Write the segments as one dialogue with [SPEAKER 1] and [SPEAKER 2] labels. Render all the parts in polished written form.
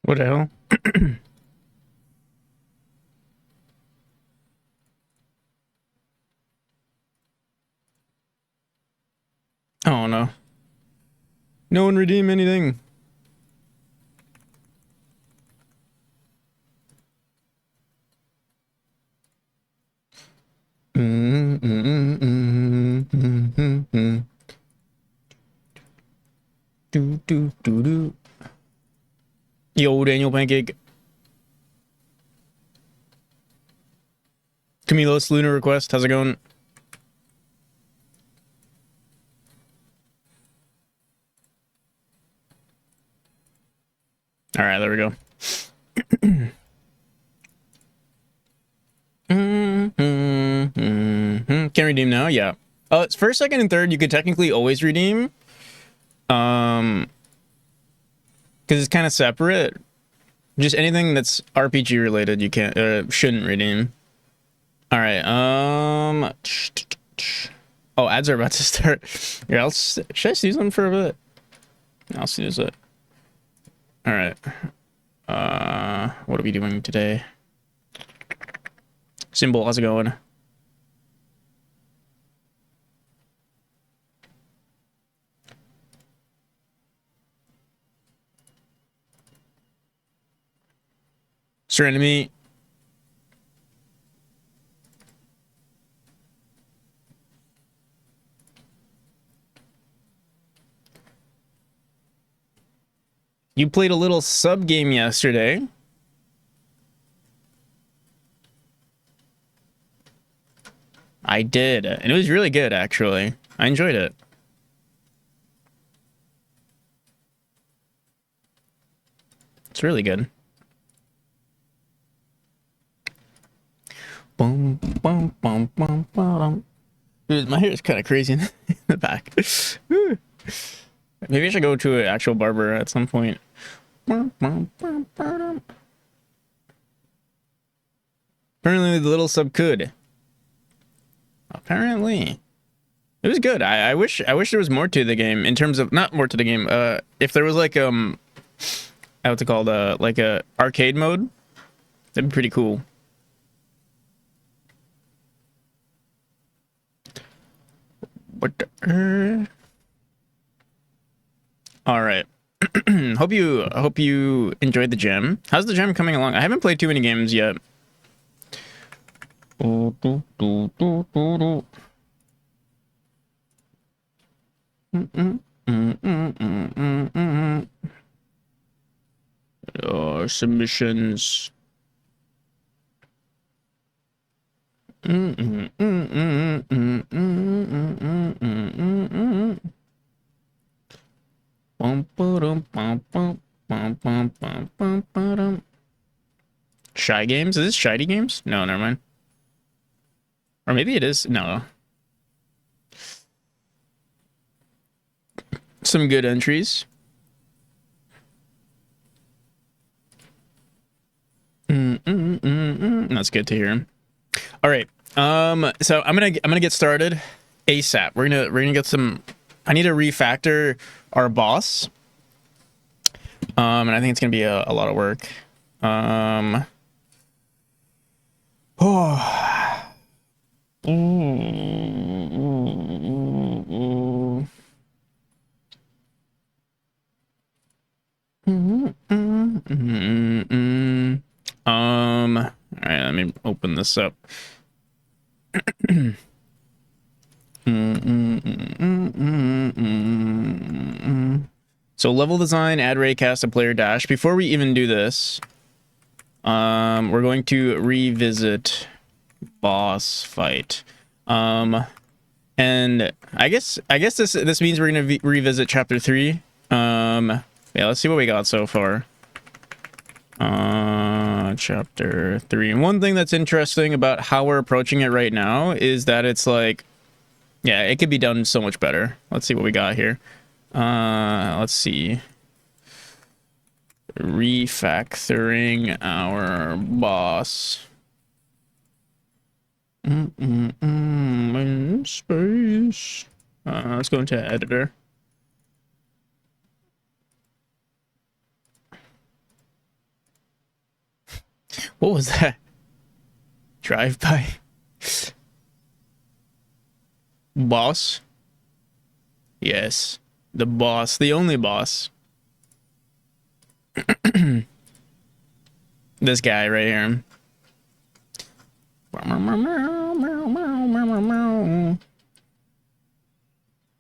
[SPEAKER 1] What the hell? Oh no. No one redeem anything. Do do do do. Yo, Daniel Pancake. Camilos Lunar Request. How's it going? All right, there we go. Can redeem now? Yeah. It's first, second, and third. You could technically always redeem. Because it's kind of separate. Just anything that's RPG related, you can't shouldn't redeem. All right. Oh, ads are about to start. Yeah, should I snooze them for a bit? I'll snooze it. All right. What are we doing today? Symbol, how's it going? Serenity. You played a little sub game yesterday. I did, and it was really good, actually. I enjoyed it. It's really good. Boom, boom, boom, boom, boom. Dude, my hair is kind of crazy in the back. Maybe I should go to an actual barber at some point. Apparently, the little sub could. Apparently, it was good. I wish there was more to the game in terms of not more to the game. If there was like what's it called? Like a arcade mode, that'd be pretty cool. What? All right. hope you enjoyed the gem. How's the gem coming along? I haven't played too many games yet. Submissions. Shy Games? Is this Shiny Games? No, never mind. Or maybe it is. No. Some good entries. That's good to hear. All right. So I'm gonna get started ASAP. We're gonna get some. I need to refactor our boss. And I think it's gonna be a lot of work. Oh. All right, let me open this up. So level design, add raycast, and player dash. Before we even do this, we're going to revisit boss fight. And I guess this means we're gonna revisit chapter 3. Yeah, let's see what we got so far. Chapter 3. And one thing that's interesting about how we're approaching it right now is that it's like, yeah, it could be done so much better. Let's see what we got here. Let's see. Refactoring our boss. In space. Let's go into editor. What was that? Drive by. Boss? Yes. The boss. The only boss. This guy right here.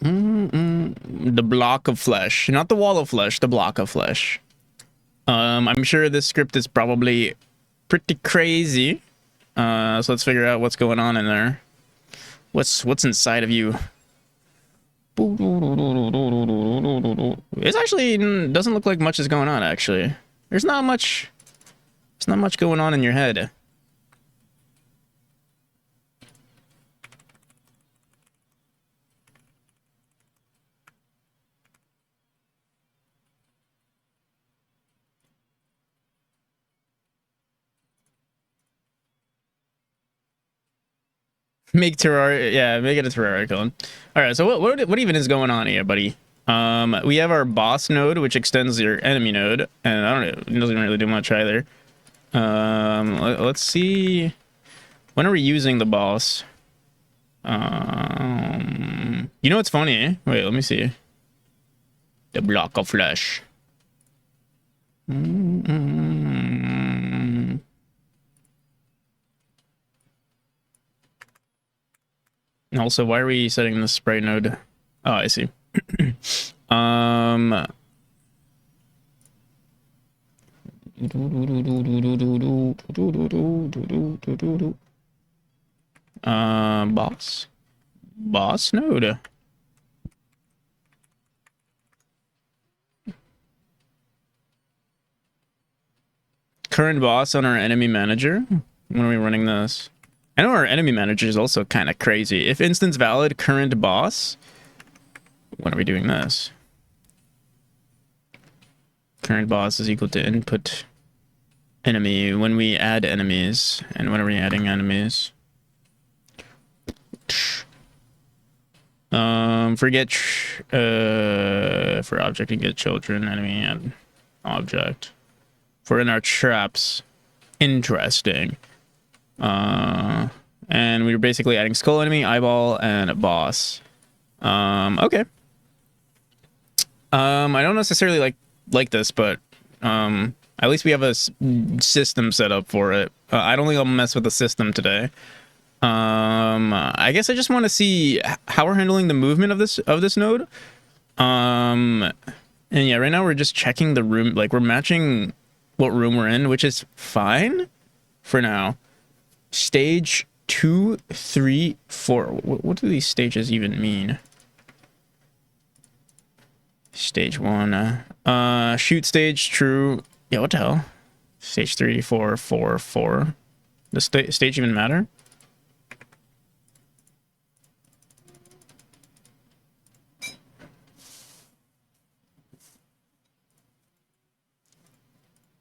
[SPEAKER 1] The block of flesh. Not the wall of flesh, the block of flesh. I'm sure this script is probably pretty crazy. So let's figure out what's going on in there. What's inside of you? It actually doesn't look like much is going on, actually. There's not much going on in your head. Make Terraria, yeah, make it a Terraria clone. All right, so what even is going on here, buddy? We have our boss node, which extends your enemy node, and I don't know, it doesn't really do much either. Let's see. When are we using the boss? You know what's funny? Wait, let me see. The block of flesh. And also, why are we setting the sprite node? Oh, I see. Boss node. Current boss on our enemy manager. When are we running this? I know our enemy manager is also kind of crazy. If instance valid, current boss. When are we doing this? Current boss is equal to input enemy when we add enemies. And when are we adding enemies? Forget for object and get children, enemy and object. For in our traps. Interesting. And we were basically adding skull enemy, eyeball, and a boss. Okay. I don't necessarily like this, but at least we have a system set up for it. I don't think I'll mess with the system today. I guess I just want to see how we're handling the movement of this node. And yeah, right now we're just checking the room, like we're matching what room we're in, which is fine for now. Stage 2, 3, 4. What do these stages even mean? Stage 1. Shoot stage, true. Yeah, what the hell? Stage 3, 4, 4, 4. Does stage even matter?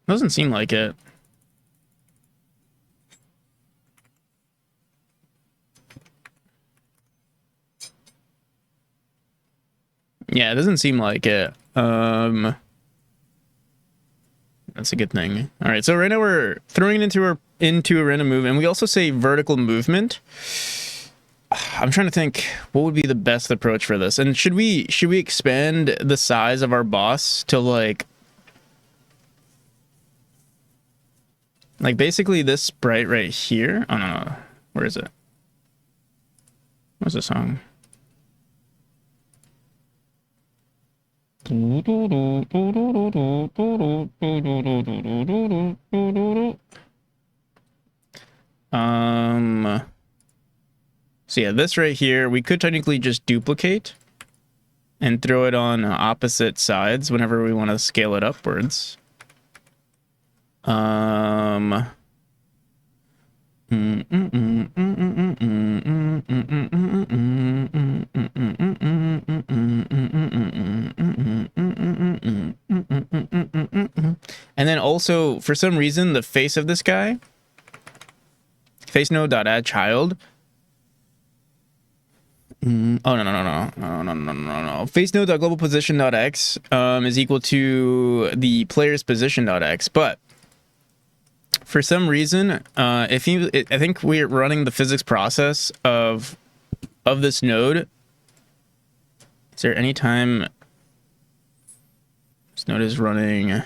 [SPEAKER 1] Doesn't seem like it. Yeah, it doesn't seem like it. That's a good thing. All right, so right now we're throwing it into a random move, and we also say vertical movement. I'm trying to think what would be the best approach for this. And should we expand the size of our boss to like basically this sprite right here? Oh no, where is it? What's the song? So yeah, this right here, we could technically just duplicate and throw it on opposite sides whenever we want to scale it upwards. And then also, for some reason, the face of this guy, face node.add child. Oh no. Face node.global position.x is equal to the player's position.x, but for some reason, I think we're running the physics process of this node. Is there any time this node is running?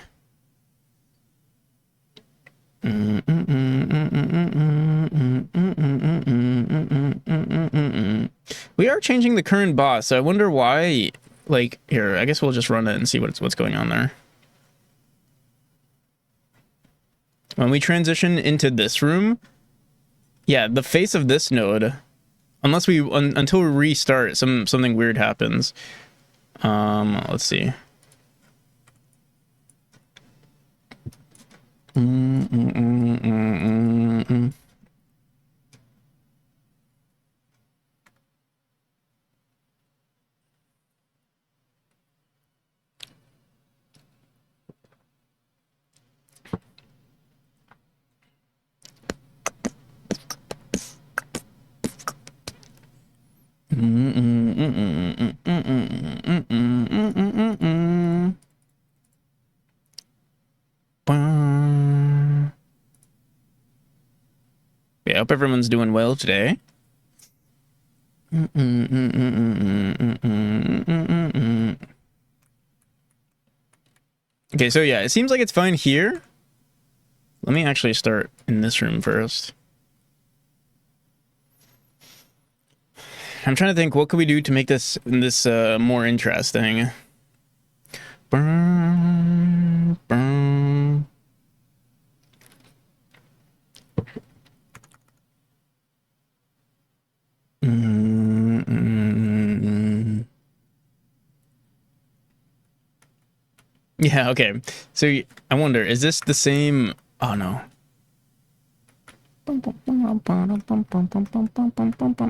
[SPEAKER 1] We are changing the current boss, so I wonder why. Like, here, I guess we'll just run it and see what's going on there. When we transition into this room, yeah, the face of this node, unless we until we restart, something weird happens. Let's see. Yeah, I hope everyone's doing well today. Okay, so yeah, it seems like it's fine here. Let me actually start in this room first. I'm trying to think, what could we do to make this more interesting? Burn, burn. Yeah, okay. So I wonder, is this the same? Oh no.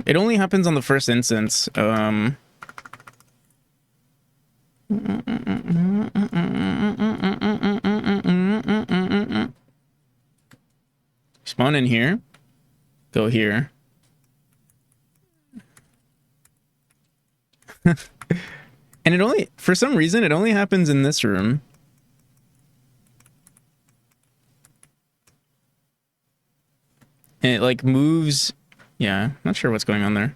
[SPEAKER 1] It only happens on the first instance. Spawn in here. Go here. And it only, for some reason, it only happens in this room. And it like moves. Yeah, not sure what's going on there.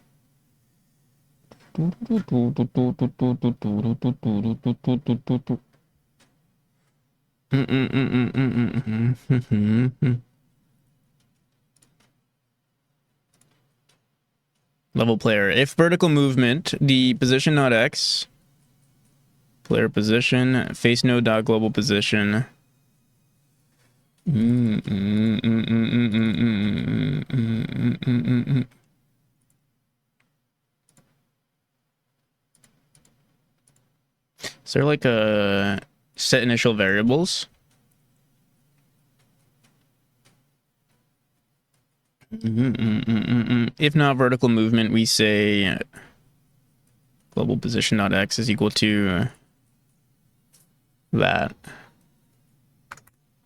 [SPEAKER 1] Level player. If vertical movement, the position not X. Player position. Face node dot global position. Is there like a set initial variables? If not vertical movement, we say global position dot X is equal to that.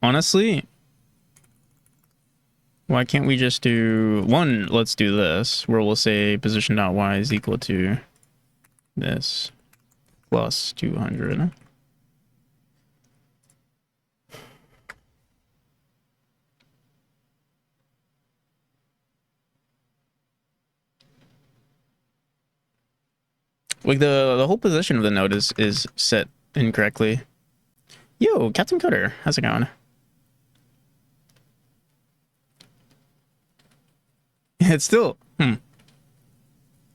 [SPEAKER 1] Honestly, why can't we just do one? Let's do this, where we'll say position dot Y is equal to this plus 200. Like the whole position of the node is set incorrectly. Yo, Captain Cutter, how's it going? It's still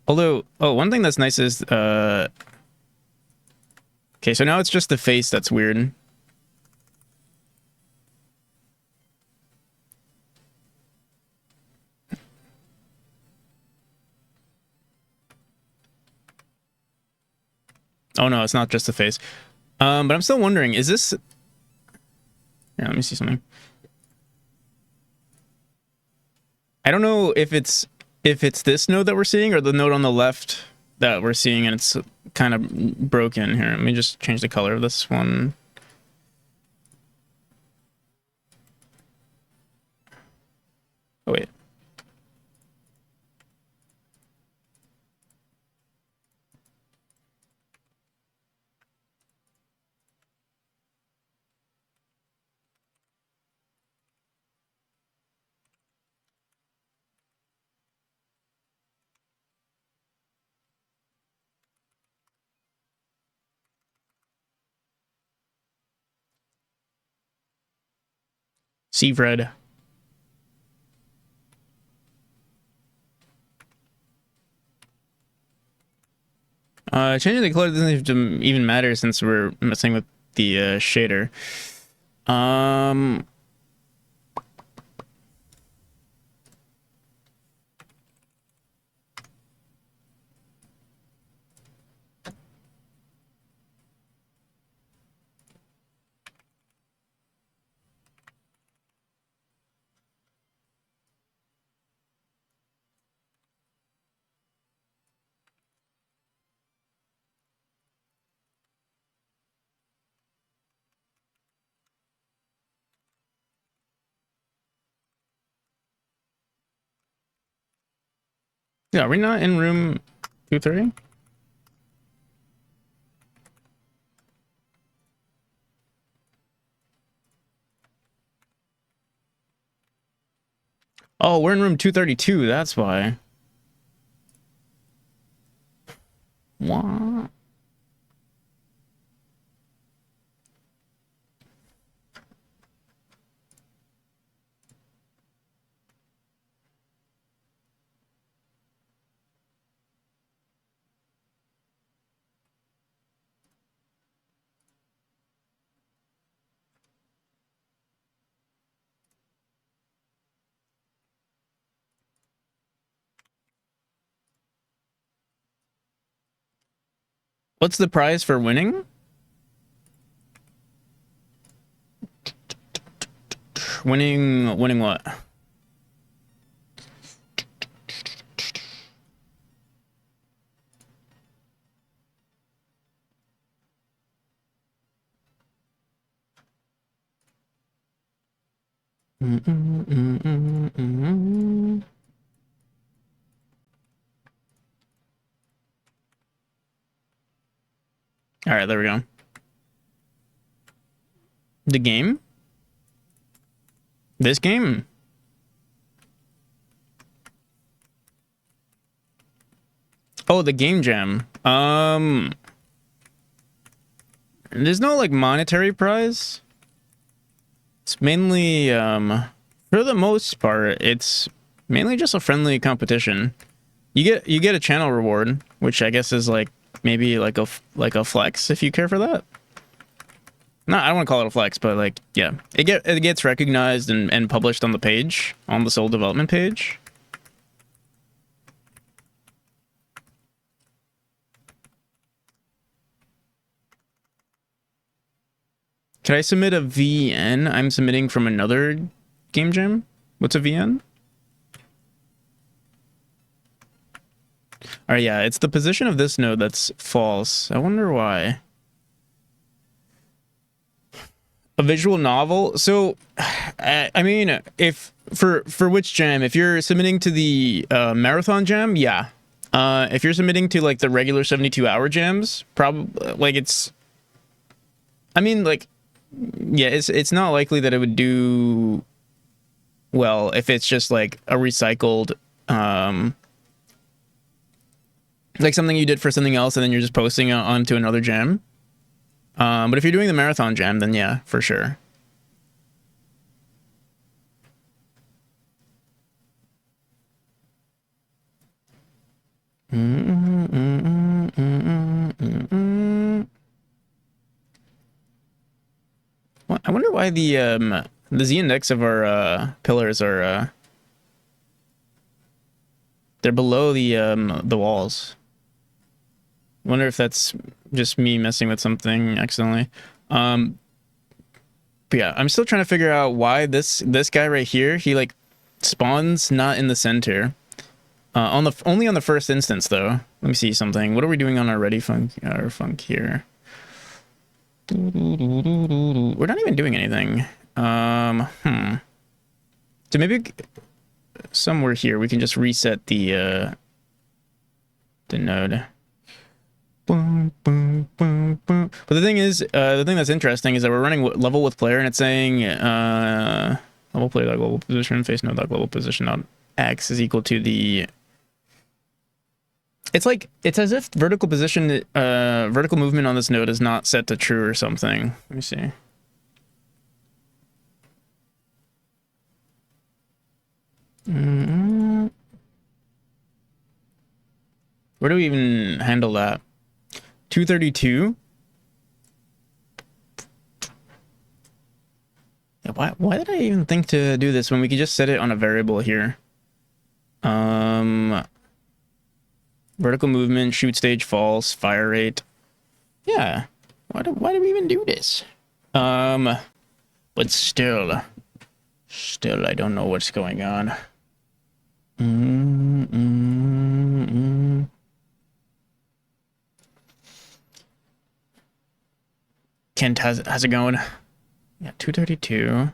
[SPEAKER 1] Although, oh, one thing that's nice is okay, so now it's just the face that's weird. Oh no, it's not just the face. But I'm still wondering, is this... Yeah, let me see something. I don't know if it's this node that we're seeing or the node on the left that we're seeing, and it's kind of broken here. Let me just change the color of this one. Oh wait. Seavred. Changing the color doesn't even matter since we're messing with the shader. Yeah, are we not in room 230? Oh, we're in room 232, that's why. What? What's the prize for winning? Winning what? All right, there we go. The game? This game? Oh, the game jam. There's no like monetary prize. It's mainly for the most part, it's mainly just a friendly competition. You get a channel reward, which I guess is like maybe like a flex if you care for that. No, I don't want to call it a flex, but like yeah, it gets recognized and published on the page, on the Soul development page. Can I submit a VN? I'm submitting from another game jam. What's a VN? All right, yeah, it's the position of this node that's false. I wonder why. A visual novel. So, I mean, if for which jam? If you're submitting to the marathon jam, yeah. If you're submitting to like the regular 72-hour jams, probably like it's. I mean, like, yeah, it's not likely that it would do well if it's just like a recycled, like something you did for something else and then you're just posting it onto another jam. But if you're doing the marathon jam, then yeah, for sure. Well, I wonder why the Z index of our pillars are they're below the walls. Wonder if that's just me messing with something accidentally. But yeah, I'm still trying to figure out why this guy right here, he like spawns not in the center. Only on the first instance though. Let me see something. What are we doing on our ready funk here? We're not even doing anything. So maybe somewhere here we can just reset the node. Boom, boom, boom, boom. But the thing is, the thing that's interesting is that we're running level with player, and it's saying level player global position face node global position dot x is equal to the. It's like it's as if vertical position, vertical movement on this node is not set to true or something. Let me see. Where do we even handle that? 232? Yeah, why did I even think to do this when we could just set it on a variable here? Vertical movement, shoot stage, false, fire rate. Yeah. Why do we even do this? But still, I don't know what's going on. Kent, how's it going? Yeah, 232.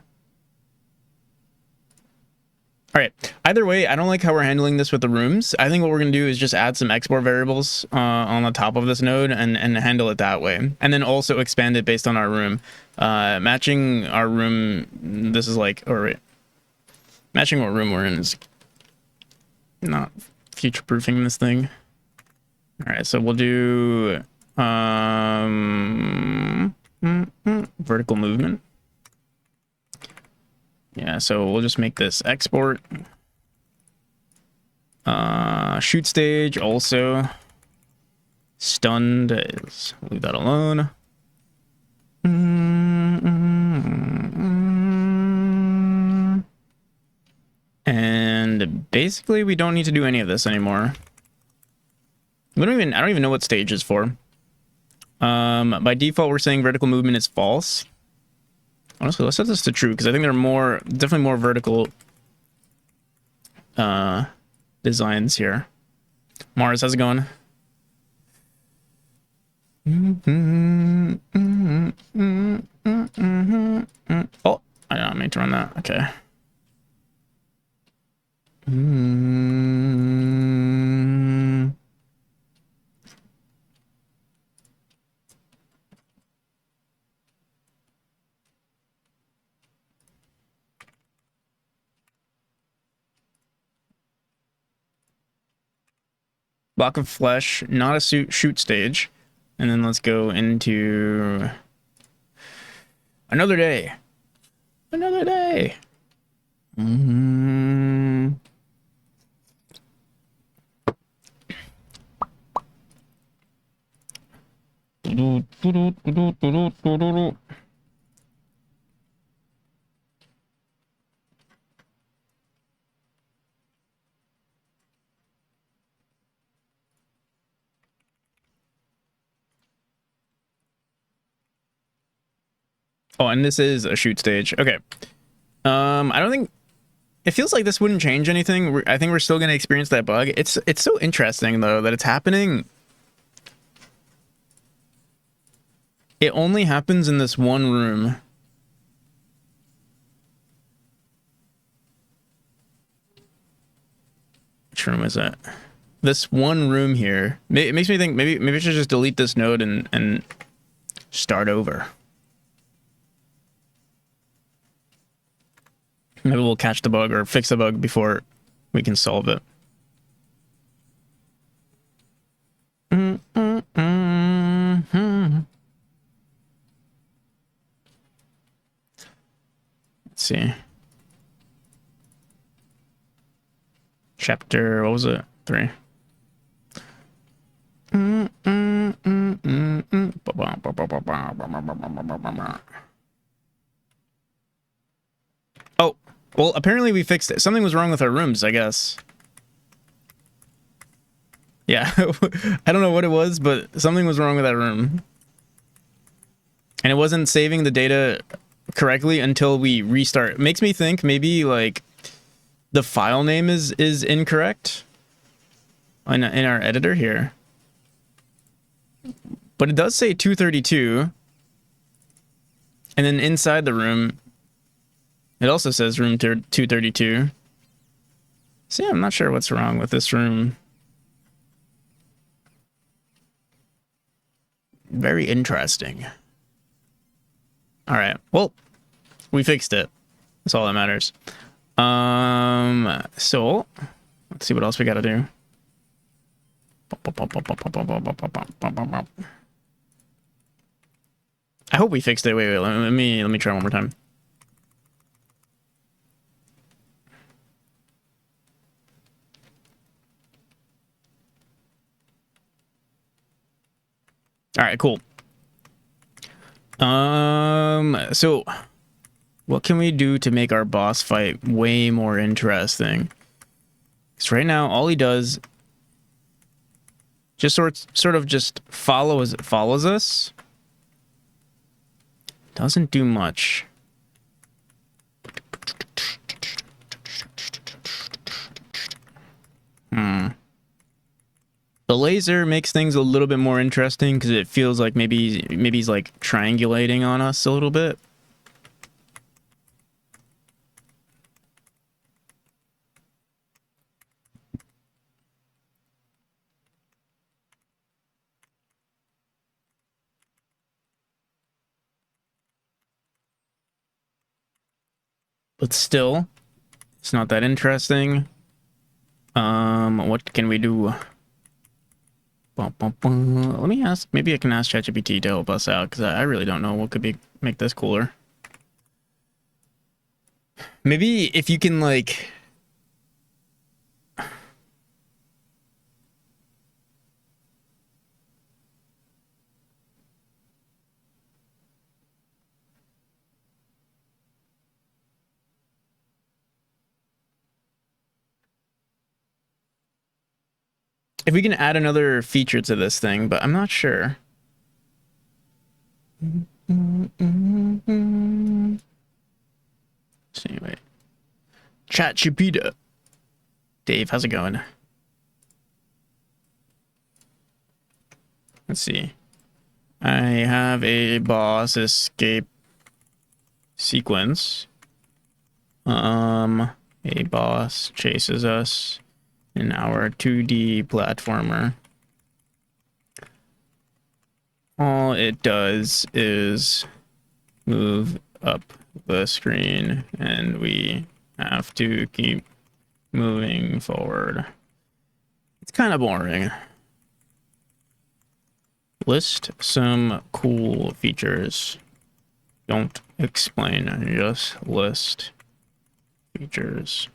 [SPEAKER 1] All right. Either way, I don't like how we're handling this with the rooms. I think what we're going to do is just add some export variables on the top of this node and handle it that way. And then also expand it based on our room. Matching our room, this is like, or wait, matching what room we're in is not future-proofing this thing. All right, so we'll do vertical movement. Yeah, so we'll just make this export. Shoot stage also. Stunned is, leave that alone. And basically we don't need to do any of this anymore. I don't even know what stage is for. By default we're saying vertical movement is false. Honestly, let's set this to true because I think there are definitely more vertical designs here. Mars, how's it going? Oh, I meant to run that. Okay. Block of flesh, not a shoot stage. And then let's go into another day. Another day. Oh, and this is a shoot stage. Okay. I don't think it feels like this wouldn't change anything. I think we're still going to experience that bug. It's so interesting though that it's happening. It only happens in this one room. Which room is that? This one room here. It makes me think maybe I should just delete this node and start over. Maybe we'll catch the bug or fix the bug before we can solve it. Let's see. Chapter, what was it? 3. Oh, well, apparently we fixed it. Something was wrong with our rooms, I guess. Yeah, I don't know what it was, but something was wrong with that room. And it wasn't saving the data correctly until we restart. It makes me think maybe, like, the file name is incorrect in our editor here. But it does say 232. And then inside the room, it also says room 232. So yeah, I'm not sure what's wrong with this room. Very interesting. All right. Well, we fixed it. That's all that matters. So let's see what else we got to do. I hope we fixed it. Wait, let me try one more time. All right, cool. So what can we do to make our boss fight way more interesting? Because right now, all he does just sort of just follows us. Doesn't do much. The laser makes things a little bit more interesting because it feels like maybe he's like triangulating on us a little bit. But still, it's not that interesting. What can we do? Let me ask. Maybe I can ask ChatGPT to help us out because I really don't know what could make this cooler. Maybe if you can like. If we can add another feature to this thing, but I'm not sure. So anyway, ChatGPT. Dave, how's it going? Let's see. I have a boss escape sequence. A boss chases us in our 2D platformer. All it does is move up the screen and we have to keep moving forward. It's kind of boring. List some cool features. Don't explain, just list features.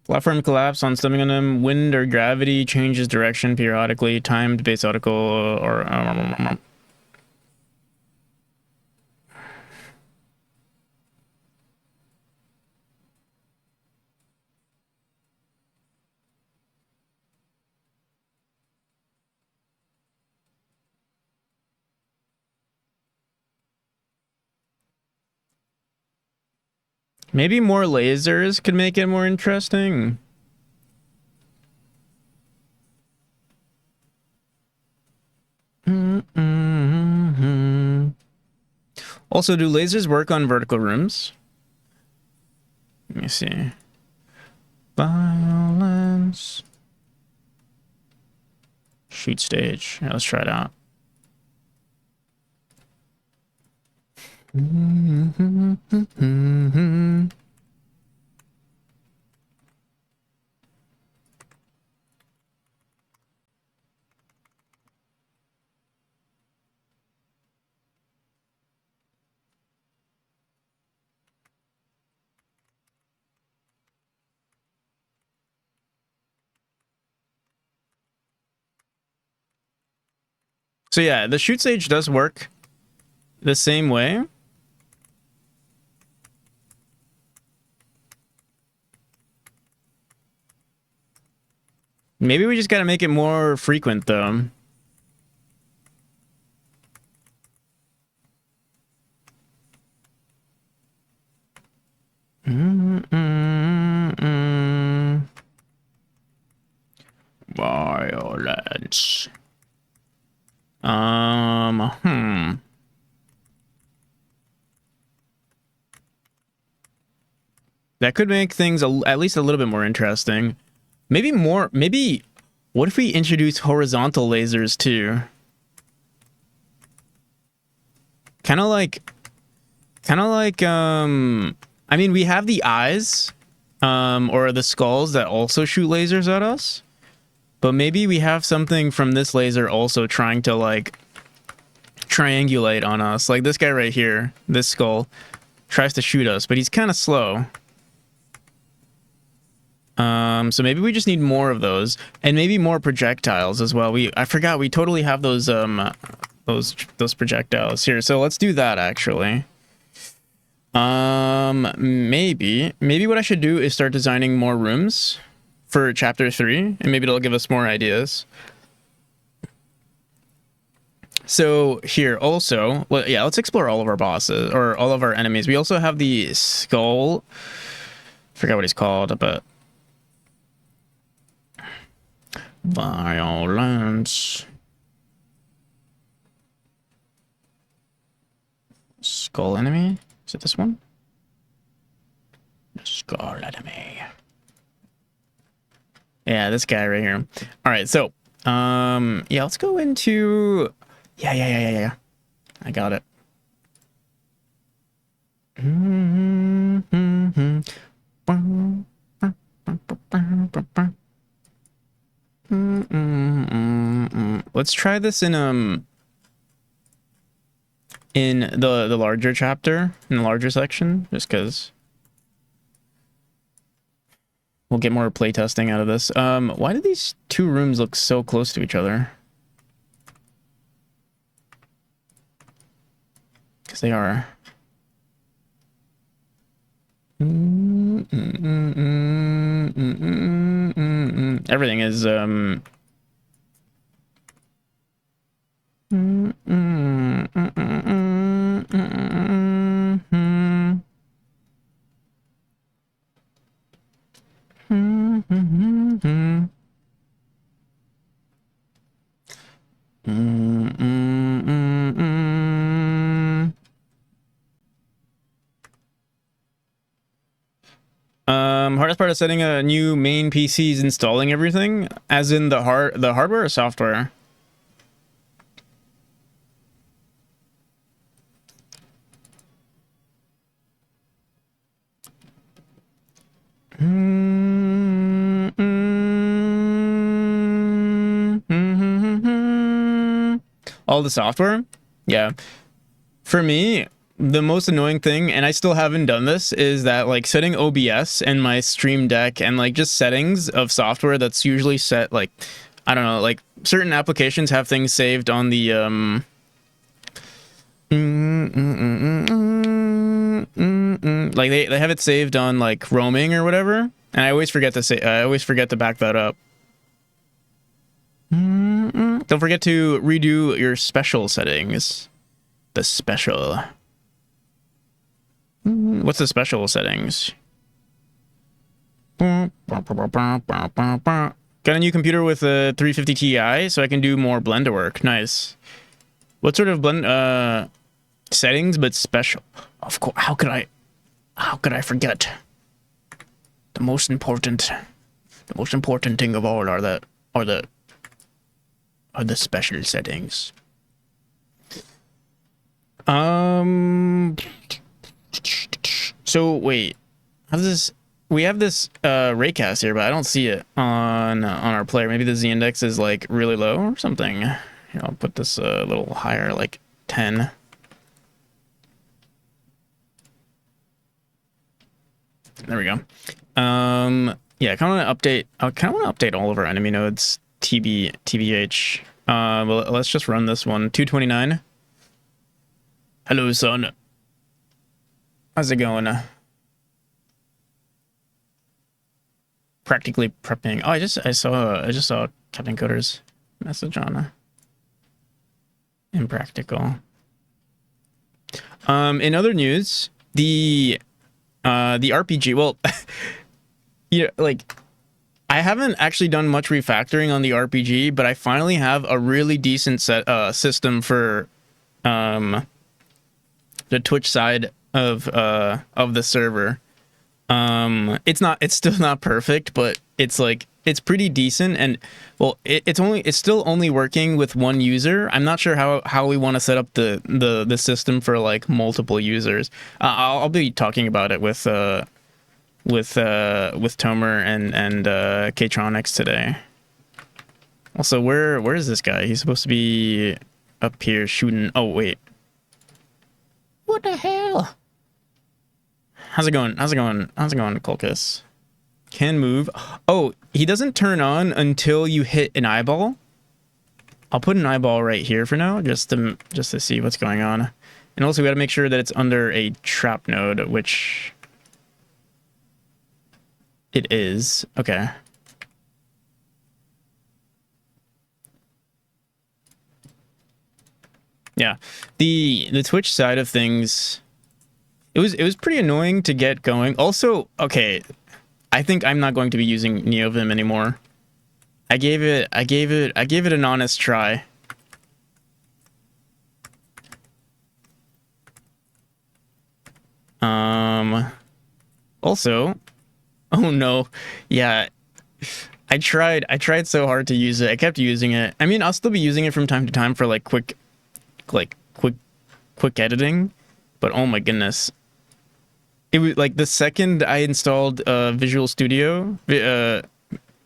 [SPEAKER 1] Platform collapse on stepping on them. Wind or gravity changes direction periodically. Timed base article or. Maybe more lasers could make it more interesting. Also, do lasers work on vertical rooms? Let me see. Violence. Shoot stage. Yeah, let's try it out. So yeah, the shoot stage does work the same way. Maybe we just gotta make it more frequent, though. Violence. That could make things at least a little bit more interesting. Maybe what if we introduce horizontal lasers too? Kind of like, I mean, we have the eyes, or the skulls that also shoot lasers at us. But maybe we have something from this laser also trying to like triangulate on us. Like this guy right here, this skull, tries to shoot us, but he's kind of slow. So maybe we just need more of those, and maybe more projectiles as well. I forgot we totally have those projectiles here. So let's do that actually. Maybe what I should do is start designing more rooms for chapter 3, and maybe it'll give us more ideas. So here also, well, yeah, let's explore all of our bosses or all of our enemies. We also have the skull. Forgot what he's called, but violence. Skull enemy? Is it this one? The skull enemy. Yeah, this guy right here. All right, so yeah, let's go into yeah. I got it. Let's try this in the larger chapter, in the larger section, just because we'll get more playtesting out of this. Why do these two rooms look so close to each other? Because they are. Everything is hardest part of setting a new main PC is installing everything, as in the hardware or software. All the software? Yeah. For me, the most annoying thing, and I still haven't done this, is that like setting OBS and my Stream Deck and like just settings of software that's usually set, like, I don't know, like certain applications have things saved on the like they have it saved on like roaming or whatever, and I always forget to back that up. Don't forget to redo your special settings. The special. What's the special settings? Got a new computer with a 350 Ti, so I can do more Blender work. Nice. What sort of blend settings, but special? Of course. How could I forget? The most important thing of all are the special settings. So wait, we have this raycast here, but I don't see it on our player. Maybe the Z index is like really low or something. Here, I'll put this a little higher, like 10. There we go. Yeah, I kind of want to update all of our enemy nodes. TBH. Well, let's just run this one. 229. Hello, son. How's it going? Practically prepping. Oh, I just saw Captain Coder's message on Impractical. In other news, the RPG. Well, yeah, like I haven't actually done much refactoring on the RPG, but I finally have a really decent system for the Twitch side of the server. It's still not perfect, but it's pretty decent, and well, it's still only working with one user. I'm not sure how we want to set up the system for like multiple users. I'll be talking about it with with Tomer and Ktronics today. Also, where is this guy? He's supposed to be up here shooting. Oh wait, what the hell? How's it going? How's it going? How's it going, Colchis? Can move. Oh, he doesn't turn on until you hit an eyeball. I'll put an eyeball right here for now, just to see what's going on. And also, we got to make sure that it's under a trap node, which it is. Okay. Yeah, the Twitch side of things, it was pretty annoying to get going. Also, okay, I think I'm not going to be using NeoVim anymore. I gave it an honest try. Also, oh no, yeah, I tried so hard to use it. I kept using it. I mean, I'll still be using it from time to time for like quick editing, but oh my goodness, it was like the second I installed Visual Studio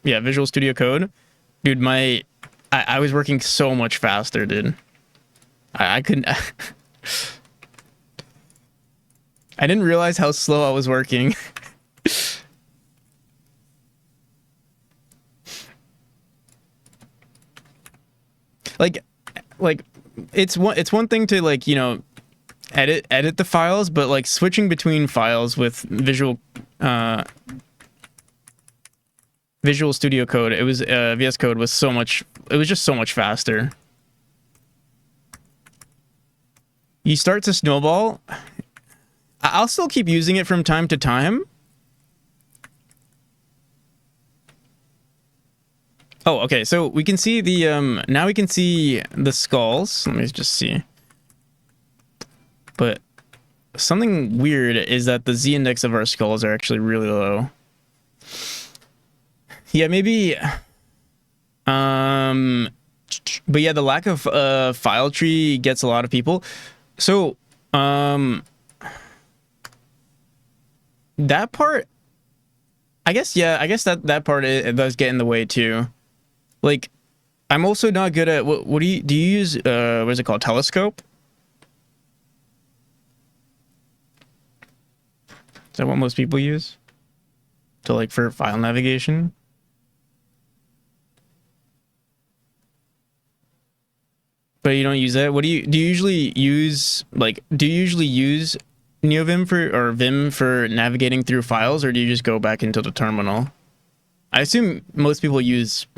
[SPEAKER 1] Visual Studio Code, dude, I was working so much faster, dude. I couldn't I didn't realize how slow I was working. like it's one thing to, like, you know, edit the files, but like switching between files with Visual Studio Code, it was VS Code was just so much faster. You start to snowball. I'll still keep using it from time to time. Oh, okay. So we can see the now we can see the skulls. Let me just see. But something weird is that the Z index of our skulls are actually really low. Yeah, maybe. But yeah, the lack of file tree gets a lot of people. So that part, I guess that part, it does get in the way too. Like, I'm also not good at what do you use what is it called, telescope? Is that what most people use to, like, for file navigation? But you don't use it. What do you usually use? Like, do you usually use NeoVim or Vim for navigating through files, or do you just go back into the terminal? I assume most people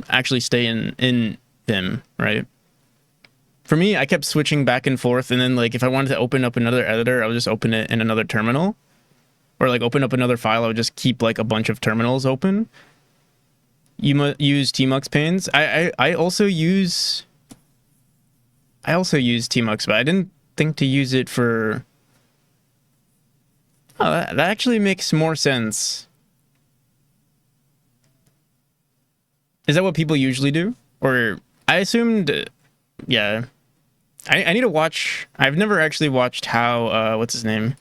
[SPEAKER 1] actually stay in Vim, right? For me, I kept switching back and forth, and then, like, if I wanted to open up another editor, I would just open it in another terminal, or like open up another file. I would just keep like a bunch of terminals open. You use Tmux panes. I also use Tmux, but I didn't think to use it for. Oh, that actually makes more sense. Is that what people usually do? Or I assumed, yeah. I need to watch. I've never actually watched how, what's his name?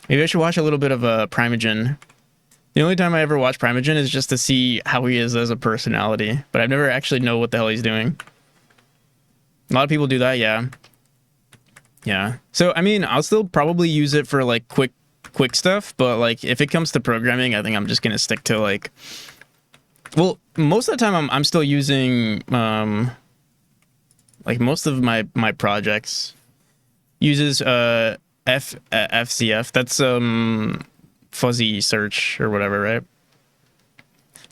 [SPEAKER 1] Maybe I should watch a little bit of Primogen. The only time I ever watch Primogen is just to see how he is as a personality, but I've never actually know what the hell he's doing. A lot of people do that, yeah. Yeah. So, I mean, I'll still probably use it for, like, quick stuff, but, like, if it comes to programming, I think I'm just gonna stick to, like, well, most of the time I'm still using like, most of my projects uses FCF. That's fuzzy search or whatever, right?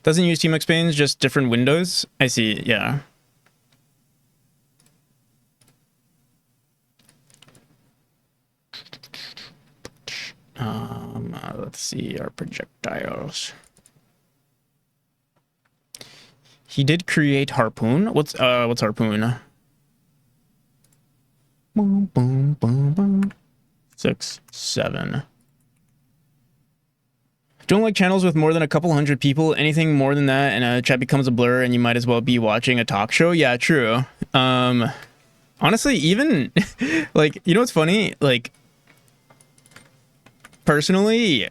[SPEAKER 1] Doesn't use Tmux panes, just different windows. I see, yeah. Let's see our projectiles. He did create Harpoon. What's Harpoon? Boom, boom, boom, boom. 6, 7. Don't like channels with more than a couple hundred people. Anything more than that, and a chat becomes a blur, and you might as well be watching a talk show. Yeah, true. Honestly, even like, you know what's funny? Like, personally,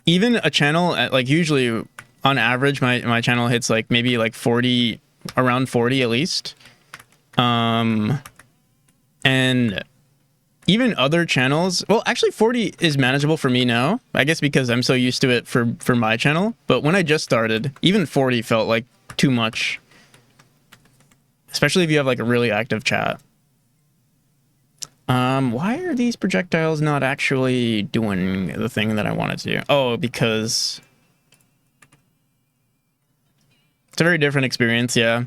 [SPEAKER 1] even a channel like usually on average my channel hits like maybe like 40, around 40 at least. And even other channels, well, actually 40 is manageable for me now, I guess, because I'm so used to it for my channel. But when I just started, even 40 felt like too much, especially if you have like a really active chat. Why are these projectiles not actually doing the thing that I wanted to do? Oh, because it's a very different experience. Yeah.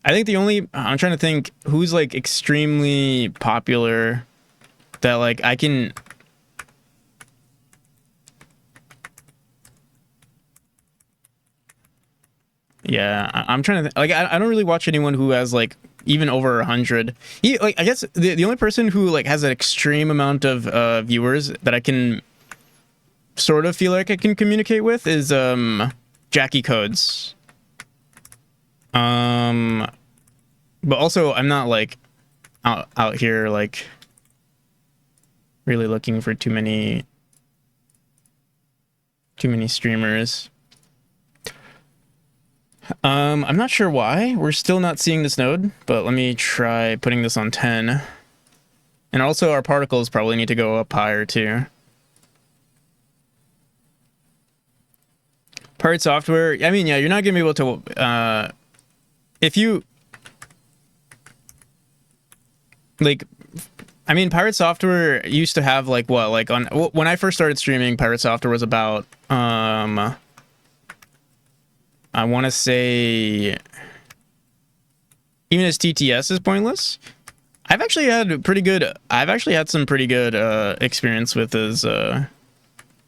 [SPEAKER 1] I think I'm trying to think who's like extremely popular that like I can. Yeah, I'm trying to like I don't really watch anyone who has like even over 100. Like I guess the only person who like has an extreme amount of viewers that I can sort of feel like I can communicate with is Jackie Codes. But also I'm not like out here like really looking for too many streamers. I'm not sure why we're still not seeing this node, but let me try putting this on 10. And also our particles probably need to go up higher too. Pirate software, I mean, yeah, you're not gonna be able to if you like, I mean, Pirate Software used to have like what, like on when I first started streaming, Pirate Software was about I want to say even as TTS is pointless. I've actually had some pretty good experience with his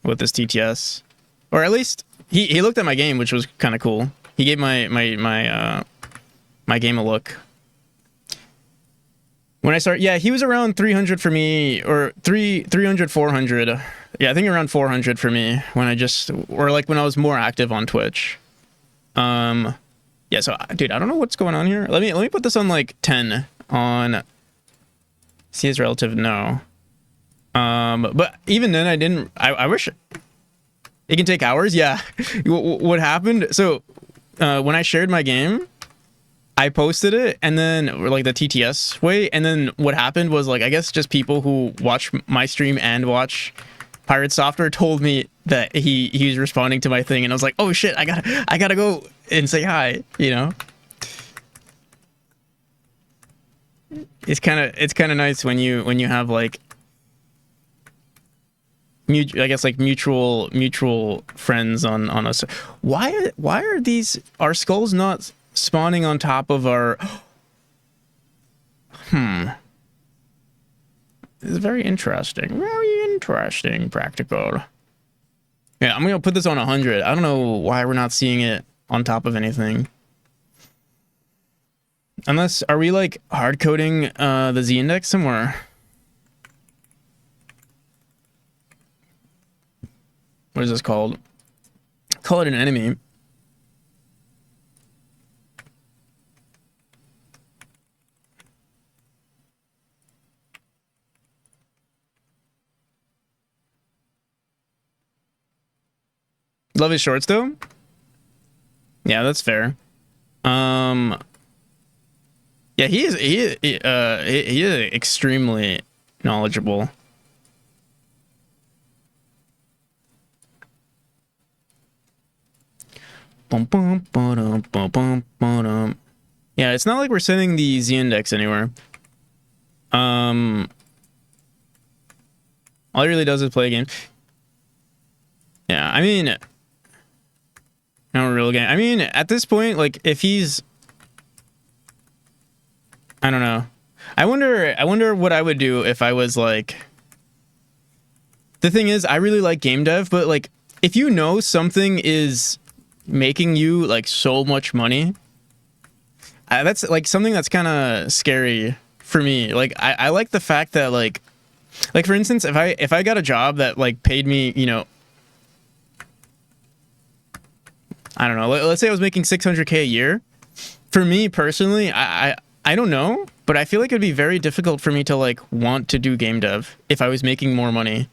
[SPEAKER 1] TTS, or at least he looked at my game, which was kind of cool. He gave my game a look. When I started, yeah, he was around 300 for me, or 300, 400. Yeah, I think around 400 for me when when I was more active on Twitch. Yeah, so dude, I don't know what's going on here. Let me put this on like 10 on see his relative no. But even then I wish it can take hours. Yeah. What happened? So, when I shared my game, I posted it, and then like the TTS way, and then what happened was like I guess just people who watch my stream and watch Pirate Software told me that he was responding to my thing, and I was like, oh shit, I gotta go and say hi, you know. It's kind of nice when you have like mutual friends on us. Why are our skulls not spawning on top of our It's very interesting, Practical. Yeah, I'm gonna put this on 100. I don't know why we're not seeing it on top of anything, unless are we like hard coding the Z index somewhere? What is this called? Call it an enemy. Love his shorts though. Yeah, that's fair. Yeah, he is extremely knowledgeable. Yeah, it's not like we're sending the Z index anywhere. All he really does is play a game. Yeah, I mean, no real game. I mean, at this point, like, if he's, I don't know. I wonder what I would do if I was like. The thing is, I really like game dev, but like, if you know something is making you like so much money, that's like something that's kind of scary for me. Like, I like the fact that like for instance, if I got a job that like paid me, you know, I don't know, let's say I was making 600K a year. For me personally, I don't know, but I feel like it'd be very difficult for me to like want to do game dev if I was making more money.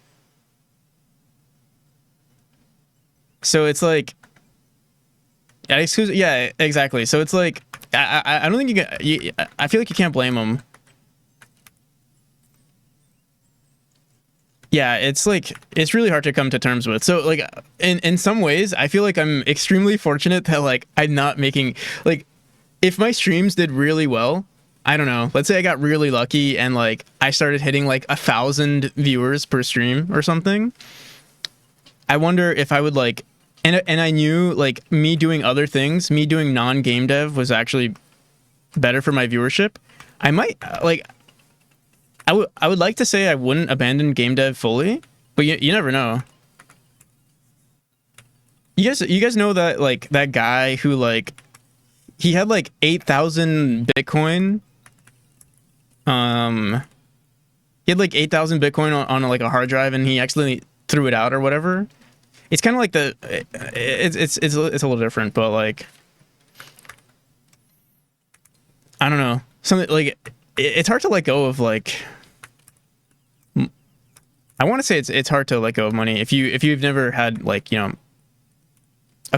[SPEAKER 1] So it's like, yeah, exactly. So it's like, I don't think you can. I feel like you can't blame him. Yeah, it's like it's really hard to come to terms with. So like in some ways, I feel like I'm extremely fortunate that like I'm not making like if my streams did really well, I don't know. Let's say I got really lucky and like I started hitting like 1,000 viewers per stream or something. I wonder if I would like and I knew like me doing other things, me doing non-game dev was actually better for my viewership. I might like I would like to say I wouldn't abandon game dev fully, but you never know. You guys know that like that guy who like he had like 8,000 Bitcoin. Um, he had like 8,000 Bitcoin on like a hard drive, and he accidentally threw it out or whatever. It's kind of like the it's a little different, but like I don't know something like it's hard to let go of like I want to say it's hard to let go of money if you've never had like a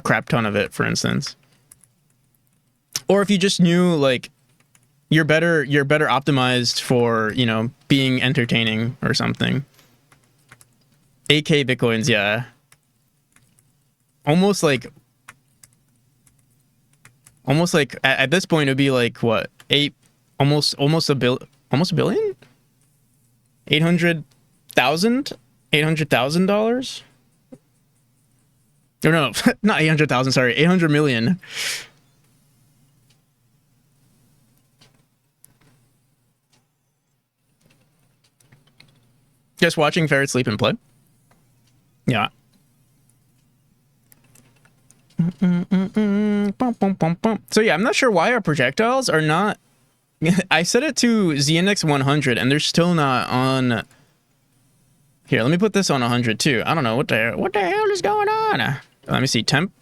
[SPEAKER 1] crap ton of it, for instance, or if you just knew like you're better optimized for being entertaining or something. 8K Bitcoins, yeah. Almost like at this point it would be like what eight almost a billion 800,000 $800,000 or no not 800,000 sorry 800 million. Just watching Ferret sleep and play. Yeah. So yeah, I'm not sure why our projectiles are not. I set it to ZNX 100 and they're still not on. Here, let me put this on 100 too. I don't know what the hell is going on. Let me see. Temp,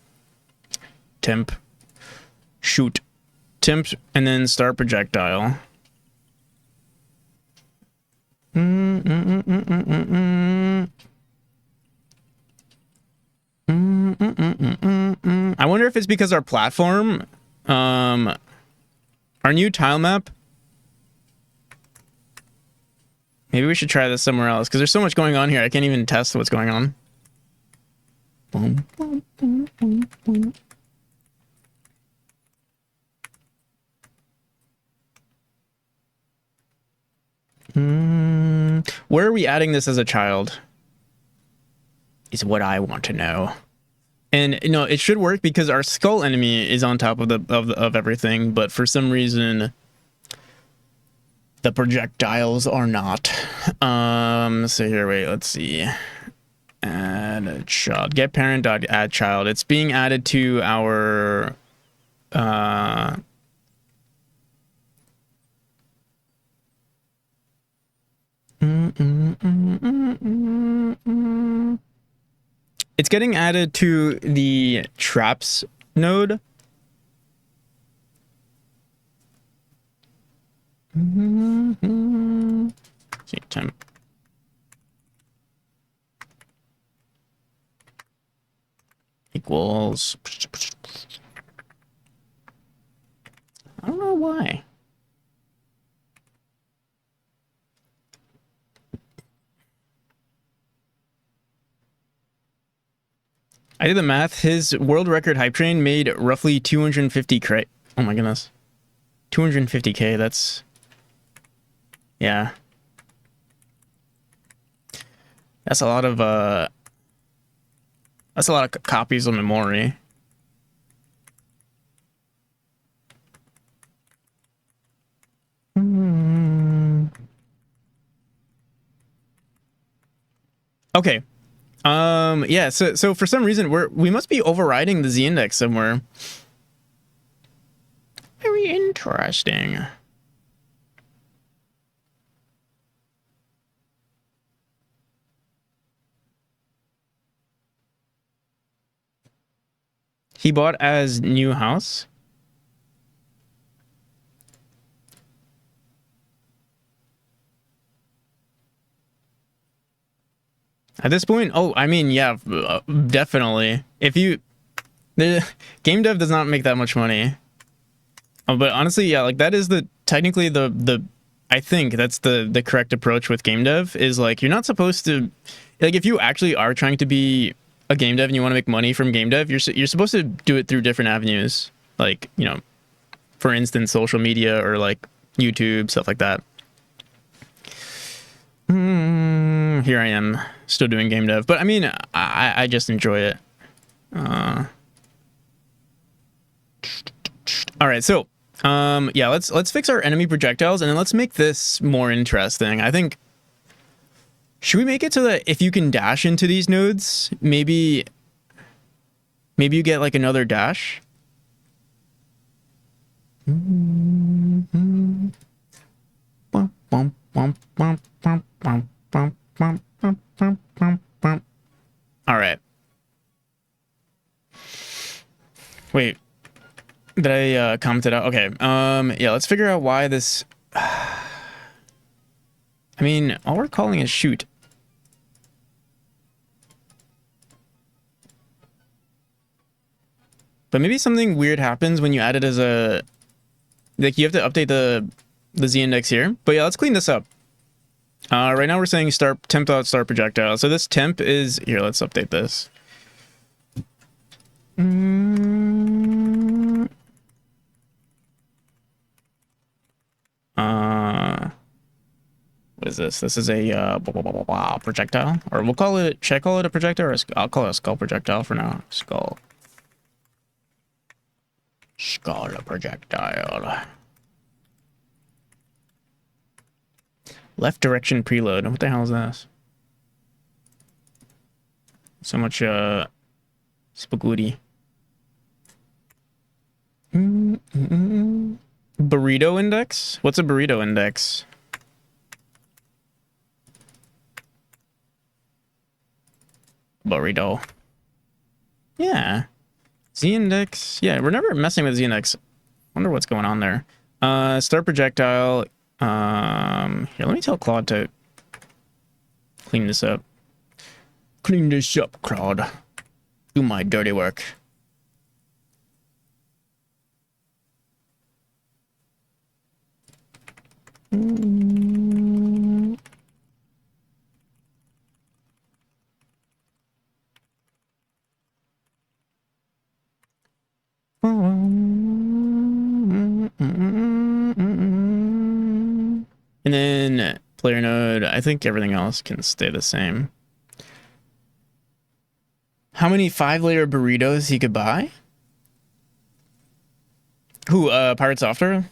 [SPEAKER 1] shoot, temp, and then start projectile. I wonder if it's because our platform, our new tile map. Maybe we should try this somewhere else because there's so much going on here. I can't even test what's going on. Boom, boom, boom, boom, boom. Where are we adding this as a child? Is what I want to know. And it should work because our skull enemy is on top of everything, but for some reason the projectiles are not. So here, wait, let's see. Add a child. Get parent dot add child. It's being added to our it's getting added to the traps node. See, temp. Equals. I don't know why. I did the math. His world record hype train made roughly 250 crate. Oh my goodness. 250k, that's... Yeah. That's a lot of, that's a lot of copies of memory. Okay. Yeah, so for some reason we must be overriding the Z index somewhere. Very interesting. He bought as new house. At this point, oh, I mean, yeah, definitely. If you, the game dev does not make that much money. Oh, but honestly, yeah, like that is technically the I think that's the correct approach with game dev is like you're not supposed to, like if you actually are trying to be a game dev and you want to make money from game dev, you're supposed to do it through different avenues, like, you know, for instance, social media or like YouTube, stuff like that. Here I am still doing game dev, but I mean, I just enjoy it. All right, so yeah, let's fix our enemy projectiles and then let's make this more interesting. I think, should we make it so that if you can dash into these nodes, maybe you get like another dash? All right. Wait. Did I comment it out? Okay. Yeah, let's figure out why this. I mean, all we're calling is shoot. But maybe something weird happens when you add it as a, like, you have to update the Z index here. But yeah, let's clean this up. Right now we're saying start temp dot start projectile. So this temp is here. Let's update this. What is this? This is a projectile, or we'll call it. Should I call it a projectile, or I'll call it a skull projectile for now. Skull projectile. Left direction preload. What the hell is this? So much spaghetti. Burrito index? What's a burrito index? Burrito. Yeah. Z index. Yeah, we're never messing with Z index. Wonder what's going on there. Start projectile. Here, let me tell Claude to clean this up. Clean this up, Claude. Do my dirty work. And then player node, I think everything else can stay the same. How many 5-layer burritos he could buy? Who, Pirate Software?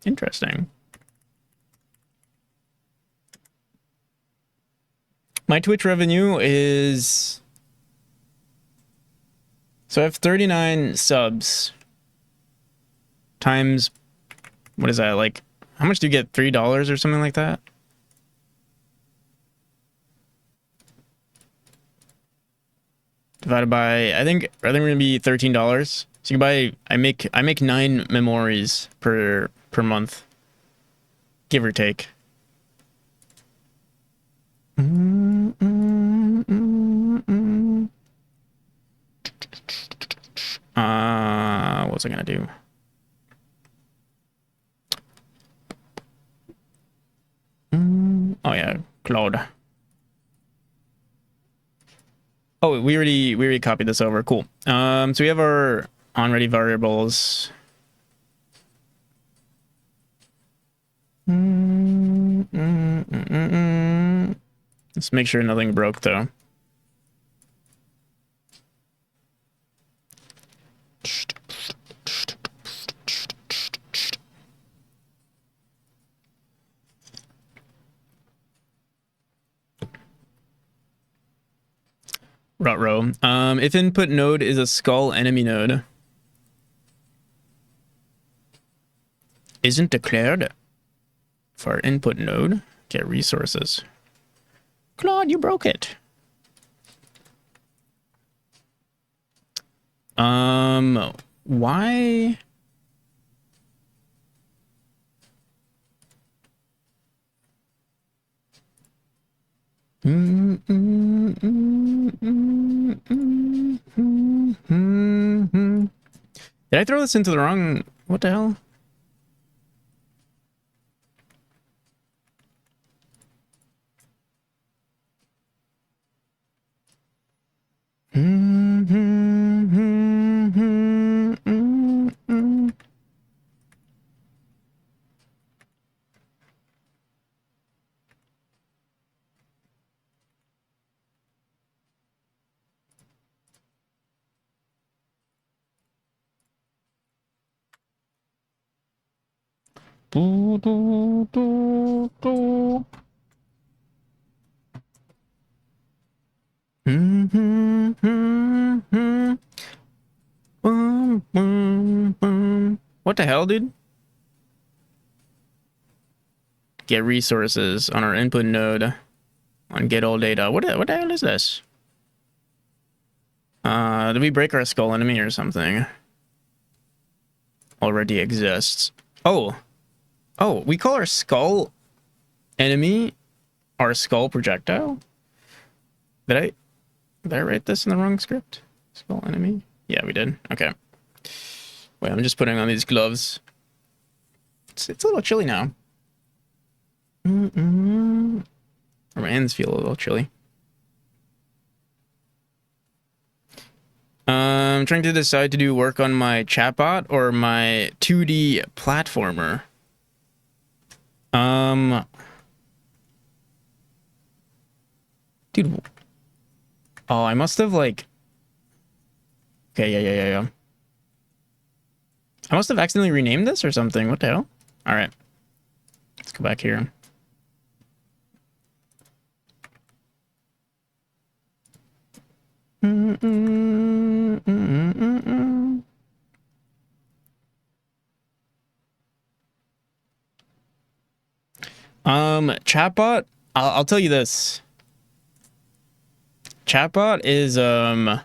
[SPEAKER 1] Interesting. My Twitch revenue is... So I have 39 subs. Times... What is that, like... How much do you get? $3 or something like that? Divided by... I think we're gonna be $13. So you can buy... I make 9 memories per month. Give or take. What was I gonna do? Oh yeah, Claude. Oh, we already copied this over. Cool. So we have our on-ready variables. Let's make sure nothing broke though. Row. If input node is a skull enemy node, isn't declared for input node, get resources. Claude, you broke it. Why? Did I throw this into the wrong? What the hell? What the hell, dude? Get resources on our input node on get all data. What the hell is this? Did we break our skull enemy or something? Already exists. Oh, we call our skull enemy our skull projectile? Did I write this in the wrong script? Skull enemy? Yeah, we did. Okay. Wait, I'm just putting on these gloves. It's a little chilly now. My hands feel a little chilly. I'm trying to decide to do work on my chatbot or my 2D platformer. Dude. Oh, I must have like... Okay, yeah. I must have accidentally renamed this or something. What the hell? All right. Let's go back here. Chatbot, I'll tell you this. Chatbot is a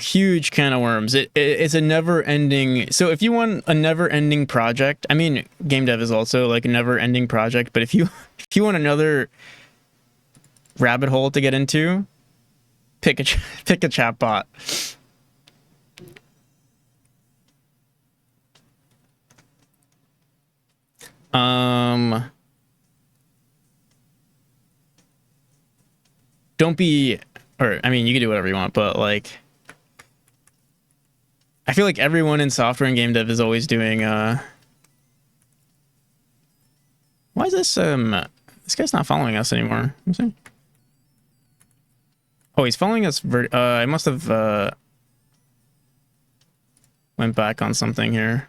[SPEAKER 1] huge can of worms. It's a never-ending. So if you want a never-ending project, I mean, game dev is also like a never-ending project. But if you want another rabbit hole to get into, pick a chatbot. Don't be, or I mean, you can do whatever you want, but like, I feel like everyone in software and game dev is always doing, why is this, this guy's not following us anymore. Let me see. Oh, he's following us, I must have, went back on something here.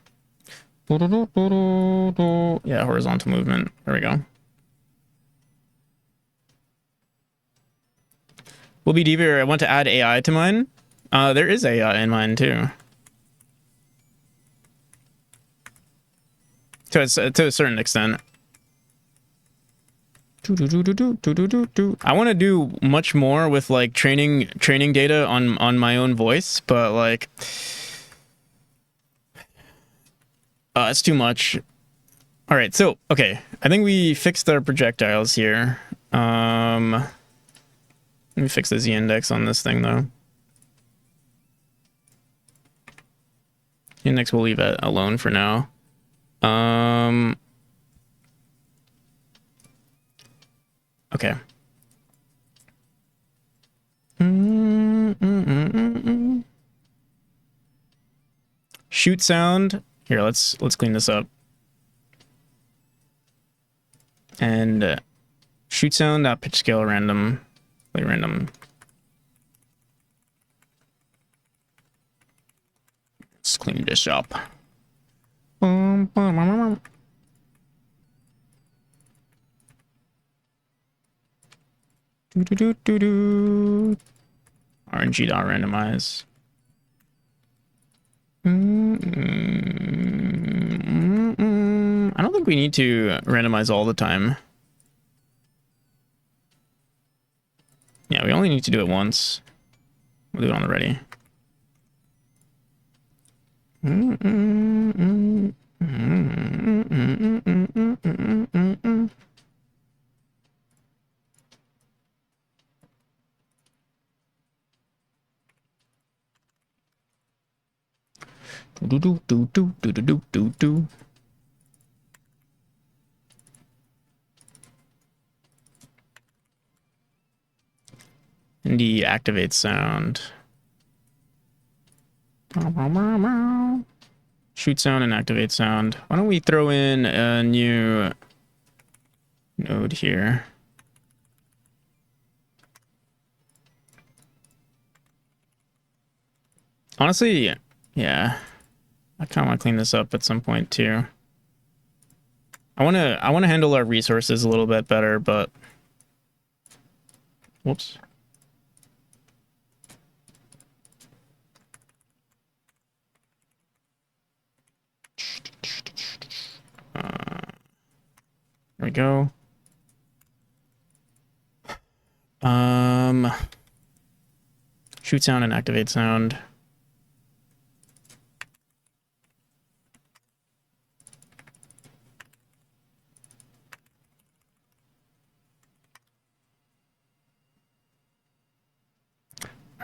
[SPEAKER 1] Yeah, horizontal movement. There we go. Will be deeper. I want to add AI to mine. There is AI in mine too. To a certain extent. I want to do much more with like training data on my own voice, but like it's too much. All right, so okay, I think we fixed our projectiles here. Let me fix the z-index on this thing though. Index we'll leave it alone for now. Okay. Shoot sound. Here, let's clean this up. And shoot sound, pitch scale random. Play random. Let's clean this up. RNG.randomize. I don't think we need to randomize all the time. Yeah, we only need to do it once. We'll do it on the ready. And the activate sound. Shoot sound and activate sound. Why don't we throw in a new node here? Honestly, yeah. I kind of want to clean this up at some point too. I want to handle our resources a little bit better, but whoops. There we go. Shoot sound and activate sound.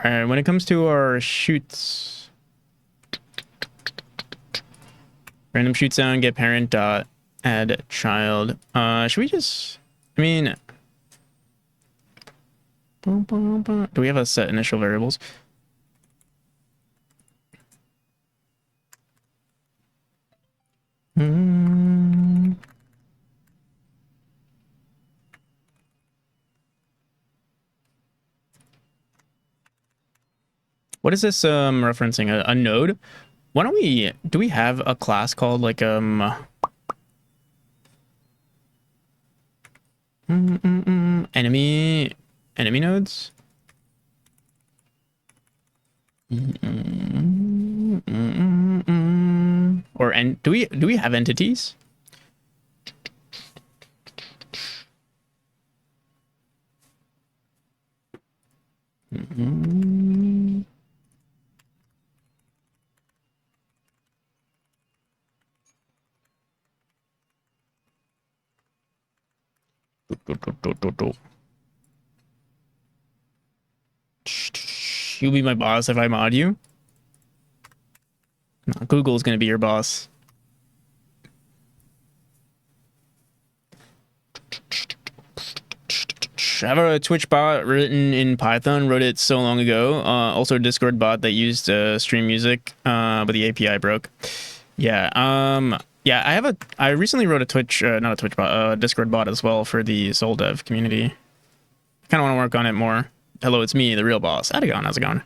[SPEAKER 1] All right, when it comes to our shoots, random shoot sound, get parent dot add child. Should we just? I mean, do we have a set initial variables? What is this referencing? A node? Why don't we? Do we have a class called like enemy nodes? Or do we have entities? You'll be my boss if I mod you. No, Google's gonna be your boss. I have a Twitch bot written in Python. Wrote it so long ago. Also a Discord bot that used stream music, but the API broke. Yeah. Yeah. I recently wrote a Twitch, not a Twitch bot, Discord bot as well for the Solodev community. Kind of want to work on it more. Hello, it's me, the real boss. How's it going? How's it going?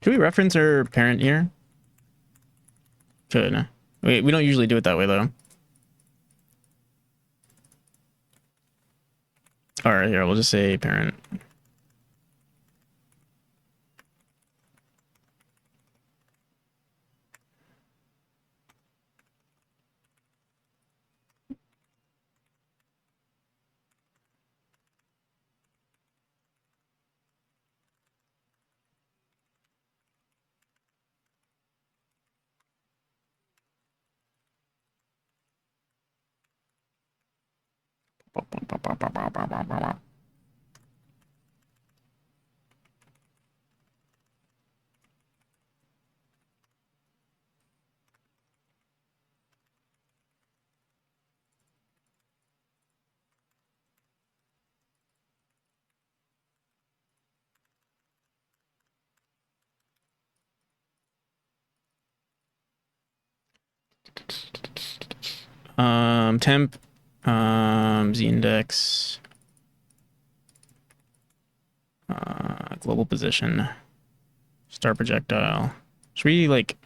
[SPEAKER 1] Should we reference her parent here? Should. We don't usually do it that way though. All right, here we'll just say parent. Temp, Z index, global position, star projectile. Should we like?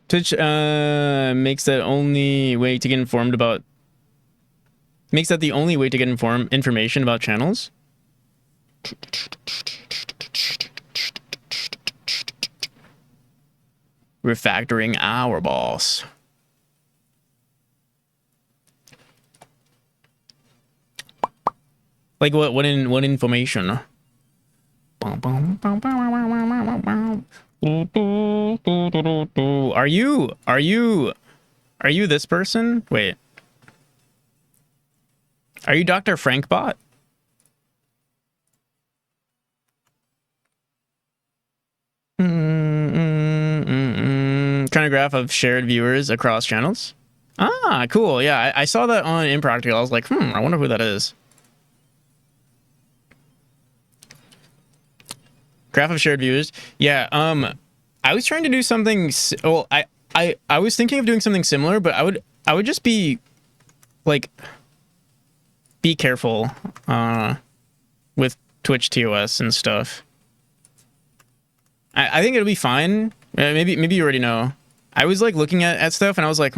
[SPEAKER 1] Twitch makes that only way to get informed about. Makes that the only way to get information about channels. Refactoring our boss. Like what information? Are you this person? Wait. Are you Dr. Frankbot? Trying to graph of shared viewers across channels. Ah, cool. Yeah, I saw that on Impractical. I was like, I wonder who that is. Graph of shared viewers. Yeah. I was trying to do something. Well, I was thinking of doing something similar, but I would just be like, be careful with Twitch TOS and stuff. I think it'll be fine. Maybe you already know. I was like looking at stuff and I was like,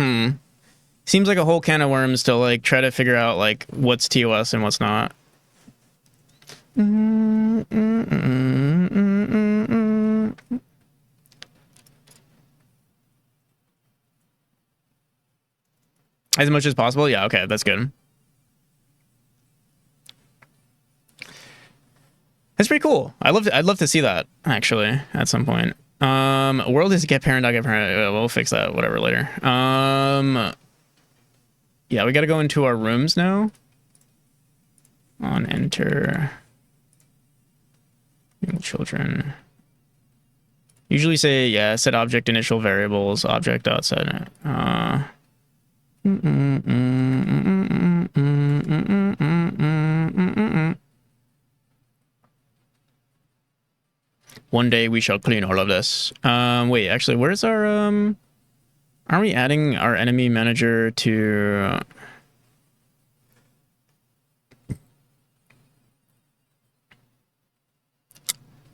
[SPEAKER 1] seems like a whole can of worms to like try to figure out like what's TOS and what's not. As much as possible. Yeah. Okay. That's good. That's pretty cool. I'd love to see that actually at some point. World is get parent, I'll get parent. We'll fix that, whatever, later. Yeah, we gotta go into our rooms now. On enter. Children. Usually say, yeah, set object initial variables, object dot set. One day we shall clean all of this. Wait, actually, where's our are we adding our enemy manager to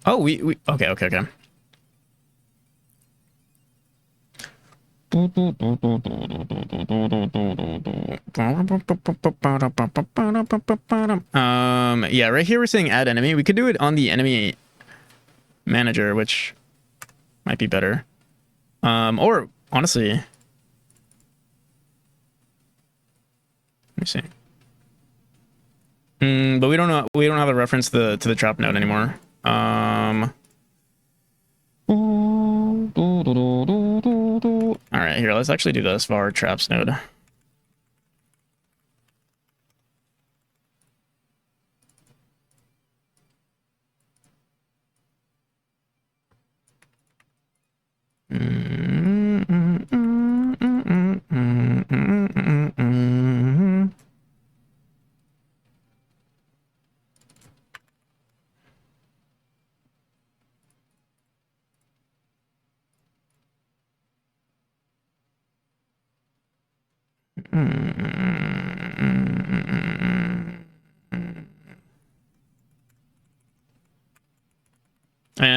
[SPEAKER 1] Oh, we okay. Yeah, right here we're saying add enemy. We could do it on the enemy manager, which might be better. Or honestly, let me see. But we don't know. We don't have a reference to the trap node anymore. All right, here. Let's actually do this var traps node. And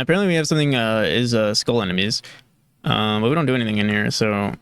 [SPEAKER 1] apparently we have something is skull enemies. But we don't do anything in here, so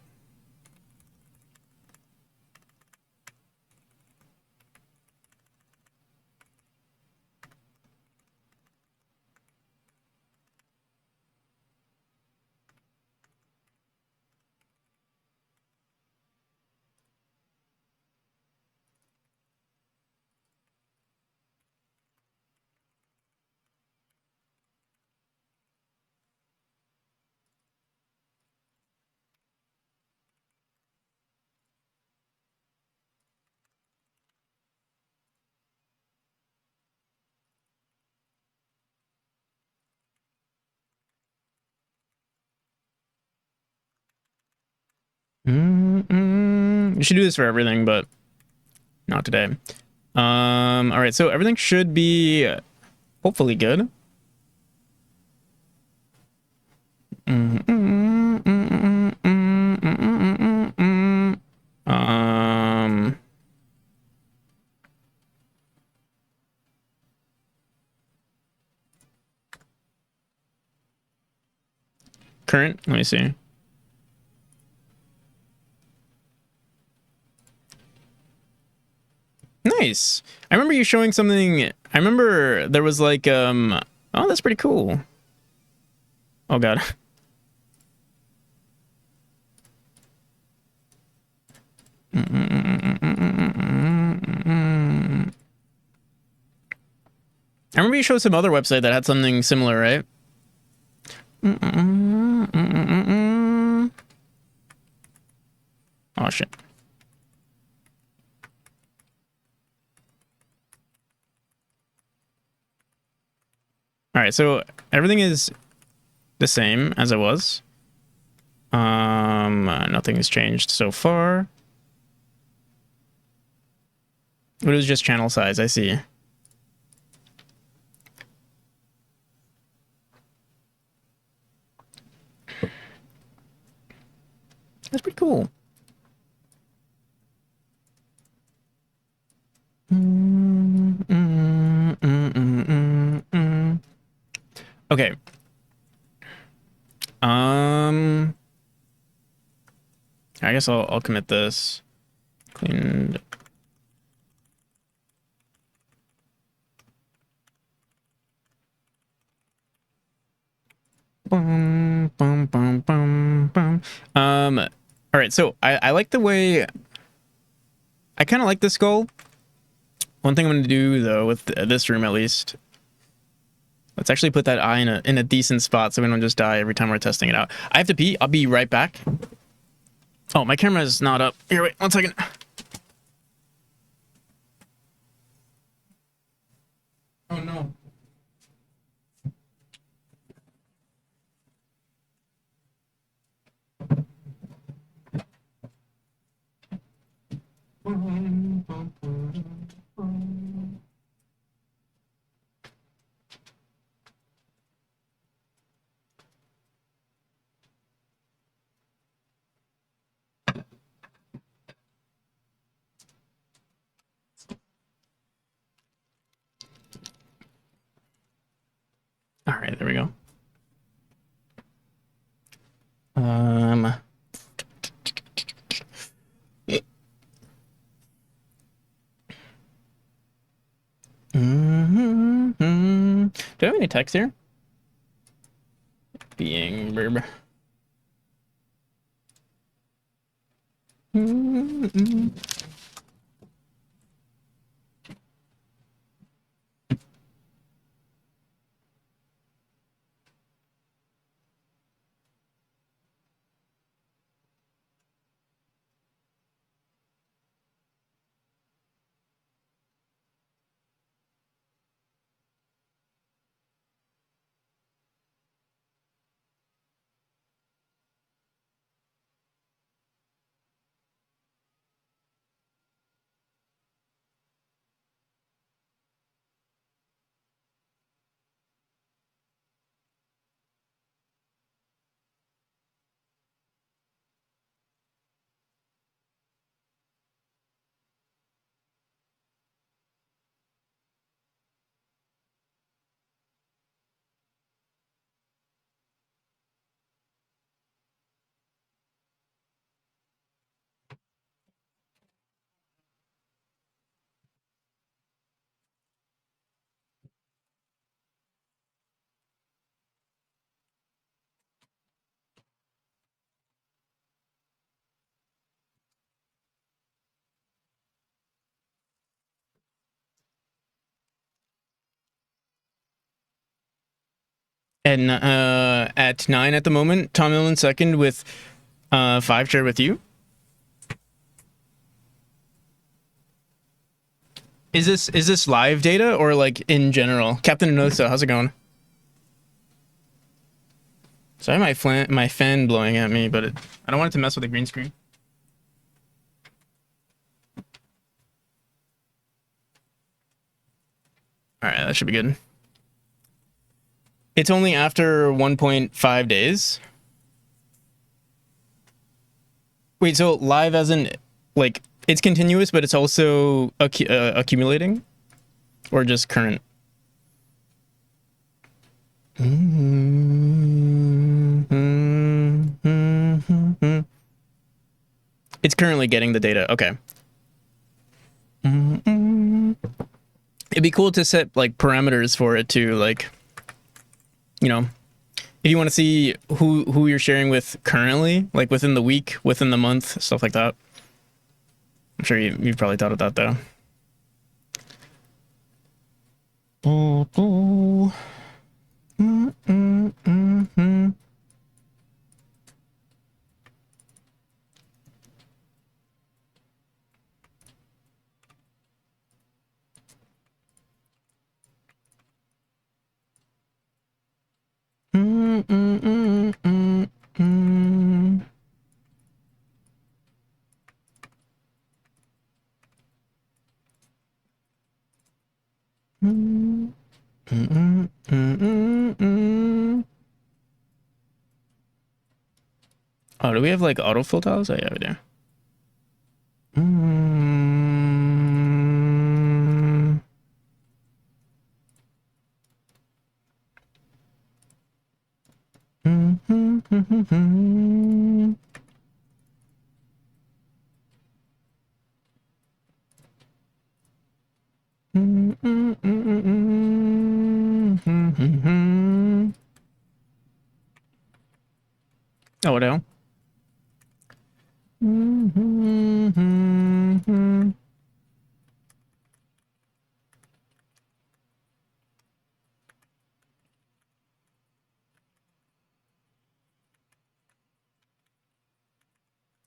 [SPEAKER 1] you should do this for everything, but not today. All right, so everything should be hopefully good. Current, let me see. Nice. I remember you showing something. I remember there was like, oh, that's pretty cool. Oh, God. I remember you showed some other website that had something similar, right? Oh, shit. All right, so everything is the same as it was. Nothing has changed so far. It was just channel size, I see. That's pretty cool. Okay. I guess I'll commit this. Cleaned. Bum, bum, bum, bum, bum. All right, so I like the way. I kind of like the skull. One thing I'm gonna do though with this room at least. Let's actually put that eye in a decent spot so we don't just die every time we're testing it out. I have to pee. I'll be right back. Oh, my camera is not up. Here, wait, 1 second. Oh no. All right, there we go. Do I have any text here? Being verb. at 9 at the moment. Tom Millen second with 5 share with you. Is this live data or like in general? Captain Anosa, how's it going? Sorry, my fan blowing at me, but I don't want it to mess with the green screen. All right, that should be good. It's only after 1.5 days. Wait, so live as in like it's continuous, but it's also accumulating, or just current? It's currently getting the data. Okay. It'd be cool to set like parameters for it too, like, you know, if you want to see who you're sharing with currently, like within the week, within the month, stuff like that. I'm sure you've probably thought of that though. Oh, do we have like autofill tiles? Oh yeah, we do. Oh, what the hell?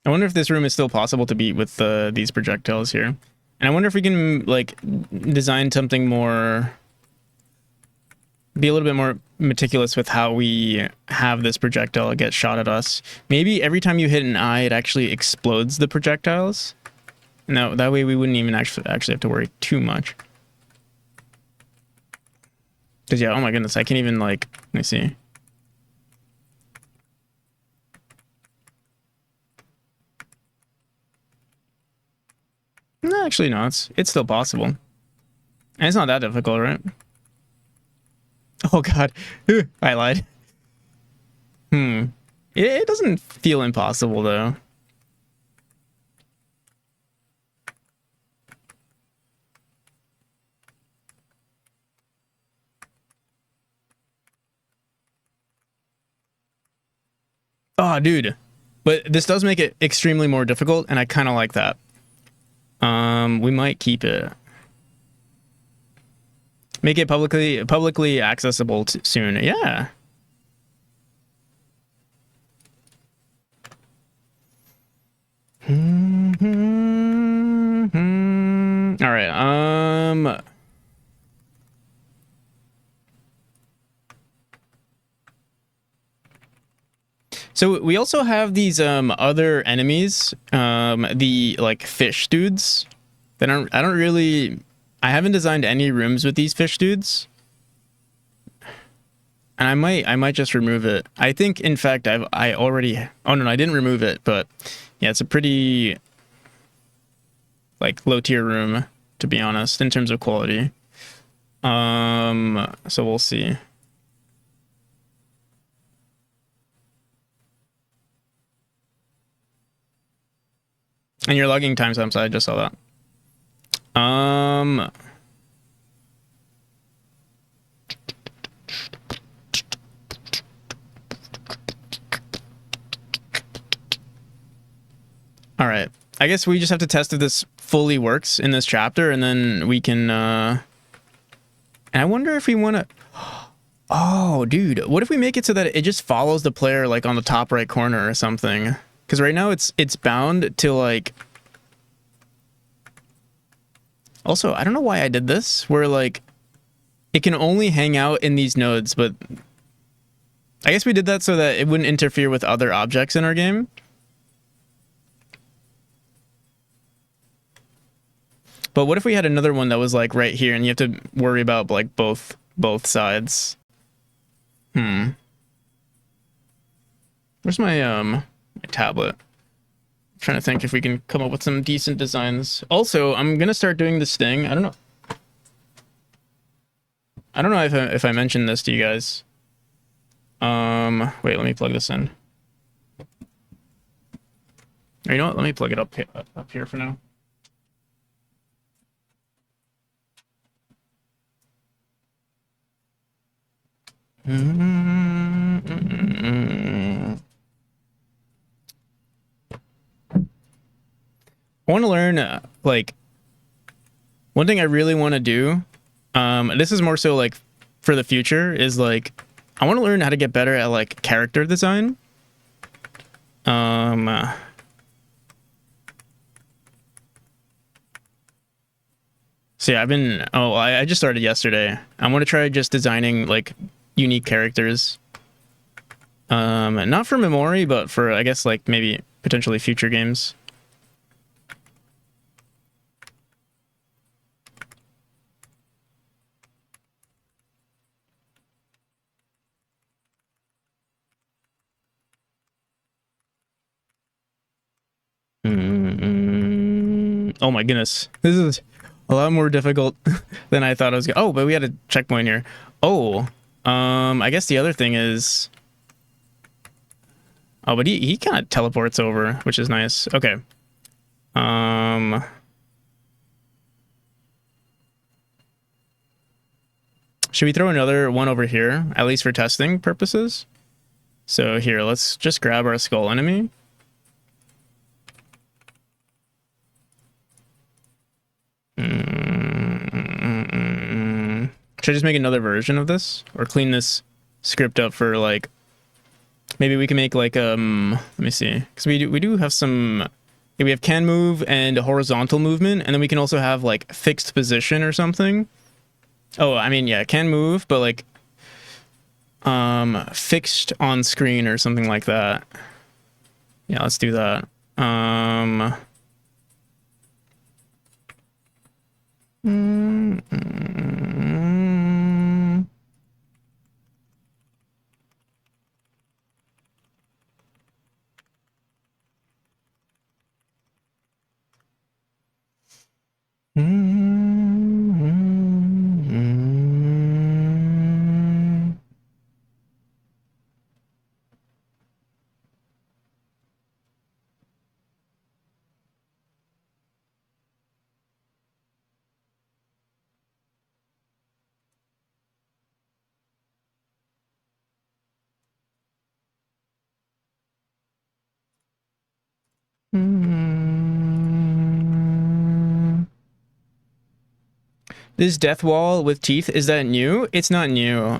[SPEAKER 1] I wonder if this room is still possible to beat with these projectiles here. And I wonder if we can like design something more, be a little bit more meticulous with how we have this projectile get shot at us. Maybe every time you hit an eye, it actually explodes the projectiles. And that way we wouldn't even actually have to worry too much. Because yeah, oh my goodness, I can't even like, let me see. No, actually no, it's still possible. And it's not that difficult, right? Oh god, I lied. It doesn't feel impossible though. Oh, dude. But this does make it extremely more difficult, and I kind of like that. We might keep it. Make it publicly accessible soon. Yeah. All right. So we also have these other enemies, the like fish dudes. That I haven't designed any rooms with these fish dudes. And I might just remove it. I think in fact I already, oh no, I didn't remove it, but yeah, it's a pretty like low tier room, to be honest, in terms of quality. So we'll see. And you're logging timestamps, I just saw that. All right. I guess we just have to test if this fully works in this chapter, and then we can, and I wonder if we want to, Oh, dude, what if we make it so that it just follows the player like on the top right corner or something? Because right now it's bound to like. Also, I don't know why I did this. Where like it can only hang out in these nodes, but I guess we did that so that it wouldn't interfere with other objects in our game. But what if we had another one that was like right here, and you have to worry about like both sides? Where's my tablet? I'm trying to think if we can come up with some decent designs. Also, I'm gonna start doing this thing. I don't know. I don't know if I mentioned this to you guys. Wait, let me plug this in. Or you know what? Let me plug it up here for now. I want to learn like one thing I really want to do. This is more so like for the future is like I want to learn how to get better at like character design. So yeah, I just started yesterday. I want to try just designing like unique characters. Not for Memory, but for I guess like maybe potentially future games. Oh my goodness. This is a lot more difficult than I thought it was going to. Oh, but we had a checkpoint here. Oh, I guess the other thing is... Oh, but he kind of teleports over, which is nice. Okay. Should we throw another one over here, at least for testing purposes? So here, let's just grab our skull enemy. Should I just make another version of this? Or clean this script up for like... Maybe we can make like, let me see. Because we do have some... Yeah, we have can move and horizontal movement. And then we can also have like fixed position or something. Oh, I mean, yeah, can move, but like... fixed on screen or something like that. Yeah, let's do that. This death wall with teeth, is that new? It's not new.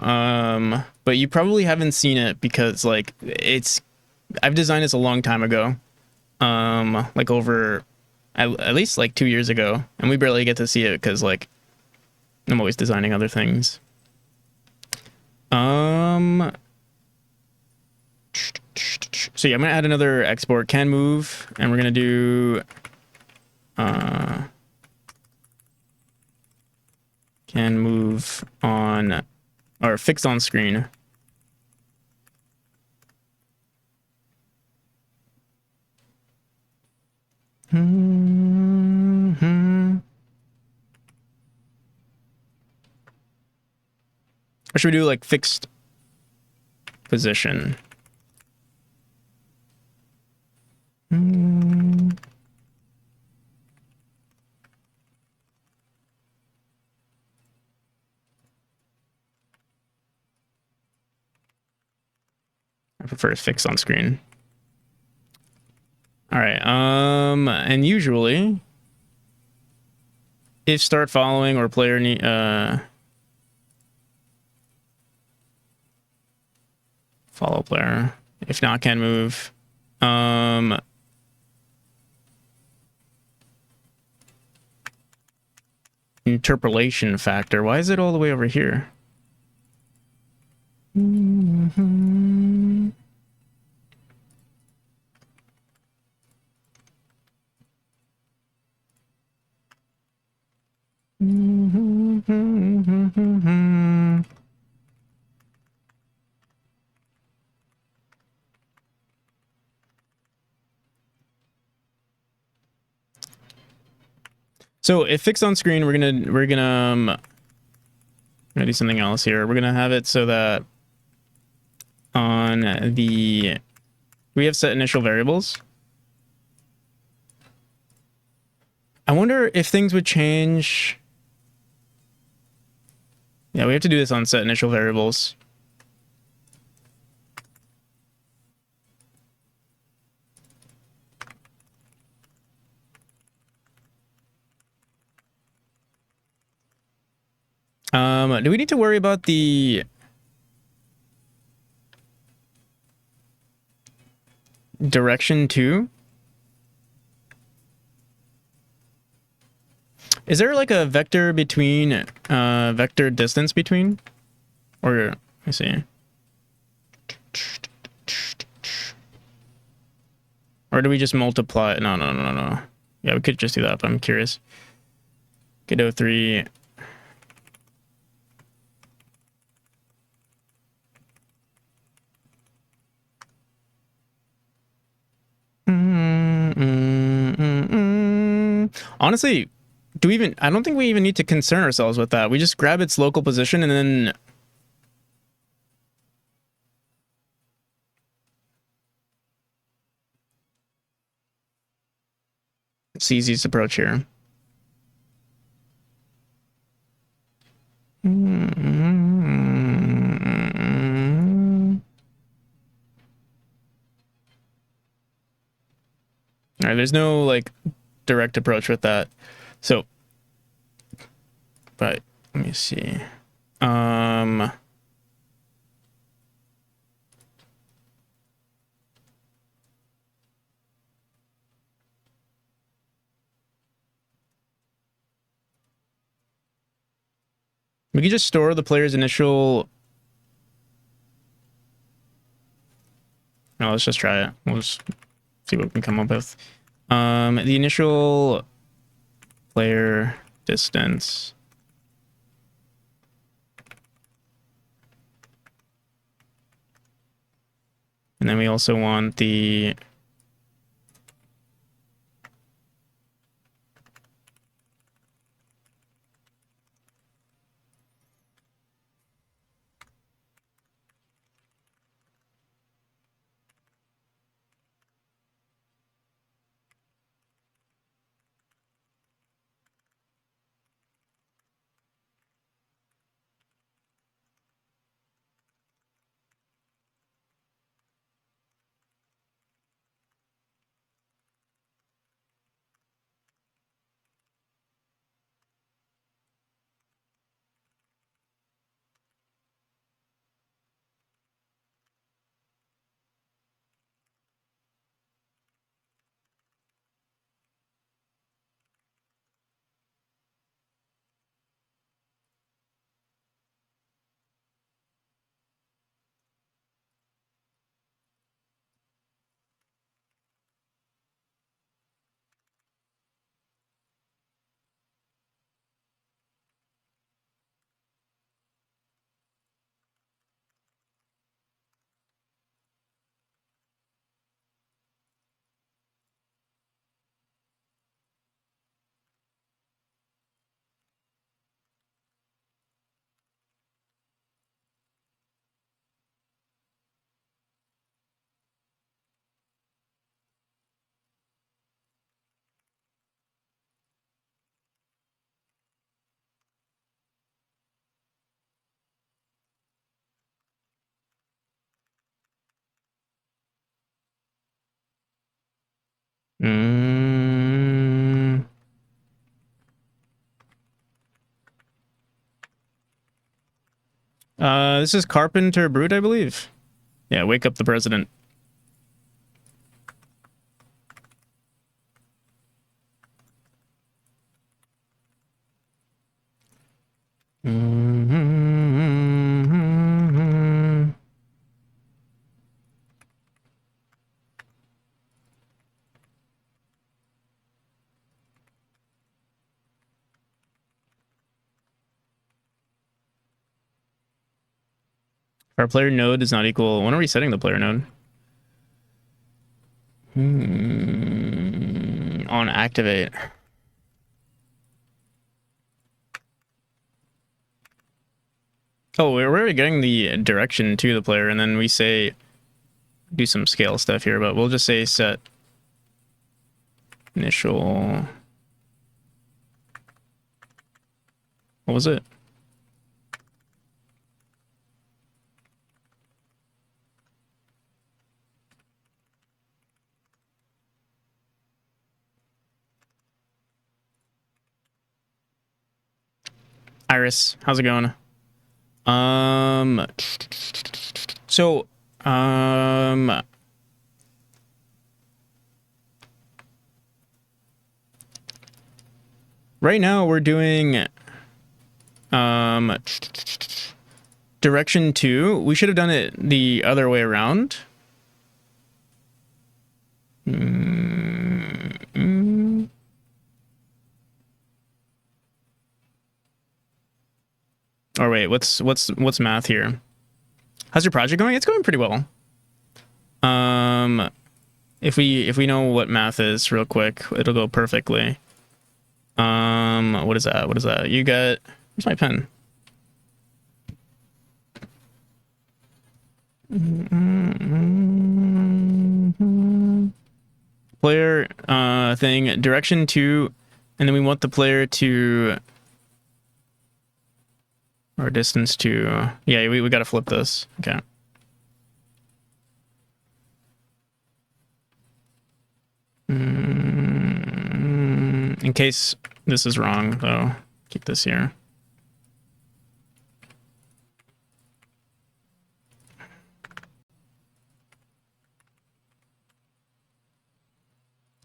[SPEAKER 1] But you probably haven't seen it because like I've designed this a long time ago. Like over at least like 2 years ago, and we barely get to see it because like I'm always designing other things. So yeah, I'm gonna add another export can move, and we're gonna do can move on or fix on screen. Or should we do like fixed position? I prefer fixed on screen. All right. And usually, if start following or player need Follow player. If not, can move. Interpolation factor. Why is it all the way over here? So if fixed on screen, we're gonna do something else here. We're gonna have it so that on the we have set initial variables. I wonder if things would change. Yeah, we have to do this on set initial variables. Do we need to worry about the direction too? Is there like a vector between, vector distance between? Or, let me see. Or do we just multiply? No. Yeah, we could just do that, but I'm curious. Godot 3. Honestly, I don't think we even need to concern ourselves with that. We just grab its local position and then it's the easiest approach here. All right, there's no like direct approach with that. So, but let me see. We can just store the player's initial. No, let's just try it. We'll just see what we can come up with. The initial player distance. And then we also want the this is Carpenter Brute, I believe. Yeah, wake up the president. Our player node is not equal. When are we setting the player node? On activate. Oh, we're already getting the direction to the player, and then we say do some scale stuff here, but we'll just say set initial. What was it? Iris, how's it going? So, right now we're doing, direction 2. We should have done it the other way around. Or wait, what's math here? How's your project going? It's going pretty well. If we know what math is real quick, it'll go perfectly. What is that? What is that? You got, where's my pen? Player thing, direction 2, and then we want the player to, or distance to, yeah, we gotta flip this. Okay. In case this is wrong, though, keep this here.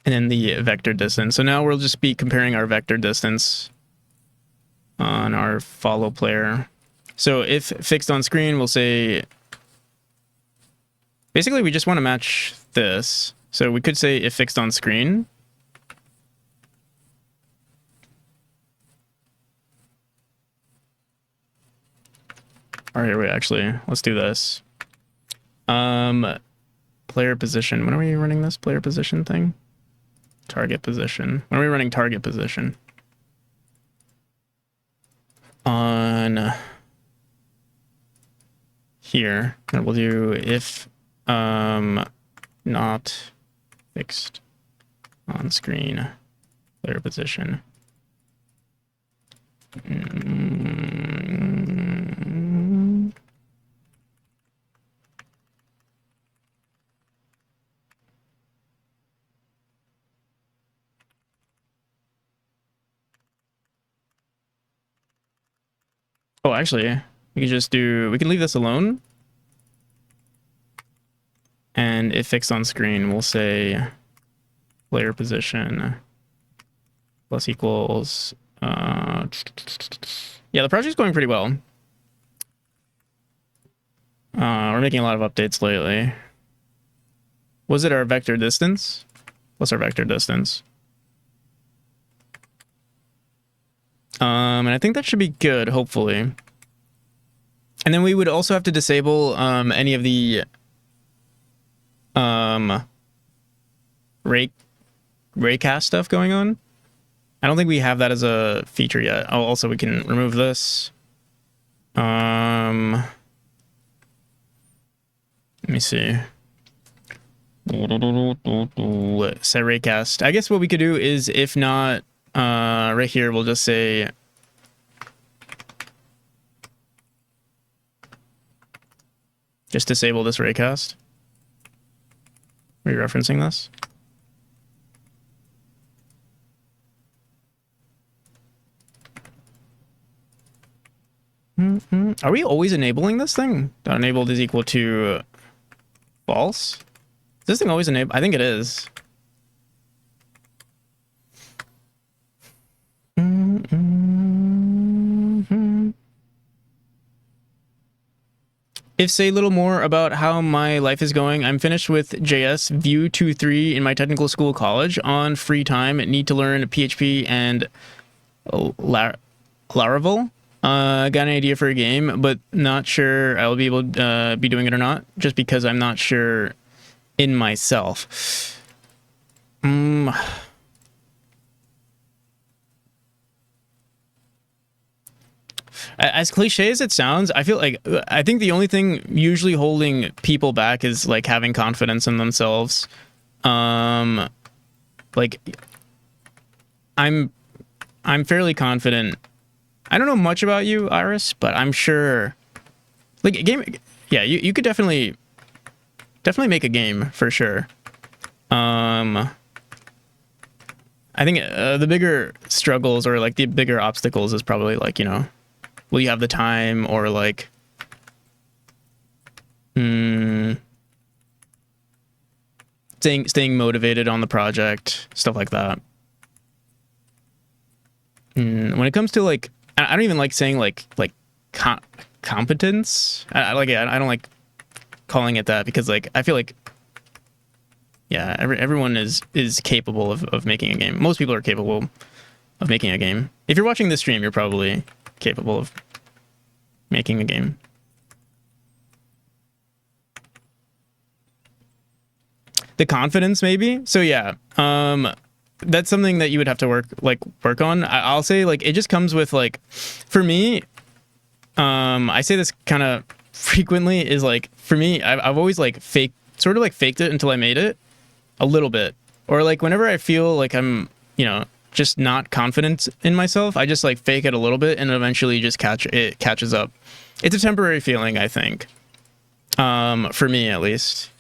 [SPEAKER 1] And then the vector distance. So now we'll just be comparing our vector distance on our follow player. So if fixed on screen, we'll say, basically we just want to match this. So we could say if fixed on screen. All right, wait, actually, let's do this. Player position. When are we running this player position thing? Target position. When are we running target position? On here, and we'll do if not fixed on screen player position. Oh, actually, we can just do, we can leave this alone. And if fixed on screen, we'll say player position plus equals, yeah, the project's going pretty well. We're making a lot of updates lately. Was it our vector distance? What's our vector distance? And I think that should be good, hopefully. And then we would also have to disable any of the raycast stuff going on. I don't think we have that as a feature yet. Oh, also we can remove this. Let me see. Set raycast. I guess what we could do is, if not, right here, we'll just say just disable this raycast. Are you referencing this? Are we always enabling this thing? Enabled is equal to false? Is this thing always enabled? I think it is. If say a little more about how my life is going, I'm finished with JS Vue 2.3 in my technical school college. On free time, need to learn PHP and Laravel. Got an idea for a game, but not sure I'll be able to be doing it or not, just because I'm not sure in myself. As cliche as it sounds, I think the only thing usually holding people back is like having confidence in themselves. Like I'm fairly confident. I don't know much about you, Iris, but I'm sure like a game. Yeah, you could definitely make a game for sure. I think the bigger struggles or like the bigger obstacles is probably like, you know, will you have the time, or like staying motivated on the project, stuff like that. When it comes to like, I don't even like saying like competence. I don't like calling it that, because like I feel like, yeah, everyone is capable of making a game. Most people are capable of making a game. If you're watching this stream, you're probably capable of making a game. The confidence, maybe. So yeah, that's something that you would have to work on. I'll say like it just comes with like, for me, I say this kind of frequently, is like, for me, I've always like faked it until I made it a little bit, or like whenever I feel like I'm, you know, just not confident in myself, I just like fake it a little bit, and eventually just catches up. It's a temporary feeling, I think. For me at least.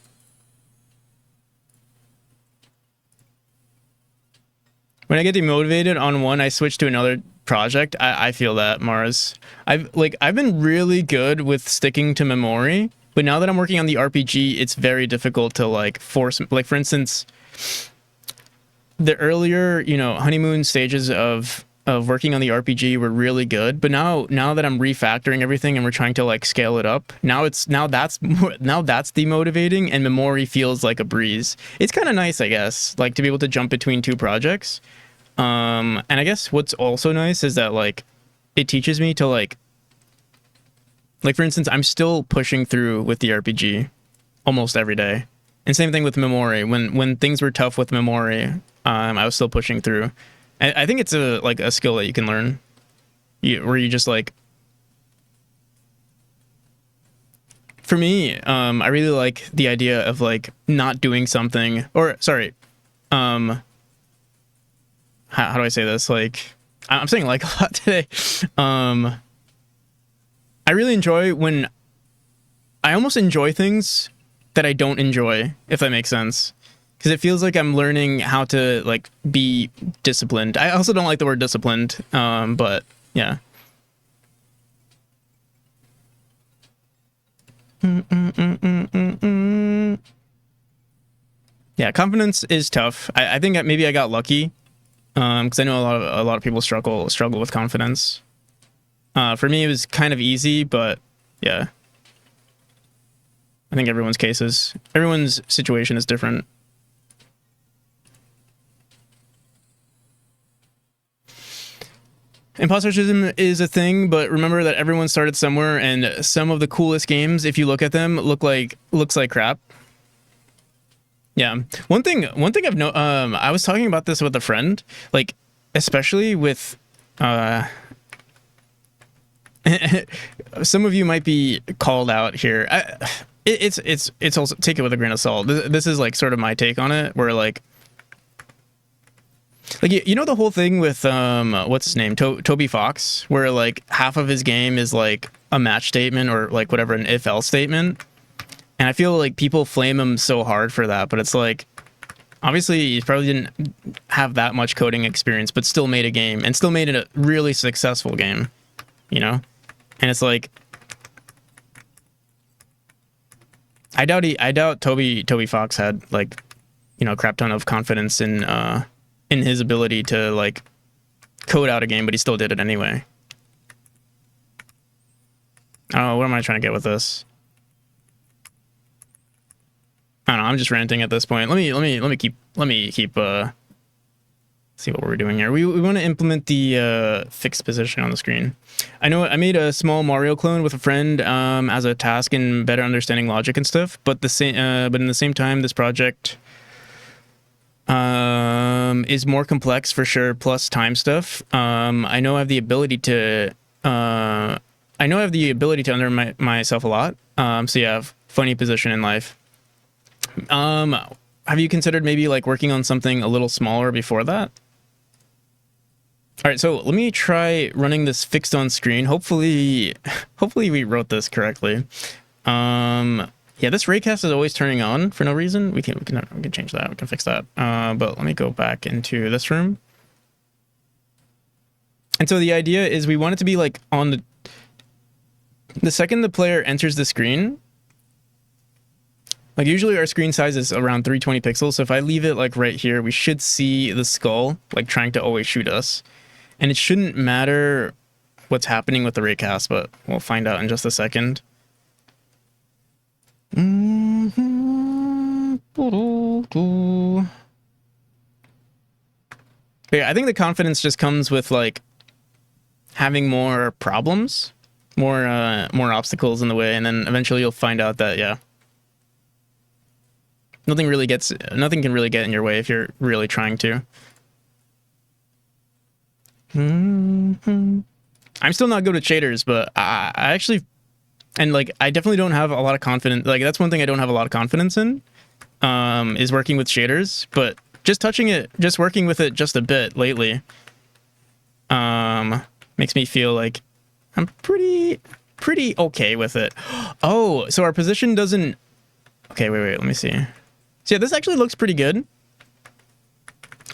[SPEAKER 1] When I get demotivated on one, I switch to another project. I feel that, Mars. I've been really good with sticking to memory, but now that I'm working on the RPG, it's very difficult to like force, like for instance, the earlier, you know, honeymoon stages of working on the RPG were really good, but now that I'm refactoring everything and we're trying to like scale it up, now that's demotivating, and memory feels like a breeze. It's kind of nice, I guess, like to be able to jump between two projects. And I guess what's also nice is that like it teaches me to like for instance, I'm still pushing through with the RPG almost every day. And same thing with memory. When things were tough with memory, I was still pushing through. I think it's a skill that you can learn, where you just like. For me, I really like the idea of like not doing something, or sorry, how do I say this? Like, I'm saying like a lot today. I really enjoy when I almost enjoy things that I don't enjoy, if that makes sense. Because it feels like I'm learning how to like be disciplined. I also don't like the word disciplined, but yeah. Yeah, confidence is tough. I think that maybe I got lucky, because I know a lot of people struggle with confidence. For me, it was kind of easy, but yeah. I think everyone's situation is different. Imposter syndrome is a thing, but remember that everyone started somewhere, and some of the coolest games, if you look at them, looks like crap. Yeah. One thing I've I was talking about this with a friend, like especially with some of you might be called out here. It's also, take it with a grain of salt. This is like sort of my take on it, where like you know the whole thing with what's his name, Toby Fox, where like half of his game is like a match statement or like whatever, an if else statement, and I feel like people flame him so hard for that, but it's like obviously he probably didn't have that much coding experience, but still made a game, and still made it a really successful game, you know. And it's like I doubt Toby Fox had like, you know, a crap ton of confidence in his ability to like code out a game, but he still did it anyway. Oh, what am I trying to get with this? I don't know. I'm just ranting at this point. Let me keep see what we're doing here. We want to implement the fixed position on the screen. I know I made a small Mario clone with a friend as a task in better understanding logic and stuff. But but in the same time, this project is more complex for sure. Plus time stuff. I know I have the ability to under myself a lot. So yeah, funny position in life. Have you considered maybe like working on something a little smaller before that? All right, so let me try running this fixed on screen. Hopefully we wrote this correctly. Yeah, this raycast is always turning on for no reason. We can change that. We can fix that. But let me go back into this room. And so the idea is we want it to be like on the second the player enters the screen. Like usually our screen size is around 320 pixels. So if I leave it like right here, we should see the skull like trying to always shoot us. And it shouldn't matter what's happening with the raycast, but we'll find out in just a second. But yeah, I think the confidence just comes with like having more problems, more obstacles in the way, and then eventually you'll find out that yeah, nothing can really get in your way if you're really trying to. I'm still not good at shaders, but I actually, and like I definitely don't have a lot of confidence. Like that's one thing I don't have a lot of confidence in, is working with shaders. But just working with it just a bit lately, makes me feel like I'm pretty okay with it. Oh, so our position doesn't. Okay, wait, let me see. So yeah, this actually looks pretty good.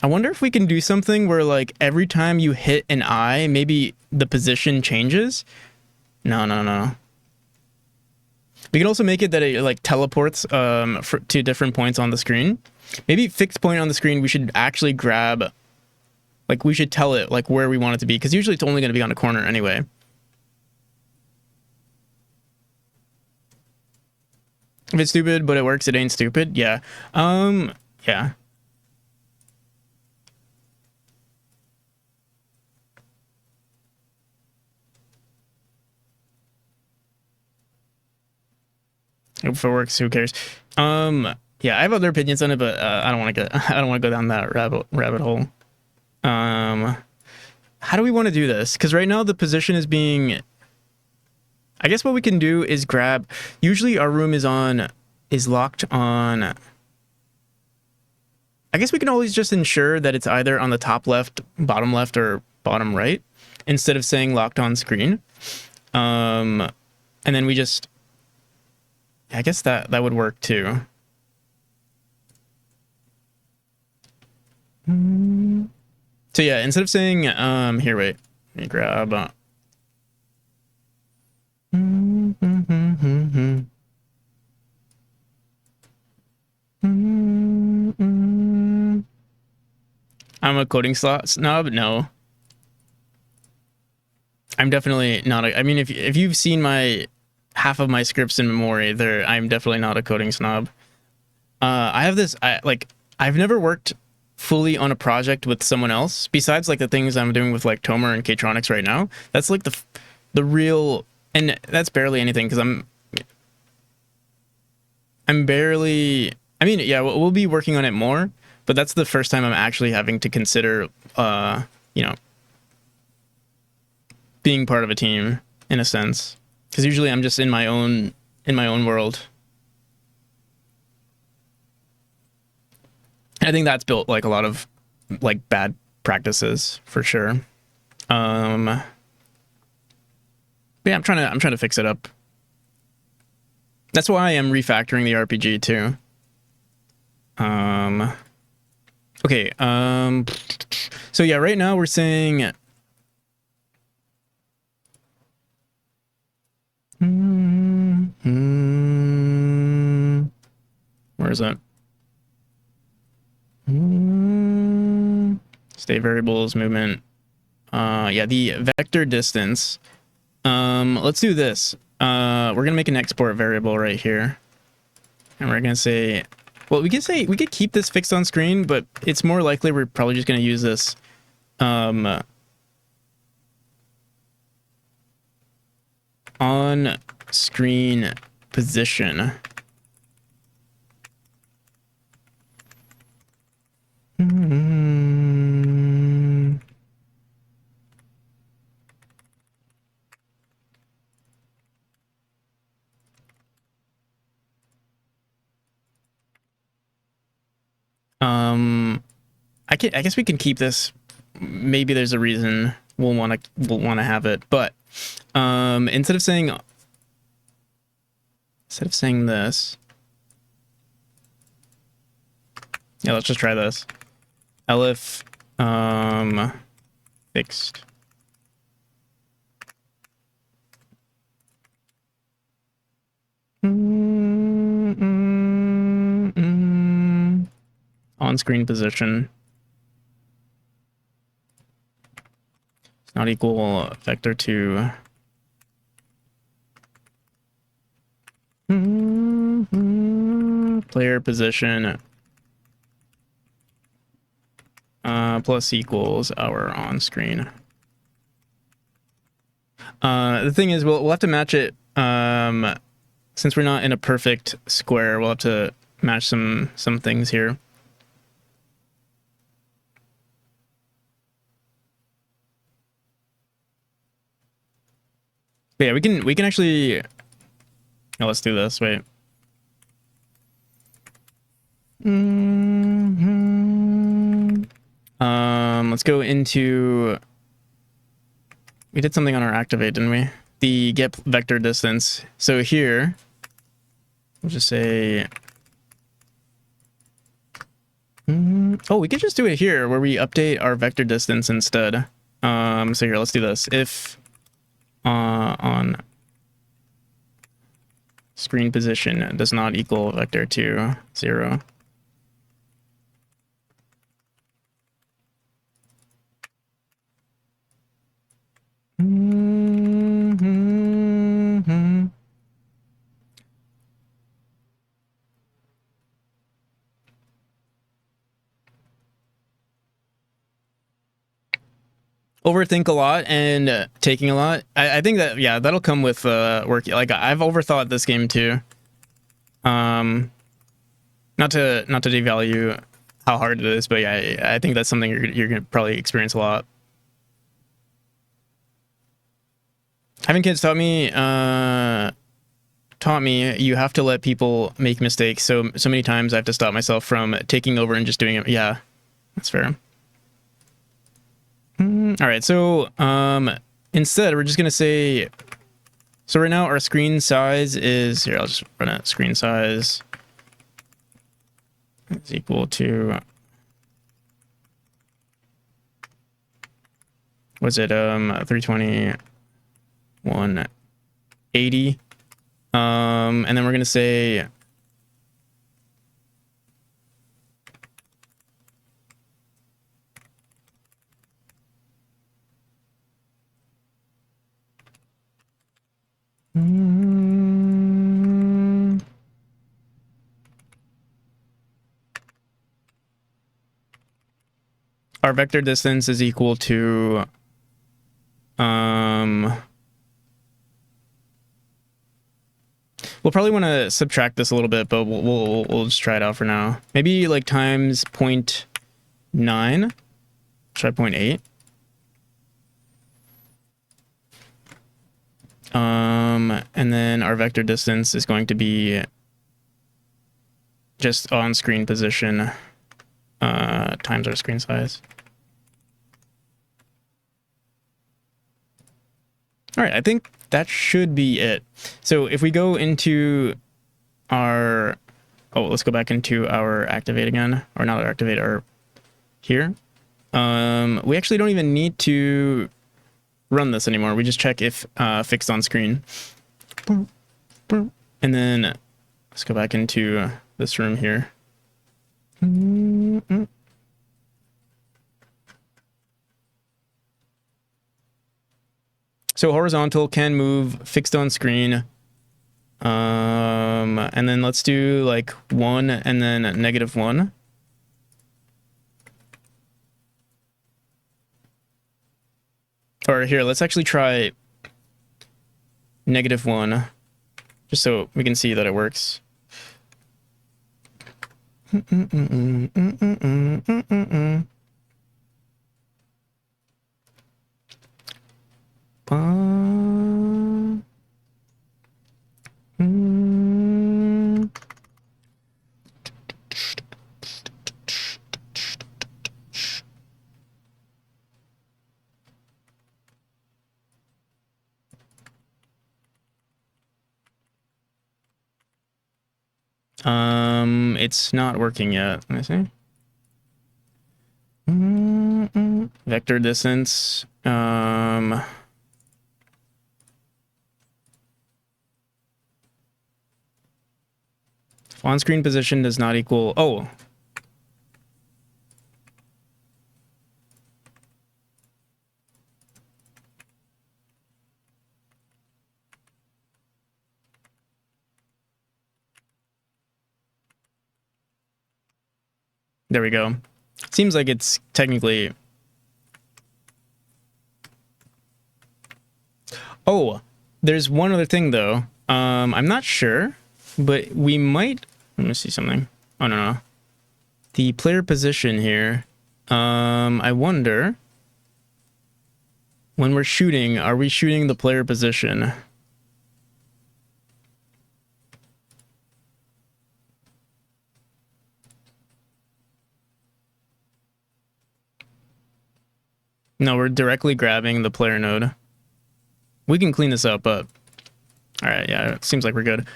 [SPEAKER 1] I wonder if we can do something where like every time you hit an eye, maybe the position changes. No. We can also make it that it like teleports to different points on the screen. Maybe fixed point on the screen, we should actually grab, like we should tell it like where we want it to be, because usually it's only going to be on a corner anyway. If it's stupid but it works, it ain't stupid. Yeah. Yeah. If it works, who cares? Yeah, I have other opinions on it, but I don't want to go down that rabbit hole. How do we want to do this? Because right now the position is being. I guess what we can do is grab. Usually our room is locked on. I guess we can always just ensure that it's either on the top left, or bottom right, instead of saying locked on screen. And then we just. I guess that would work too. So yeah, instead of saying here, wait, let me grab I'm a coding snob. No, I'm definitely not. I mean, if you've seen my half of my scripts in memory, I'm definitely not a coding snob. I have this. I've never worked fully on a project with someone else besides like the things I'm doing with like Tomer and Ktronics right now. That's like the real, and that's barely anything because I'm barely. I mean, yeah, we'll be working on it more, but that's the first time I'm actually having to consider, you know, being part of a team in a sense. Because usually I'm just in my own world. I think that's built like a lot of like bad practices for sure. But yeah, I'm trying to fix it up. That's why I am refactoring the RPG too. Okay. So yeah, right now we're saying. Where is it? State variables, movement. Yeah, the vector distance. Let's do this. We're gonna make an export variable right here, and we're gonna say, well, we could keep this fixed on screen, but it's more likely we're probably just gonna use this on screen position. I guess we can keep this. Maybe there's a reason we'll want to have it, but instead of saying this, yeah, let's just try this. elif fixed on screen position is not equal vector to player position plus equals our on screen. The thing is, we'll have to match it. Since we're not in a perfect square, we'll have to match some things here. But yeah, we can actually. Oh, let's do this. Wait. Let's go into. We did something on our activate, didn't we? The get vector distance. So here, we'll just say. Oh, we could just do it here where we update our vector distance instead. So here, let's do this. If on screen position does not equal vector to 0. Overthink a lot and taking a lot. I think that, yeah, that'll come with work. Like, I've overthought this game too. Not to devalue how hard it is, but yeah, I think that's something you're gonna probably experience a lot. Having kids taught me you have to let people make mistakes. So many times I have to stop myself from taking over and just doing it. Yeah, that's fair. All right, so instead we're just gonna say, so right now our screen size is here. I'll just run it. Screen size is equal to, was it 320 180, and then we're gonna say our vector distance is equal to we'll probably want to subtract this a little bit, but we'll just try it out for now. Maybe like times 0.9. Try 0.8. And then our vector distance is going to be just on screen position times our screen size. All right, I think that should be it. So if we go into our, let's go back into our activate again, or not our activate, our here. We actually don't even need to run this anymore. We just check if fixed on screen. And then let's go back into this room here. So horizontal can move, fixed on screen. And then let's do like 1 and then -1. Or here, let's actually try -1, just so we can see that it works. It's not working yet. Let me see. Vector distance. On-screen position does not equal. Oh. There we go. Seems like it's technically... Oh, there's one other thing though. I'm not sure, but we might... Let me see something. Oh, no. The player position here. I wonder... When we're shooting, are we shooting the player position? No, we're directly grabbing the player node. We can clean this up, but... Alright, yeah, it seems like we're good.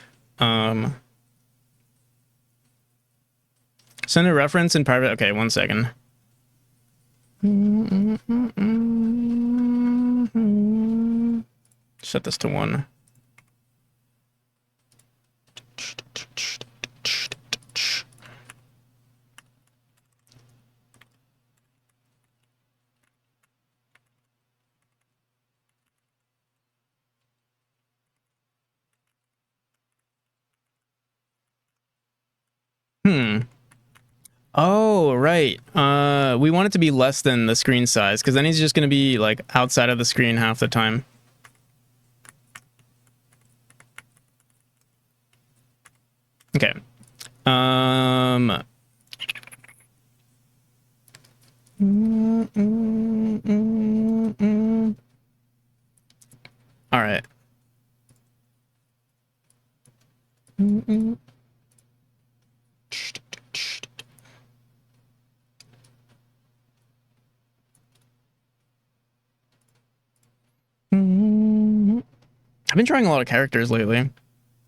[SPEAKER 1] Send a reference in private... Okay, 1 second. Set this to 1. Oh, right. We want it to be less than the screen size, because then he's just going to be, like, outside of the screen half the time. Okay. All right. I've been trying a lot of characters lately. I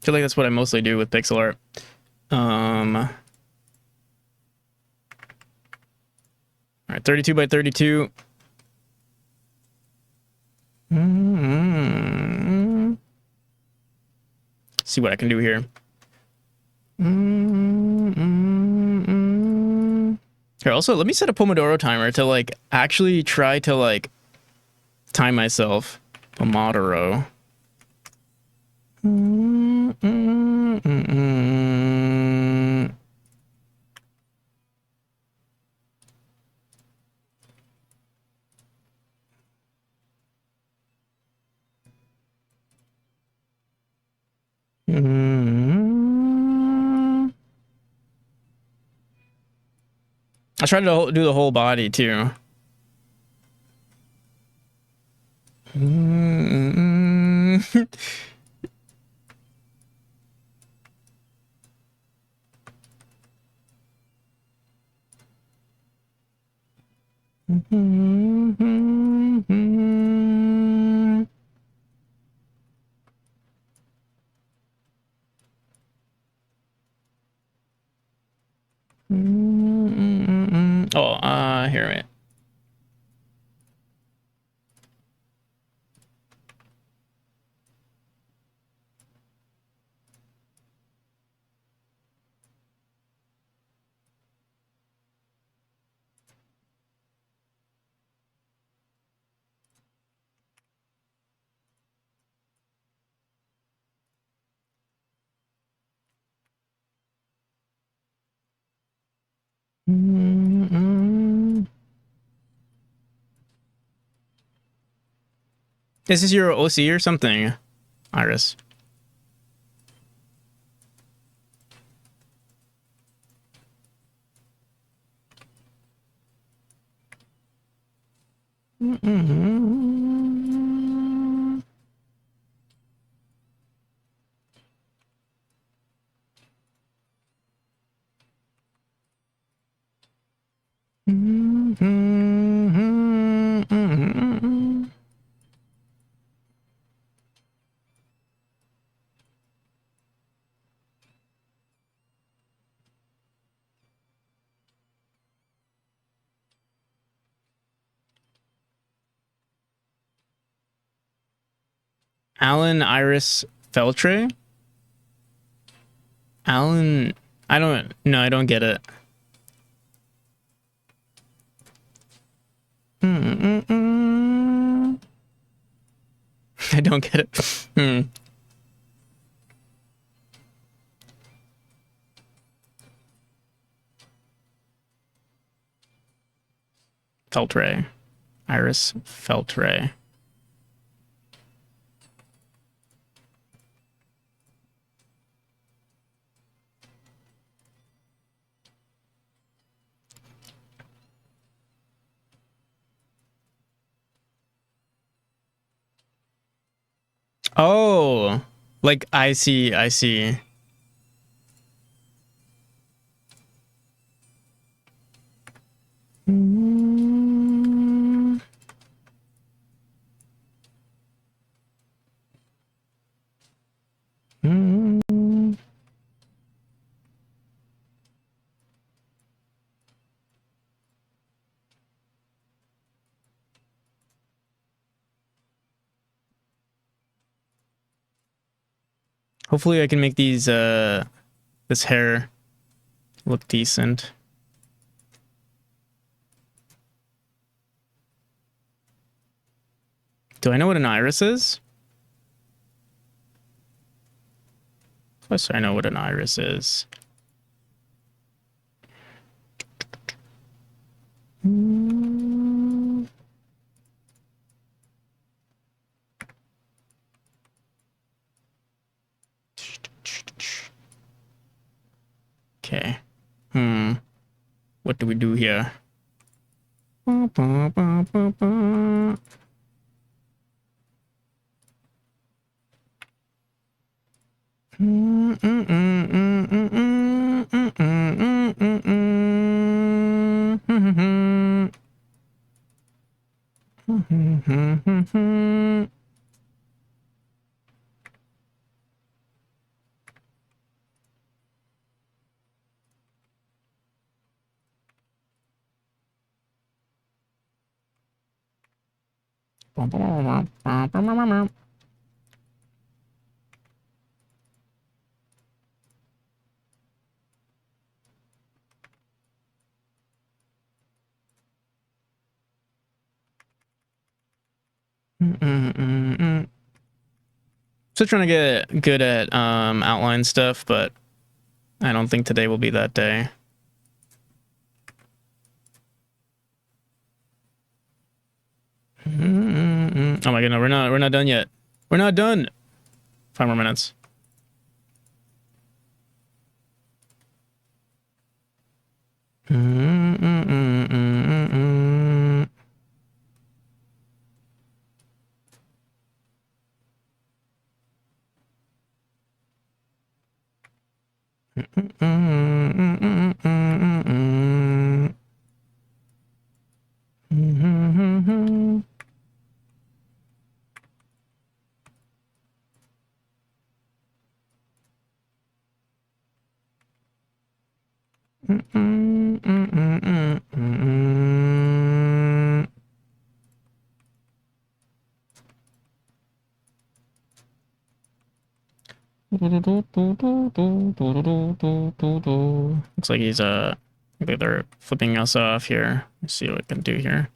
[SPEAKER 1] feel like that's what I mostly do with pixel art. All right, 32 by 32. See what I can do here. Here, also, let me set a Pomodoro timer to, like, actually try to, like, time myself. Pomodoro. I tried to do the whole body too. Oh, here, wait. This is your OC or something, Iris. Alan Iris Feltre? Alan, I don't get it. I don't get it. Feltre. Iris Feltre. Oh, like I see, I see. Hopefully I can make these this hair look decent. Do I know what an iris is? Of course I know what an iris is. Okay. What do we do here? Still trying to get good at outline stuff, but I don't think today will be that day. Oh my god, no, we're not done yet. We're not done. 5 more minutes. Looks like he's maybe they're flipping us off here. Let's see what we can do here.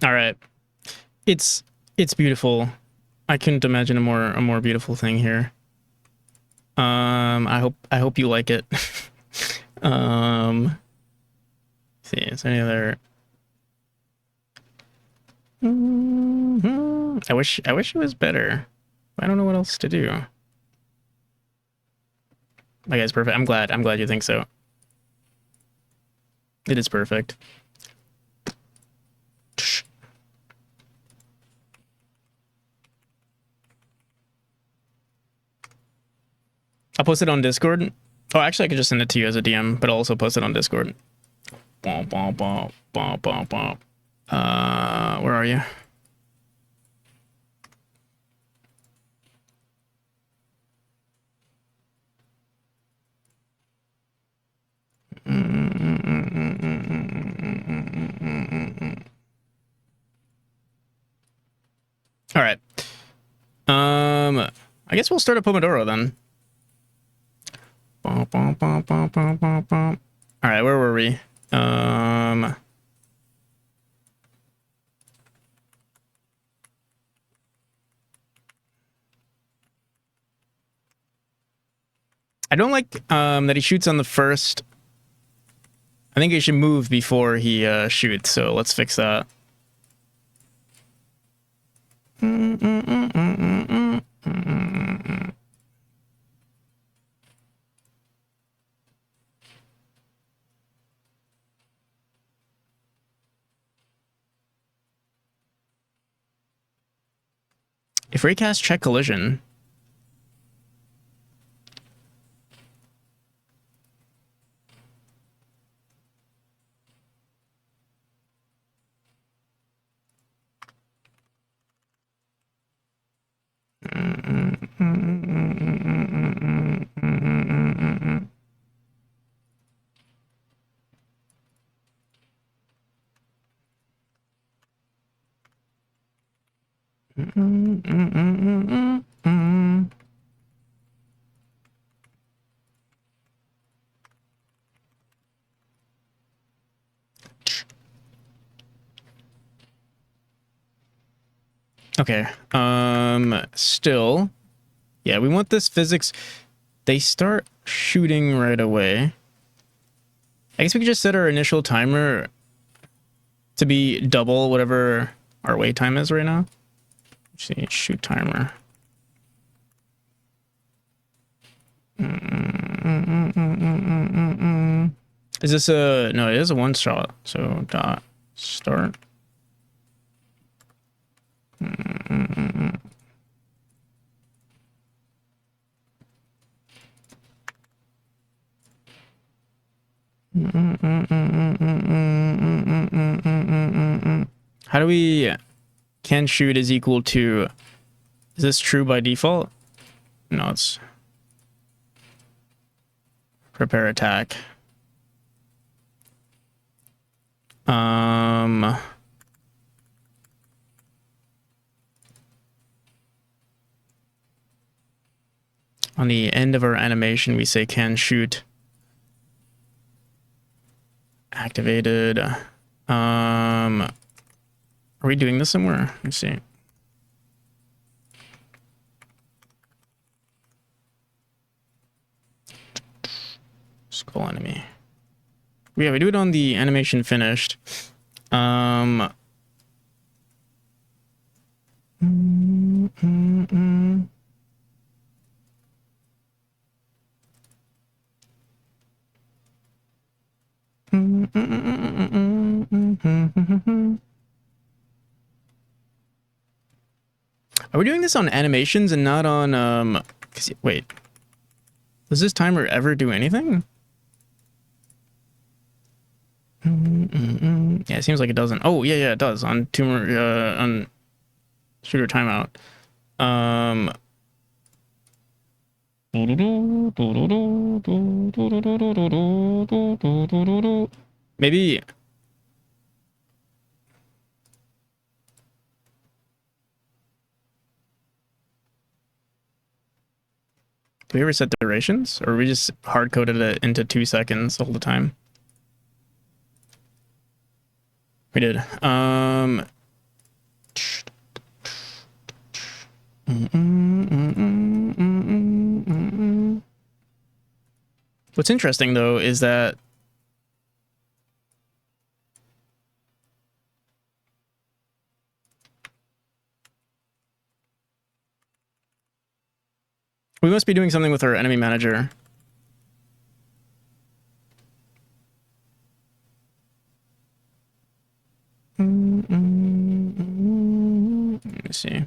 [SPEAKER 1] All right. It's beautiful. I couldn't imagine a more beautiful thing here. I hope you like it. See, is there any other? I wish it was better. I don't know what else to do. That guy's perfect. I'm glad you think so. It is perfect. I'll post it on Discord. Oh, actually, I could just send it to you as a DM, but I'll also post it on Discord. Where are you? All right. I guess we'll start a Pomodoro then. All right, where were we? I don't like that he shoots on the first. I think he should move before he shoots, so let's fix that. If raycast check collision. Okay. Still. Yeah, we want this physics. They start shooting right away. I guess we could just set our initial timer to be double whatever our wait time is right now. Let's see, shoot timer. Is this a... No, it is a one shot. So dot start. How do we... Can shoot is equal to... Is this true by default? No, it's... Prepare attack. On the end of our animation, we say can shoot. Activated. Are we doing this somewhere? Let's see. Skull enemy. Yeah, we do it on the animation finished. Are we doing this on animations and not on, wait. Does this timer ever do anything? Yeah, it seems like it doesn't. Oh, yeah, it does. On tumor, on shooter timeout. Maybe... Do we ever set durations? Or we just hard-coded it into 2 seconds all the time? We did. What's interesting, though, is that we must be doing something with our enemy manager. Let me see.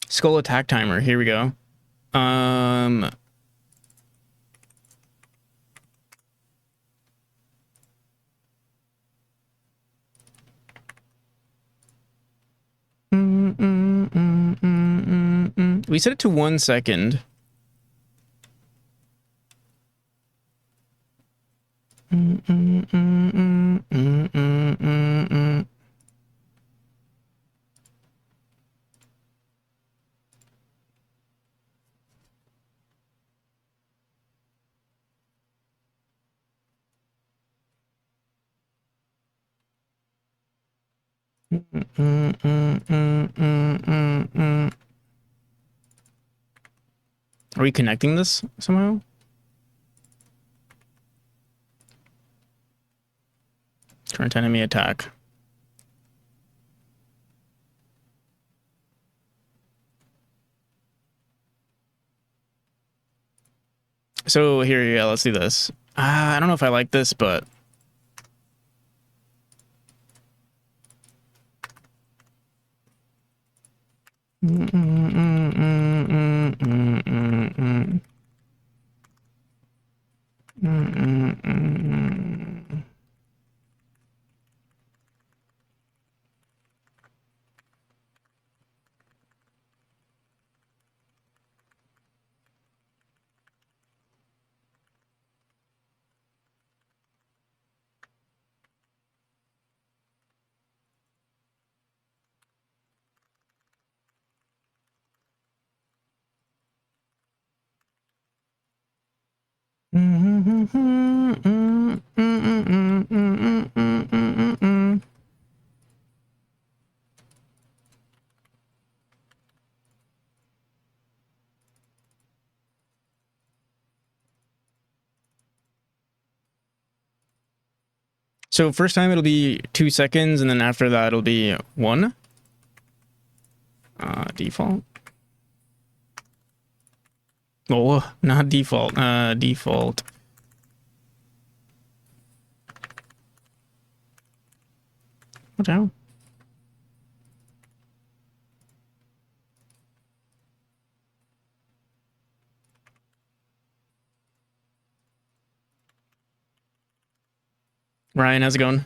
[SPEAKER 1] Skull attack timer. Here we go. We set it to 1 second. Are we connecting this somehow? Current enemy attack. So here, yeah, let's do this. I don't know if I like this, but so first time it'll be 2 seconds, and then after that it'll be 1. Default. Oh, not default. Default. What the hell? Ryan, how's it going?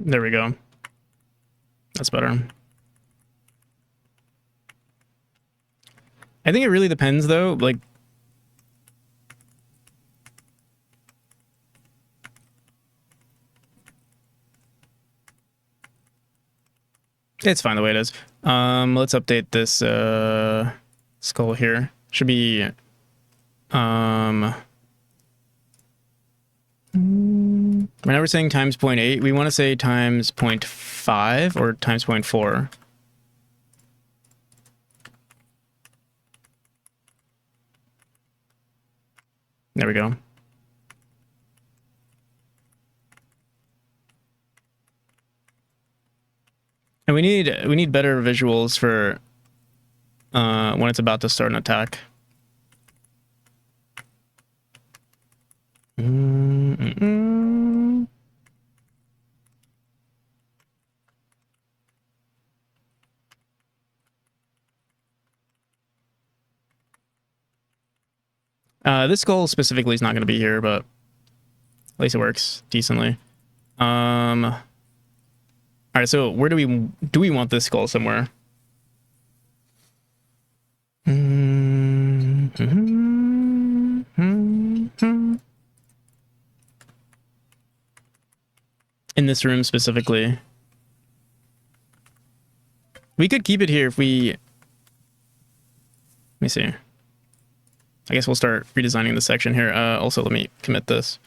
[SPEAKER 1] There we go. That's better. I think it really depends, though. Like, it's fine the way it is. Let's update this skull here. Should be whenever we're saying times 0.8, we want to say times 0.5 or times 0.4. There we go. And we need better visuals for when it's about to start an attack. This skull specifically is not going to be here, but at least it works decently. All right, so where do we want this skull somewhere? In this room specifically. We could keep it here if we... Let me see. I guess we'll start redesigning the section here. Also, let me commit this.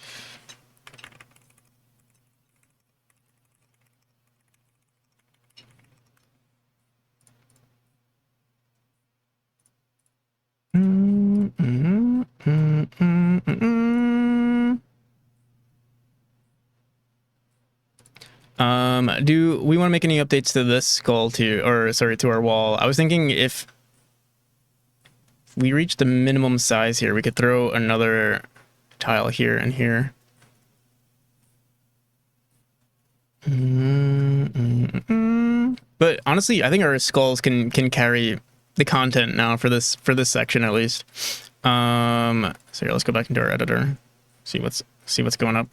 [SPEAKER 1] Do we want to make any updates to this skull to our wall? I was thinking if we reach the minimum size here, we could throw another tile here and here. But honestly, I think our skulls can carry the content now for this section at least. So here, let's go back into our editor, see what's going up.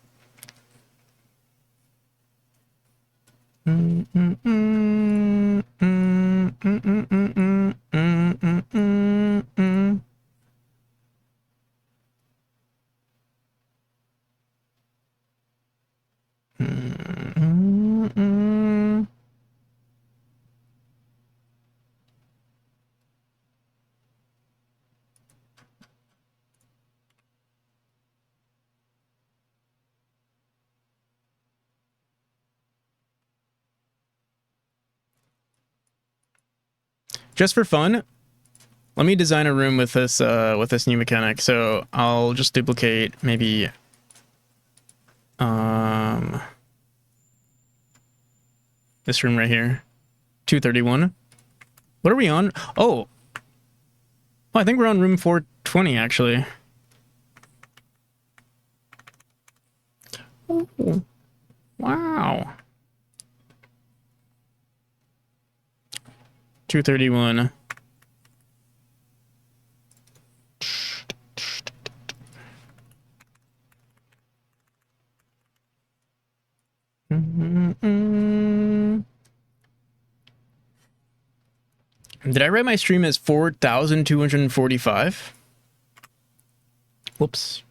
[SPEAKER 1] just for fun, let me design a room with this new mechanic. So I'll just duplicate maybe this room right here, 231. What are we on? Oh, well, I think we're on room 420 actually. Oh, wow. 231. Did I write my stream as 4,245? Whoops.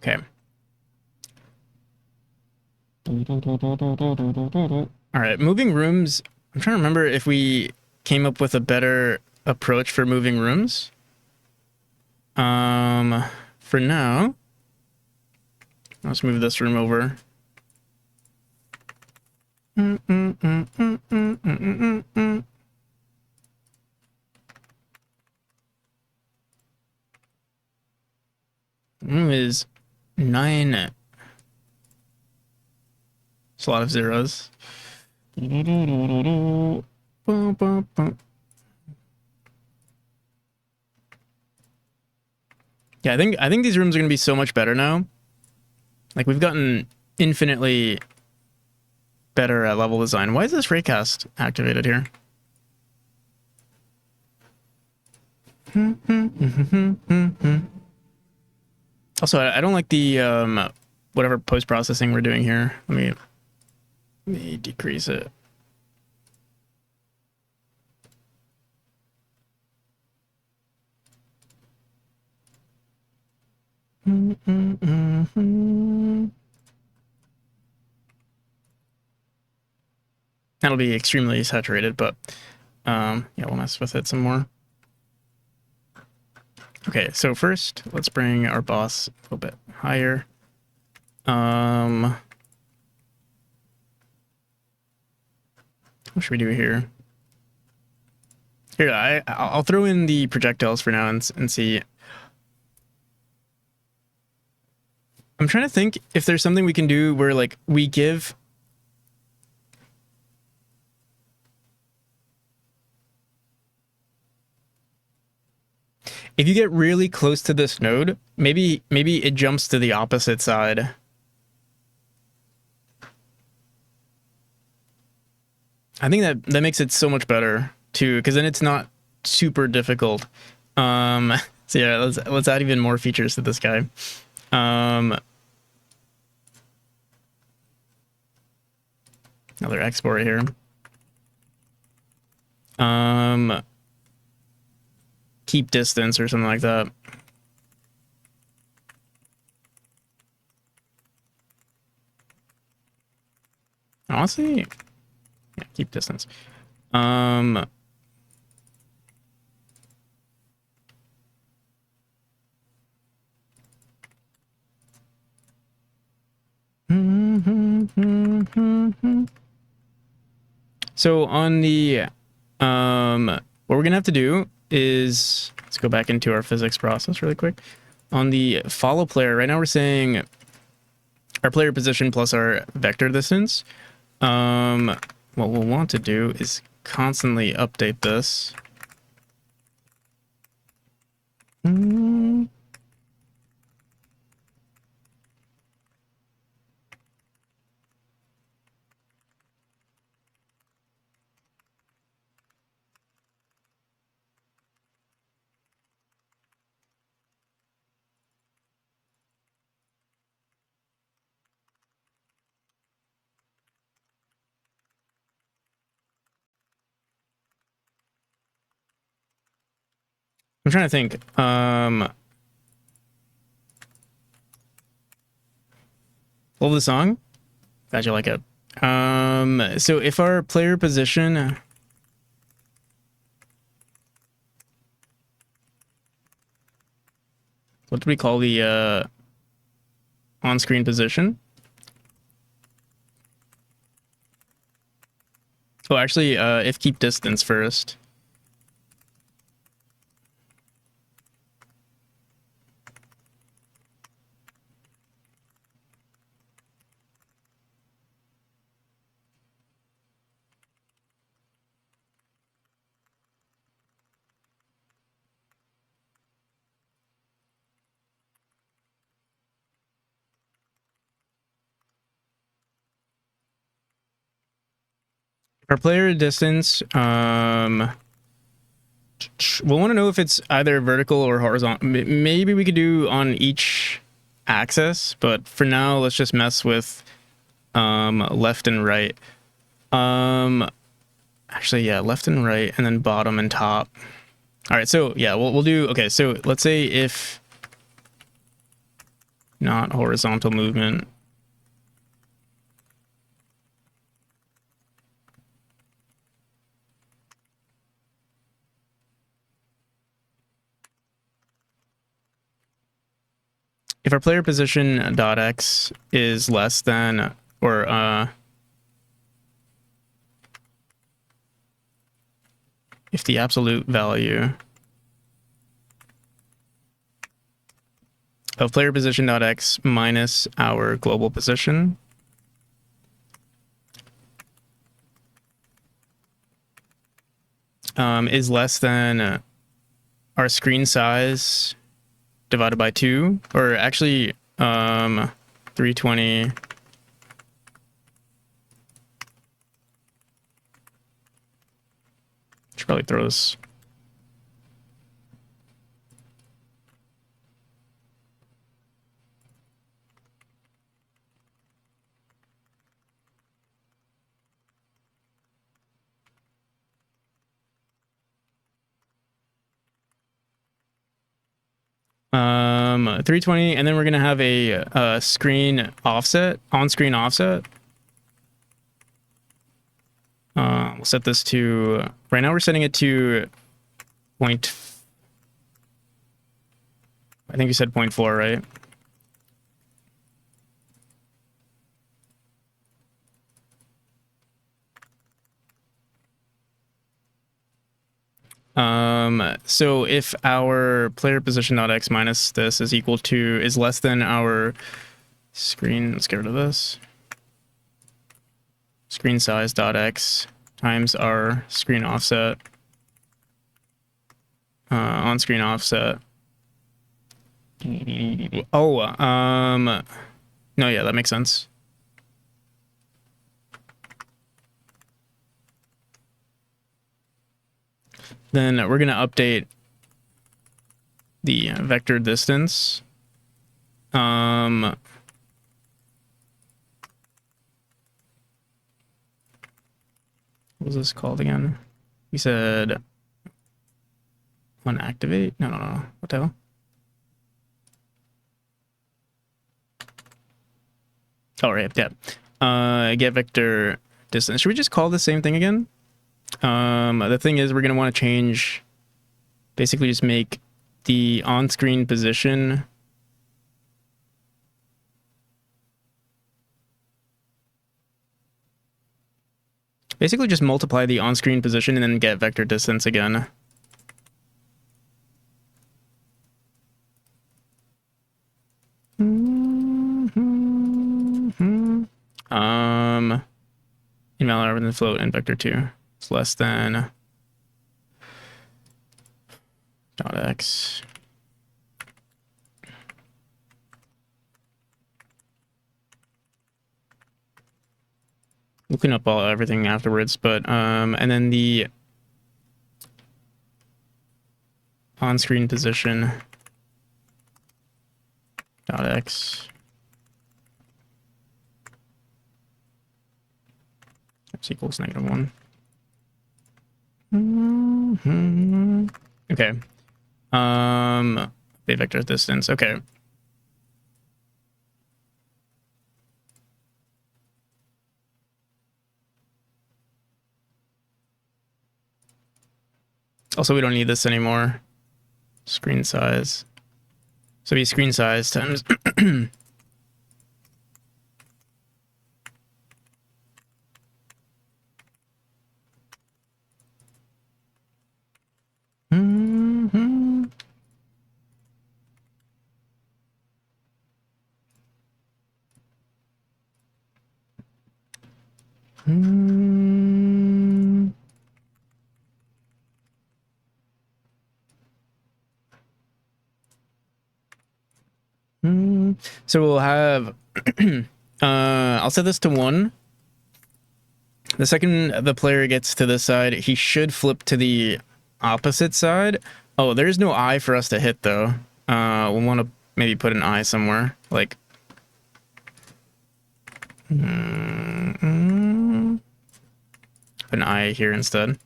[SPEAKER 1] Okay. All right, moving rooms. I'm trying to remember if we came up with a better approach for moving rooms. For now, let's move this room over. Room is 9. It's a lot of zeros. Yeah, I think these rooms are gonna be so much better now. Like, we've gotten infinitely better at level design. Why is this raycast activated here? Also, I don't like the whatever post-processing we're doing here. Let me decrease it. That'll be extremely saturated, but yeah, we'll mess with it some more. Okay, so first, let's bring our boss a little bit higher. What should we do here? Here, I'll throw in the projectiles for now and see. I'm trying to think if there's something we can do where, like, we give... If you get really close to this node, maybe it jumps to the opposite side. I think that makes it so much better too, because then it's not super difficult. So yeah, let's add even more features to this guy. Another export here. Keep distance or something like that. Honestly, yeah, keep distance. So on the what we're gonna have to do is, let's go back into our physics process really quick. On the follow player, right now we're saying our player position plus our vector distance. What we'll want to do is constantly update this. I'm trying to think. Love the song. Glad you like it. So if our player position, what do we call the on-screen position? Oh, actually, if keep distance first. For player distance, we'll want to know if it's either vertical or horizontal. Maybe we could do on each axis, but for now, let's just mess with left and right. Actually, yeah, left and right, and then bottom and top. All right, so yeah, we'll do. Okay, so let's say if not horizontal movement. If our player position dot x is less than or if the absolute value of player position dot x minus our global position is less than our screen size divided by 2, or actually 320 should probably throw this. Um, 320, and then we're gonna have a screen offset, on-screen offset. We'll set this to, right now we're setting it to point, I think you said 0.4, right? So if our player position dot x minus this is equal to, is less than our screen, let's get rid of this, screen size dot x times our screen offset, on screen offset. Oh, no, yeah, that makes sense. Then we're going to update the vector distance. What was this called again? We said unactivate? No. What the hell? Oh, right, yeah. Get vector distance. Should we just call the same thing again? The thing is, we're going to want to change, basically just make the on-screen position basically just multiply the on-screen position and then get vector distance again. Invalid rather than float and vector 2. It's less than dot x. We'll clean up everything afterwards, but and then the on-screen position dot x equals -1. Okay. The vector distance. Okay. Also, we don't need this anymore. Screen size. So be screen size times. So we'll have, I'll set this to 1. The second the player gets to this side, he should flip to the opposite side. Oh, there's no eye for us to hit, though. We'll want to maybe put an eye somewhere, like... an eye here instead.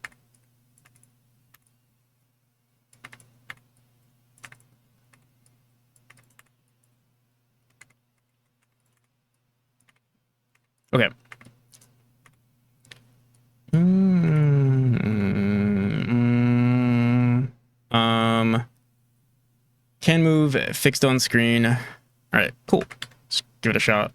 [SPEAKER 1] Okay. Can move, fixed on screen. All right, cool. Let's give it a shot.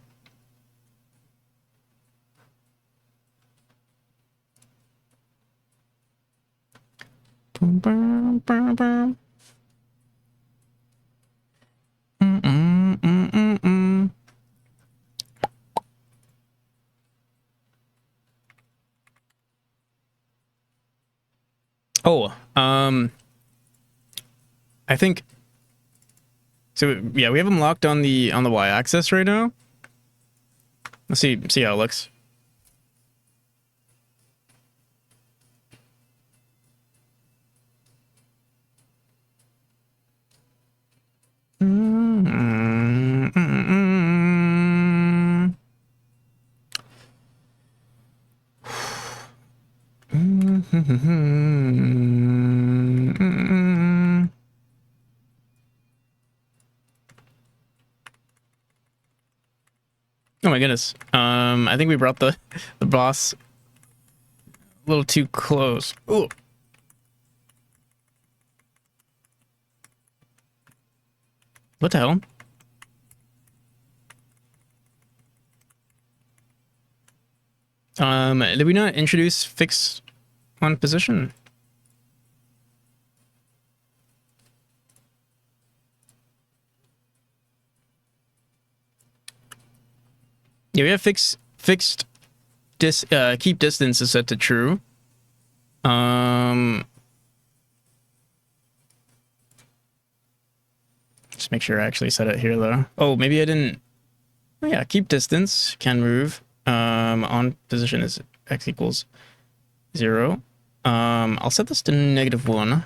[SPEAKER 1] Oh, I think so. Yeah, we have them locked on the y-axis right now. Let's see how it looks. Oh my goodness. I think we brought the boss a little too close. Ooh. What the hell? Did we not introduce fix on position? Yeah, we have fixed keep distance is set to true. Just make sure I actually set it here though. Oh, maybe I didn't. Oh yeah, keep distance, can move. On position is x equals 0. I'll set this to -1.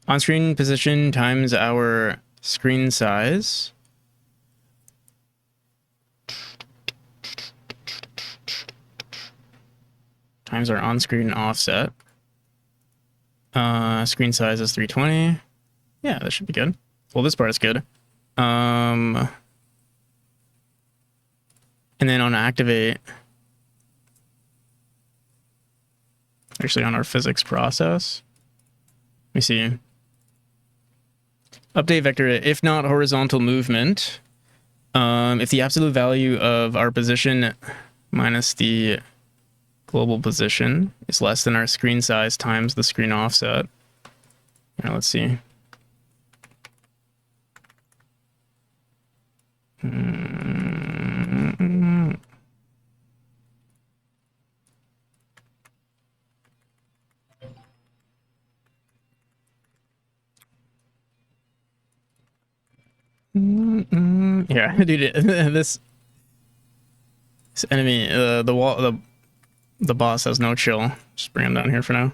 [SPEAKER 1] On-screen position times our screen size. Times our on-screen offset. Screen size is 320. Yeah, that should be good. Well, this part is good. And then on activate, actually on our physics process, let me see. Update vector, if not horizontal movement, if the absolute value of our position minus the global position is less than our screen size times the screen offset. Now let's see. Yeah, dude, this enemy, the boss has no chill. Just bring him down here for now.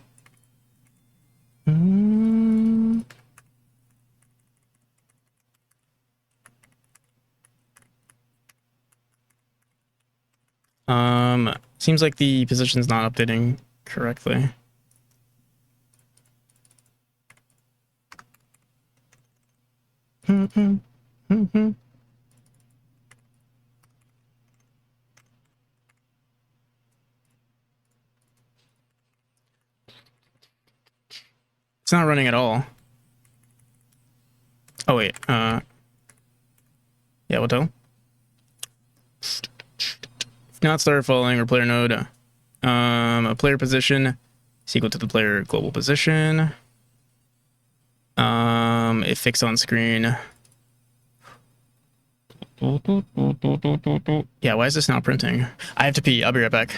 [SPEAKER 1] Seems like the position's not updating correctly. It's not running at all. Oh wait, yeah, what the? If not start following or player node, a player position is equal to the player global position. If fixed on screen. Yeah, why is this not printing? I have to pee. I'll be right back.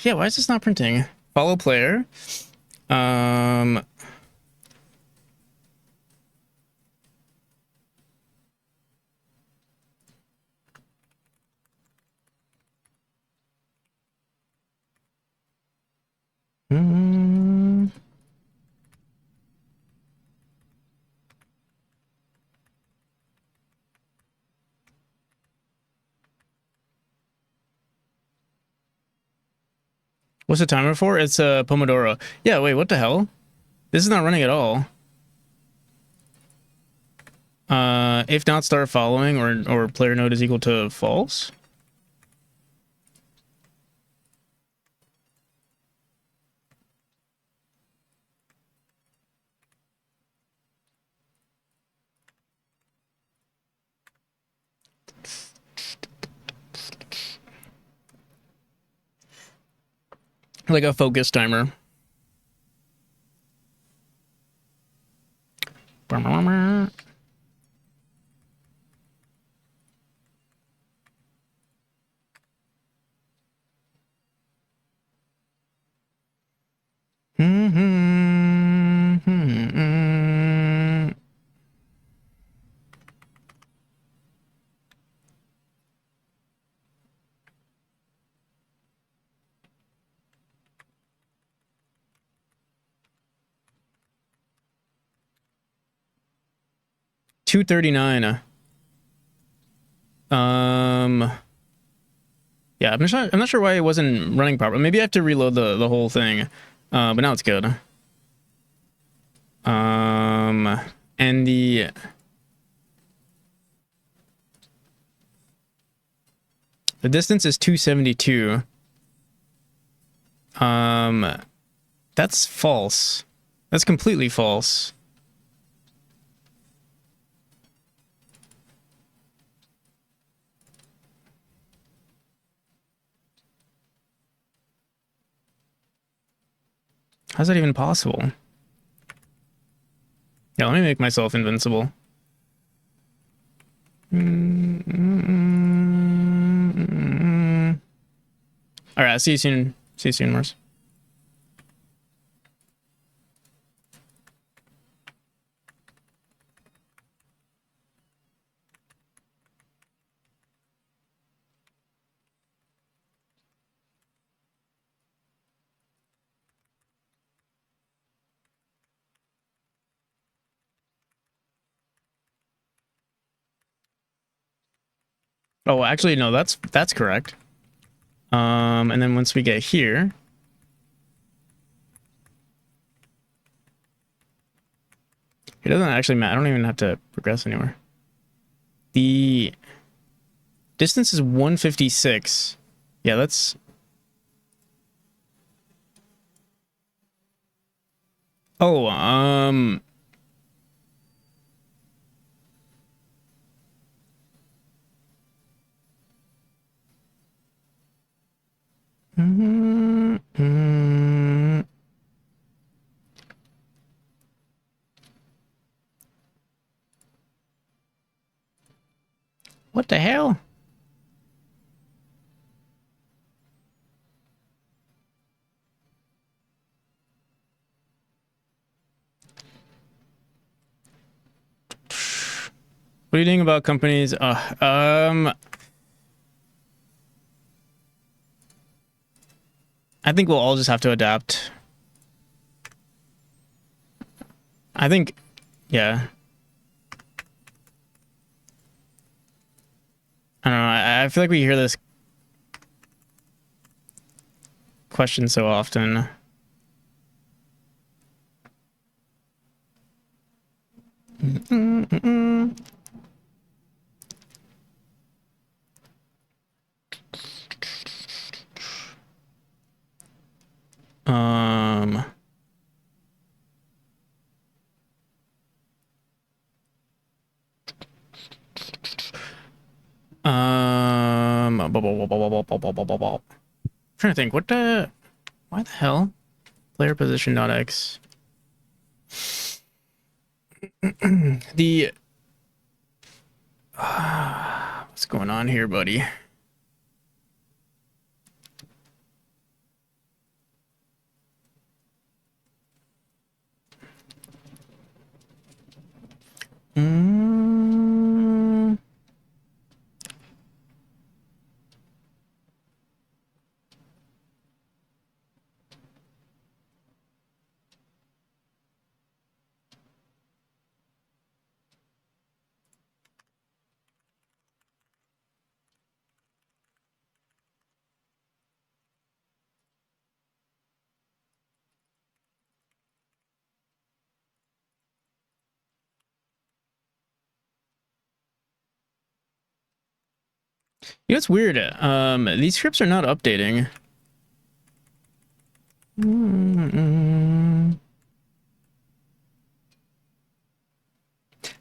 [SPEAKER 1] Yeah, why is this not printing? Follow player. Um, mm, what's the timer for? It's a Pomodoro. Yeah, wait, what the hell? This is not running at all. If not start following or player node is equal to false. Like a focus timer. $2.39. Yeah, I'm not sure why it wasn't running properly. Maybe I have to reload the whole thing. But now it's good. And the distance is 272. That's false. That's completely false. How's that even possible? Yeah, let me make myself invincible. All right, see you soon. See you soon, Mars. Oh, actually, no, that's correct. And then once we get here, It doesn't actually matter. I don't even have to progress anywhere. The distance is 156. Yeah, that's... Oh, what the hell? What do you think about companies? I think we'll all just have to adapt. I think, yeah. I don't know. I feel like we hear this question so often. Um, trying to think, why the hell? Player position dot X. The, what's going on here, buddy? You know, it's weird. These scripts are not updating.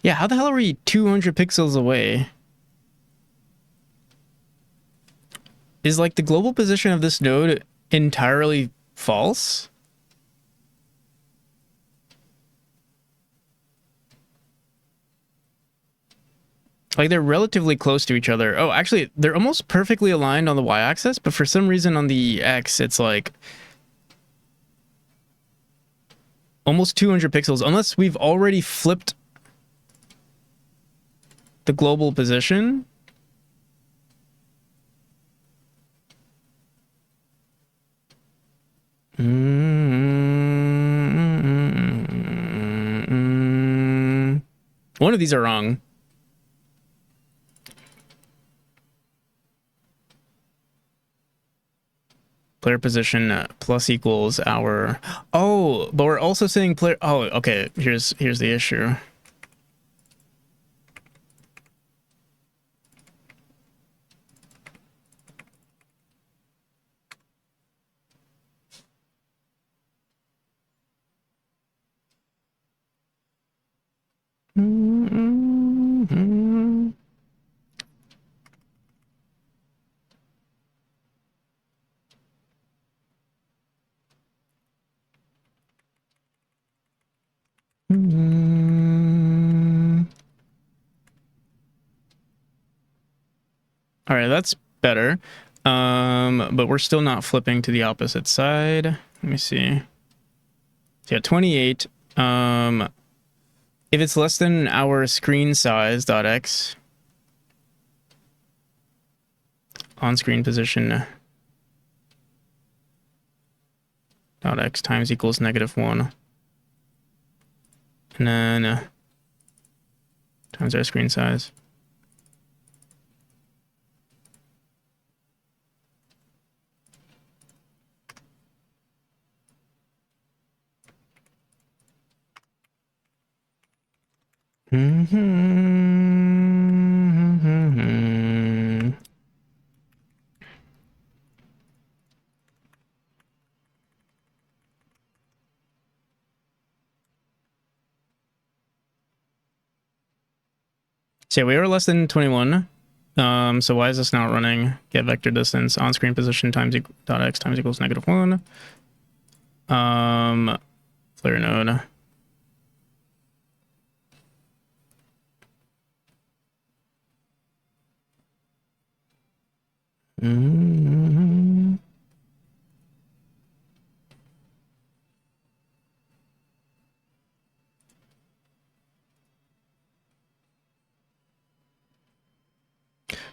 [SPEAKER 1] Yeah, how the hell are we 200 pixels away? Is like the global position of this node entirely false? Like they're relatively close to each other. Oh, actually, they're almost perfectly aligned on the y-axis, but for some reason on the x, it's like almost 200 pixels, unless we've already flipped the global position. One of these are wrong. Player position plus equals our... Oh, but we're also saying player... Oh, okay. Here's the issue. All right, that's better. But we're still not flipping to the opposite side. Let me see. Yeah, 28. If it's less than our screen size dot x, on screen position dot x times equals -1, and then times our screen size. So yeah, we are less than 21. So why is this not running? Get vector distance on screen position times dot x times equals -1. Player node.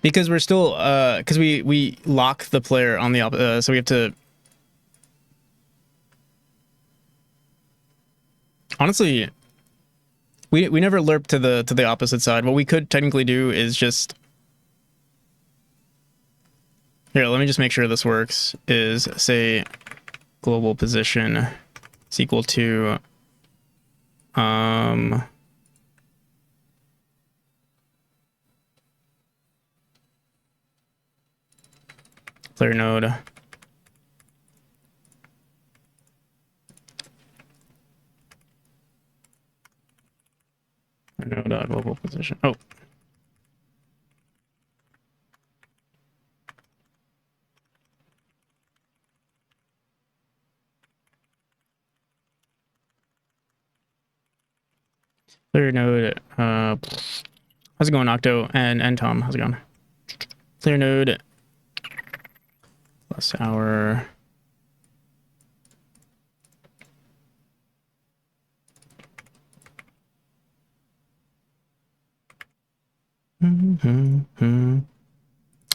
[SPEAKER 1] Because we're still because we lock the player on the so we have to honestly we never lerp to the opposite side. What we could technically do is just here, let me just make sure this works, is say global position is equal to player node node global position. Oh, player node. How's it going, Octo and Tom? How's it going? Player node plus our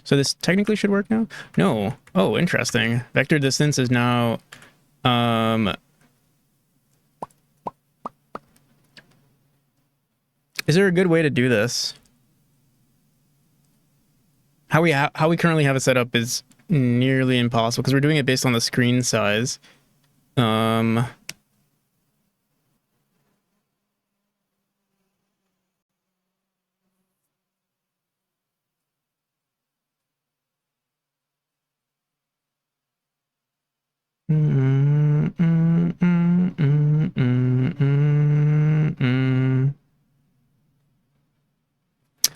[SPEAKER 1] So this technically should work now? No. Oh, interesting. Vector distance is now is there a good way to do this? How we currently have it set up is nearly impossible because we're doing it based on the screen size.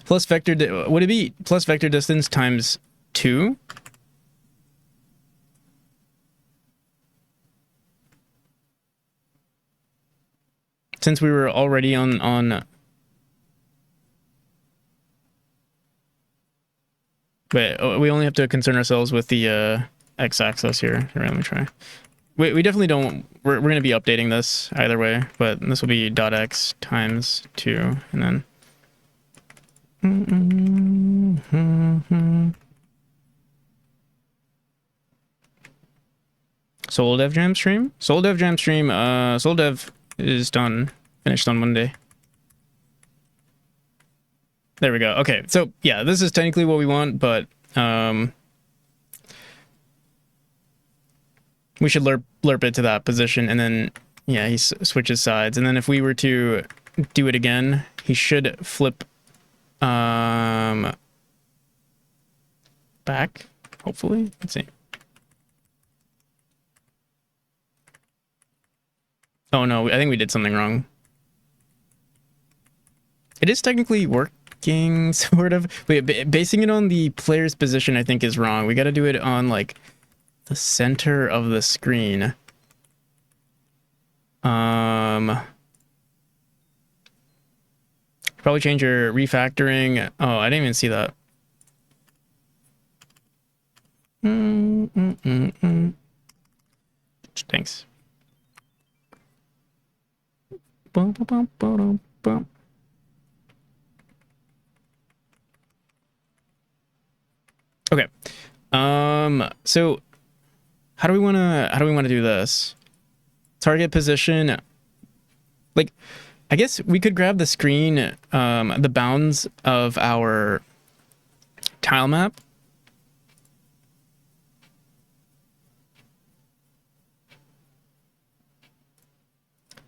[SPEAKER 1] Plus vector, would it be plus vector distance times 2? Since we were already on but we only have to concern ourselves with the x-axis here. Here, let me try. We definitely don't. We're gonna be updating this either way, but this will be dot x times 2, and then. Solodev jam stream. Solodev jam stream. Solodev is done. Finished on Monday. There we go. Okay, so yeah, this is technically what we want, but we should lerp it to that position, and then yeah, he switches sides, and then if we were to do it again, he should flip back, hopefully. Let's see. Oh no, I think we did something wrong. It is technically working, sort of. Wait, basing it on the player's position, I think, is wrong. We got to do it on, like, the center of the screen. Probably change your refactoring. Oh, I didn't even see that. Thanks. Okay. So how do we want to do this? Target position. Like, I guess we could grab the screen, the bounds of our tile map.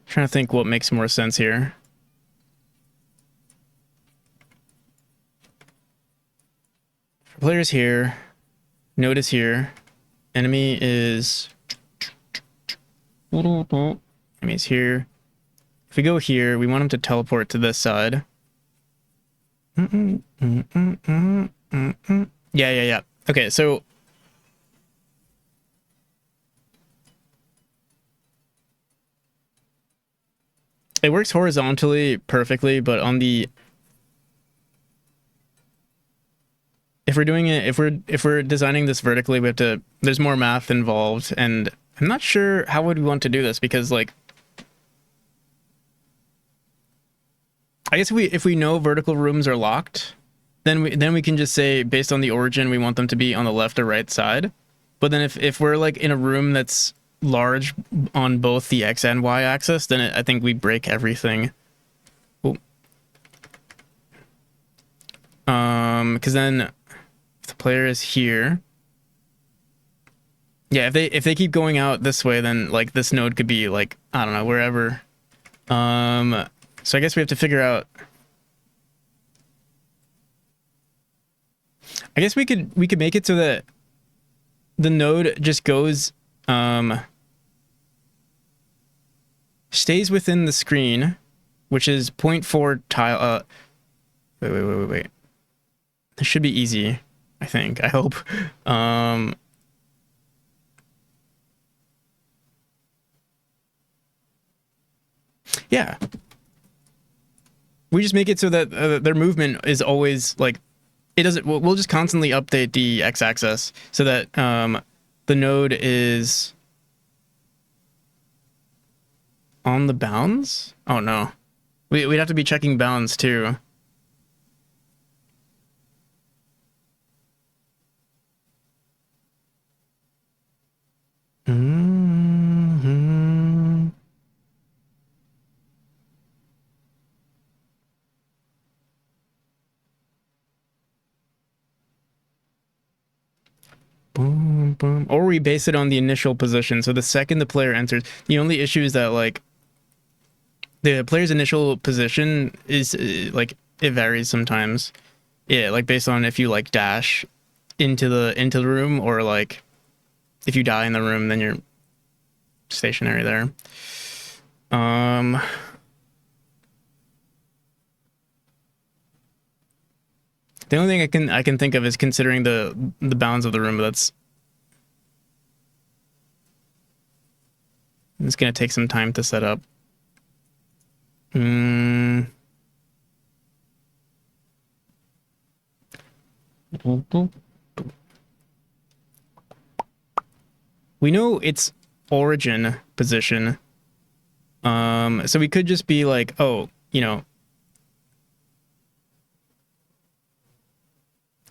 [SPEAKER 1] Trying to think what makes more sense here. Player's here. Node is here. Enemy is... Enemy's here. If we go here, we want him to teleport to this side. Yeah. Okay, so... It works horizontally perfectly, but on the... If we're doing it, if we're designing this vertically, we have to... There's more math involved, and I'm not sure how would we want to do this, because, like... I guess if we know vertical rooms are locked, then we can just say, based on the origin, we want them to be on the left or right side. But then if we're, like, in a room that's large on both the X and Y axis, then I think we break everything. Because then if the player is here, yeah, if they keep going out this way, then like this node could be like, I don't know, wherever. So I guess we have to figure out. I guess we could make it so that the node just goes stays within the screen, which is 0.4 tile. Wait. This should be easy, I think. I hope. Yeah. We just make it so that their movement is always like it doesn't. We'll just constantly update the x-axis so that the node is on the bounds. Oh no, we'd have to be checking bounds too. Boom, boom. Or we base it on the initial position. So the second the player enters, the only issue is that like the player's initial position is like it varies sometimes. Yeah, like based on if you like dash into the room or like if you die in the room, then you're stationary there. The only thing I can think of is considering the bounds of the room, but it's gonna take some time to set up. We know its origin position. So we could just be like, oh, you know,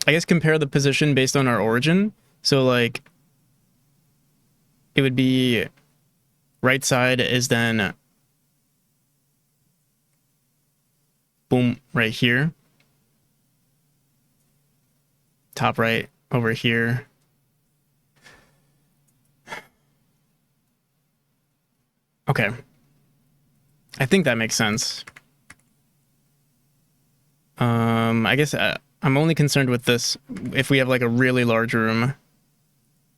[SPEAKER 1] I guess compare the position based on our origin. So like it would be right side is then boom right here. Top right over here. Okay. I think that makes sense. I guess I'm only concerned with this if we have like a really large room.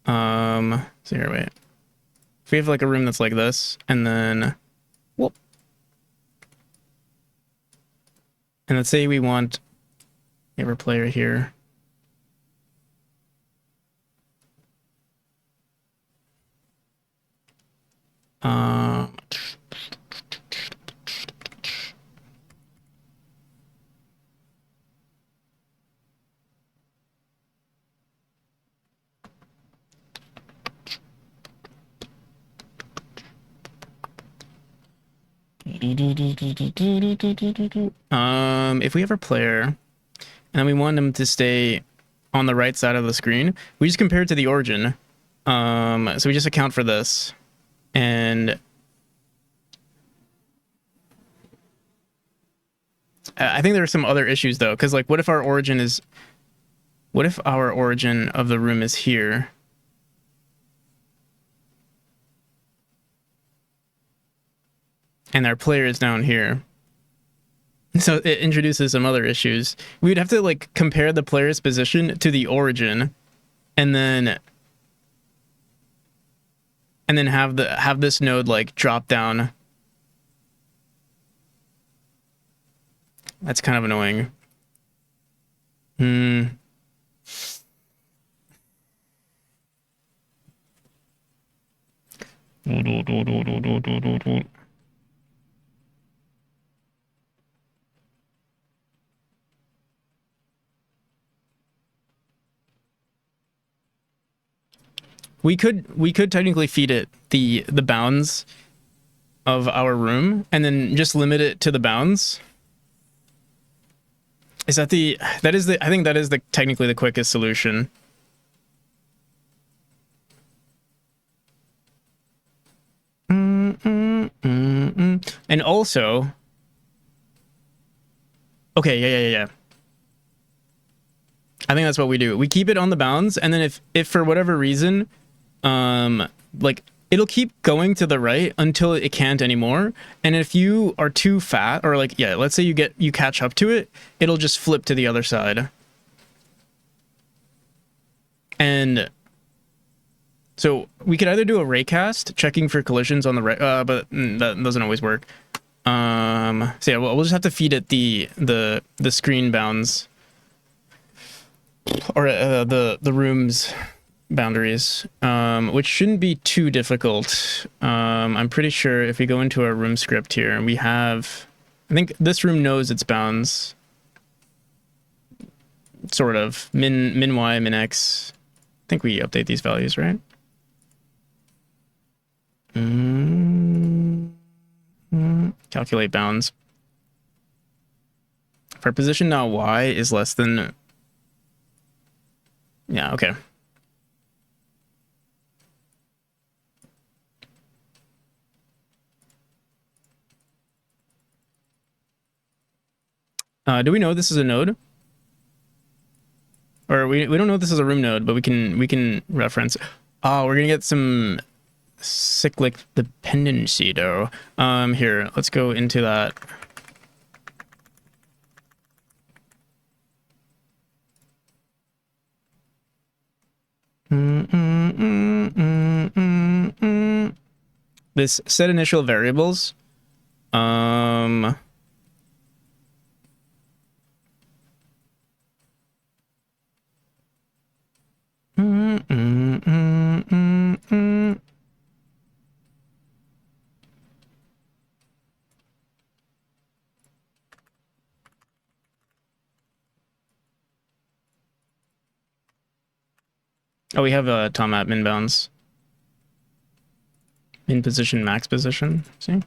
[SPEAKER 1] So here, wait. If we have like a room that's like this, and then whoop. And let's say we want every player here. If we have a player and then we want them to stay on the right side of the screen, we just compare it to the origin. So we just account for this. And I think there are some other issues though, because like what if our origin of the room is here? And our player is down here. So it introduces some other issues. We would have to like compare the player's position to the origin, and then have this node like drop down. That's kind of annoying. Hmm. We could technically feed it the bounds of our room and then just limit it to the bounds. Is that the that is the I think that is the technically the quickest solution. And also, okay, yeah. I think that's what we do. We keep it on the bounds, and then if for whatever reason, like it'll keep going to the right until it can't anymore. And if you are too fat, or like yeah, let's say you catch up to it, it'll just flip to the other side. And so we could either do a raycast, checking for collisions on the right, but that doesn't always work. So yeah, we'll just have to feed it the screen bounds, or the room's boundaries, which shouldn't be too difficult. I'm pretty sure if we go into our room script here, we have, I think this room knows its bounds, sort of min y, min x. I think we update these values, right? Calculate bounds. If our position now y is less than, yeah, okay. Do we know this is a node? Or we don't know if this is a room node, but we can reference. Oh, we're gonna get some cyclic dependency though. Here, let's go into that. This set initial variables. Oh, we have a tom at min bounds. Min position, max position. See?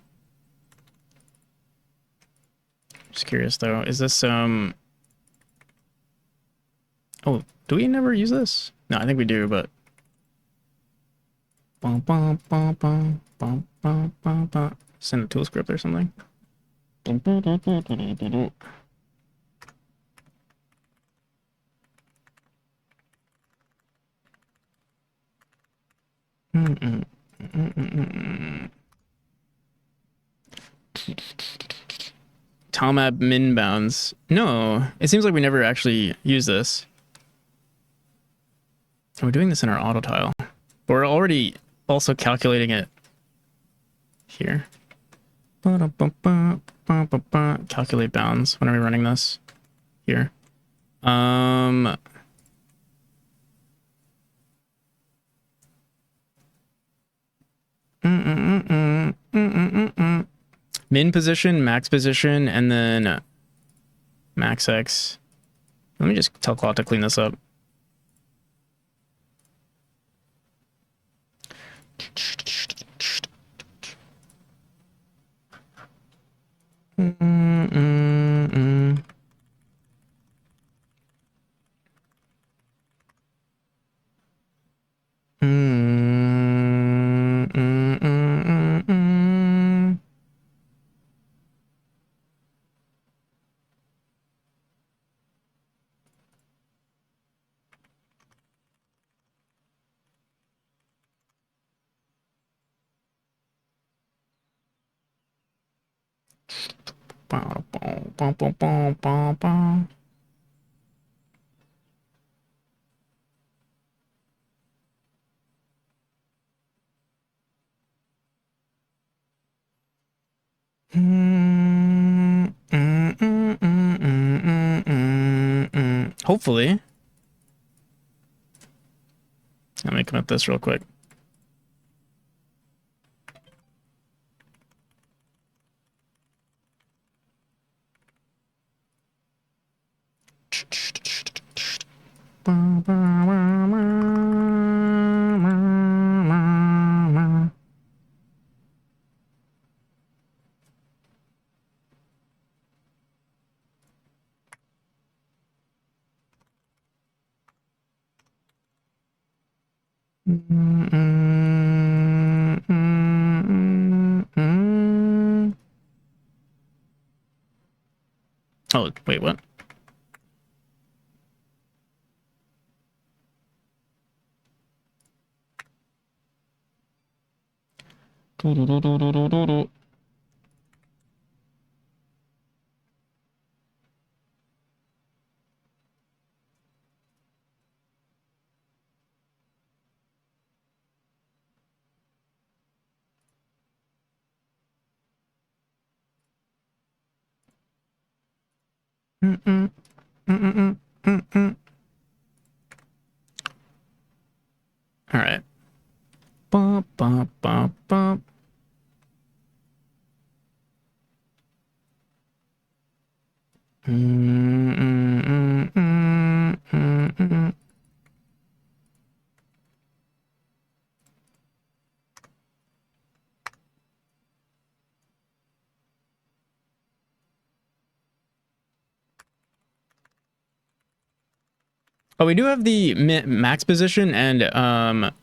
[SPEAKER 1] Just curious though. Is this oh, do we never use this? No, I think we do, but send a tool script or something. Tomab min bounds. No, it seems like we never actually use this. We're doing this in our auto tile. But we're already also calculating it here. Calculate bounds. When are we running this? Here. Min position, max position, and then max X. Let me just tell Claude to clean this up. Hopefully. Let me commit this real quick. Oh, wait, what? All right. Bump, bump, bump, bump. Oh, we do have the max position and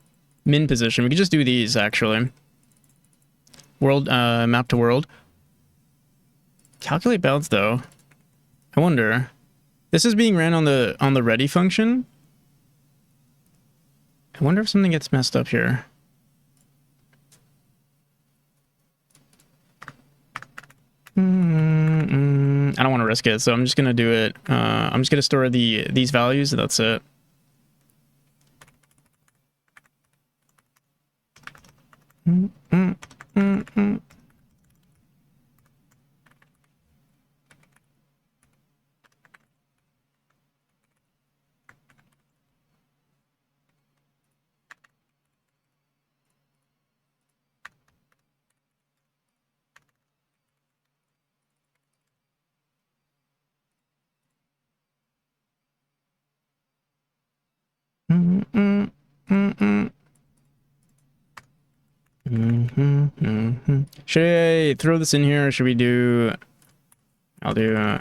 [SPEAKER 1] min position. We could just do these actually. World map to world. Calculate balance though. I wonder. This is being ran on the ready function. I wonder if something gets messed up here. I don't want to risk it, so I'm just gonna do it. I'm just gonna store these values, and that's it. Should I throw this in here, or should we do... I'll do...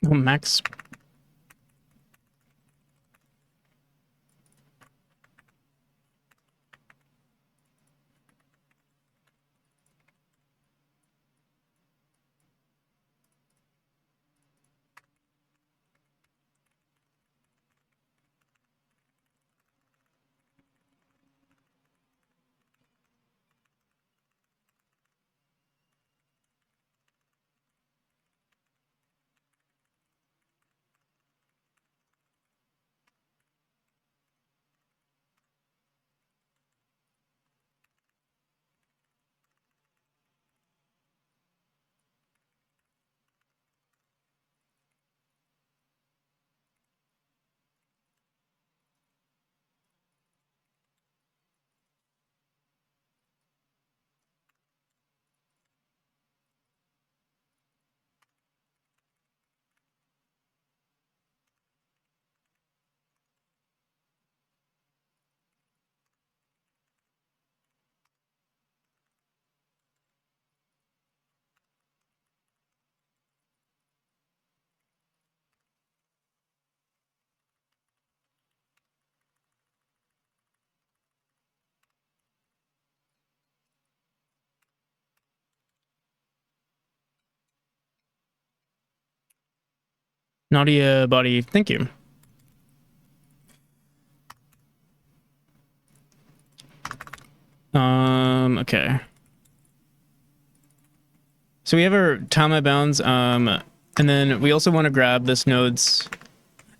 [SPEAKER 1] Oh, max... Nadia body, thank you. Okay. So we have our time bounds, and then we also want to grab this node's...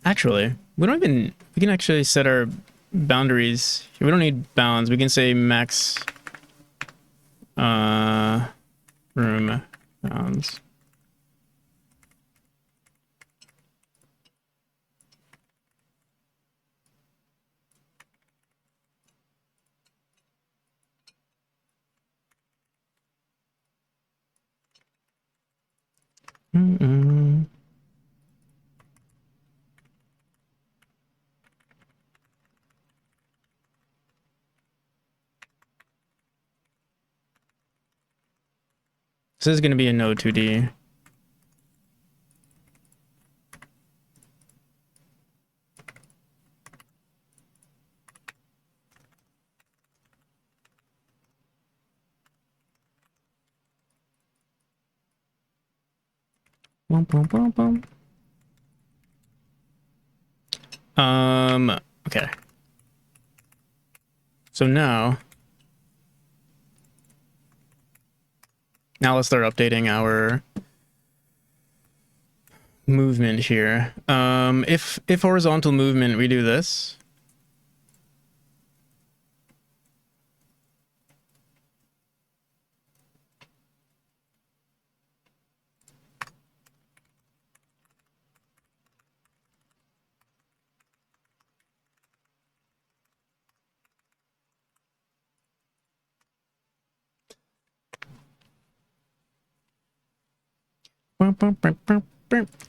[SPEAKER 1] Actually, we can actually set our boundaries. We don't need bounds. We can say max, room bounds. This is going to be a node 2D. Bum, bum, bum, bum. Okay. So now let's start updating our movement here. If horizontal movement, we do this.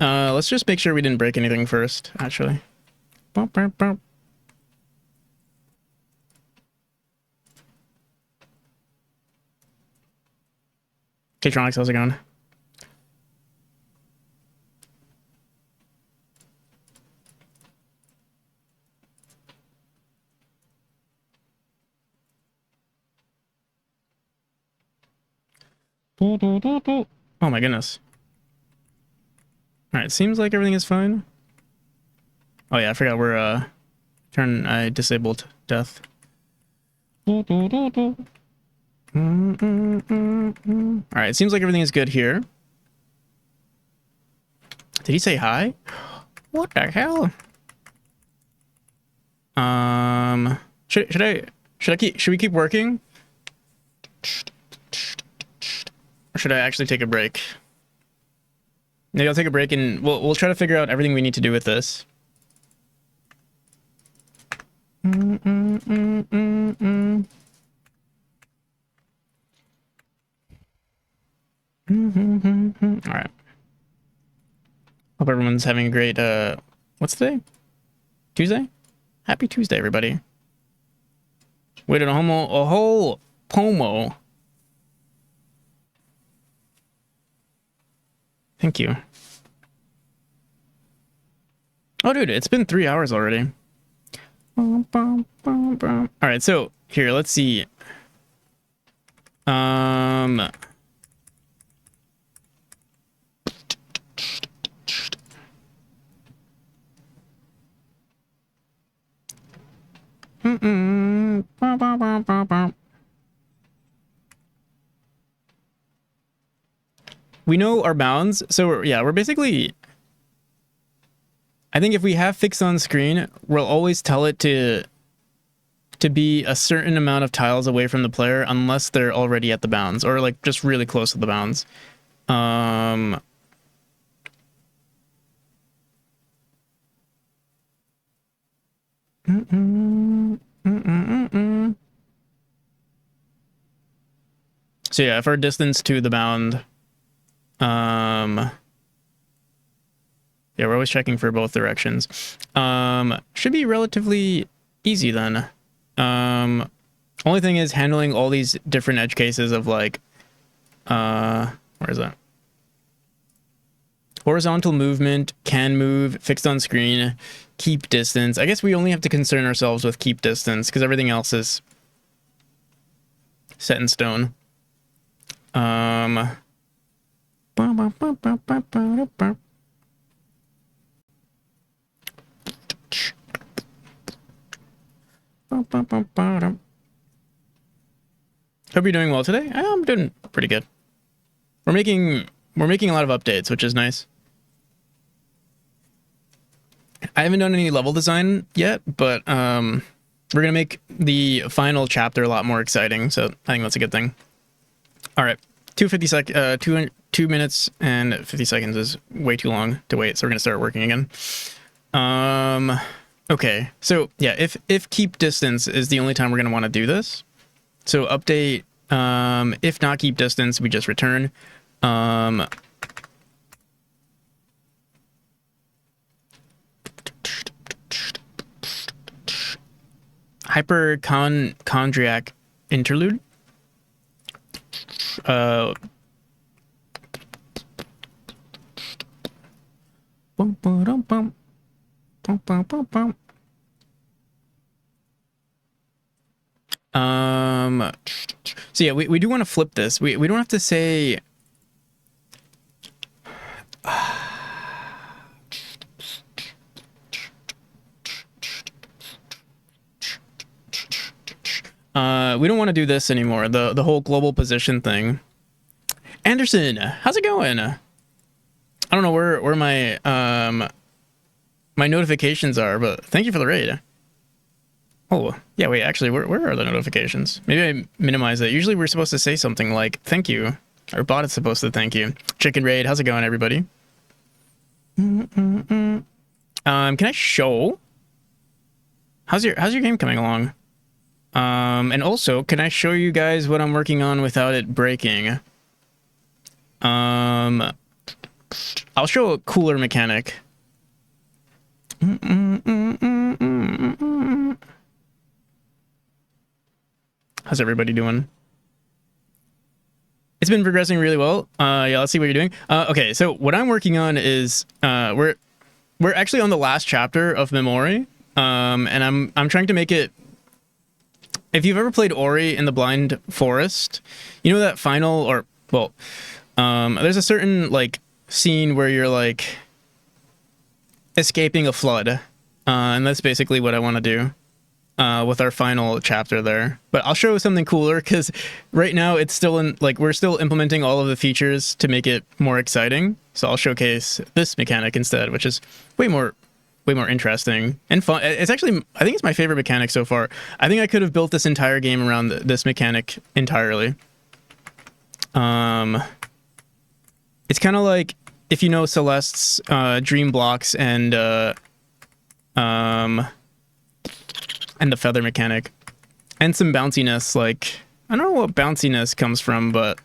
[SPEAKER 1] Let's just make sure we didn't break anything first, actually. K-Tronics, how's it going? Oh my goodness. Alright, seems like everything is fine. Oh yeah, I forgot we're, I disabled death. Alright, it seems like everything is good here. Did he say hi? What the hell? Should we keep working? Or should I actually take a break? Maybe I'll take a break and we'll try to figure out everything we need to do with this. All right. Hope everyone's having a great, what's today? Tuesday? Happy Tuesday, everybody. Waited a whole pomo. Thank you. Oh, dude, it's been 3 hours already. All right, so here, let's see. We know our bounds, so yeah, we're basically... I think if we have fixed on screen, we'll always tell it to be a certain amount of tiles away from the player unless they're already at the bounds or like just really close to the bounds. So yeah, if our distance to the bound, yeah, we're always checking for both directions. Should be relatively easy then. Only thing is handling all these different edge cases of like, where is that? Horizontal movement, can move, fixed on screen, keep distance. I guess we only have to concern ourselves with keep distance because everything else is set in stone. Hope you're doing well today. I'm doing pretty good. We're making a lot of updates, which is nice. I haven't done any level design yet, but we're gonna make the final chapter a lot more exciting. So I think that's a good thing. All right, 2 minutes and 50 seconds is way too long to wait, so we're gonna start working again. Okay, so yeah, if keep distance is the only time we're gonna want to do this. So update. If not keep distance, we just return. Hypochondriac interlude. Bum, ba-dum, bum. Bum, bum, bum, bum. So yeah, we do want to flip this. We don't have to say we don't want to do this anymore. The whole global position thing. Anderson, how's it going? I don't know where my my notifications are, but thank you for the raid. Oh, yeah, wait, actually, where are the notifications? Maybe I minimize it. Usually we're supposed to say something like, thank you. Our bot is supposed to thank you. Chicken Raid, how's it going, everybody? Can I show? How's your game coming along? And also, can I show you guys what I'm working on without it breaking? I'll show a cooler mechanic. How's everybody doing? It's been progressing really well. Yeah, let's see what you're doing. Okay, so what I'm working on is we're actually on the last chapter of Memory, and I'm trying to make it. If you've ever played Ori in the Blind Forest, you know that final there's a certain like scene where you're like escaping a flood, and that's basically what I want to do. With our final chapter there, but I'll show something cooler because right now it's still in we're still implementing all of the features to make it more exciting. So I'll showcase this mechanic instead, which is way more interesting and fun. It's actually, I think it's my favorite mechanic so far. I think I could have built this entire game around this mechanic entirely. It's kind of like if you know Celeste's dream blocks and the feather mechanic, and some bounciness. Like, I don't know what bounciness comes from, but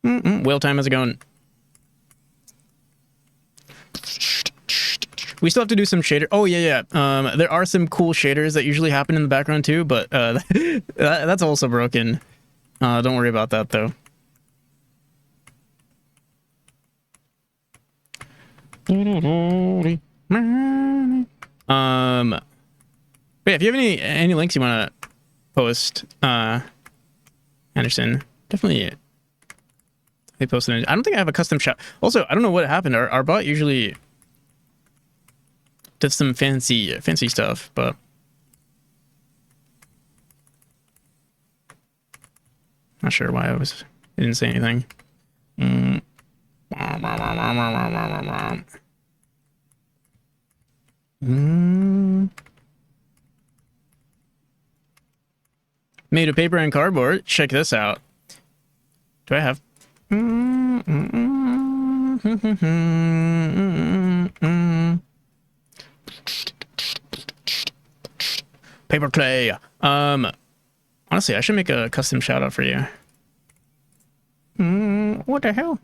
[SPEAKER 1] whale time, how's it going? We still have to do some shader. Oh yeah. There are some cool shaders that usually happen in the background too, but that's also broken. Don't worry about that though. But yeah, if you have any links you want to post, Anderson, definitely they posted it. I don't think I have a custom shop. Also, I don't know what happened. Our bot usually does some fancy stuff, but not sure why I didn't say anything. Made of paper and cardboard. Check this out. Do I have? Paper clay. Honestly, I should make a custom shout out for you. What the hell?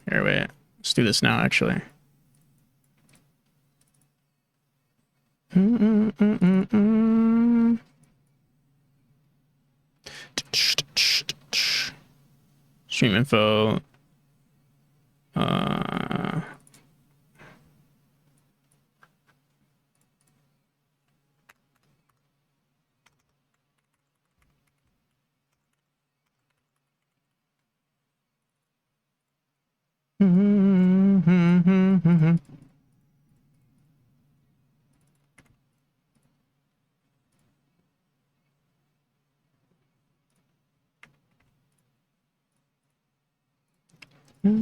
[SPEAKER 1] Here, wait. Let's do this now, actually. Stream info. What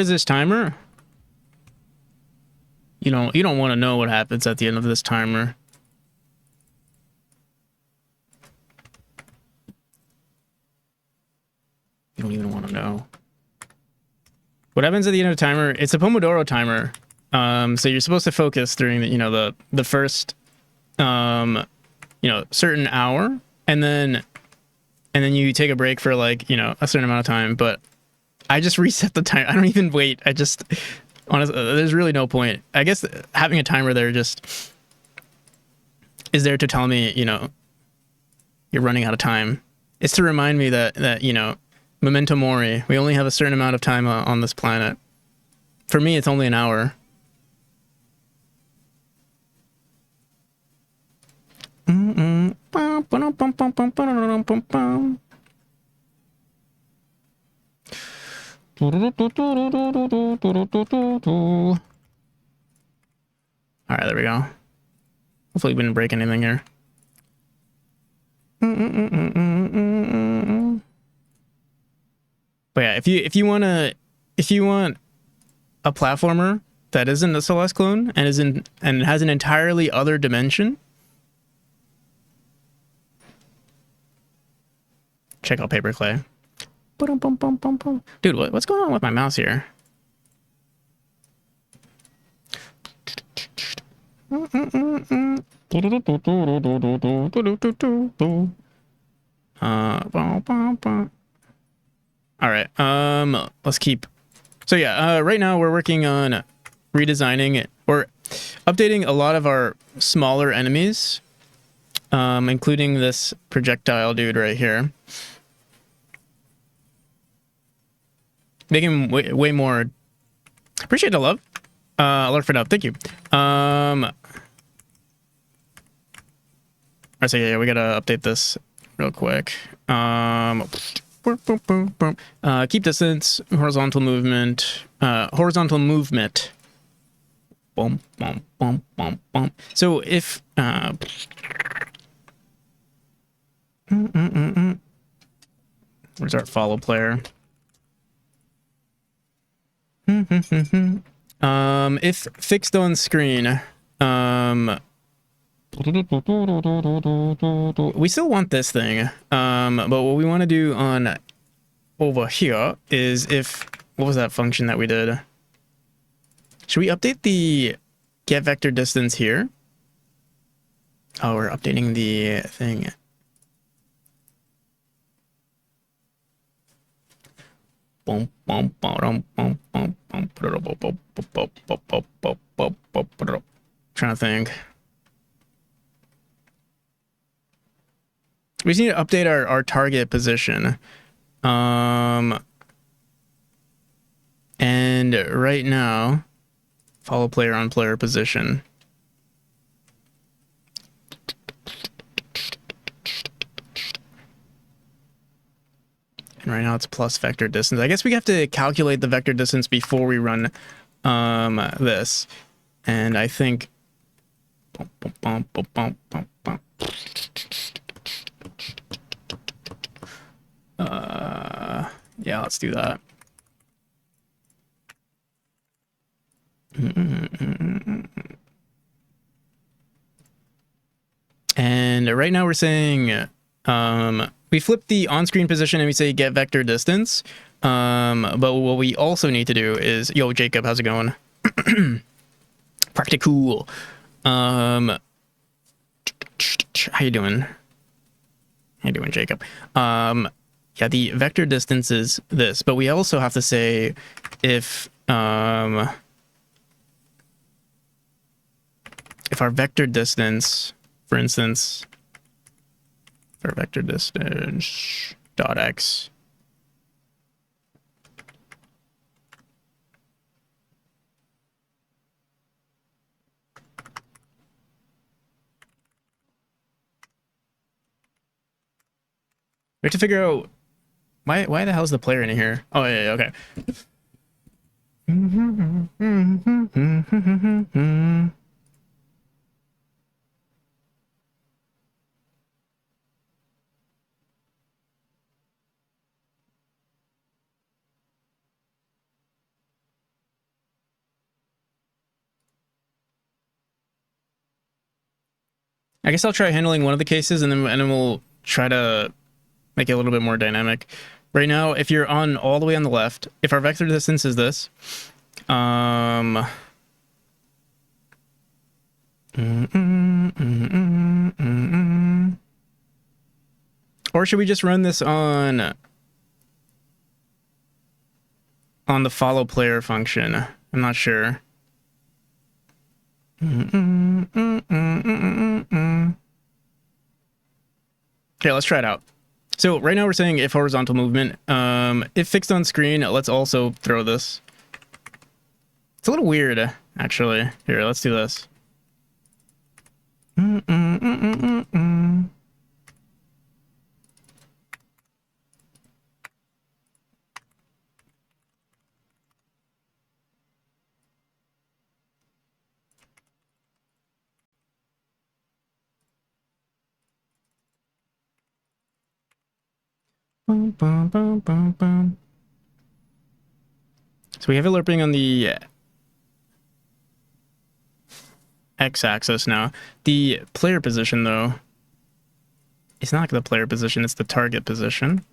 [SPEAKER 1] is this timer? You don't want to know what happens at the end of this timer. You don't even want to know. What happens at the end of the timer? It's a Pomodoro timer. So you're supposed to focus during the first certain hour, and then you take a break for like, a certain amount of time. But I just reset the time. I don't even wait. I just honestly, there's really no point. I guess having a timer there just is there to tell me, you're running out of time. It's to remind me that memento mori. We only have a certain amount of time on this planet. For me, it's only an hour. All right, there we go. Hopefully we didn't break anything here. But yeah, if you want a platformer that isn't a Celeste clone and has an entirely other dimension, check out Paperclay. Dude, what's going on with my mouse here? All right. Let's keep. So yeah, right now we're working on redesigning it or updating a lot of our smaller enemies, including this projectile dude right here. Make him way more. Appreciate the love. Alert for now. Thank you. Alright, so yeah, we gotta update this real quick. Keep distance, horizontal movement, Boom, boom, boom, boom, boom. So if where's our follow player? If fixed on screen, we still want this thing. But what we want to do on over here is what was that function that we did? Should we update the get vector distance here? Oh, we're updating the thing. Trying to think. We just need to update our target position. And right now, follow player on player position. And right now it's plus vector distance. I guess we have to calculate the vector distance before we run this. And I think yeah, let's do that. And right now we're saying we flip the on-screen position and we say get vector distance. But what we also need to do is, yo, Jacob, how's it going? Practical. How you doing? How you doing, Jacob? Yeah, the vector distance is this, but we also have to say if our vector distance, for instance, our vector distance dot x we have to figure out why the hell is the player in here? Oh yeah, okay. I guess I'll try handling one of the cases, and then we'll try to make it a little bit more dynamic. Right now, if you're on all the way on the left, if our vector distance is this, or should we just run this on the follow player function? I'm not sure. Okay, let's try it out. So right now we're saying if horizontal movement, if fixed on screen, let's also throw this. It's a little weird, actually. Here, let's do this. So we have it lerping on the x-axis now. The player position, though, it's not the player position, it's the target position.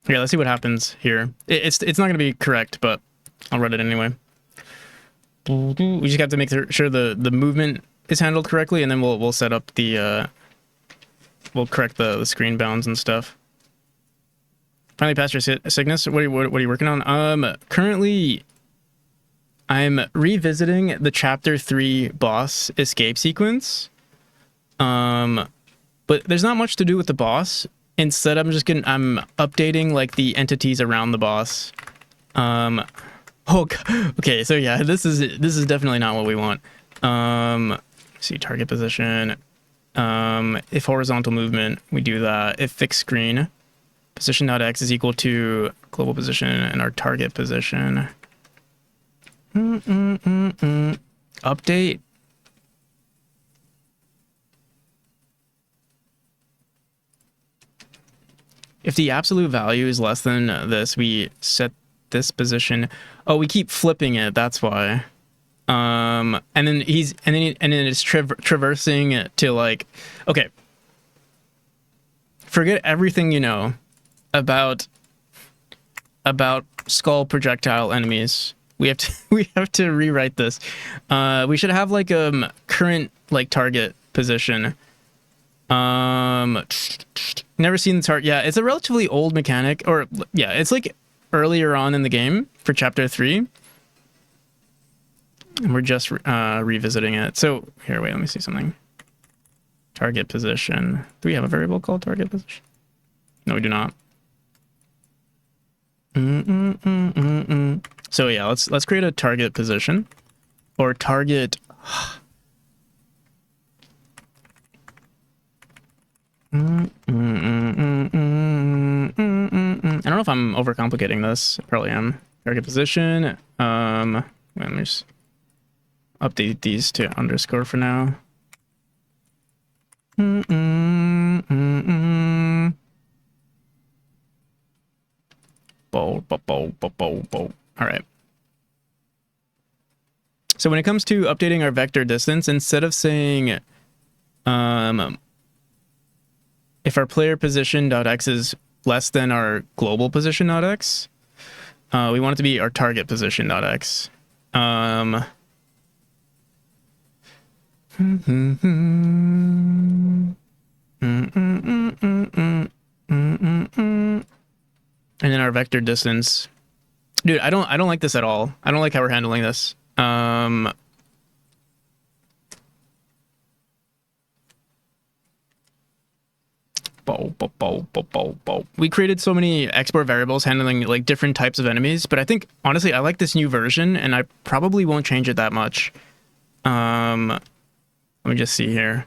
[SPEAKER 1] Yeah, let's see what happens here. It's not going to be correct, but I'll run it anyway. We just have to make sure the movement is handled correctly, and then we'll set up the we'll correct the screen bounds and stuff. Finally passed your Cygnus. What are you working on? Currently, I'm revisiting the Chapter 3 boss escape sequence. But there's not much to do with the boss. Instead, I'm updating like the entities around the boss. Okay, so yeah, this is definitely not what we want. See, target position. If horizontal movement, we do that. If fixed screen, position.x is equal to global position and our target position. Update. If the absolute value is less than this, we set this position. Oh, we keep flipping it. That's why. And then it's traversing to like, okay. Forget everything you know about skull projectile enemies. We have to rewrite this. We should have like current like target position. Never seen the target. Yeah, it's a relatively old mechanic, or yeah, it's like earlier on in the game for Chapter 3. And we're just revisiting it. So here, wait, let me see something. Target position. Do we have a variable called target position? No, we do not. So yeah, let's create a target position or target. I don't know if I'm overcomplicating this. I probably am. Target position. Let me just update these to underscore for now. All right. So when it comes to updating our vector distance, instead of saying if our player position.x is less than our global position.x, we want it to be our target position.x. And then our vector distance. Dude, I don't like this at all. I don't like how we're handling this. We created so many export variables handling like different types of enemies, but I think honestly I like this new version and I probably won't change it that much. Let me just see here.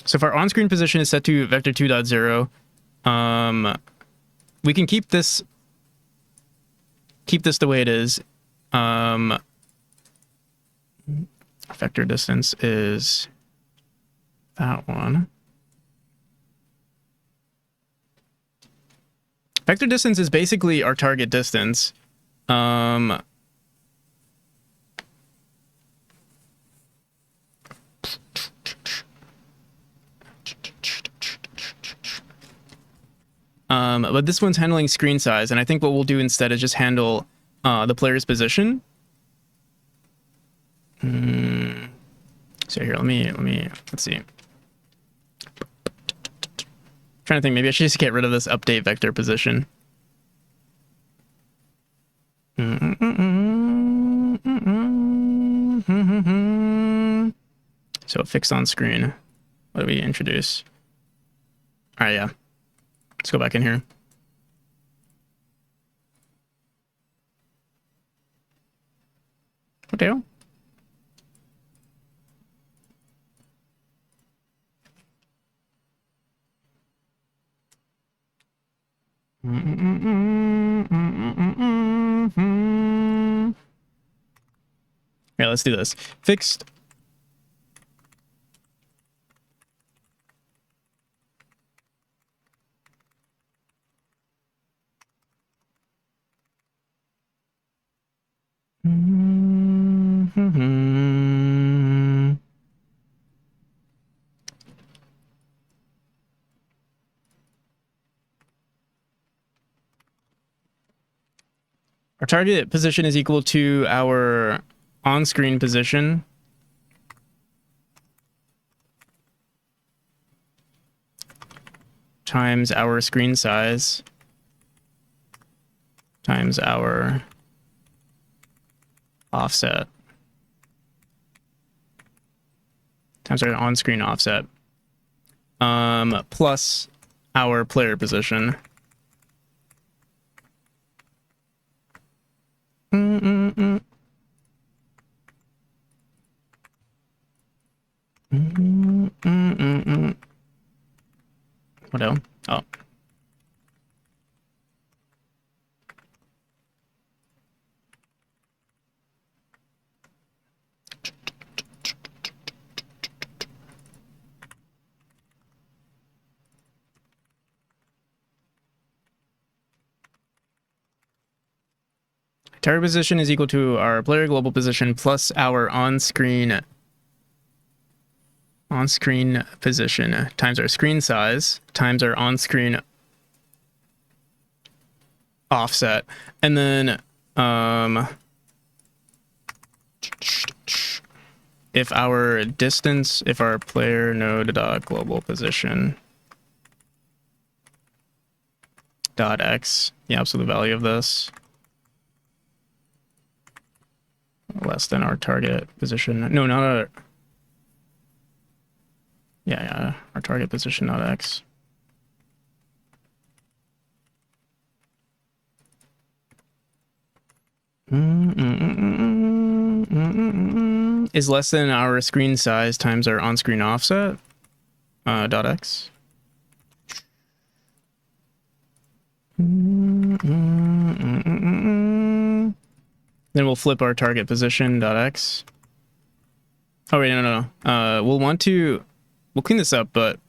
[SPEAKER 1] So if our on-screen position is set to vector 2.0, we can keep this the way it is. Vector distance is that one. Vector distance is basically our target distance. But this one's handling screen size, and I think what we'll do instead is just handle the player's position. So here, let's see. Trying to think, maybe I should just get rid of this update vector position. So fixed on screen. What do we introduce? All right, yeah. Let's go back in here. What the hell? Here, let's do this. Fixed. Our target position is equal to our on-screen position times our screen size times our offset times our on-screen offset plus our player position. What else? Oh. Target position is equal to our player global position plus our on-screen position times our screen size times our on-screen offset. And then if our player node dot global position dot x, the absolute value of this, less than our target position. No, not our. Yeah, our target position, not x. Is less than our screen size times our on-screen offset, dot x. Then we'll flip our target position dot x. Oh wait, no. We'll clean this up, but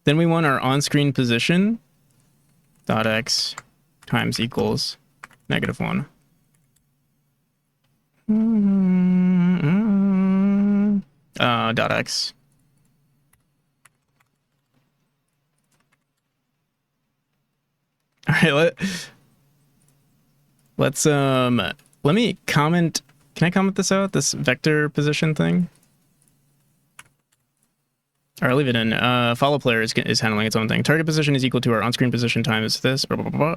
[SPEAKER 1] then we want our on-screen position dot x times equals -1. Dot x. All right, let's let me comment. Can I comment this out? This vector position thing? Or I'll leave it in. Follow player is handling its own thing. Target position is equal to our on-screen position times this. Blah, blah, blah, blah.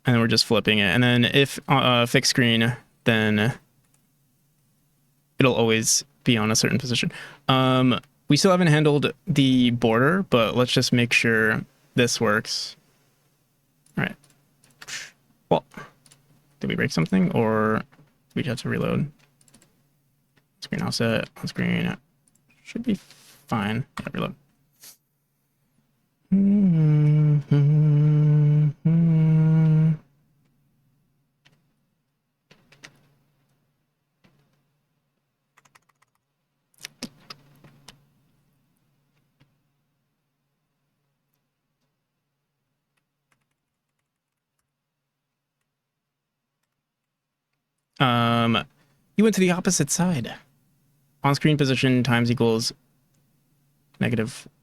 [SPEAKER 1] And we're just flipping it. And then if fixed screen, then it'll always be on a certain position. We still haven't handled the border, but let's just make sure this works. All right. Well, did we break something, or do we have to reload? Screen offset on screen should be fine. Yeah, reload. You went to the opposite side. On-screen position times equals -1.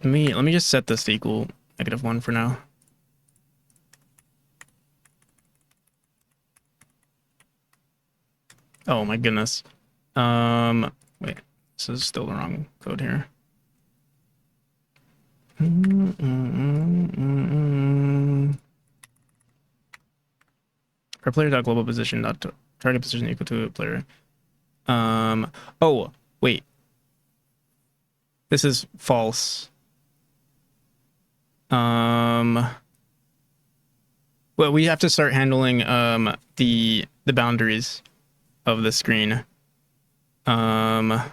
[SPEAKER 1] Let me just set this to equal -1 for now. Oh my goodness. Wait, this is still the wrong code here. Our player.global position dot target position equal to player. Oh, wait. This is false. Well, we have to start handling the boundaries of the screen. Of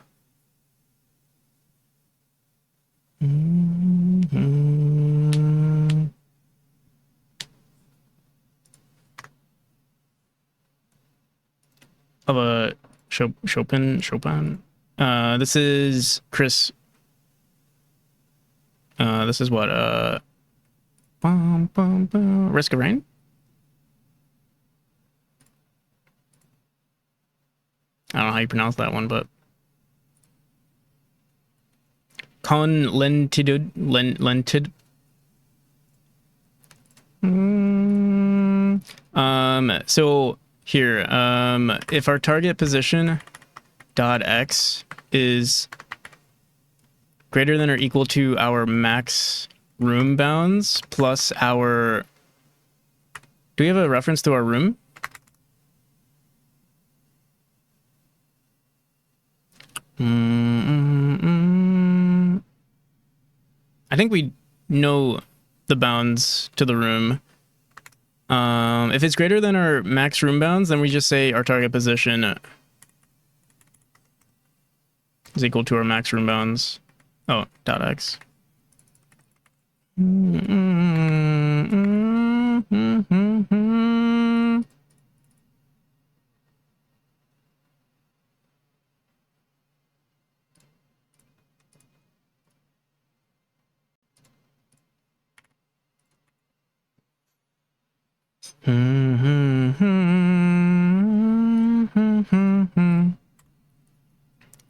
[SPEAKER 1] a Chopin. This is Chris. This is what Risk of Rain. I don't know how you pronounce that one, but Lented. So here, if our target position dot x is greater than or equal to our max room bounds plus our, do we have a reference to our room? I think we know the bounds to the room. If it's greater than our max room bounds, then we just say our target position is equal to our max room bounds. Oh, dot x.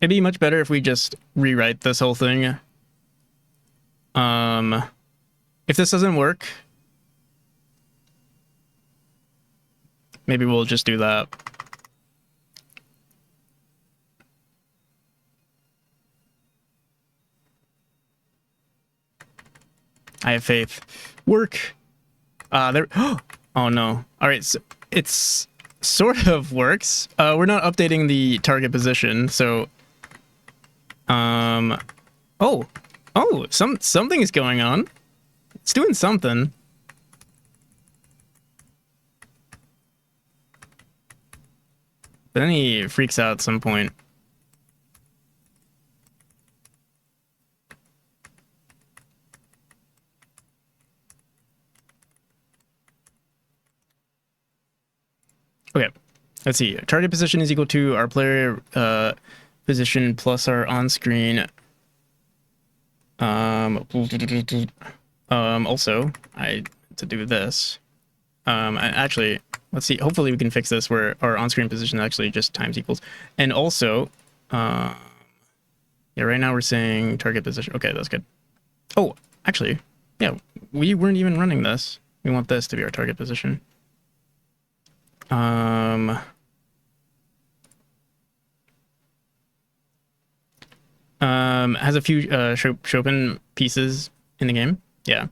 [SPEAKER 1] It'd be much better if we just rewrite this whole thing. If this doesn't work, maybe we'll just do that. I have faith. Work. There. Oh no. All right. So it's sort of works. We're not updating the target position, so. Oh, something is going on. It's doing something. But then he freaks out at some point. Okay, let's see. Target position is equal to our player position plus our on-screen. Also, I to do this. Actually, let's see. Hopefully, we can fix this where our on-screen position actually just times equals. And also, yeah, right now we're saying target position. Okay, that's good. Oh, actually, yeah, we weren't even running this. We want this to be our target position. Has a few Chopin pieces in the game. Yeah.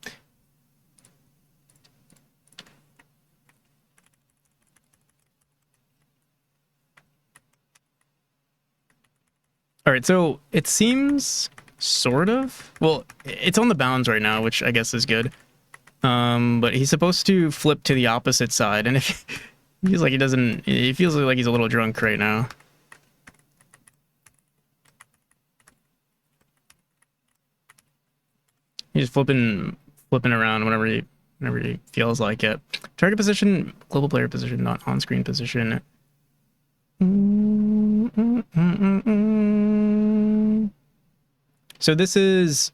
[SPEAKER 1] All right, so it seems sort of, well, it's on the bounds right now, which I guess is good. But he's supposed to flip to the opposite side, and if he feels like he doesn't, he feels like he's a little drunk right now. He's flipping around whenever he feels like it. Target position, global player position, not on-screen position. So this is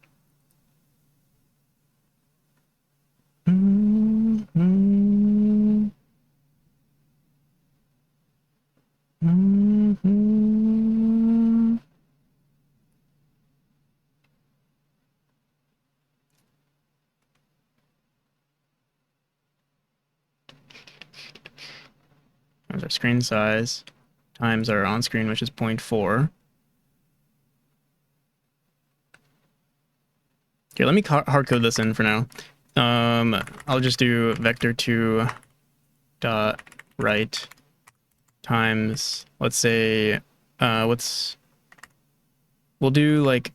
[SPEAKER 1] there's our screen size times our on-screen, which is 0.4. Okay, let me hard code this in for now. I'll just do vector2 dot right times, let's say, we'll do like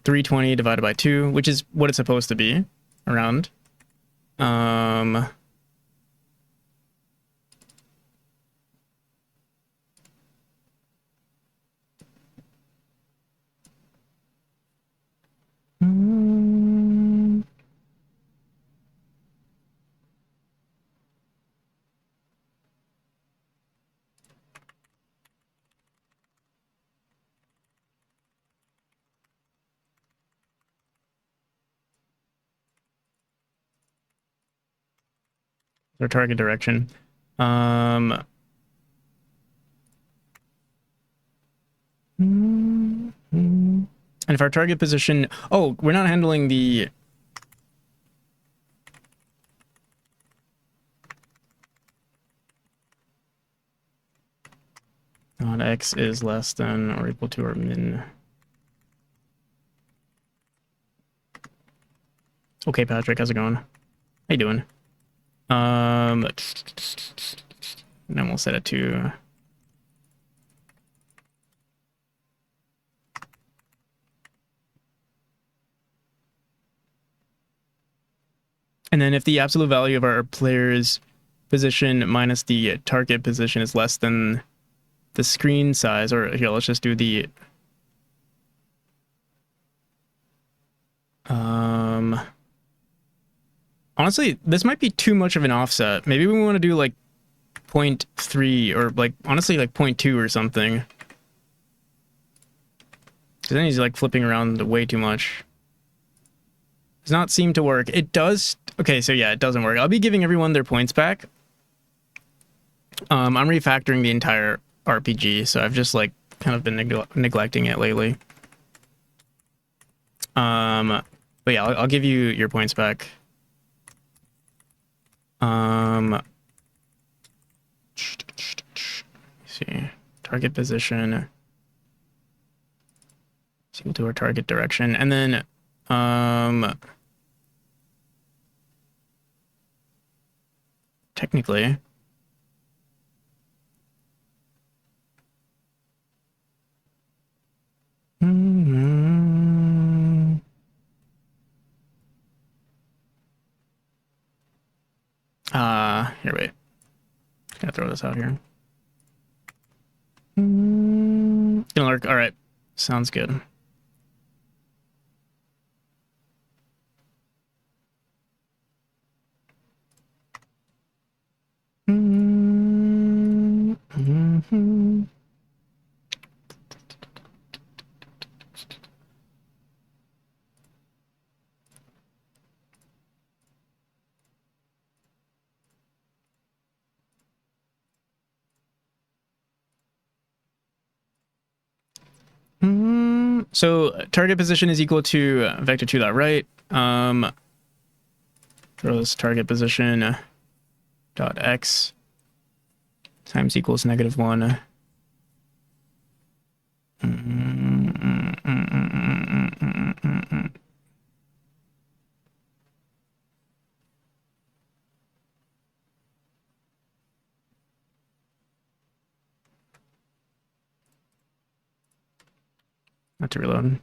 [SPEAKER 1] 320 divided by 2, which is what it's supposed to be around. Our target direction. And if our target position, oh, we're not handling the on x is less than or equal to or min. Okay, Patrick, how's it going? How you doing? And then we'll set it to and then if the absolute value of our player's position minus the target position is less than the screen size, or here, let's just do the honestly, this might be too much of an offset. Maybe we want to do like 0.3 or like honestly like 0.2 or something. Because then he's like flipping around way too much. Does not seem to work. It does. Okay, so yeah, it doesn't work. I'll be giving everyone their points back. I'm refactoring the entire RPG, so I've just like kind of been neglecting it lately. But yeah, I'll give you your points back. See, target position. So we'll do our target direction, and then technically. Here, wait. Just gonna throw this out here. Gonna work. All right, sounds good. So target position is equal to vector2 dot right. Throw this target position dot x times equals -1. Not to reload.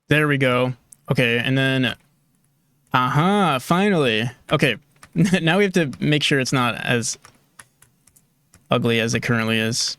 [SPEAKER 1] There we go. Okay, and then finally. Okay. Now we have to make sure it's not as ugly as it currently is.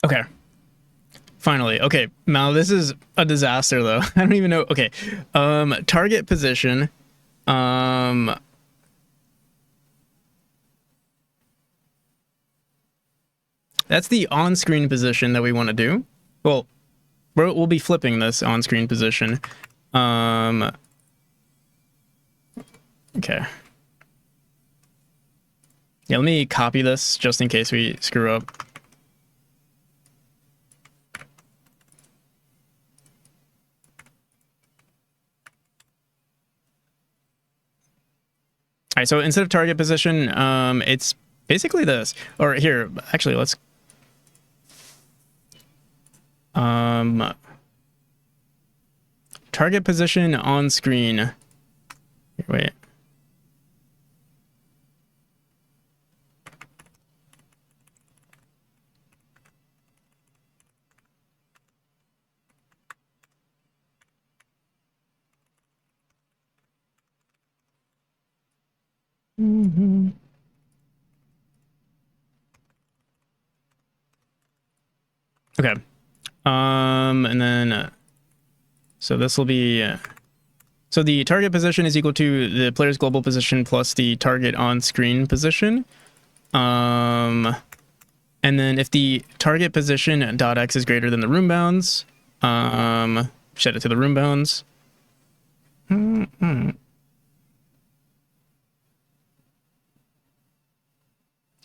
[SPEAKER 1] Okay. Finally. Okay. Now this is a disaster though. I don't even know. Okay. Target position. That's the on-screen position that we want to do. Well, we'll be flipping this on-screen position. Okay. Yeah, let me copy this just in case we screw up. All right, so instead of target position, it's basically this. Or here, actually, let's target position on screen. Here, wait. Okay. And then so this will be so the target position is equal to the player's global position plus the target on screen position. And then if the target position dot x is greater than the room bounds, set it to the room bounds.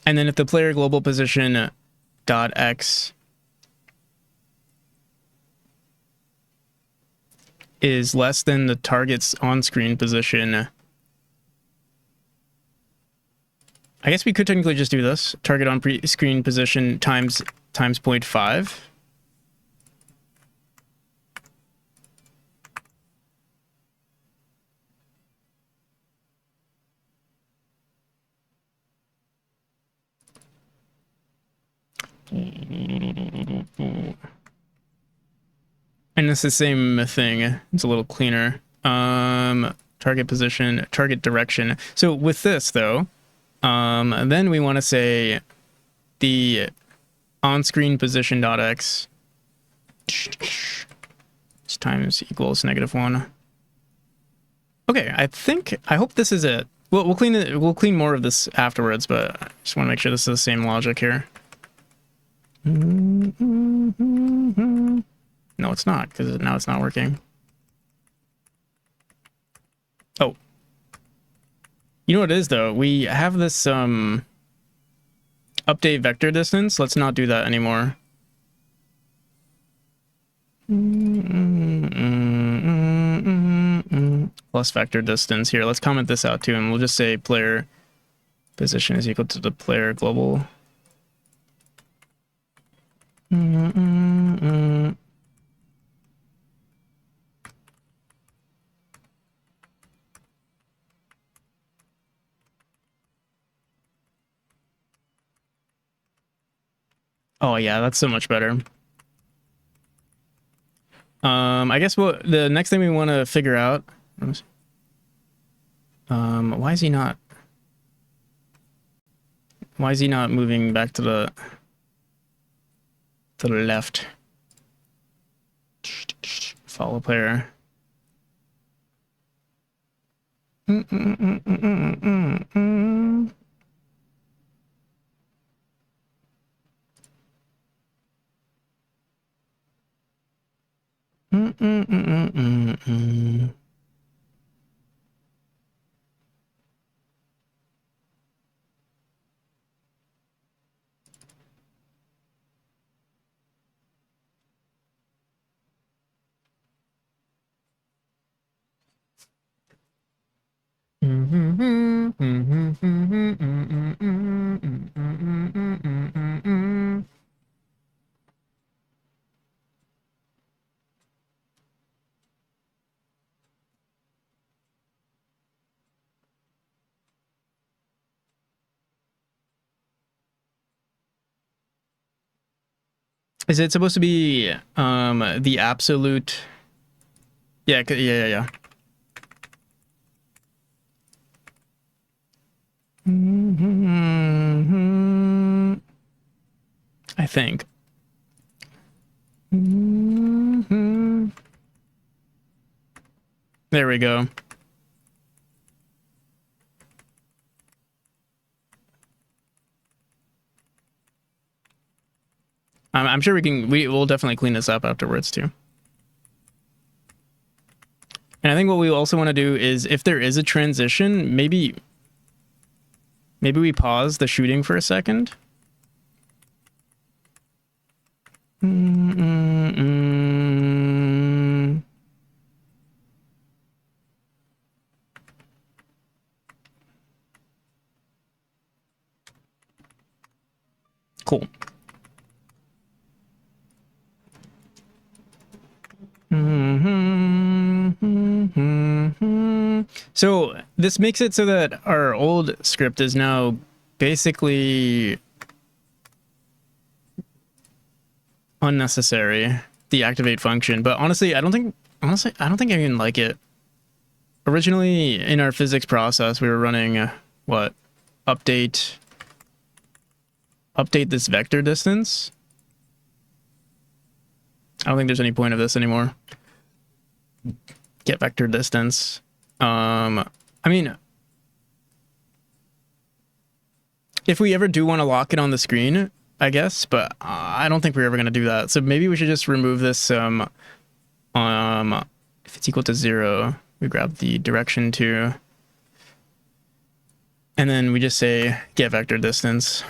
[SPEAKER 1] And then if the player global position dot x is less than the target's on-screen position, I guess we could technically just do this. Target on screen position times 0.5. And it's the same thing. It's a little cleaner. Target position, target direction. So with this though, then we want to say the on-screen position dot x times equals -1. Okay, I hope this is it. We'll clean it. We'll clean more of this afterwards, but I just want to make sure this is the same logic here. No, it's not, because now it's not working. Oh. You know what it is, though? We have this, update vector distance. Let's not do that anymore. Plus vector distance. Here, let's comment this out, too, and we'll just say player position is equal to the player global. Oh yeah, that's so much better. I guess the next thing we want to figure out. Why is he not? Why is he not moving back to the left? Follow player. Is it supposed to be the absolute? Yeah, yeah. I think. There we go. I'm sure we'll definitely clean this up afterwards too. And I think what we also want to do is, if there is a transition, maybe we pause the shooting for a second. Cool. So this makes it so that our old script is now basically unnecessary, the activate function. But honestly, I don't think I even like it. Originally, in our physics process, we were running what? Update this vector distance. I don't think there's any point of this anymore. Get vector distance. I mean, if we ever do want to lock it on the screen, I guess, but I don't think we're ever going to do that. So maybe we should just remove this. If it's equal to 0, we grab the direction to, and then we just say get vector distance.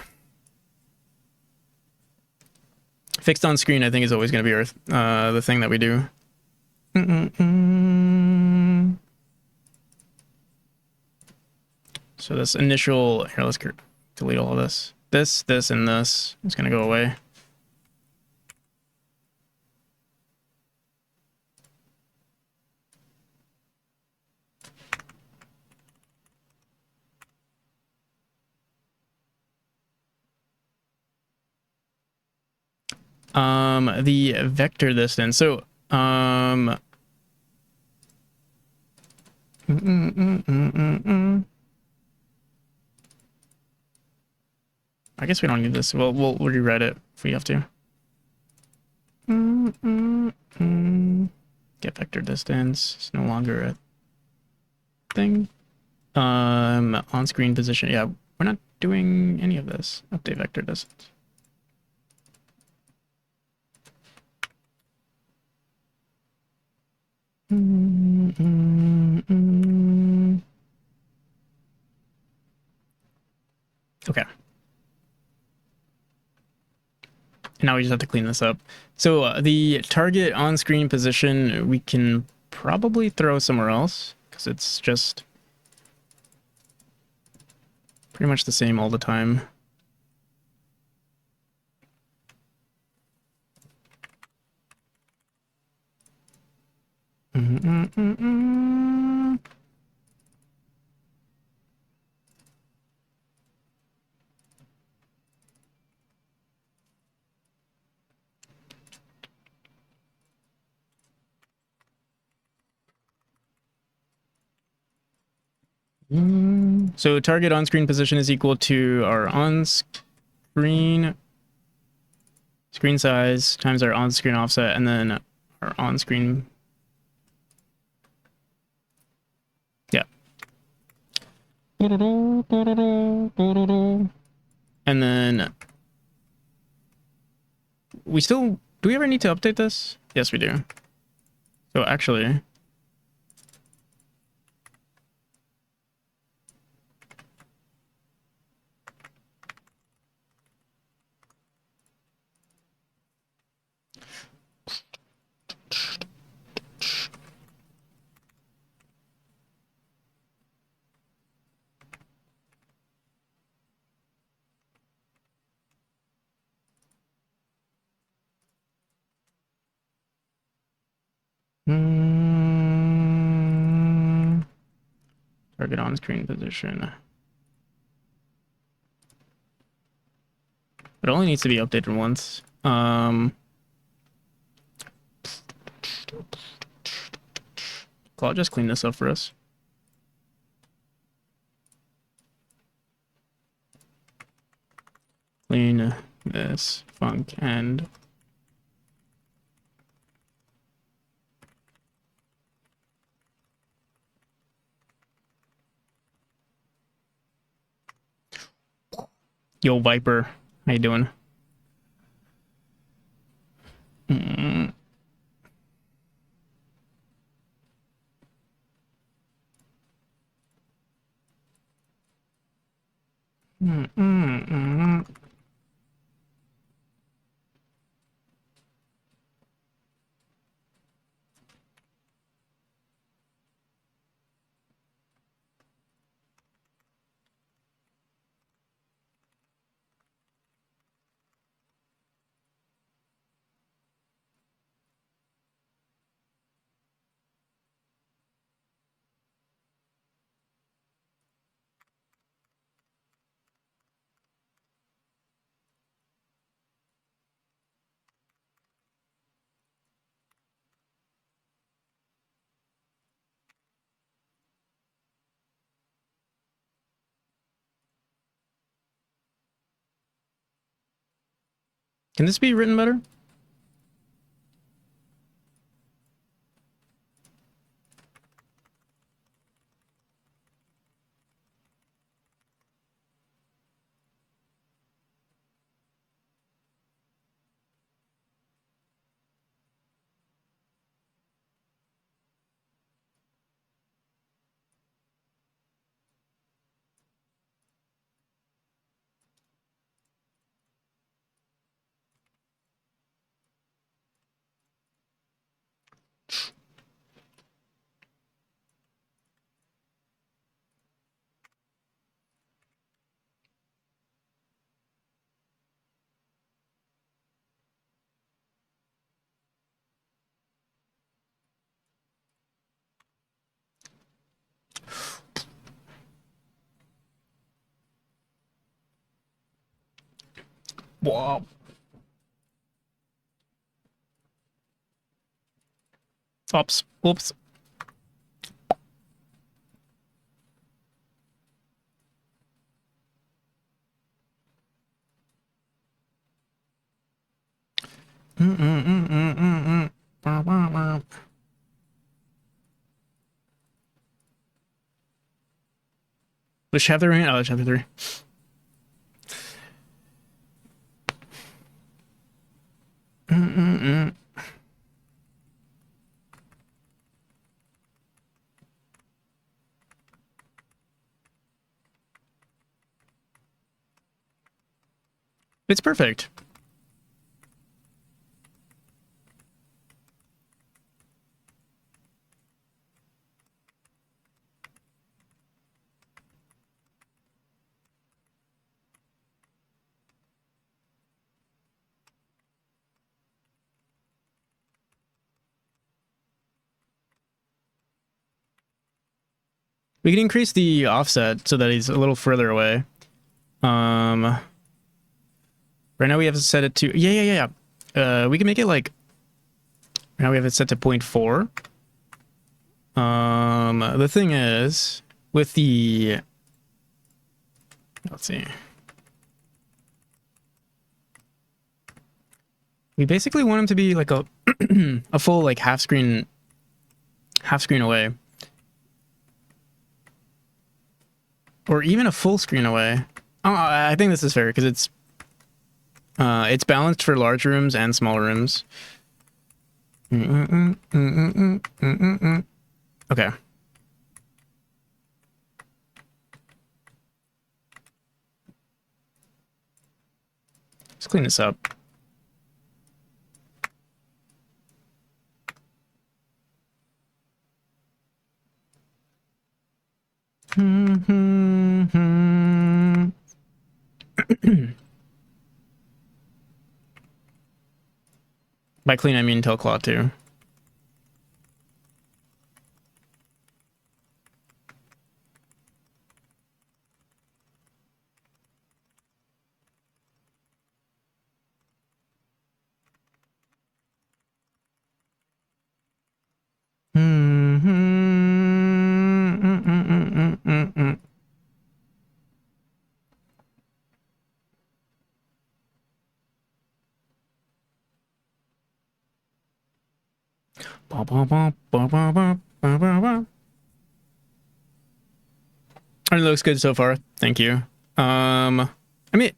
[SPEAKER 1] Fixed on screen, I think, is always going to be the thing that we do. So this initial, here, let's delete all of this. This, and this is going to go away. The vector distance. So, I guess we don't need this. We'll rewrite it if we have to. Get vector distance. It's no longer a thing. On screen position. Yeah, we're not doing any of this. Update vector distance. Okay. And now we just have to clean this up. So the target on-screen position we can probably throw somewhere else, because it's just pretty much the same all the time. So target on-screen position is equal to our on-screen screen size times our on-screen offset, and then our on-screen. Yeah. And then we still, do we ever need to update this? Yes, we do. So actually, target on-screen position. It only needs to be updated once. Claude just clean this up for us. Clean this func and yo Viper, how you doing? Can this be written better? Wow. Oops. Oops. The chapter 3? Oh, chapter 3. It's perfect. We can increase the offset so that he's a little further away. Right now we have to set it to, yeah. We can make it like, right now we have it set to 0.4. The thing is, with the, let's see. We basically want him to be like a a full like half screen away. Or even a full screen away. Oh, I think this is fair because it's balanced for large rooms and small rooms. Okay. Let's clean this up. By clean, I mean tail claw too. It looks good so far. Thank you. I mean,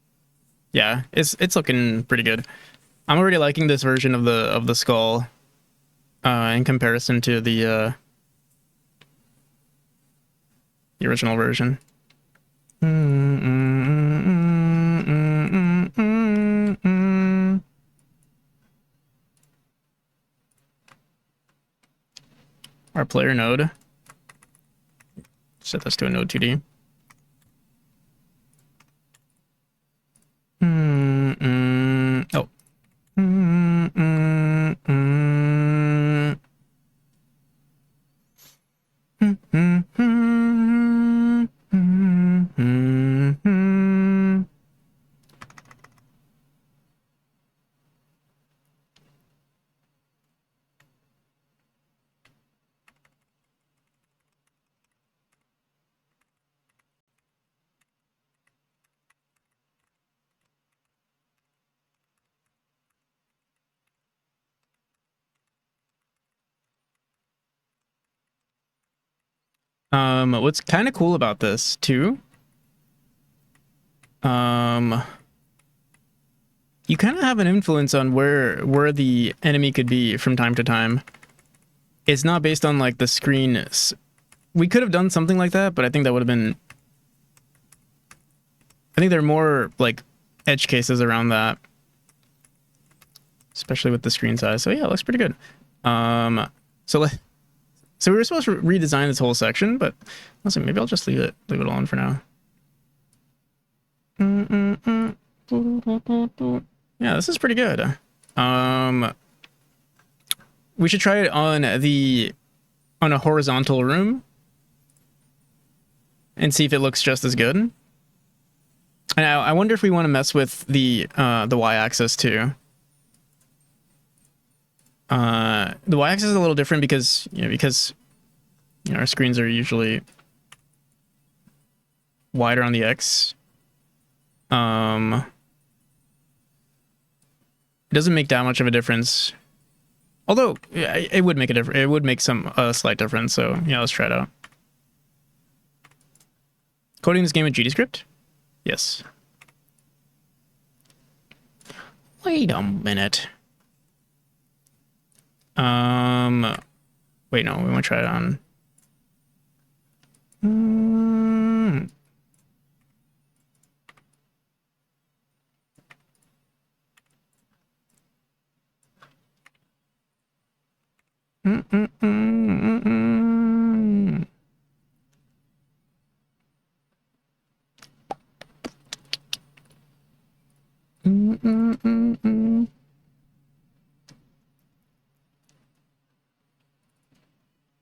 [SPEAKER 1] yeah, it's looking pretty good. I'm already liking this version of the skull in comparison to the original version. Our player node. Set this to a node 2D. Oh. What's kind of cool about this too, you kind of have an influence on where the enemy could be from time to time. It's not based on like the screen. We could have done something like that, but I think that would have been. I think there are more like edge cases around that, especially with the screen size. So yeah, it looks pretty good. So we were supposed to redesign this whole section, but listen, maybe I'll just leave it alone for now. Yeah, this is pretty good. We should try it on a horizontal room and see if it looks just as good. And I wonder if we want to mess with the y-axis too. The y-axis is a little different because our screens are usually wider on the x. It doesn't make that much of a difference. Although it would make a difference. It would make some slight difference. So yeah, let's try it out. Coding this game with GDScript? Yes. Wait a minute. Wait, no, we want to try it on.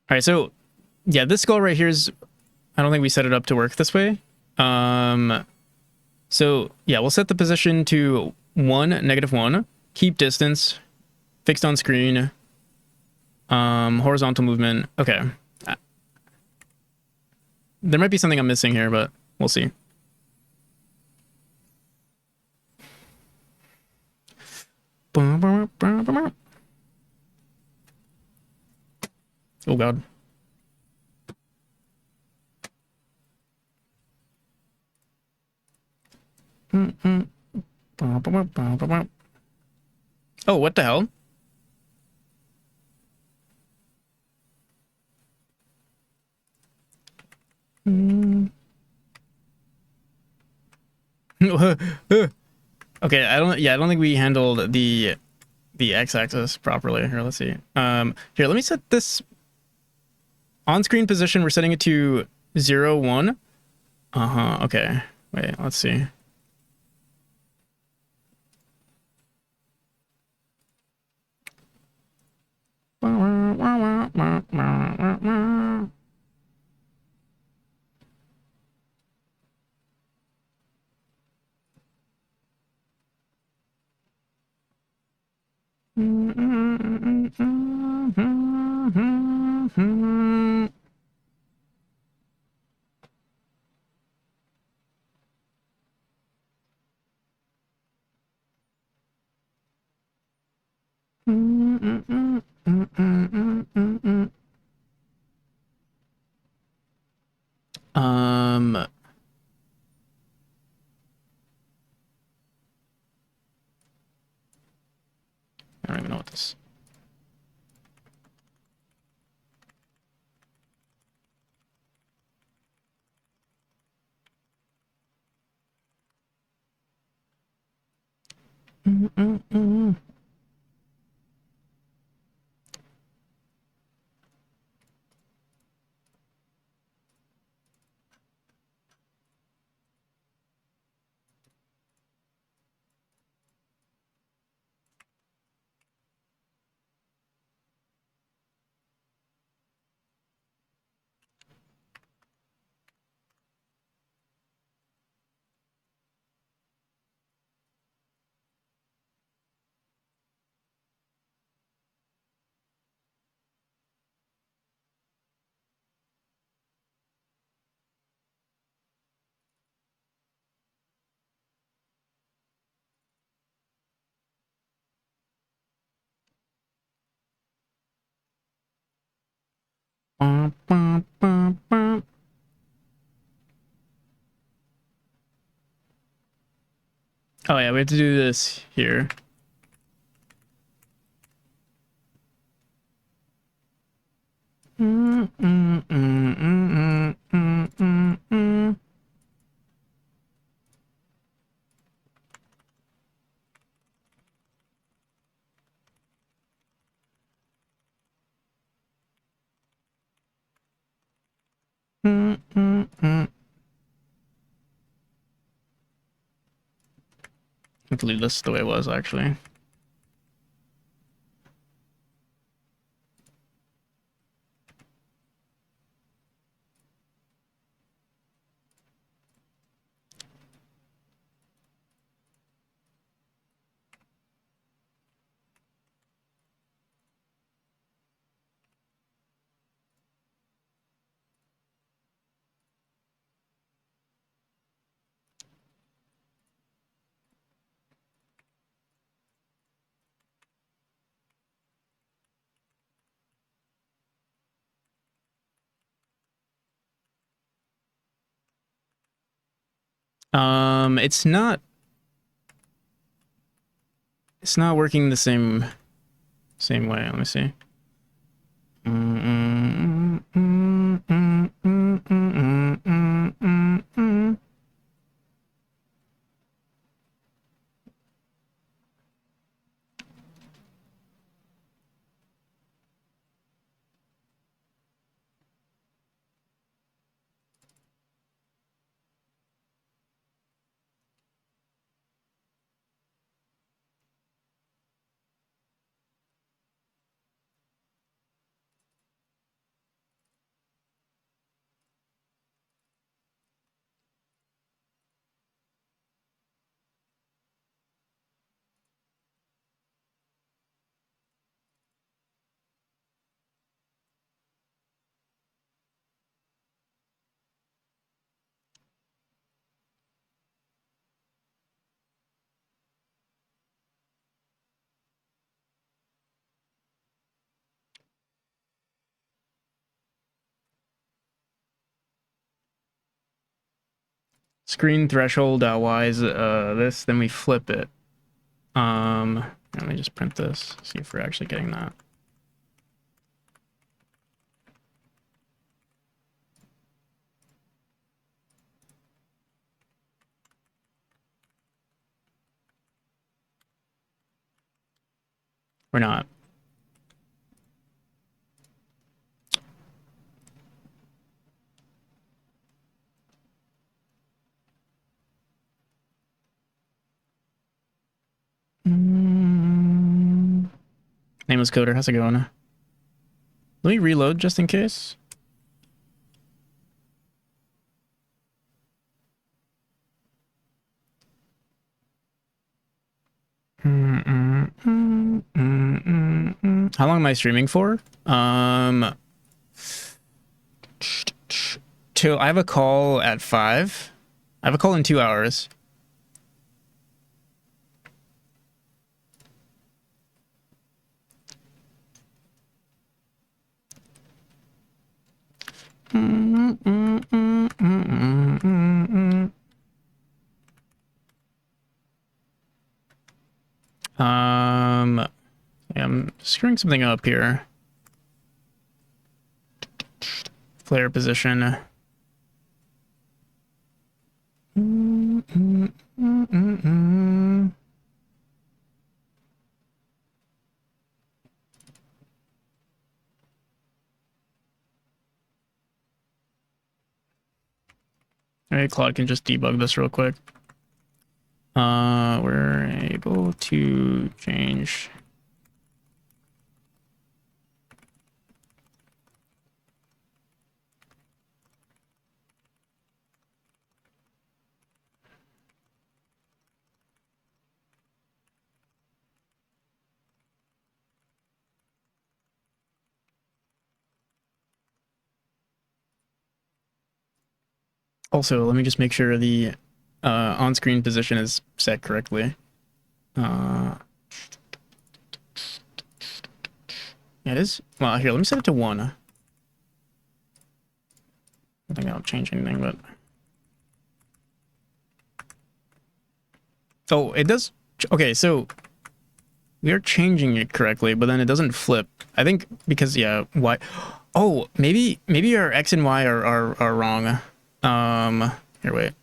[SPEAKER 1] All right, so yeah, this skull right here is, I don't think we set it up to work this way. So yeah, we'll set the position to 1, -1, keep distance, fixed on screen, horizontal movement. Okay. There might be something I'm missing here, but we'll see. Oh god. Oh, what the hell? Okay, I don't think we handled the x-axis properly. Here, let's see. Here, let me set this on-screen position. We're setting it to 0, 1. Okay. Wait, let's see. I don't even know what this. Oh yeah, we have to do this here. I have to leave this the way it was, actually. It's not working the same way. Let me see. screen threshold y is this, then we flip it. Let me just print this, see if we're actually getting that. We're not. Nameless Coder, how's it going? Let me reload just in case. How long am I streaming for? Till I have a call at 5. I have a call in 2 hours. Yeah, I'm screwing something up here. Player position. Alright, Claude can just debug this real quick. We're able to change. Also, let me just make sure the on-screen position is set correctly. Yeah, it is. Well, here, let me set it to 1. I don't think that'll change anything, but... Oh, it does... Okay, so... We are changing it correctly, but then it doesn't flip. I think because, yeah, why... Oh, maybe our X and Y are wrong. Here, wait.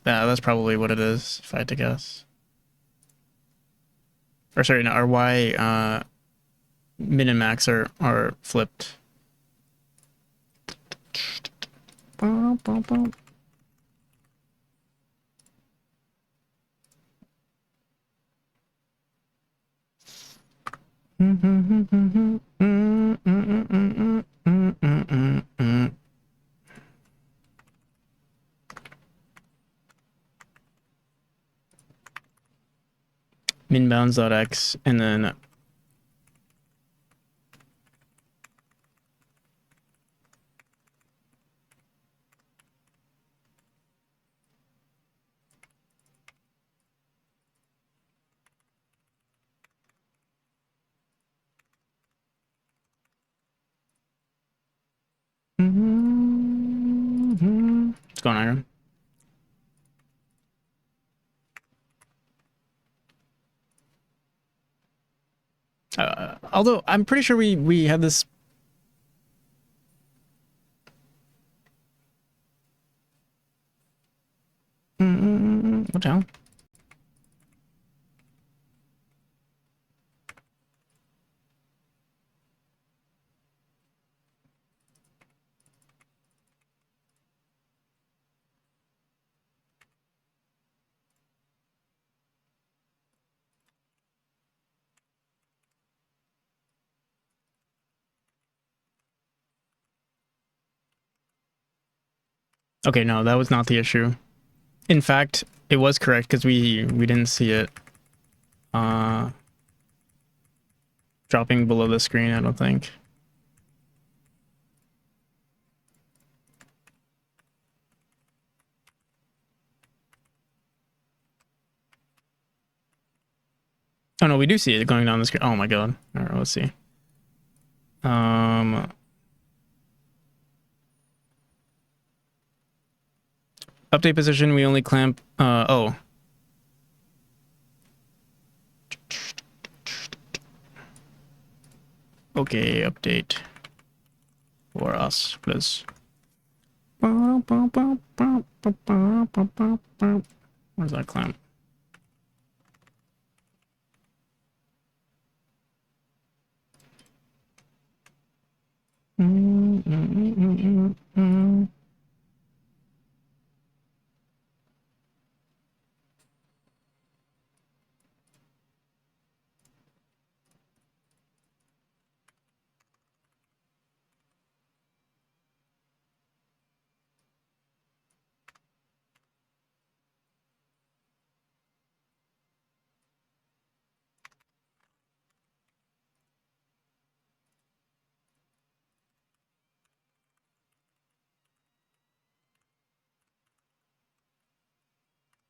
[SPEAKER 1] Yeah, that's probably what it is, if I had to guess. Or sorry, no, our Y min and max are flipped. Minbounds.x and then what's going on here? Although I'm pretty sure we had this. What the hell? Okay, no, that was not the issue. In fact, it was correct because we didn't see it dropping below the screen, I don't think. Oh no, we do see it going down the screen. Oh my god. All right, let's see. Update position, we only clamp, oh. Okay, update for us, please. Where's that clamp?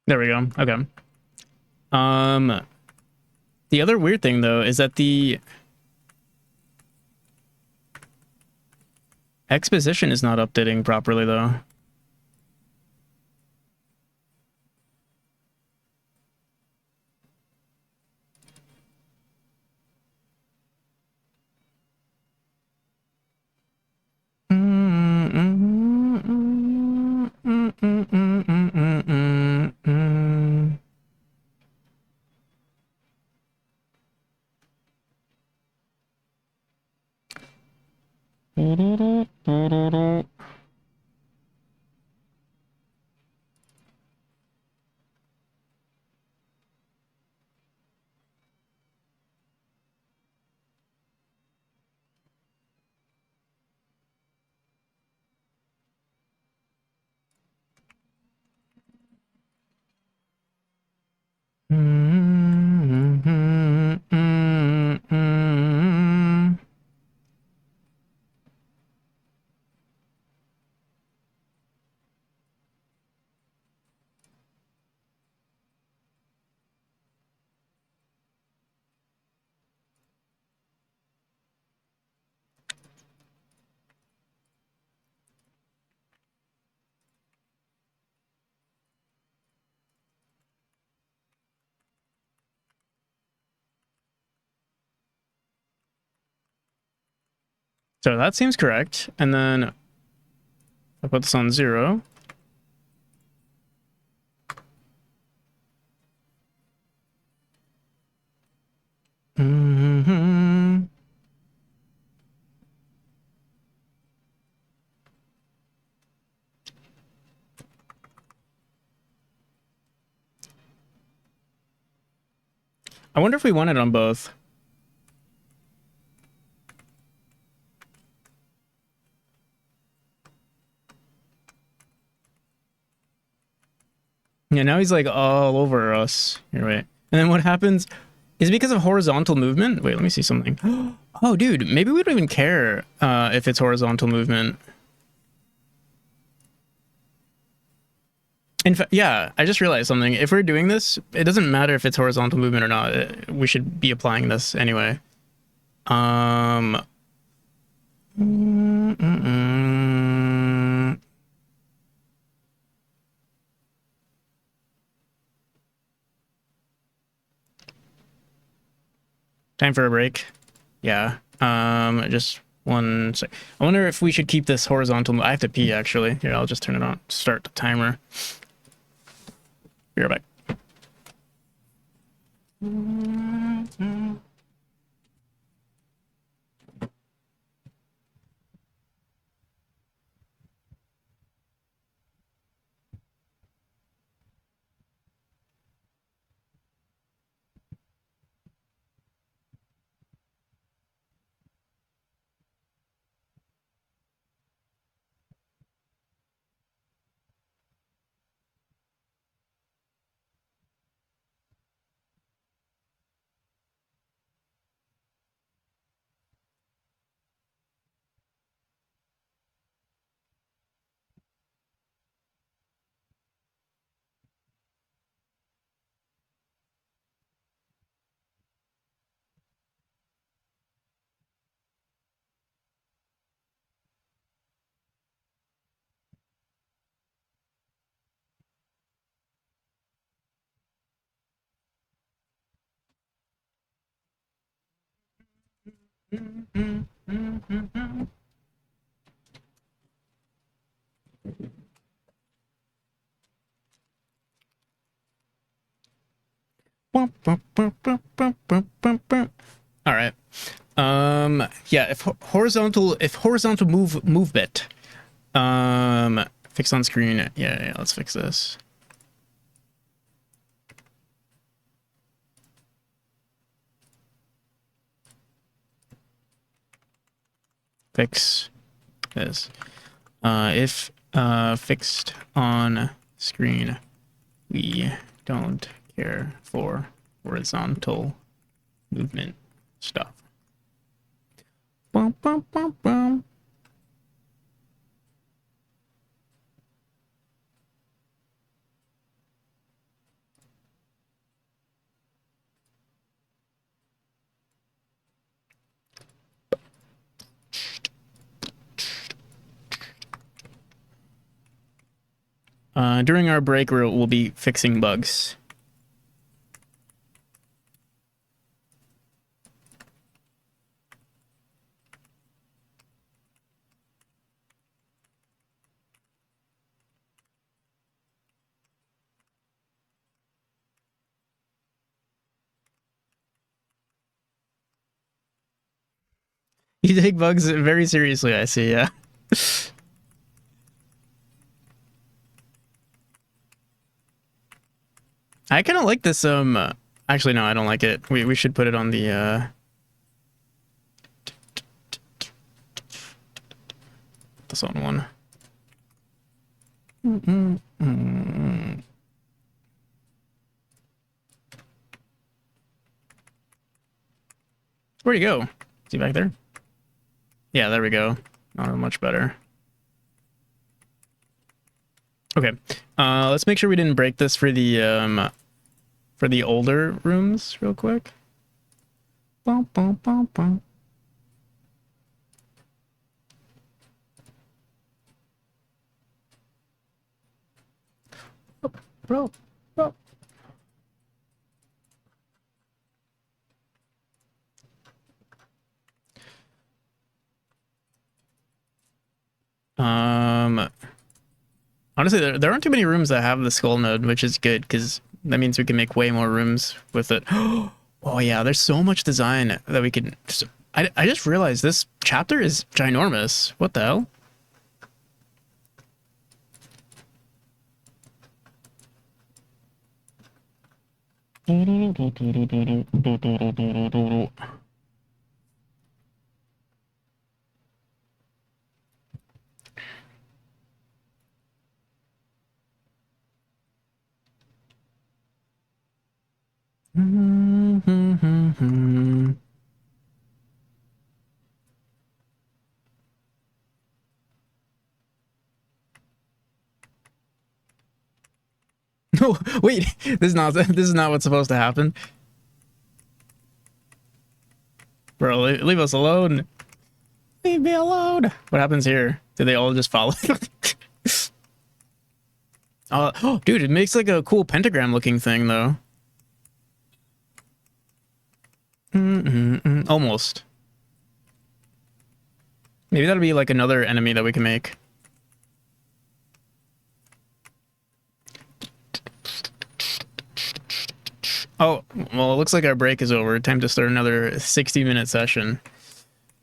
[SPEAKER 1] There we go. Okay. The other weird thing though is that the exposition is not updating properly though. So that seems correct. And then I put this on 0. I wonder if we want it on both. Yeah, now he's like all over us. Here, wait. And then what happens? Is it because of horizontal movement? Wait, let me see something. Oh, dude, maybe we don't even care if it's horizontal movement. In fact, yeah, I just realized something. If we're doing this, it doesn't matter if it's horizontal movement or not. We should be applying this anyway. Time for a break. Yeah. Just one sec. I wonder if we should keep this horizontal. I have to pee actually. Here, I'll just turn it on. Start the timer. Be right back. All right. Yeah, if horizontal movement fixed on screen. Yeah, let's fix this. Fix this. If fixed on screen, we don't care for horizontal movement stuff. Bum, bum, bum, bum. During our break, we'll be fixing bugs. You take bugs very seriously, I see, yeah. I kind of like this, actually, no, I don't like it. We should put it on the, this on one. Where'd he go? Is he back there? Yeah, there we go. Oh, much better. Okay, let's make sure we didn't break this for the older rooms real quick. Bum, bum, bum, bum. Bro. Honestly, there aren't too many rooms that have the skull node, which is good because that means we can make way more rooms with it. Oh yeah, there's so much design that we can. I just realized this chapter is ginormous. What the hell? No, wait. This is not what's supposed to happen. Bro, leave us alone. Leave me alone. What happens here? Do they all just follow? Oh, dude, it makes like a cool pentagram looking thing though. Almost. Maybe that'll be like another enemy that we can make. Oh, well, it looks like our break is over. Time to start another 60-minute session.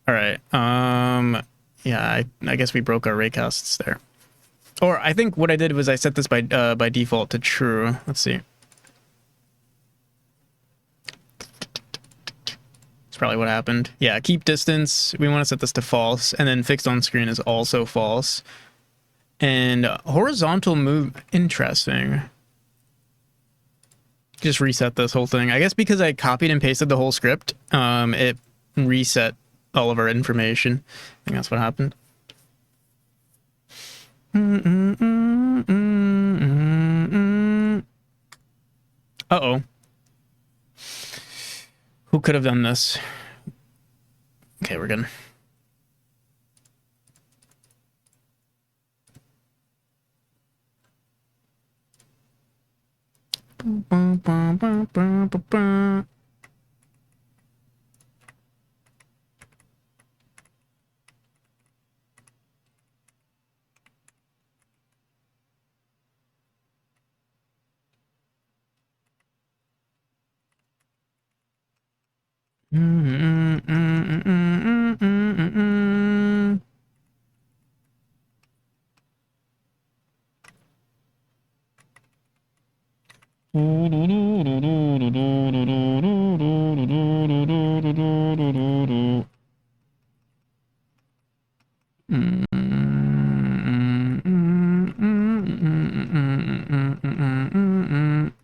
[SPEAKER 1] All right. Yeah, I guess we broke our raycasts there. Or I think what I did was I set this by default to true. Let's see. That's probably what happened. Yeah, keep distance. We want to set this to false, and then fixed on screen is also false. And horizontal move, interesting. Just reset this whole thing. I guess because I copied and pasted the whole script, it reset all of our information. I think that's what happened. Uh-oh. Who could have done this? Okay, we're good. All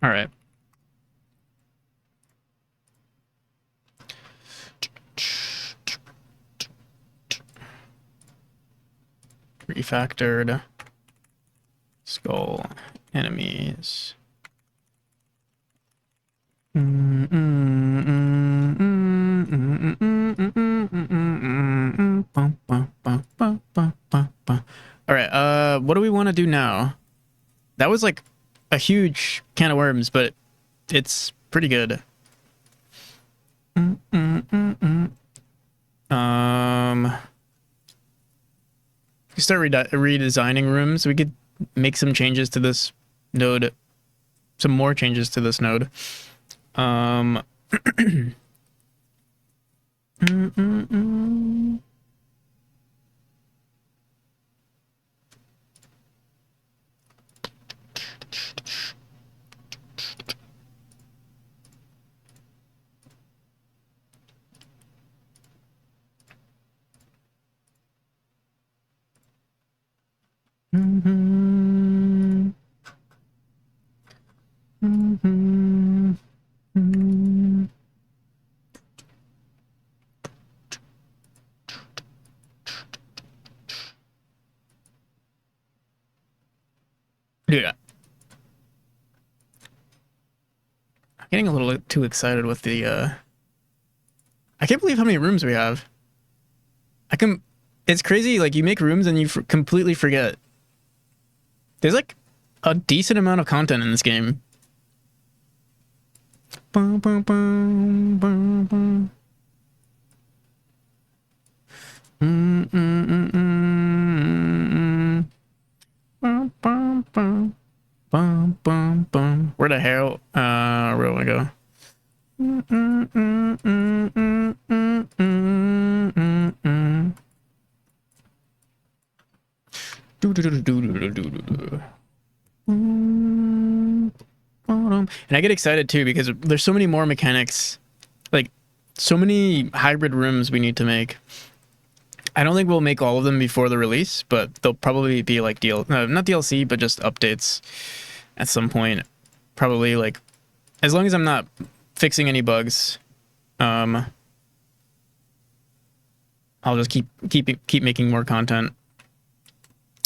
[SPEAKER 1] right. Refactored skull enemies. All right, what do we want to do now? That was like a huge can of worms, but it's pretty good. We start redesigning rooms. We could make some changes to this node, some more changes to this node. Dude, I'm getting a little too excited with the, I can't believe how many rooms we have. It's crazy, like, you make rooms and you completely forget. There's, like, a decent amount of content in this game. Bum, bum, bum, bum, bum. Bum, bum, bum. Bum, bum, bum. Where the hell, where do I go? And I get excited too because there's so many more mechanics, like so many hybrid rooms we need to make. I don't think we'll make all of them before the release, but they'll probably be like not DLC, but just updates at some point. Probably like, as long as I'm not fixing any bugs, I'll just keep making more content.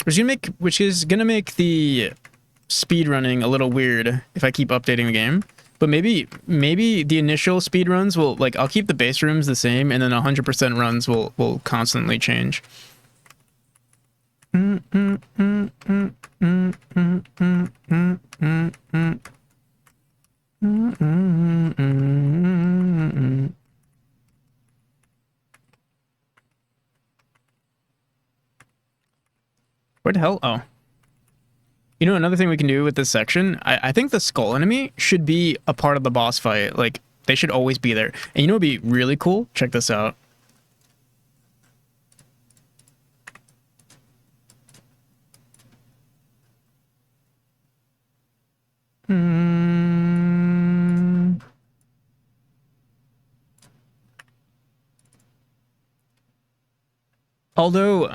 [SPEAKER 1] Which is gonna make the speed running a little weird if I keep updating the game. But maybe the initial speed runs will, like, I'll keep the base rooms the same, and then 100% runs will constantly change. Where the hell? Oh. You know, another thing we can do with this section, I think the skull enemy should be a part of the boss fight. Like, they should always be there. And you know what would be really cool? Check this out. Although,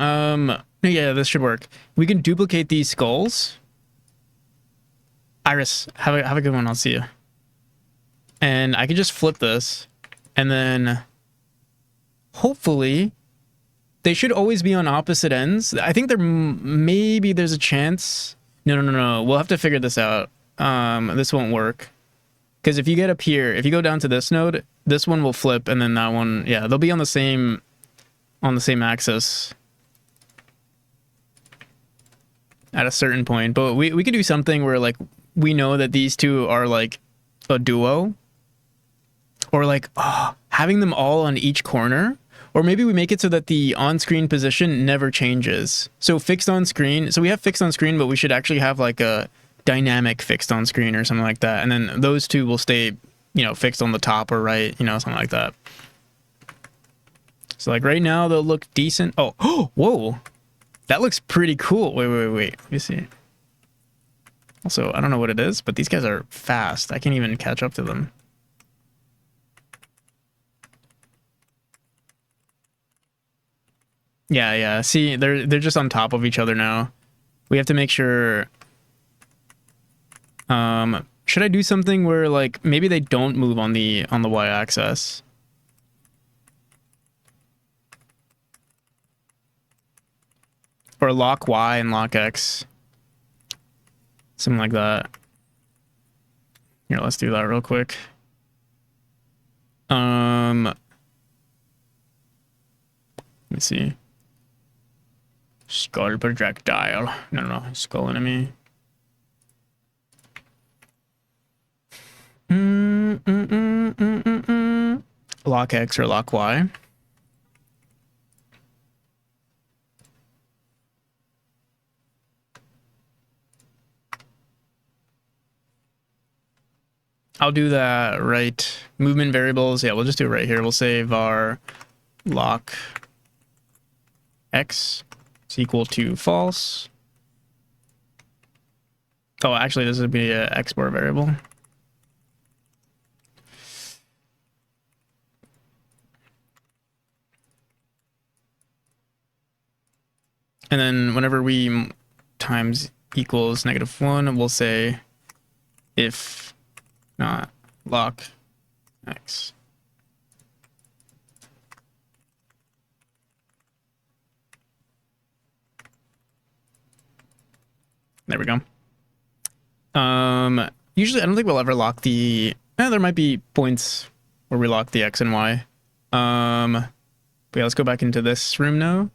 [SPEAKER 1] yeah, this should work. We can duplicate these skulls. Iris, have a good one. I'll see you. And I can just flip this, and then hopefully they should always be on opposite ends. I think maybe there's a chance. No. We'll have to figure this out. This won't work. Because if you get up here, if you go down to this node, this one will flip, and then that one, yeah, they'll be on the same axis at a certain point. But we could do something where, like, we know that these two are like a duo, or like having them all on each corner, or maybe we make it so that the on-screen position never changes. So fixed on screen. So we have fixed on screen, but we should actually have like a dynamic fixed on screen or something like that. And then those two will stay, you know, fixed on the top or right, you know, something like that. So like right now they'll look decent. Oh, whoa. That looks pretty cool. Wait. Let me see. Also, I don't know what it is, but these guys are fast. I can't even catch up to them. Yeah. See, they're just on top of each other now. We have to make sure. Should I do something where like maybe they don't move on the y-axis? Or lock Y and lock X. Something like that. Here, let's do that real quick. Let me see. Skull projectile. No, skull enemy. Lock X or lock Y. I'll do that right. Movement variables. Yeah, we'll just do it right here. We'll say var lock X is equal to false. Oh, actually, this would be an export variable. And then whenever we times equals -1, we'll say if not lock X. There we go. Usually I don't think we'll ever lock the... there might be points where we lock the X and Y. But yeah, let's go back into this room now.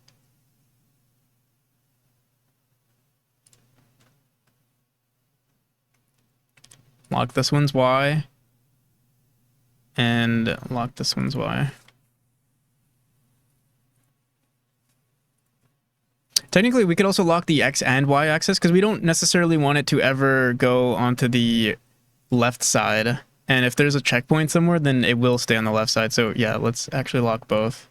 [SPEAKER 1] Lock this one's Y. And lock this one's Y. Technically, we could also lock the X and Y axis because we don't necessarily want it to ever go onto the left side. And if there's a checkpoint somewhere, then it will stay on the left side. So yeah, let's actually lock both.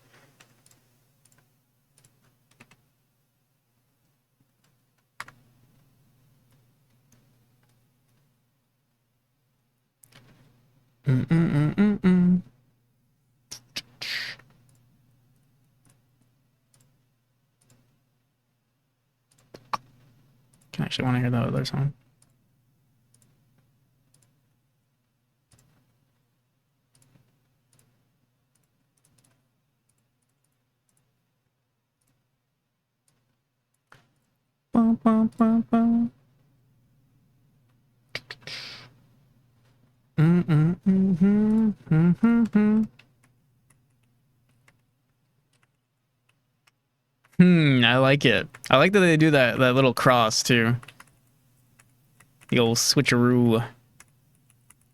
[SPEAKER 1] I actually want to hear that other song. Bum, bum, bum, bum. I like it. I like that they do that little cross too. The old switcheroo.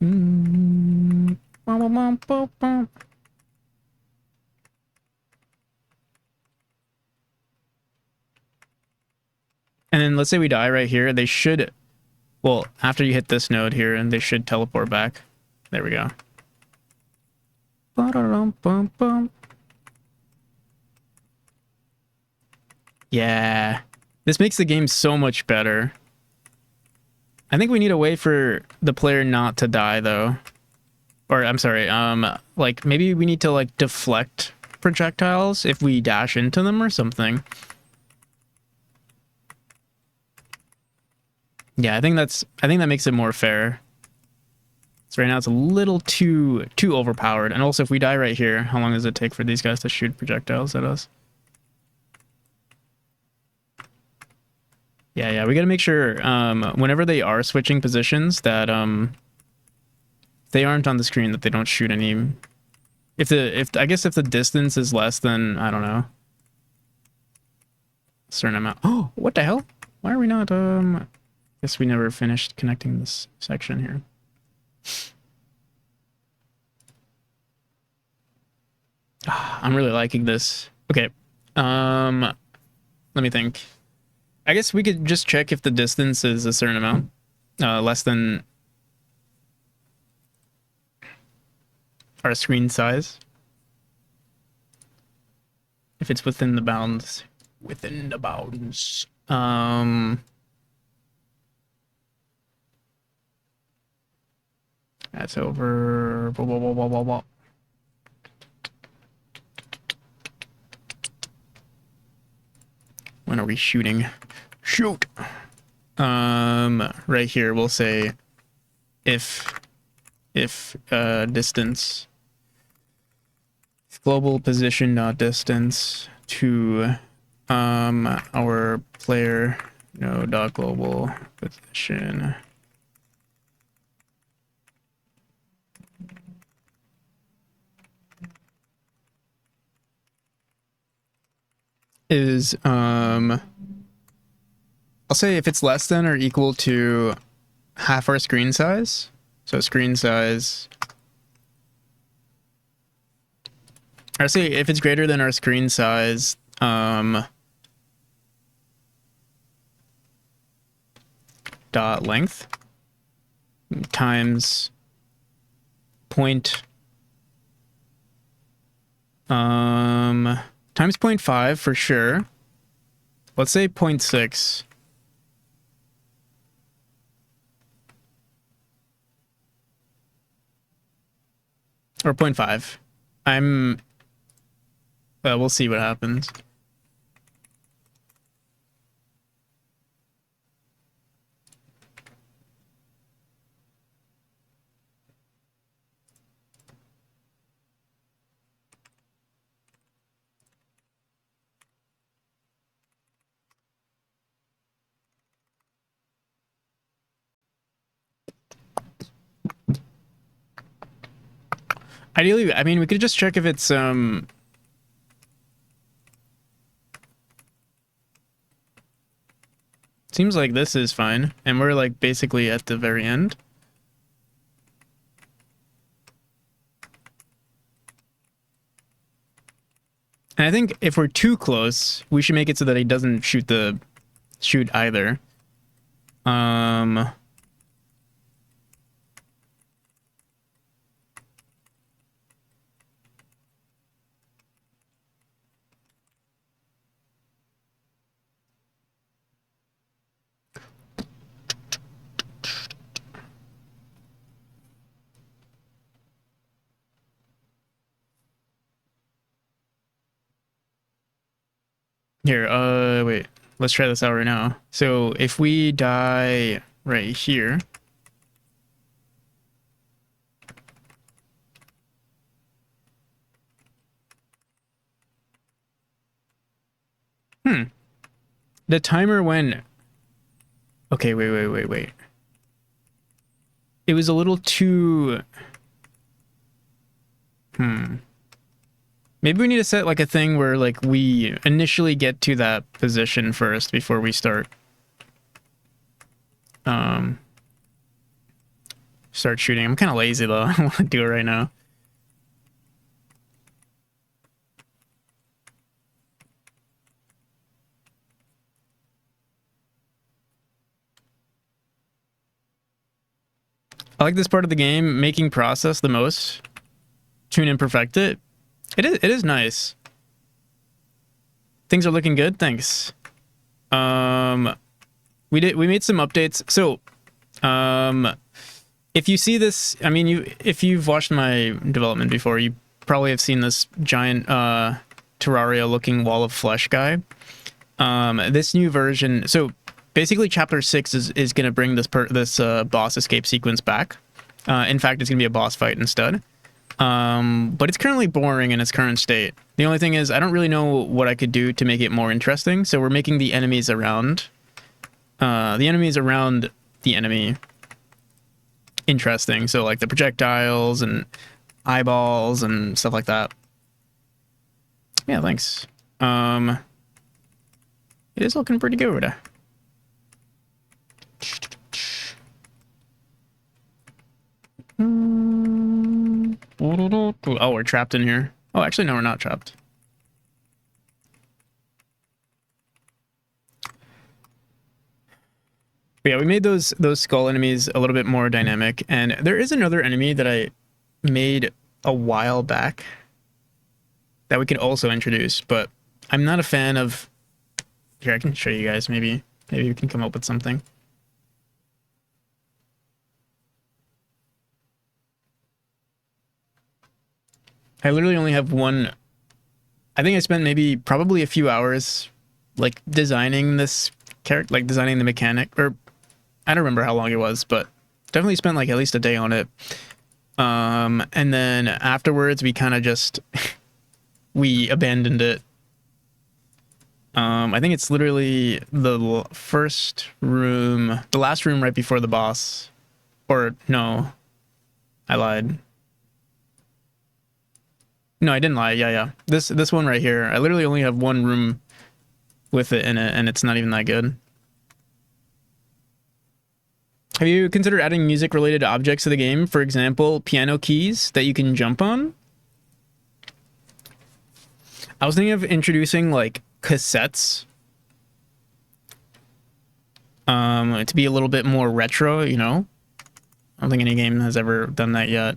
[SPEAKER 1] And then let's say we die right here. They should, well, after you hit this node here, and they should teleport back. There we go. Yeah. This makes the game so much better. I think we need a way for the player not to die, though. Or, I'm sorry, like, maybe we need to, like, deflect projectiles if we dash into them or something. Yeah, I think that makes it more fair. So right now it's a little too overpowered. And also, if we die right here, how long does it take for these guys to shoot projectiles at us? Yeah, we gotta make sure, whenever they are switching positions, that, they aren't on the screen, that they don't shoot any... I guess if the distance is less than, I don't know, a certain amount... Oh, what the hell? Why are we not, Guess we never finished connecting this section here. I'm really liking this. Okay, let me think. I guess we could just check if the distance is a certain amount, less than our screen size. if it's within the bounds. Within the bounds. That's over. Blah, blah, blah, blah, blah, blah. When are we shooting? Shoot. Right here we'll say if distance, global position not distance to our player no dot global position is I'll say if it's less than or equal to half our screen size. So screen size, or say if it's greater than our screen size, dot length times times 0.5 for sure. Let's say 0.6. Or 0.5. We'll see what happens. Ideally, I mean, we could just check if it's, seems like this is fine, and we're, like, basically at the very end. And I think if we're too close, we should make it so that he doesn't shoot either. Here, wait. Let's try this out right now. So if we die right here, the timer went. Okay, wait. It was a little too. Maybe we need to set like a thing where like we initially get to that position first before we start shooting. I'm kind of lazy though. I don't want to do it right now. I like this part of the game, making process the most, tune and perfect it. It is nice. Things are looking good, thanks. We made some updates. So, if you see this, I mean, if you've watched my development before, you probably have seen this giant Terraria-looking wall of flesh guy. This new version, so basically chapter 6 is going to bring this boss escape sequence back. In fact, it's going to be a boss fight instead. But it's currently boring in its current state. The only thing is, I don't really know what I could do to make it more interesting, so we're making the enemies around the enemy interesting. So like the projectiles and eyeballs and stuff like that. Yeah, thanks. It is looking pretty good. Oh, we're trapped in here. Oh, actually, no, we're not trapped. But yeah, we made those skull enemies a little bit more dynamic, and there is another enemy that I made a while back that we could also introduce, but I'm not a fan of. Here, I can show you guys. Maybe we can come up with something. I literally only have one. I think I spent maybe probably a few hours like designing this character, like designing the mechanic, or I don't remember how long it was, but definitely spent like at least a day on it. And then afterwards we kind of just we abandoned it. I think it's literally the first room, the last room right before the boss. Or no, I lied. No, I didn't lie. Yeah. This one right here. I literally only have one room with it in it, and it's not even that good. Have you considered adding music-related objects to the game? For example, piano keys that you can jump on? I was thinking of introducing, like, cassettes. To be a little bit more retro, you know? I don't think any game has ever done that yet.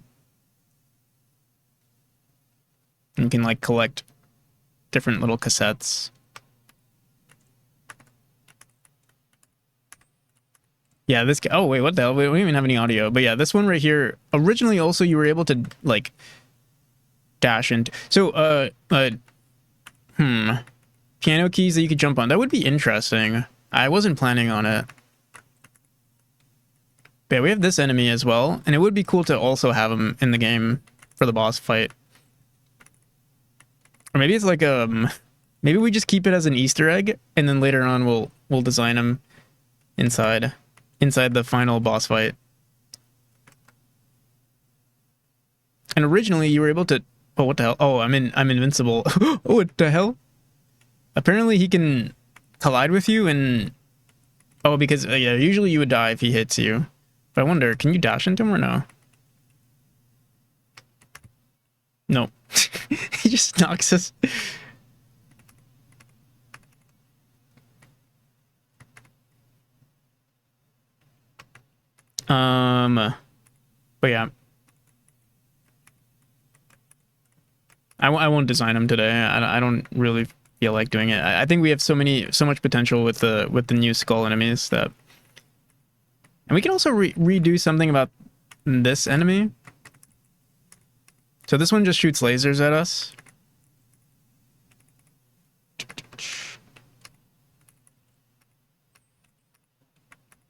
[SPEAKER 1] You can, like, collect different little cassettes. Yeah, this... Oh, wait, what the hell? We don't even have any audio. But yeah, this one right here... Originally, also, you were able to, like, dash into... So, piano keys that you could jump on. That would be interesting. I wasn't planning on it. But yeah, we have this enemy as well. And it would be cool to also have him in the game for the boss fight. Or maybe it's like, maybe we just keep it as an Easter egg, and then later on we'll design him inside the final boss fight. And originally you were able to... Oh, what the hell? Oh, I'm invincible. Oh, what the hell? Apparently he can collide with you and... Oh, because, yeah, usually you would die if he hits you. But I wonder, can you dash into him or no? No. He just knocks us. But yeah. I won't design him today. I don't really feel like doing it. I think we have so much potential with the new skull enemies that... And we can also redo something about this enemy. So this one just shoots lasers at us.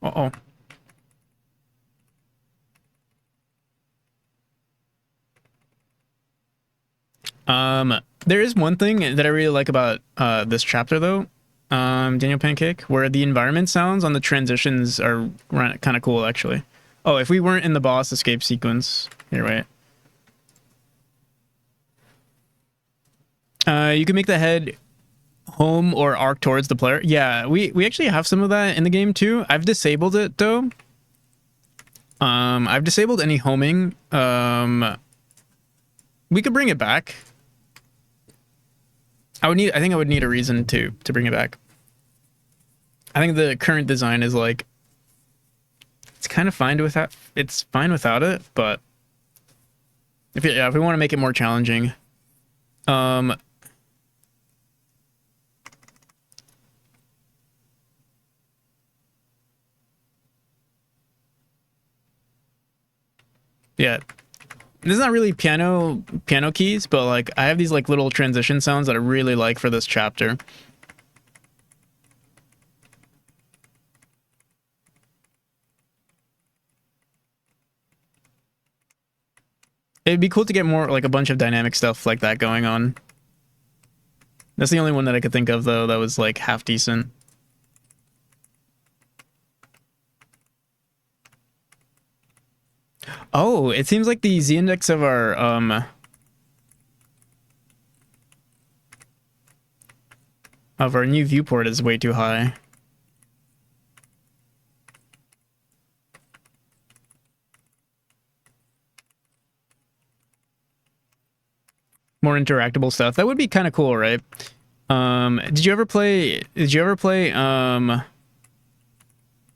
[SPEAKER 1] Uh-oh. There is one thing that I really like about this chapter though, Daniel Pancake, where the environment sounds on the transitions are kind of cool actually. Oh, if we weren't in the boss escape sequence, here, wait. You can make the head home or arc towards the player. Yeah, we actually have some of that in the game too. I've disabled it though. I've disabled any homing. We could bring it back. I think I would need a reason to bring it back. I think the current design is like, it's kind of fine without. It's fine without it, but if we want to make it more challenging, yeah. This is not really piano keys, but like I have these like little transition sounds that I really like for this chapter. It'd be cool to get more like a bunch of dynamic stuff like that going on. That's the only one that I could think of though that was like half decent. Oh, it seems like the z-index of our new viewport is way too high. More interactable stuff. That would be kind of cool, right? Did you ever play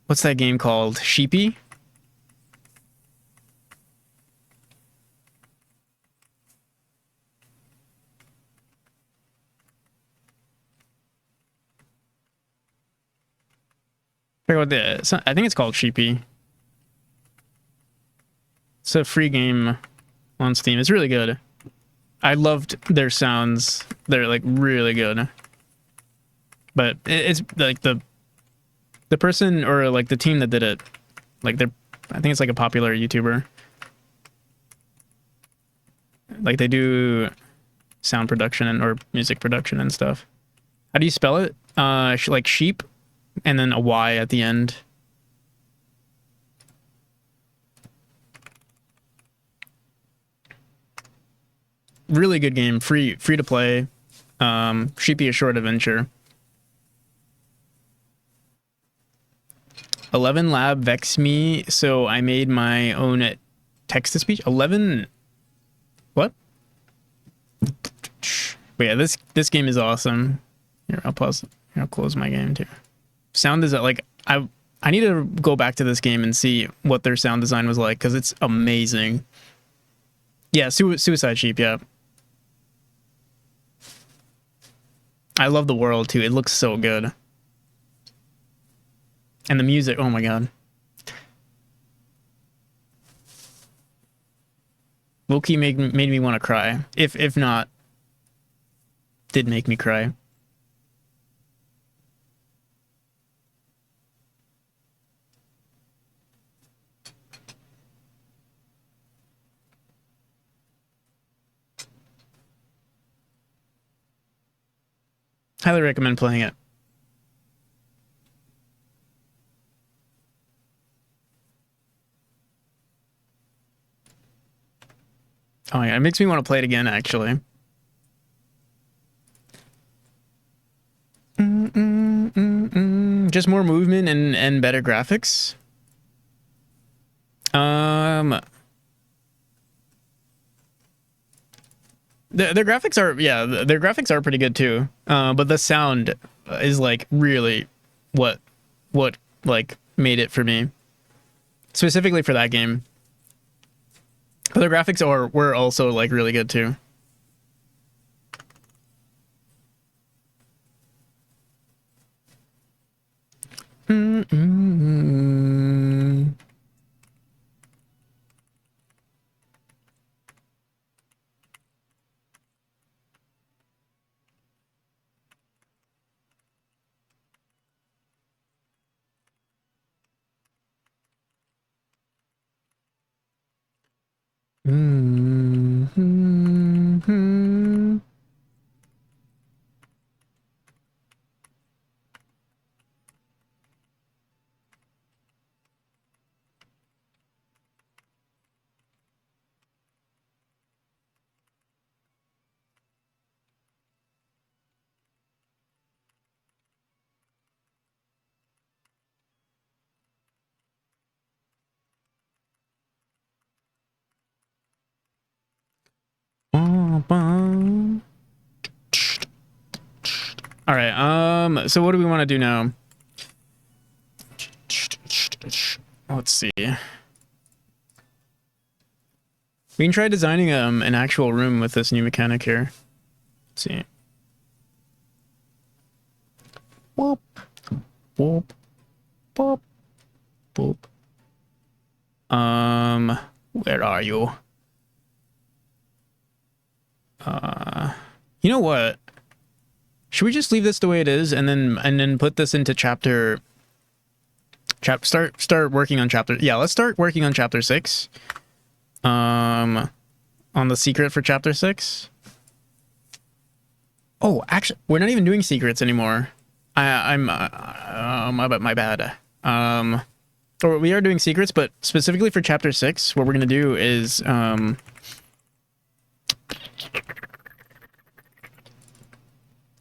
[SPEAKER 1] what's that game called? Sheepy? Check out I think it's called Sheepy. It's a free game on Steam. It's really good. I loved their sounds. They're like really good. But it's like the person or like the team that did it, like I think it's like a popular YouTuber. Like they do sound production or music production and stuff. How do you spell it? Like sheep and then a Y at the end. Really good game, free to play. Sheepy a short adventure. 11 lab vex me, so I made my own text to speech. 11 what? But yeah, this game is awesome. Here, I'll pause. Here, I'll close my game too. Sound is like I need to go back to this game and see what their sound design was like because it's amazing. Yeah, Suicide Sheep. Yeah, I love the world too. It looks so good, and the music. Oh my god. Low-key made me want to cry. If not, did make me cry. Highly recommend playing it. Oh yeah, it makes me want to play it again, actually. Just more movement and better graphics. Their graphics are, yeah, their graphics are pretty good too. But the sound is like really what like made it for me, specifically for that game. But their graphics were also like really good too. All right. So what do we want to do now? Let's see. We can try designing an actual room with this new mechanic here. Let's see. Whoop, whoop, whoop, whoop. Where are you? You know what? Should we just leave this the way it is and then put this into start working on chapter. Yeah, let's start working on chapter 6. On the secret for chapter 6. Oh, actually, we're not even doing secrets anymore. My bad. Or we are doing secrets, but specifically for chapter 6, what we're gonna do is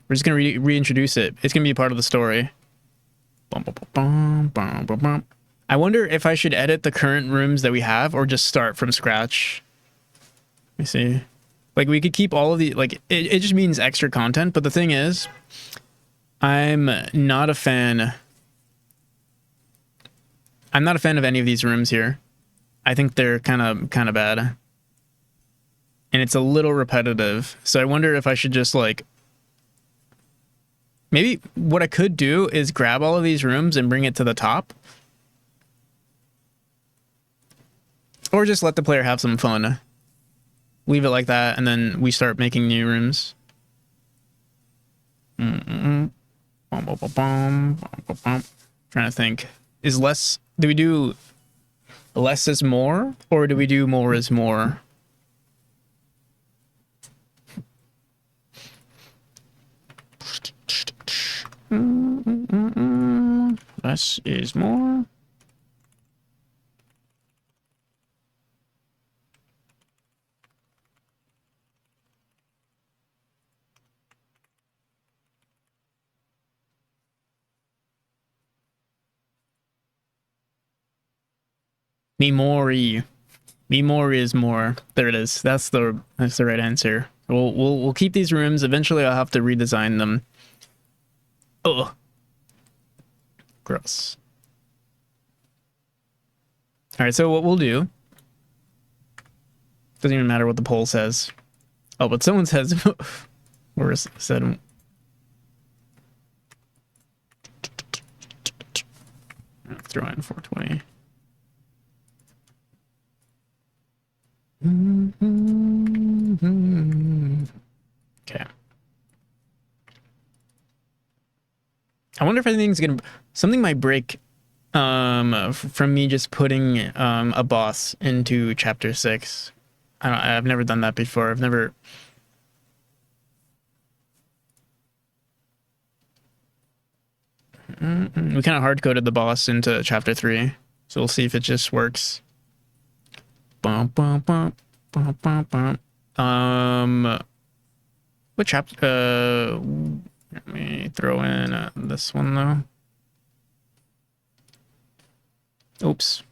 [SPEAKER 1] we're just gonna reintroduce it. It's gonna be part of the story. I wonder if I should edit the current rooms that we have or just start from scratch. Let me see. Like, we could keep all of the, like, it just means extra content, but the thing is, I'm not a fan of any of these rooms here. I think they're kind of bad. And it's a little repetitive. So I wonder if I should just, like, Maybe what I could do is grab all of these rooms and bring it to the top. Or just let the player have some fun. Leave it like that, and then we start making new rooms. Trying to think. Do we do less is more, or do we do more is more? Less is more. Memori. Memori is more. There it is. That's the right answer. We'll keep these rooms. Eventually I'll have to redesign them. Ugh. Gross. Alright, so what we'll do. Doesn't even matter what the poll says. Oh, but someone says or said throw in 420. Okay. I wonder if anything's gonna something might break from me just putting a boss into chapter 6. I've never done that before. I've never we kind of hard coded the boss into chapter 3, so we'll see if it just works. Bum, bum, bum, bum, bum, bum. What chapter? Let me throw in this one though. Oops.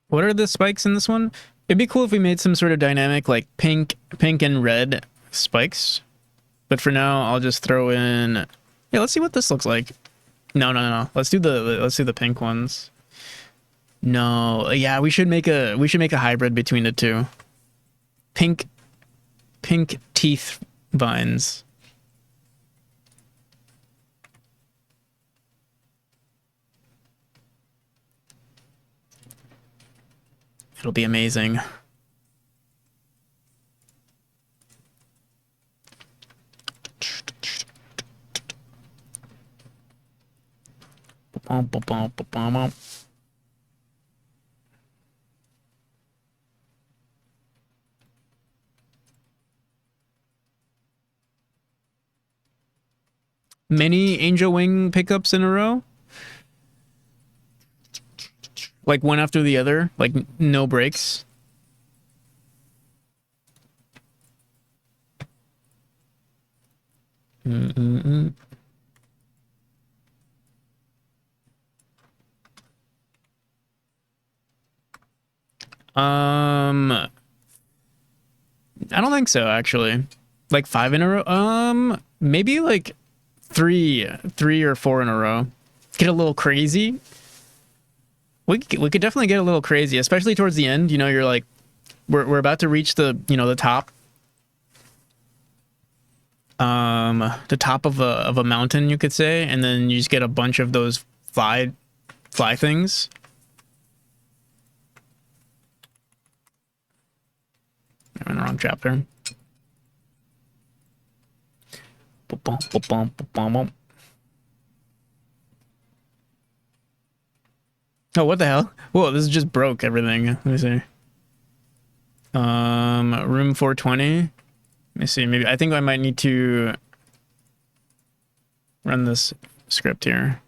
[SPEAKER 1] What are the spikes in this one? It'd be cool if we made some sort of dynamic like pink and red spikes. But for now, I'll just throw in. Yeah, let's see what this looks like. No. Let's do the pink ones. No, yeah, we should make a hybrid between the two. Pink teeth vines. It'll be amazing. Many angel wing pickups in a row? Like one after the other? Like no breaks? I don't think so, actually. Like 5 in a row? Maybe like three or 4 in a row. Get a little crazy. We could definitely get a little crazy, especially towards the end. You know, you're like, we're about to reach the the top. The top of a mountain, you could say, and then you just get a bunch of those fly things. I'm in the wrong chapter. Oh, what the hell? Whoa, this just broke everything. Let me see. Room 420. Let me see. Maybe I think I might need to run this script here.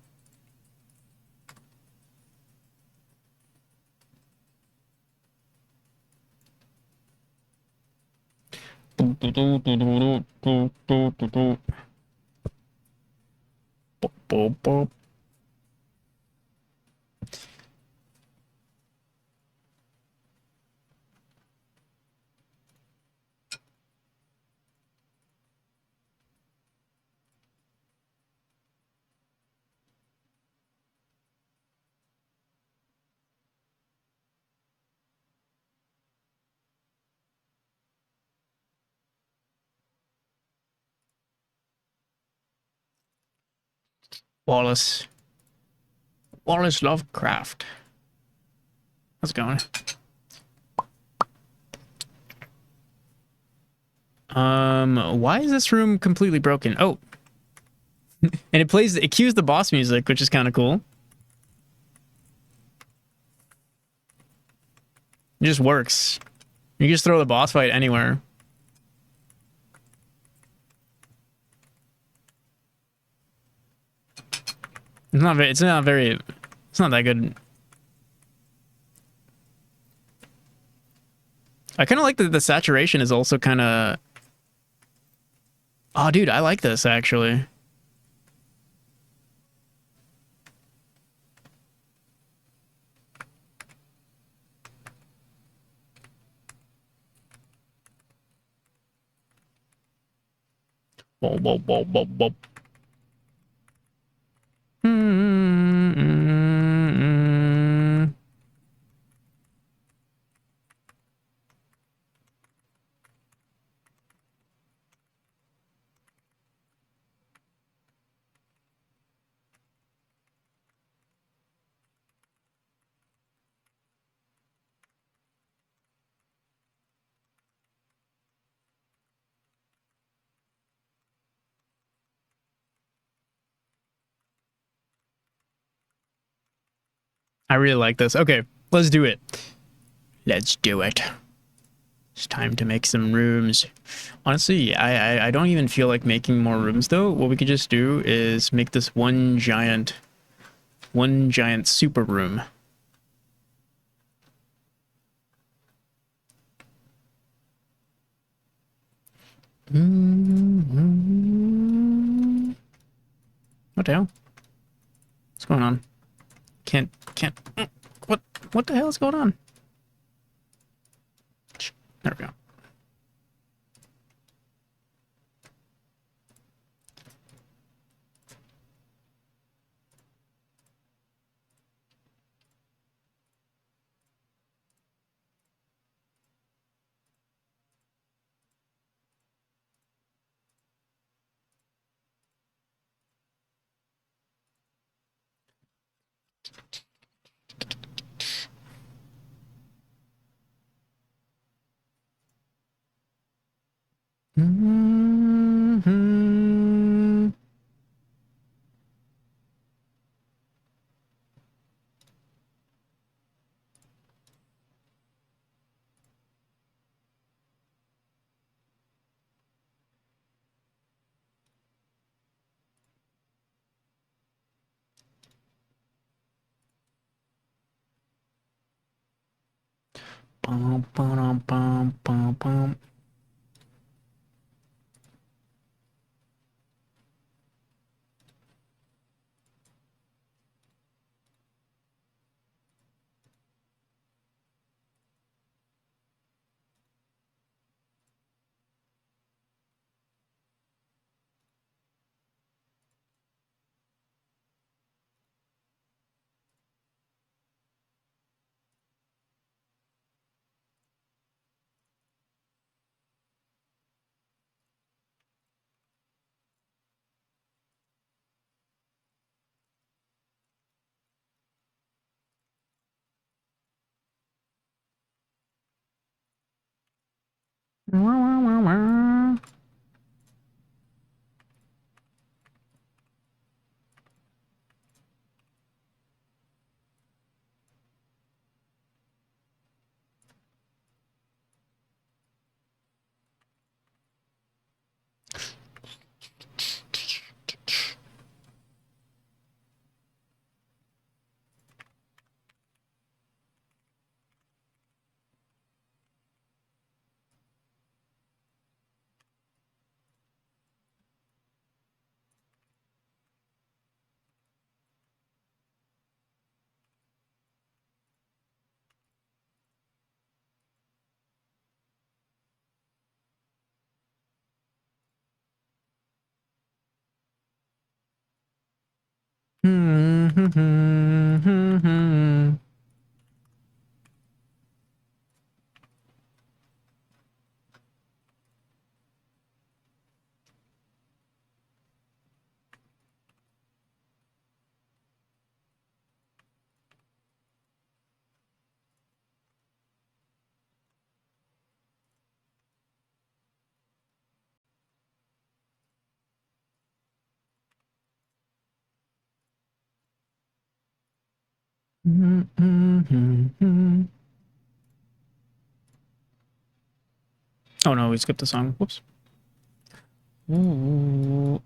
[SPEAKER 1] Wallace. Wallace Lovecraft. How's it going? Why is this room completely broken? Oh. And it cues the boss music, which is kind of cool. It just works. You can just throw the boss fight anywhere. It's not that good. I kind of like that the saturation is also kind of... Oh, dude, I like this, actually. Whoa, whoa, whoa, whoa, whoa. I really like this. Okay, let's do it. Let's do it. It's time to make some rooms. Honestly, I don't even feel like making more rooms though. What we could just do is make this one giant super room. What the hell? What's going on? Can't. What the hell is going on? There we go. Bum, bum, bum, bum, bum. Oh no, we skipped the song. Whoops. Ooh.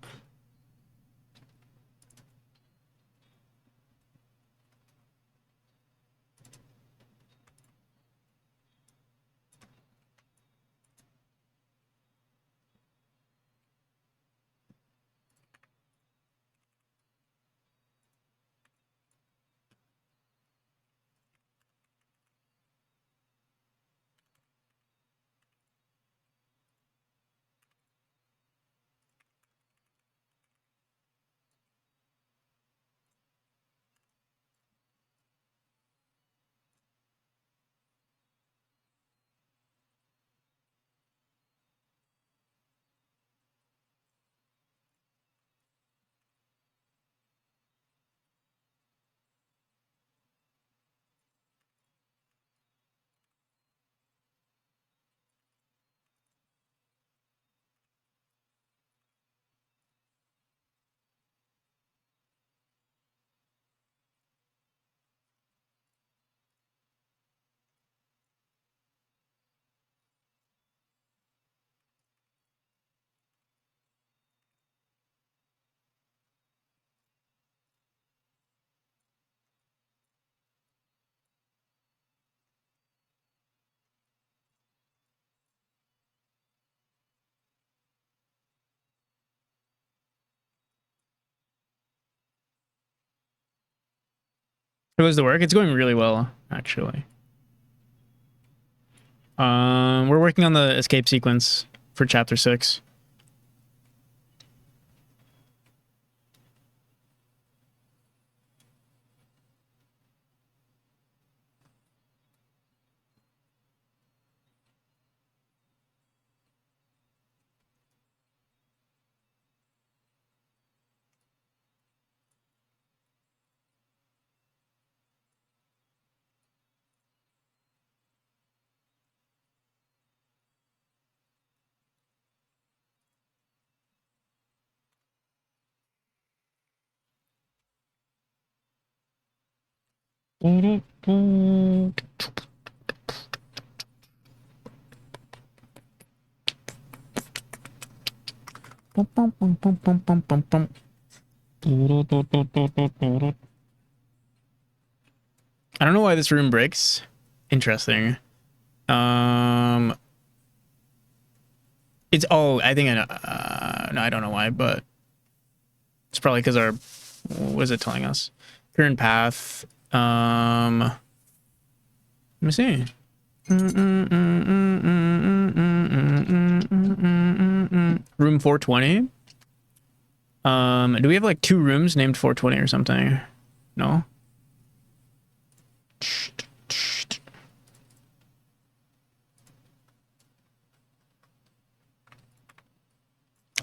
[SPEAKER 1] It was the work. It's going really well, actually. We're working on the escape sequence for chapter 6. I don't know why this room breaks. Interesting. It's I think I know. No, I don't know why, but it's probably because our what is it telling us? Current path. Let me see. Room 420. Do we have like 2 rooms named 420 or something? No.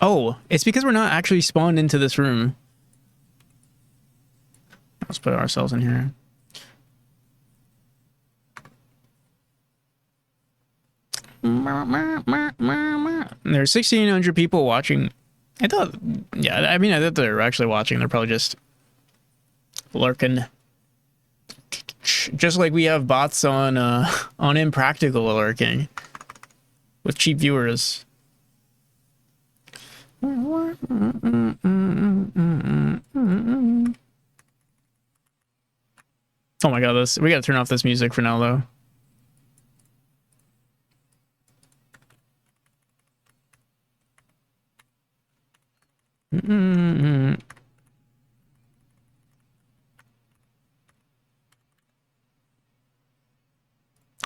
[SPEAKER 1] Oh, it's because we're not actually spawned into this room. Let's put ourselves in here. There's 1,600 people watching. I thought they were actually watching. They're probably just lurking. Just like we have bots on Impractical lurking with cheap viewers. Oh my god, we gotta turn off this music for now though.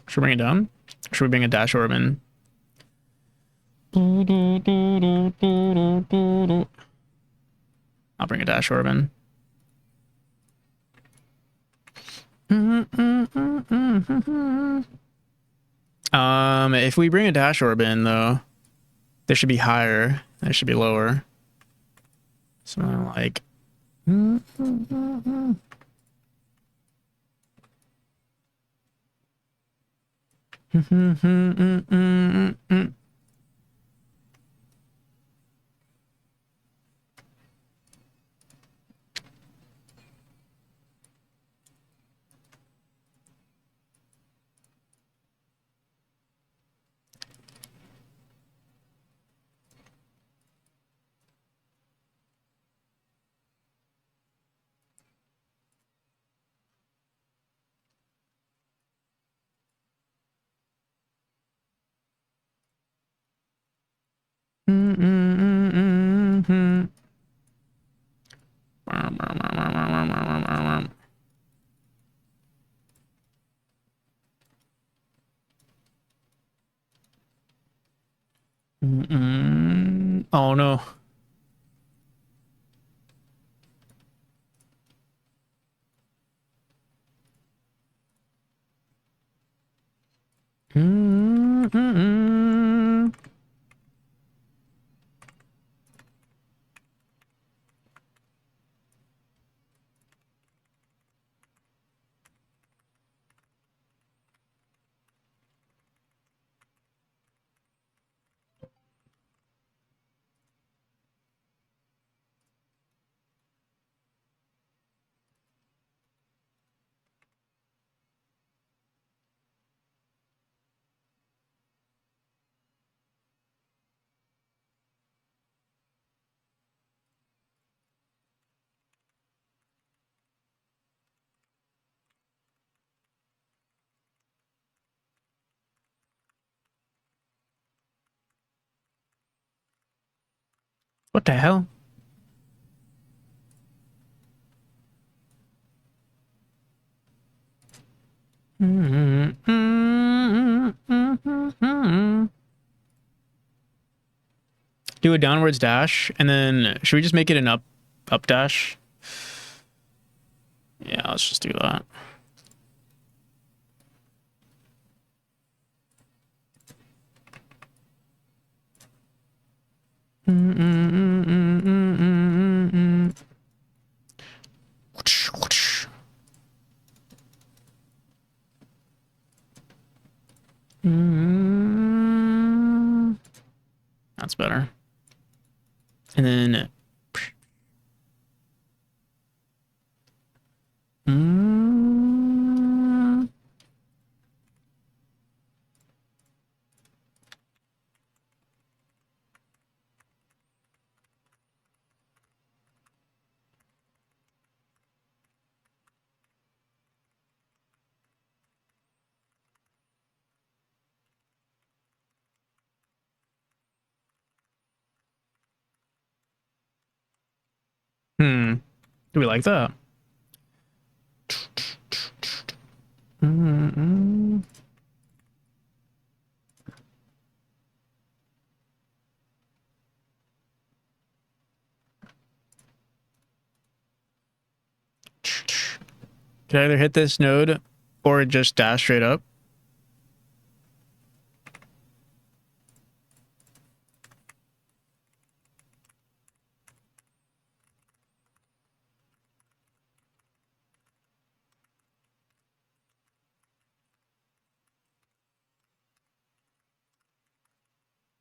[SPEAKER 1] Should we bring it down? Should we bring a dash orb in? I'll bring a dash orb in. If we bring a dash orb in though, this should be higher. This should be lower. Something like. Oh no. What the hell? Do a downwards dash, and then should we just make it an up dash? Yeah, let's just do that. That's better. And then do we like that? Could I either hit this node or just dash straight up?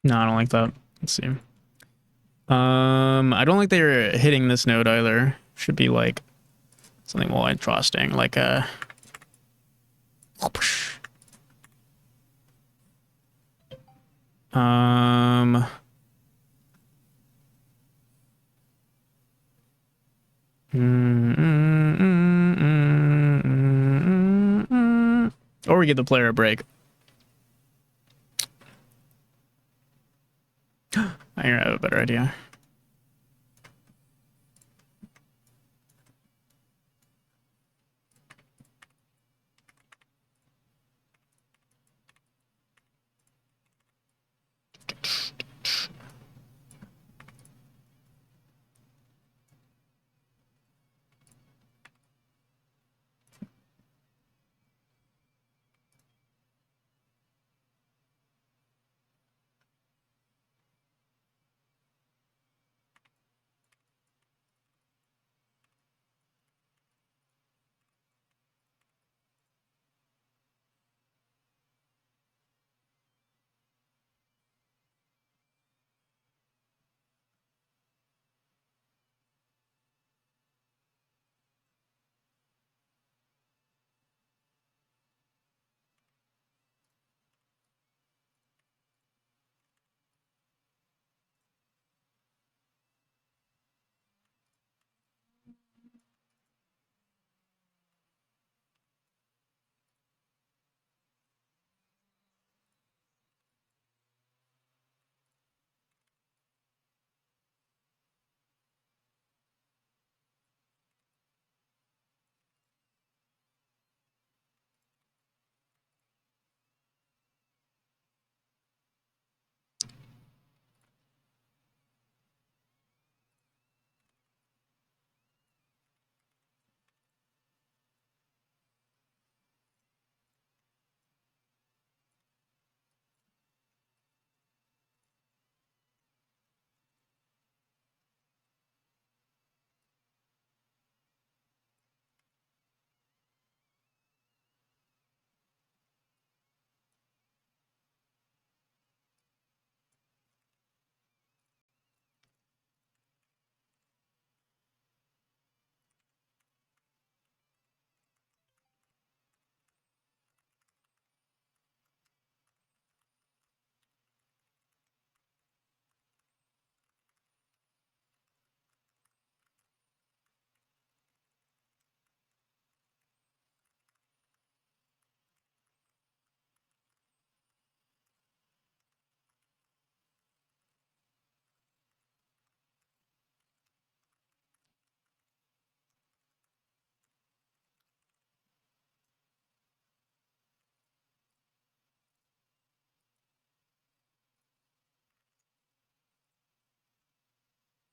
[SPEAKER 1] No, I don't like that. Let's see. I don't like they're hitting this node either. Should be like something more interesting, like a. Um. Or we give the player a break. I have a better idea.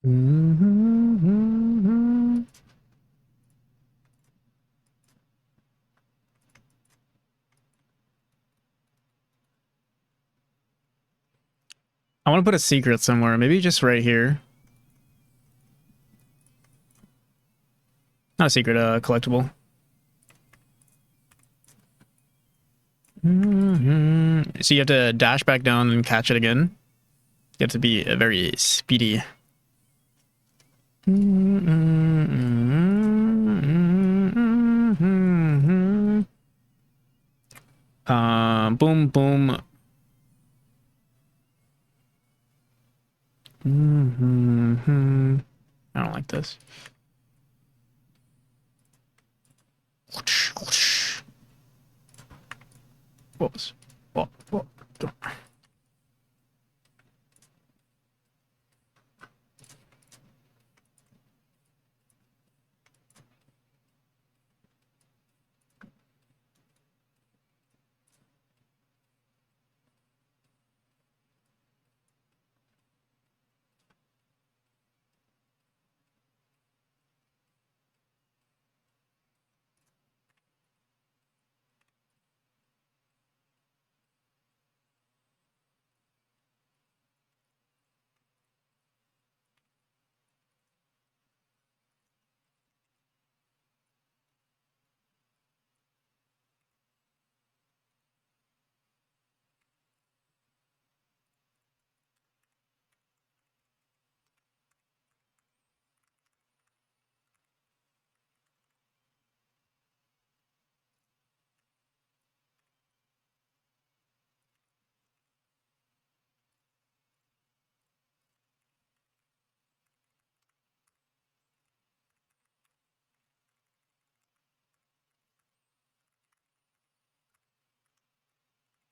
[SPEAKER 1] I want to put a secret somewhere. Maybe just right here. Not a secret, collectible. So you have to dash back down and catch it again. You have to be very speedy. Boom, boom. I don't like this. What was? What?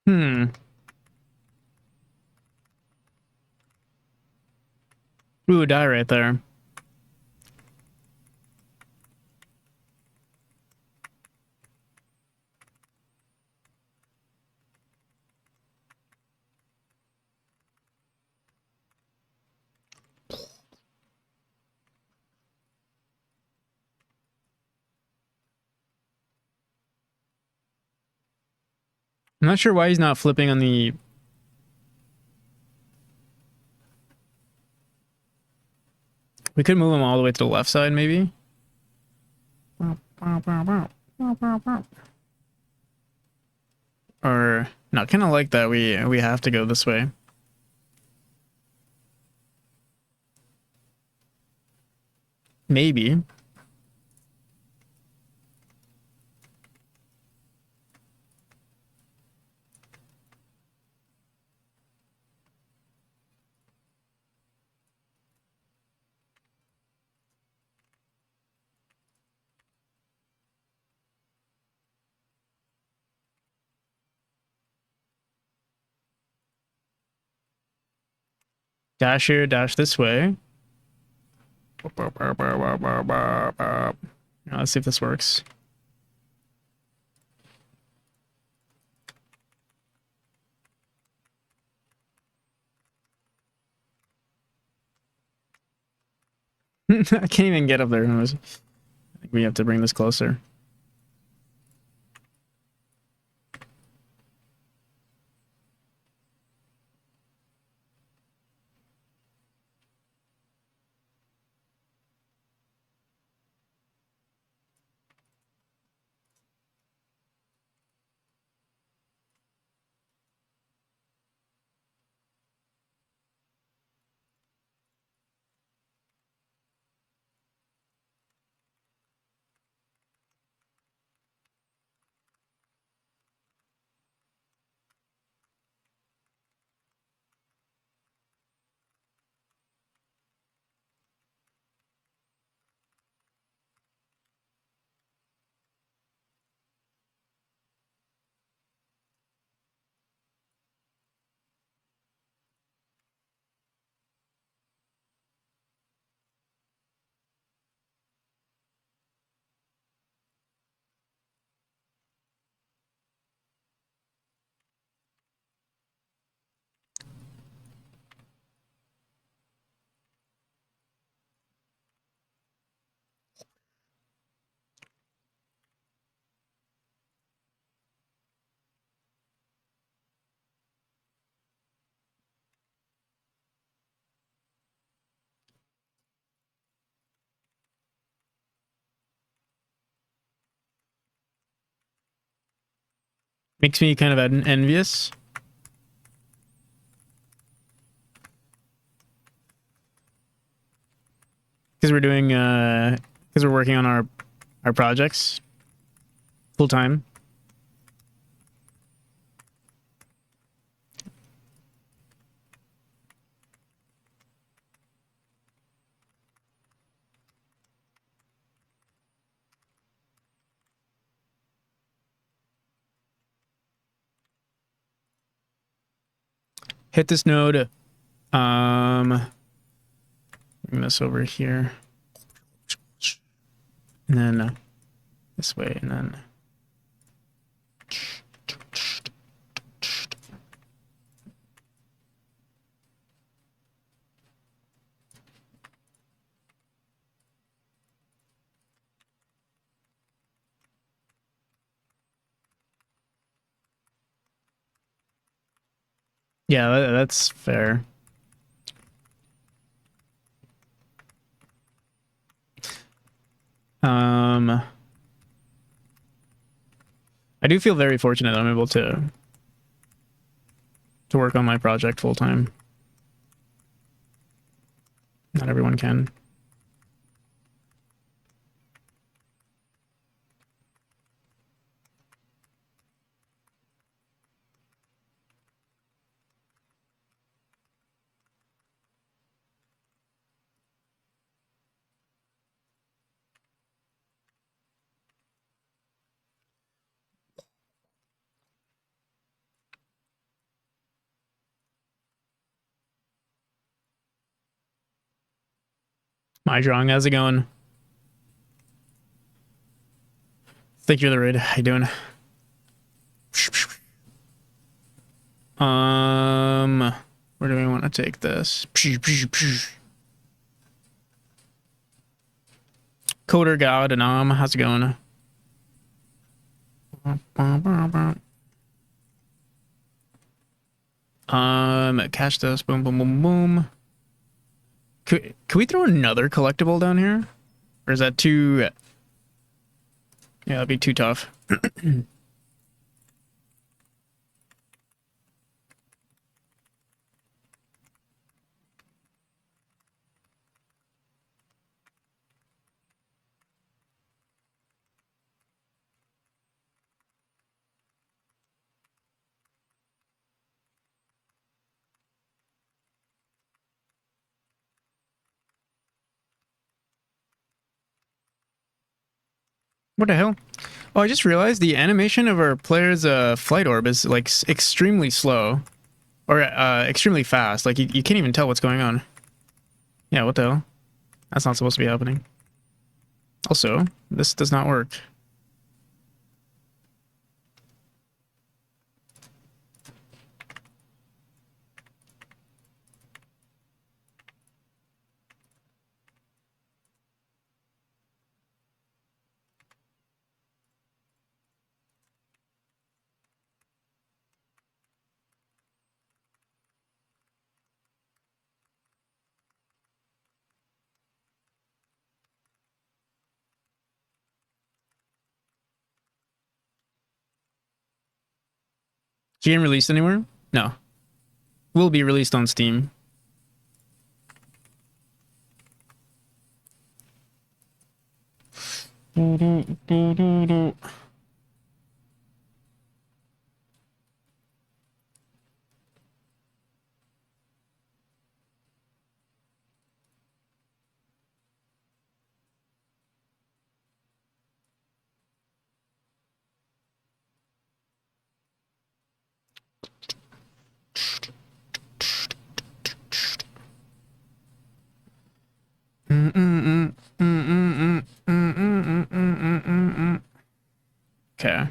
[SPEAKER 1] Hmm. Ooh, die right there. I'm not sure why he's not flipping on the... We could move him all the way to the left side, maybe. Or not, kind of like that. We have to go this way. Maybe. Dash here, dash this way. Now, let's see if this works. I can't even get up there. I think we have to bring this closer. Makes me kind of envious. Because we're doing, because we're working on our projects full time. Hit this node. Bring this over here. And then this way, and then yeah, that's fair. I do feel very fortunate that I'm able to work on my project full time. Not everyone can. My drawing, how's it going? Thank you for the raid. How you doing? Where do we want to take this? Coder God and how's it going? Catch this. Boom, boom, boom, boom. Could we throw another collectible down here? Or is that too... Yeah, that'd be too tough. What the hell? Oh, I just realized the animation of our player's flight orb is like extremely slow. Or extremely fast. Like you can't even tell what's going on. Yeah, what the hell? That's not supposed to be happening. Also, this does not work. Game released anywhere? No. Will be released on Steam. Okay.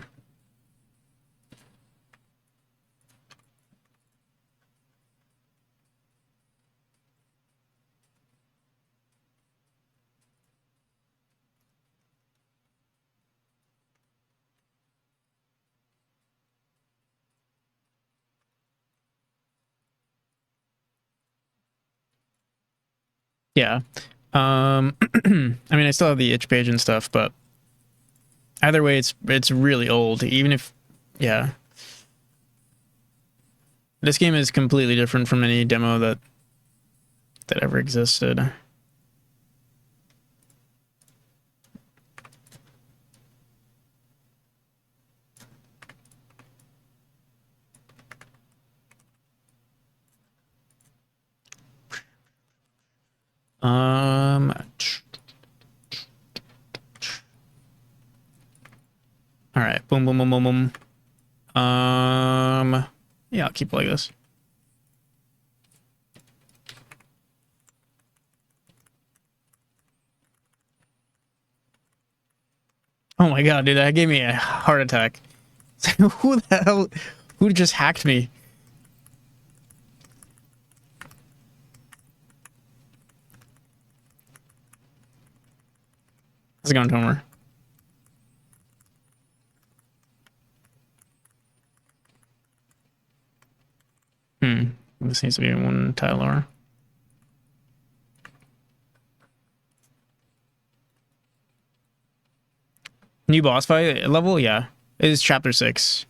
[SPEAKER 1] Yeah. I mean, I still have the itch page and stuff, but either way, it's really old. Even if, yeah. This game is completely different from any demo that ever existed. All right. Boom, boom, boom, boom, boom. Yeah, I'll keep like this. Oh my god, dude, that gave me a heart attack. Who the hell? Who just hacked me? How's it going, Tomer? This needs to be one tile lower. New boss fight level? Yeah. It is chapter 6.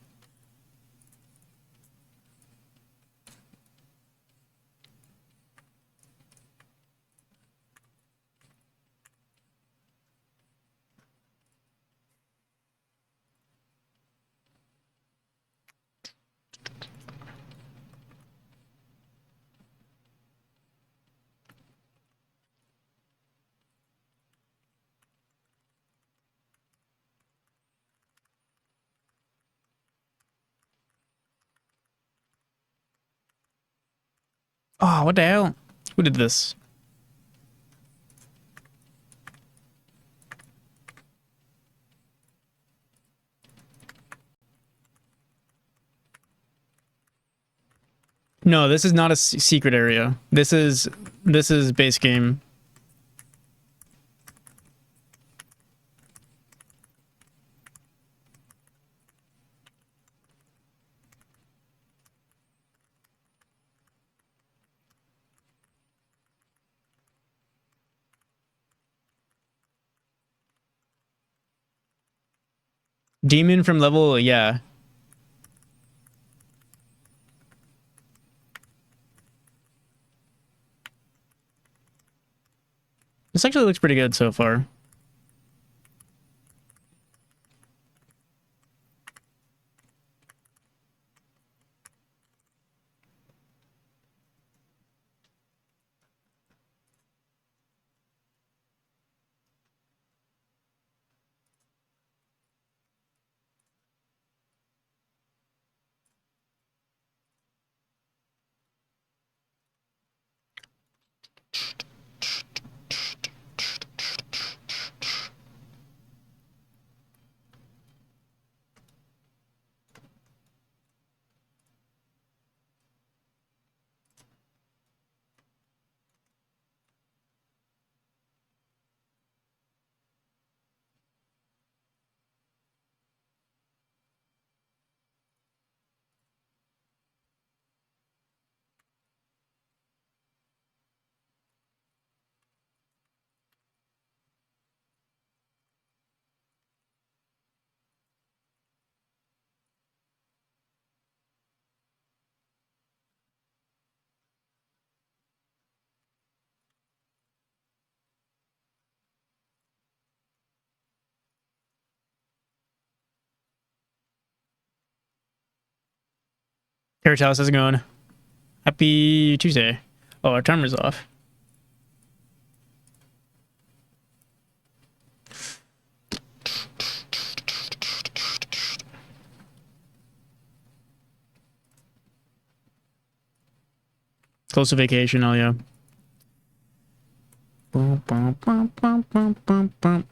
[SPEAKER 1] Oh, what the hell? Who did this? No, this is not a secret area. This is base game. Demon from level, yeah. This actually looks pretty good so far. Carrot House, how's it going? Happy Tuesday. Oh, our timer's off. Close to vacation, oh yeah. Boom, boom, boom, boom, boom, boom, boom.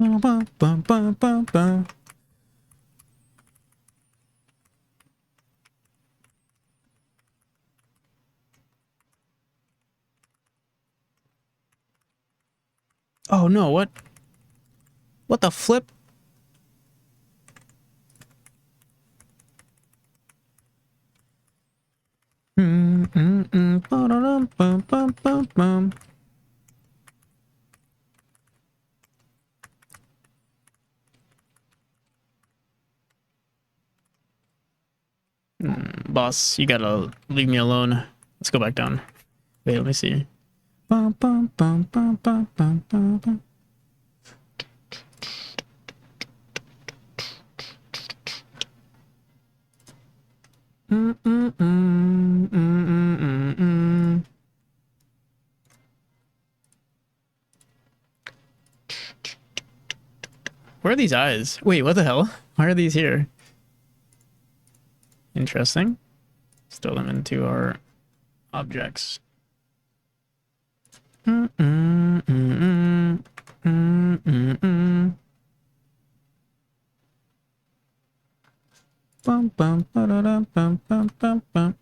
[SPEAKER 1] Bum, bum, bum, bum, bum, bum. Oh no, what? What the flip? Ba-da-dum, bum, bum, bum, bum. Boss, you gotta leave me alone. Let's go back down. Wait, let me see. Bum, bum, bum, bum, bum, bum, bum, bum. Where are these eyes? Wait, what the hell? Why are these here? Interesting. Throw them into our objects. Bum, bum, ba-da-dum, bum, bum, bum, bum.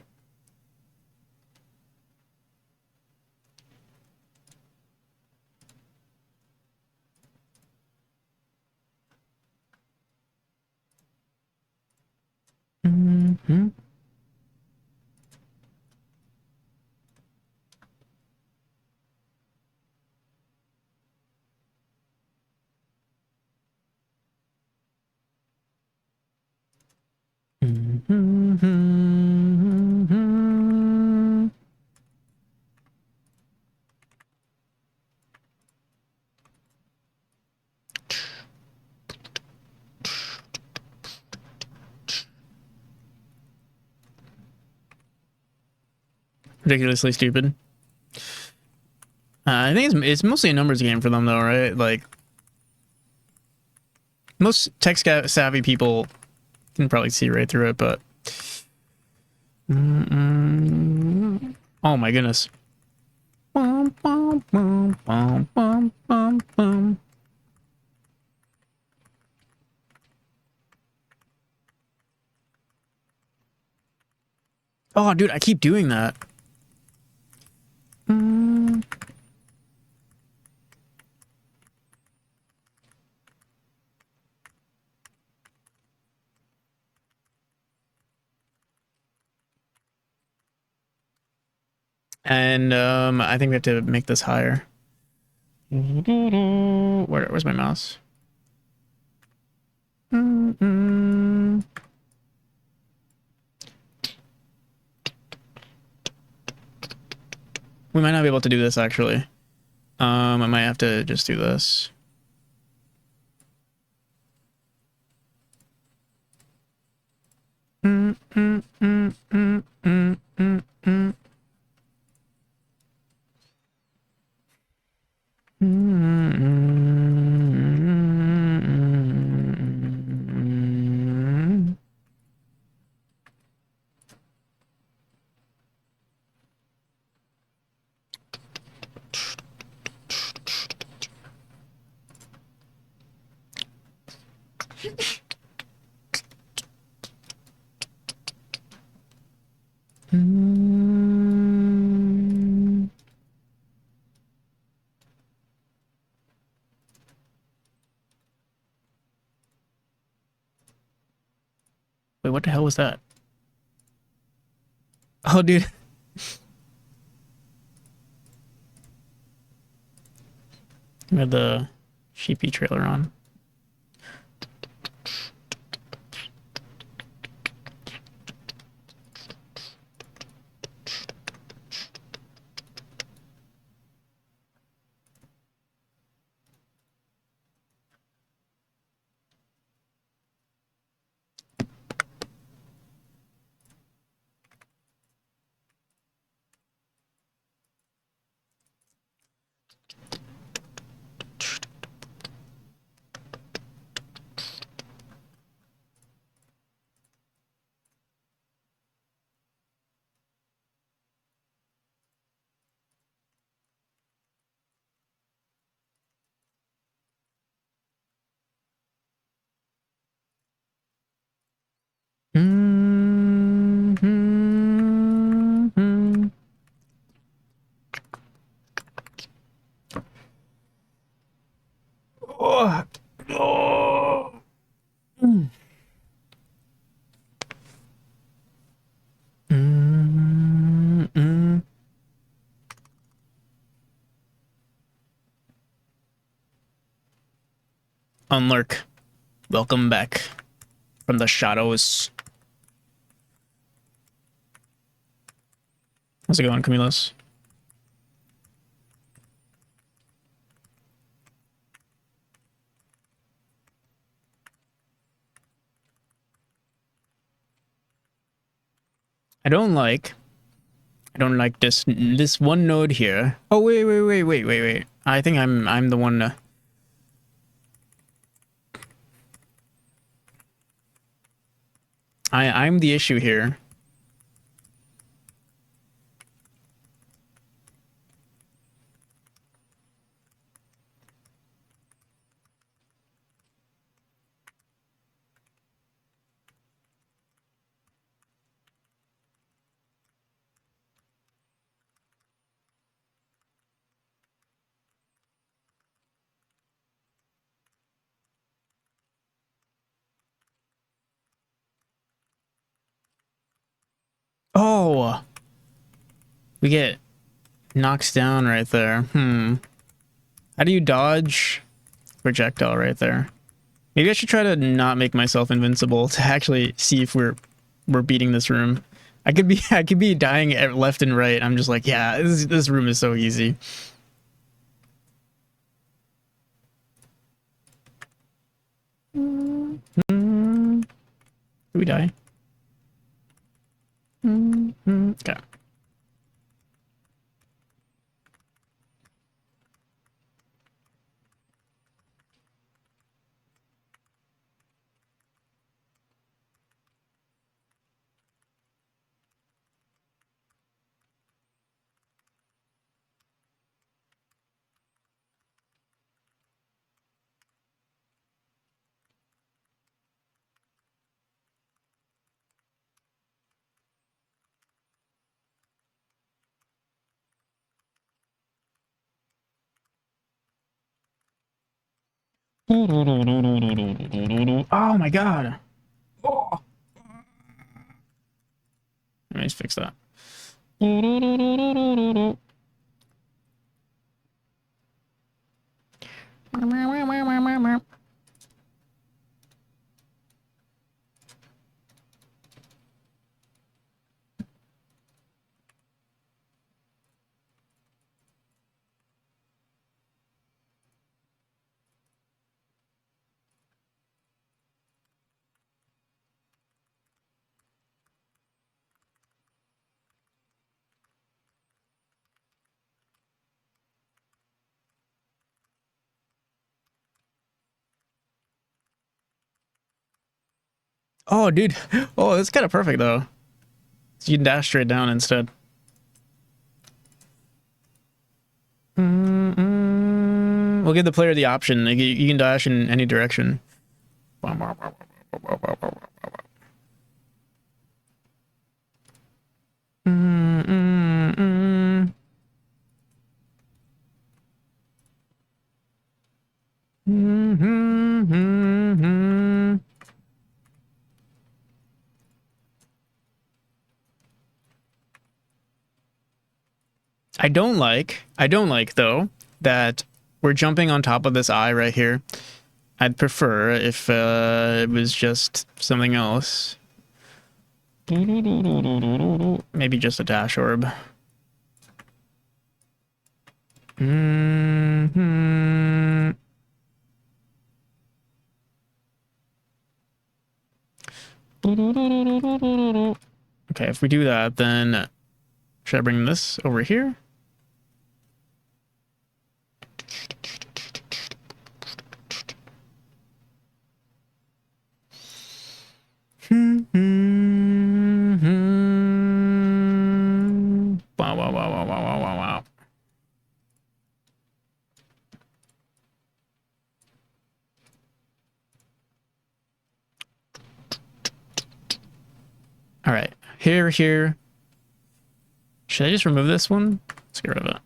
[SPEAKER 1] Ridiculously stupid. I think it's mostly a numbers game for them, though, right? Like, most tech savvy people can probably see right through it, but... Oh my goodness. Bum, bum, bum, bum, bum, bum, bum. Oh, dude, I keep doing that. And I think we have to make this higher. Where's my mouse? We might not be able to do this, actually. I might have to just do this. Wait, what the hell was that? Oh, dude. We had the sheepy trailer on. Unlurk. Welcome back from the shadows. How's it going, Camilos? I don't like this one node here. Oh wait. I think I'm the one. I'm the issue here. Oh, we get knocks down right there. How do you dodge projectile right there? Maybe I should try to not make myself invincible to actually see if we're beating this room. I could be dying at left and right. I'm just like, yeah, this room is so easy. Did we die? Okay. Oh my god. Oh. Let me just fix that. Oh, dude. Oh, that's kind of perfect though. So you can dash straight down instead. We'll give the player the option. Like, you can dash in any direction. I don't like though that we're jumping on top of this eye right here. I'd prefer if it was just something else. Maybe just a dash orb. Okay, if we do that, then should I bring this over here? Wow. All right, here. Should I just remove this one? Let's get rid of it.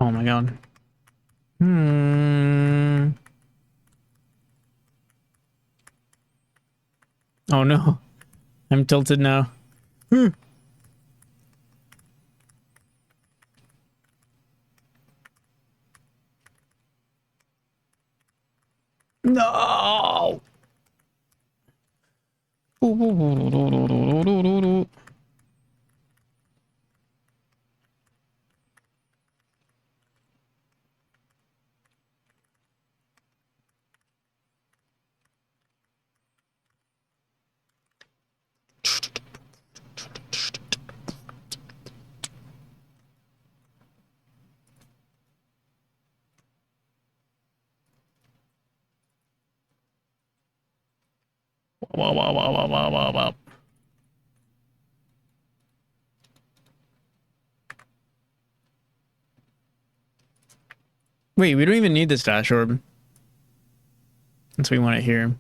[SPEAKER 1] Oh my god. Hmm. Oh no. I'm tilted now. No. Wow, wow, wow, wow, wow, wow, wow. Wait, we don't even need this dash orb. Since we want it here.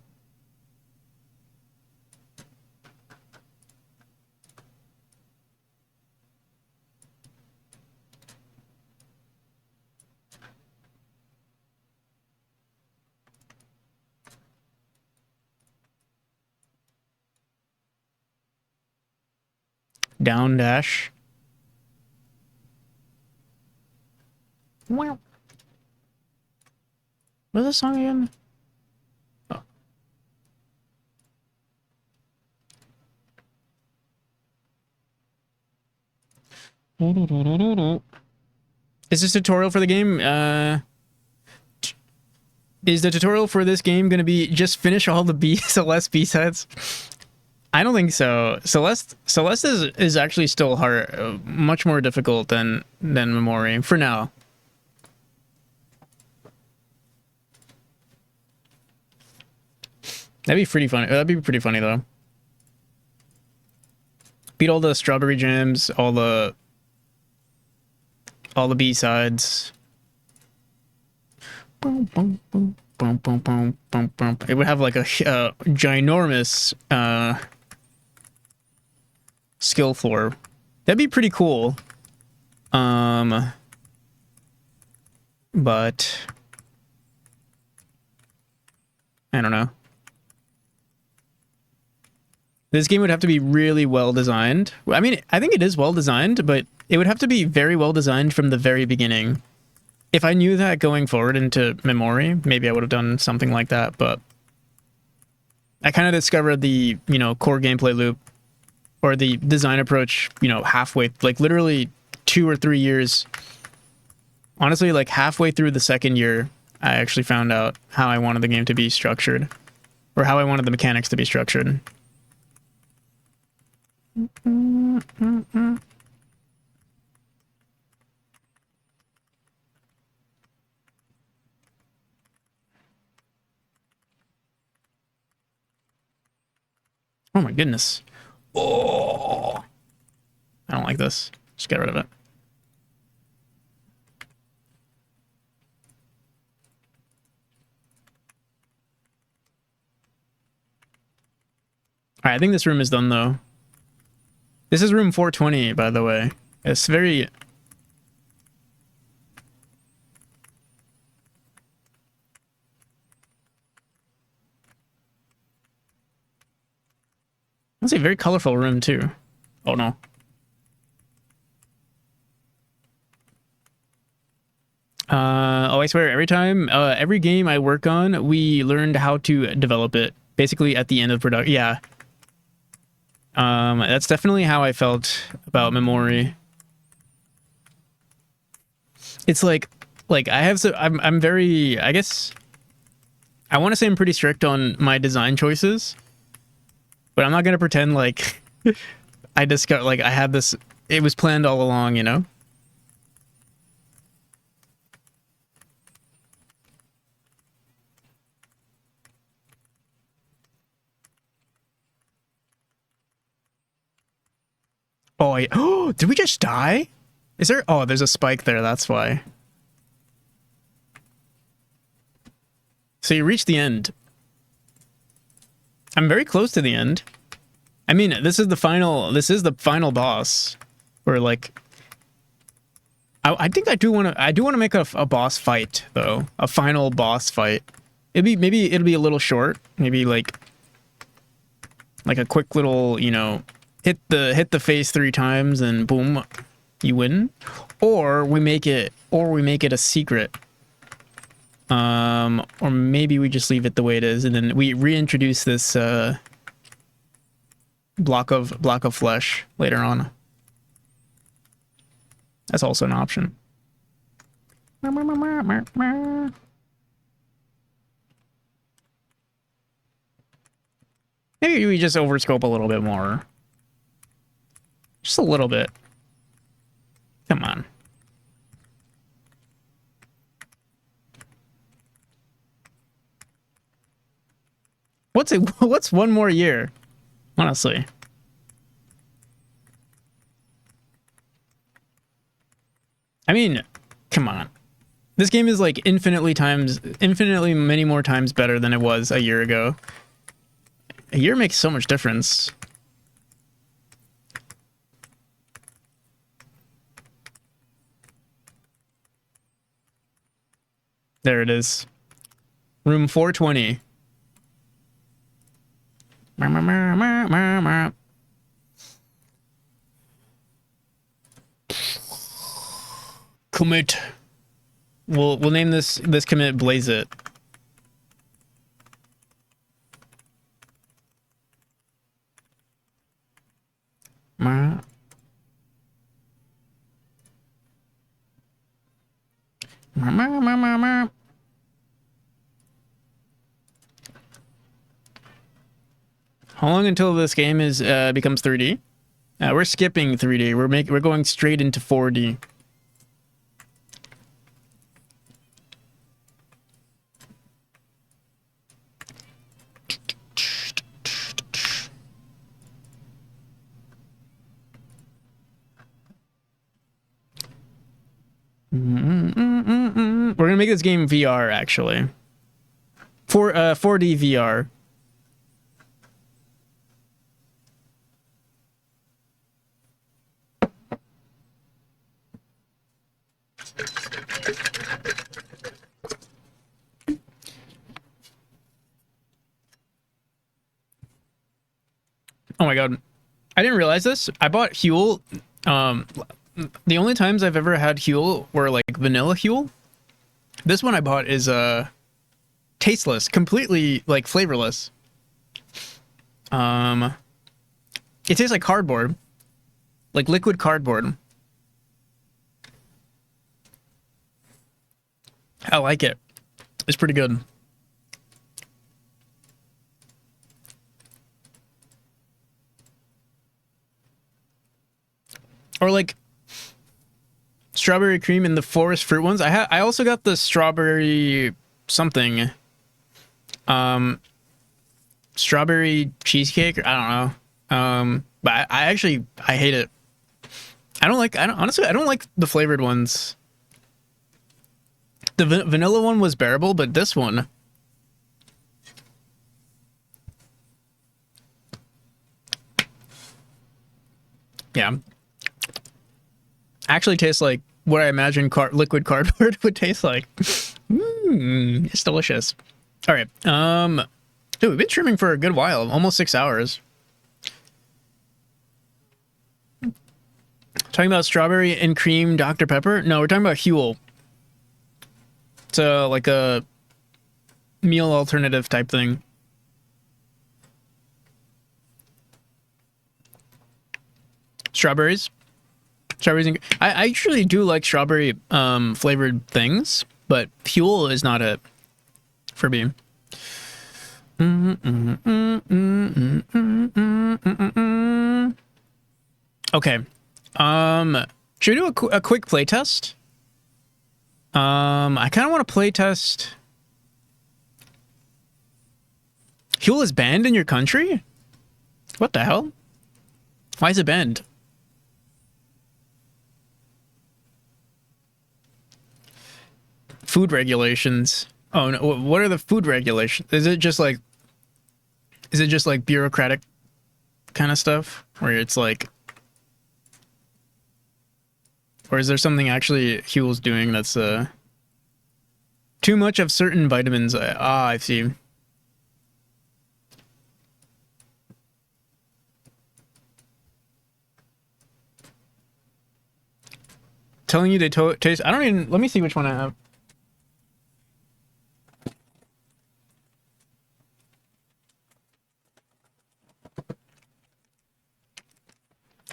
[SPEAKER 1] Down dash. Wow. What's the song again? Oh. Is this tutorial for the game? Is the tutorial for this game going to be just finish all the Celeste B-sides? I don't think so. Celeste is actually still hard, much more difficult than Memory for now. That'd be pretty funny. That'd be pretty funny though. Beat all the strawberry jams, all the B-sides. Boom, boom, boom, boom, boom, boom, boom, boom. It would have like a ginormous skill floor. That'd be pretty cool. But I don't know. This game would have to be really well designed. I mean, I think it is well designed, but it would have to be very well designed from the very beginning. If I knew that going forward into Memory, maybe I would have done something like that, but I kind of discovered the, you know, core gameplay loop or the design approach, you know, halfway, like literally 2 or 3 years. Honestly, like halfway through the second year, I actually found out how I wanted the game to be structured or how I wanted the mechanics to be structured. Oh my goodness. Oh, I don't like this. Just get rid of it. All right, I think this room is done though. This is room 420, by the way. It's very... That's a very colorful room, too. Oh, no. Oh, I swear, every time, every game I work on, we learned how to develop it. Basically, at the end of production. Yeah. That's definitely how I felt about Memory. It's like I have so I'm very, I guess I want to say I'm pretty strict on my design choices, but I'm not gonna pretend like I discovered like I had this. It was planned all along, you know. Oh, did we just die? Is there? Oh, there's a spike there. That's why. So you reach the end. I'm very close to the end. I mean, this is the final boss. Or like... I think I do want to make a boss fight though, a final boss fight. Maybe it'll be a little short, maybe like a quick little, you know, hit the face 3 times and boom, you win. Or we make it a secret. Or maybe we just leave it the way it is and then we reintroduce this block of flesh later on. That's also an option. Maybe we just overscope a little bit more. Just a little bit. Come on. What's one more year? Honestly. I mean, come on. This game is like infinitely many more times better than it was a year ago. A year makes so much difference. There it is. Room 420. Commit. We'll name this commit Blaze It. How long until this game is becomes 3D? We're skipping 3D. We're going straight into 4D. We're gonna make this game VR actually. 4D VR. Oh my god. I didn't realize this. I bought Huel. The only times I've ever had Huel were like vanilla Huel. This one I bought is tasteless, completely like flavorless. It tastes like cardboard. Like liquid cardboard. I like it. It's pretty good. Or like strawberry cream in the forest fruit ones. I also got the strawberry something. Strawberry cheesecake. I don't know. But I hate it. Honestly, I don't like the flavored ones. The vanilla one was bearable, but this one. Yeah. Actually tastes like what I imagine liquid cardboard would taste like. It's delicious. All right. Dude, we've been streaming for a good while, almost 6 hours. Talking about strawberry and cream Dr. Pepper? No, we're talking about Huel. It's like a meal alternative type thing. Strawberries. And I actually do like strawberry flavored things, but Huel is not it for me. Okay. Should we do a quick play test? I kind of want to play test. Huel is banned in your country? What the hell? Why is it banned? Food regulations. Oh no, what are the food regulations? Is it just like bureaucratic kind of stuff where it's like Or is there something actually Huel's doing that's too much of certain vitamins? I see. Telling you they taste. I don't even. Let me see which one I have.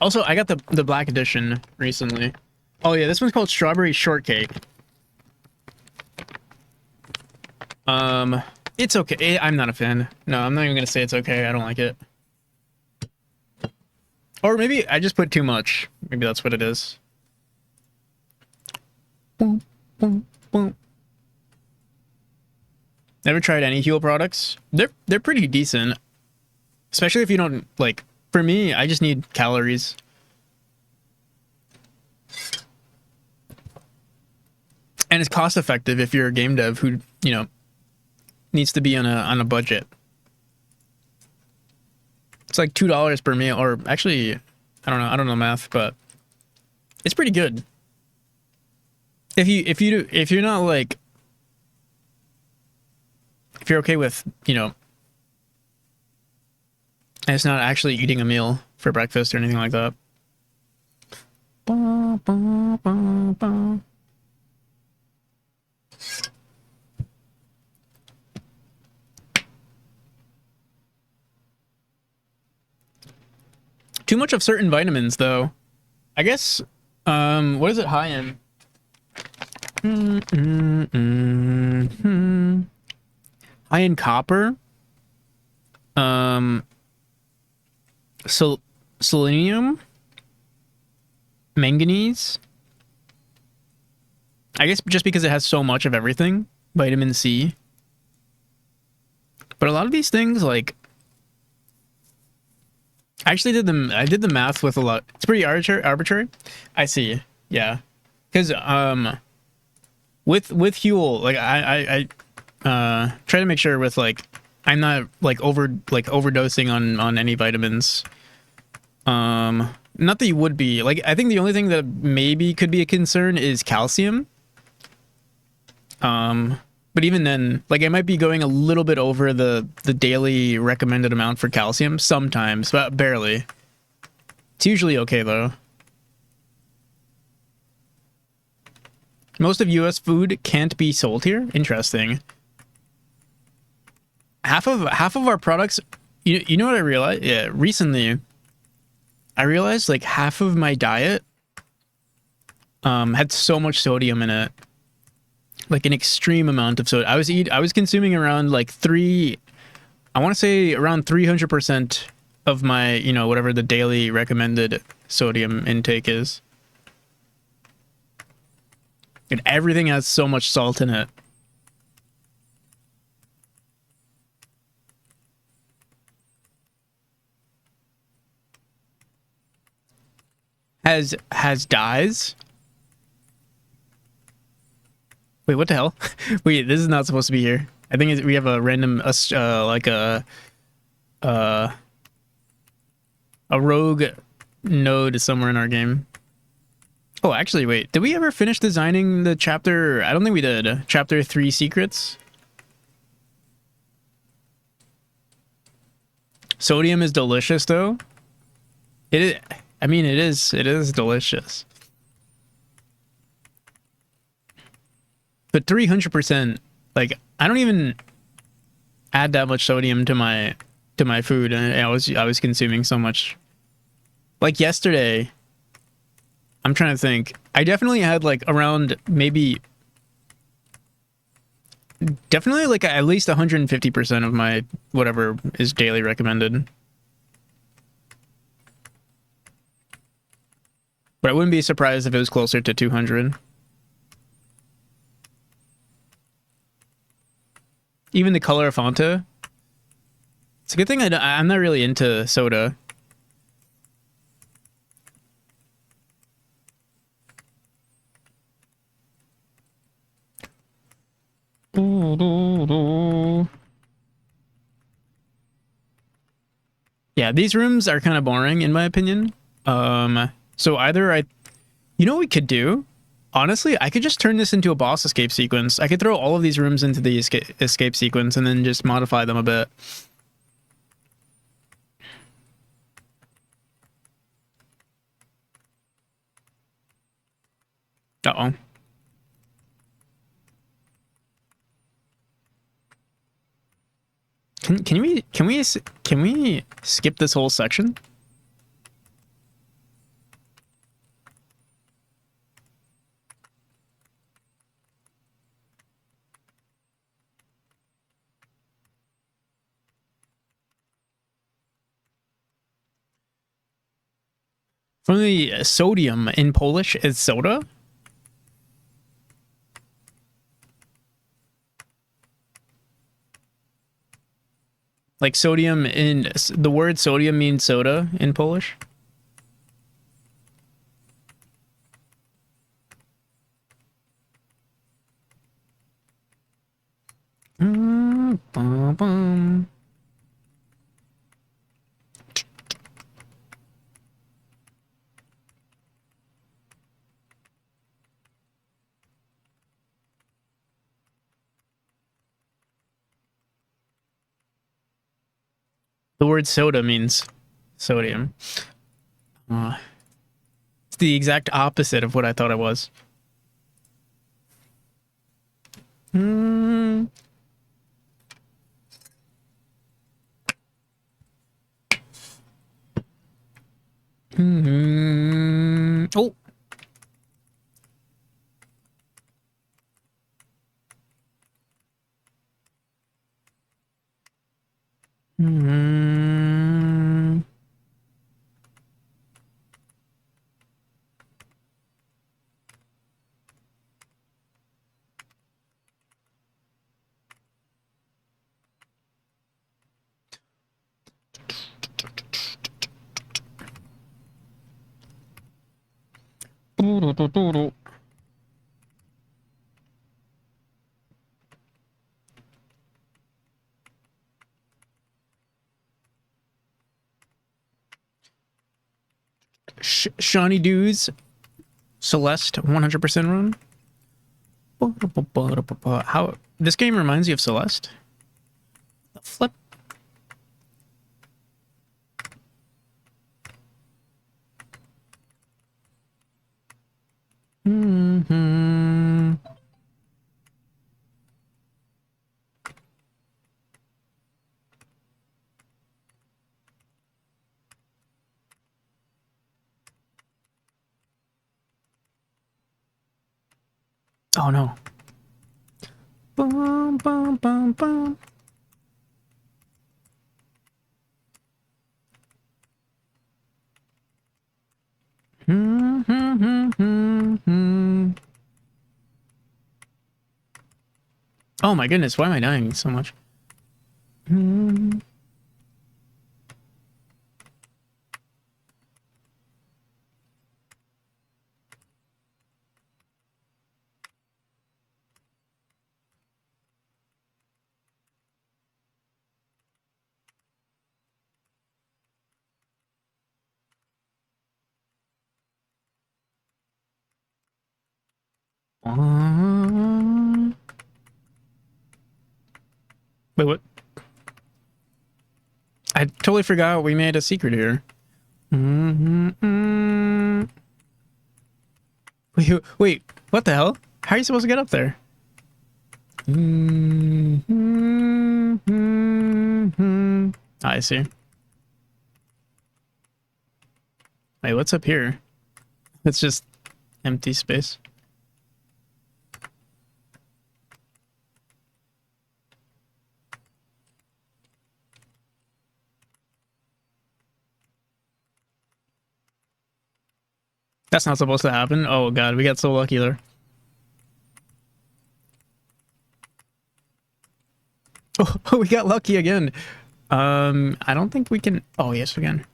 [SPEAKER 1] Also, I got the black edition recently. Oh yeah, this one's called Strawberry Shortcake. It's okay. I'm not a fan. No, I'm not even gonna say it's okay. I don't like it. Or maybe I just put too much. Maybe that's what it is. Boom, boom, boom. Never tried any Huel products. They're pretty decent. Especially if you don't like, for me, I just need calories. And it's cost effective if you're a game dev who, you know, needs to be on a budget. It's like $2 per meal, or actually, I don't know math, but it's pretty good. If you're not like, if you're okay with, you know, and it's not actually eating a meal for breakfast or anything like that. Ba, ba, ba, ba. Too much of certain vitamins, though. I guess, what is it high in? High in copper. Selenium. Manganese. I guess just because it has so much of everything. Vitamin C. But a lot of these things, like, I actually did the math with a lot. It's pretty arbitrary. I see. Yeah. Because with Huel, like I try to make sure with like I'm not like overdosing on any vitamins. Not that you would be. Like, I think the only thing that maybe could be a concern is calcium. But even then, like, I might be going a little bit over the daily recommended amount for calcium sometimes, but barely. It's usually okay though. Most of US food can't be sold here. Interesting. Half of our products, you know what I realized? Yeah, recently I realized like half of my diet had so much sodium in it. Like an extreme amount of sodium. I was consuming around like I want to say around 300% of my, you know, whatever the daily recommended sodium intake is. And everything has so much salt in it. Has dyes. Wait, what the hell? Wait, this is not supposed to be here. I think we have a random, like a rogue node somewhere in our game. Oh, actually, wait. Did we ever finish designing the chapter? I don't think we did. Chapter 3 secrets. Sodium is delicious, though. It is. I mean, it is delicious. But 300%, like, I don't even add that much sodium to my food, and I was consuming so much. Like yesterday, I'm trying to think. I definitely had like around definitely like at least 150% of my whatever is daily recommended. But I wouldn't be surprised if it was closer to 200. Even the color of Fanta. It's a good thing I'm not really into soda. Yeah, these rooms are kind of boring in my opinion. So either You know what we could do? Honestly, I could just turn this into a boss escape sequence. I could throw all of these rooms into the escape sequence and then just modify them a bit. Uh-oh. Can we skip this whole section? From the sodium in Polish is soda? Like sodium in the word sodium means soda in Polish? Bum, bum. The word soda means sodium. It's the exact opposite of what I thought it was. Mm. Mm-hmm. Oh. Mm-hmm. Shawnee Dudes, Celeste, 100% run. How this game reminds you of Celeste? The flip. Mm-hmm. Oh no. Bum, bum, bum, bum. Mm-hmm. Oh my goodness, why am I dying so much? Mm. Wait, what? I totally forgot we made a secret here. Mm-hmm. Wait, what the hell? How are you supposed to get up there? Mm-hmm. I see. Wait, what's up here? It's just empty space. That's not supposed to happen. Oh god, we got so lucky there. Oh, we got lucky again. I don't think we can. Oh, yes, we can.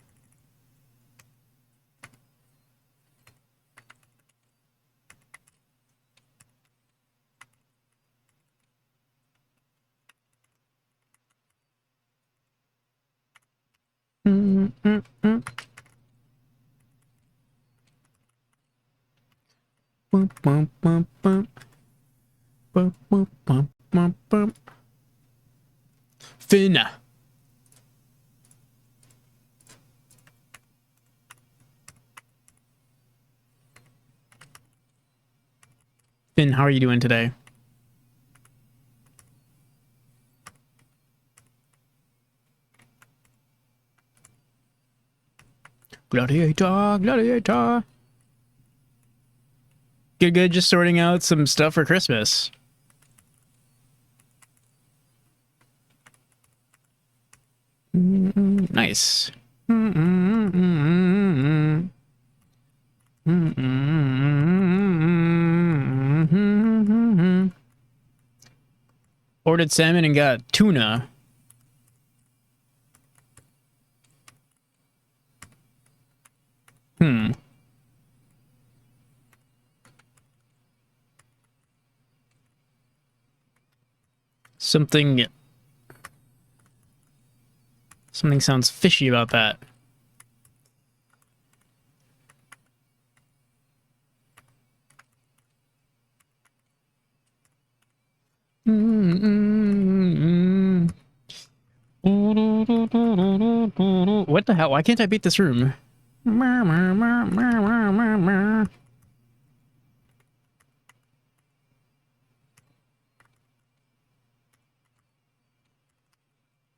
[SPEAKER 1] Mm-mm-mm. bum, bum, bum, bum. Bum, bum, bum, bum, bum. Finn. Finn, how are you doing today? Gladiator, gladiator. Good, just sorting out some stuff for Christmas. Nice. Ordered salmon and got tuna. Something sounds fishy about that. What the hell? Why can't I beat this room?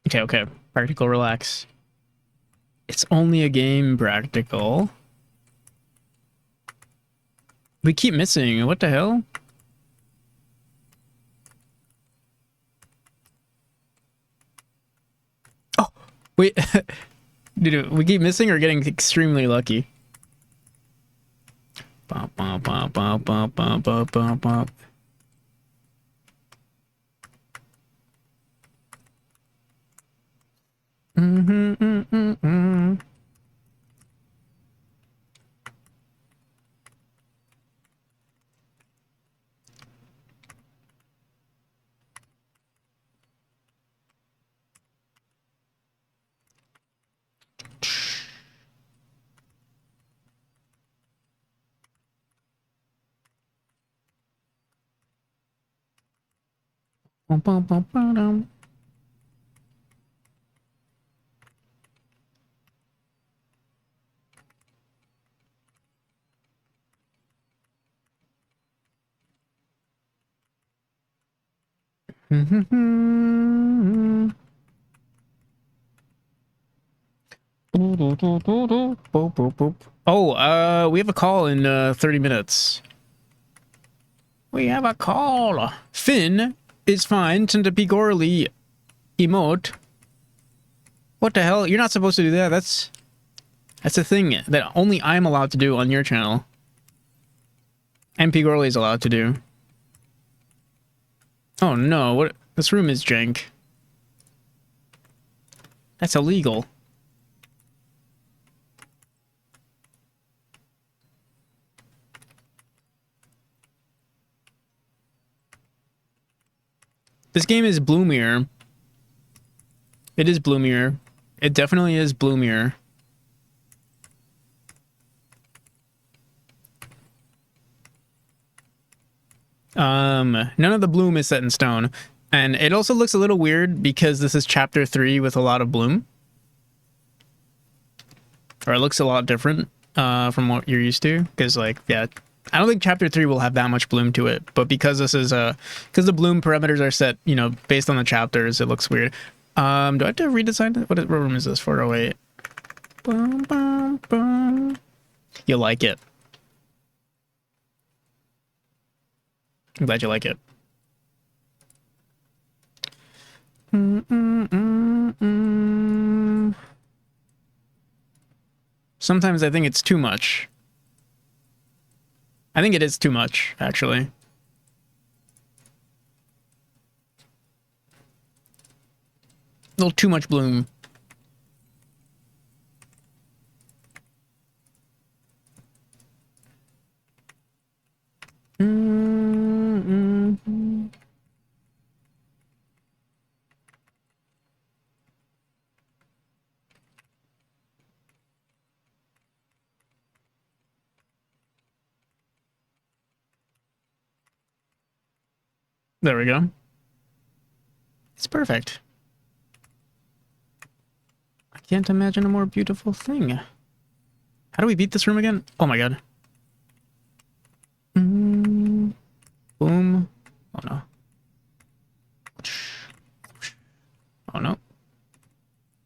[SPEAKER 1] Okay, okay. Practical, relax. It's only a game, practical. We keep missing. What the hell? Oh, wait. Dude, we keep missing or getting extremely lucky? Bop, bop, bop, bop, bop, bop, bop, bop, bop. Bum, bum, bum, bum. Oh, we have a call in 30 minutes. We have a call. Finn is fine. Send a Pigorly emote. What the hell? You're not supposed to do that. That's a thing that only I'm allowed to do on your channel. And Pigorly is allowed to do. Oh no, what? This room is jank. That's illegal. This game is bloomier. It is bloomier. It definitely is bloomier. None of the bloom is set in stone. And it also looks a little weird because this is chapter 3 with a lot of bloom. Or it looks a lot different from what you're used to. Because, like, yeah, I don't think chapter 3 will have that much bloom to it. But because this is because the bloom parameters are set, you know, based on the chapters, it looks weird. Do I have to redesign it? What room is this? 408. Boom, boom, boom. You'll like it. I'm glad you like it. Sometimes I think it's too much. I think it is too much, actually. A little too much bloom. There we go. It's perfect. I can't imagine a more beautiful thing. How do we beat this room again? Oh my god. Boom. Oh no. Oh no.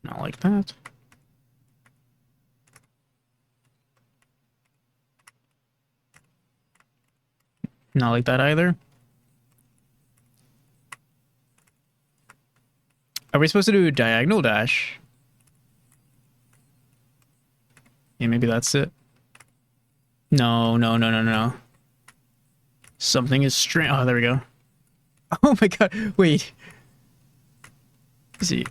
[SPEAKER 1] Not like that. Not like that either. Are we supposed to do a diagonal dash? Yeah, maybe that's it. No, no, no, no, no. Something is strange. Oh, there we go. Oh my god. Wait. Let's see.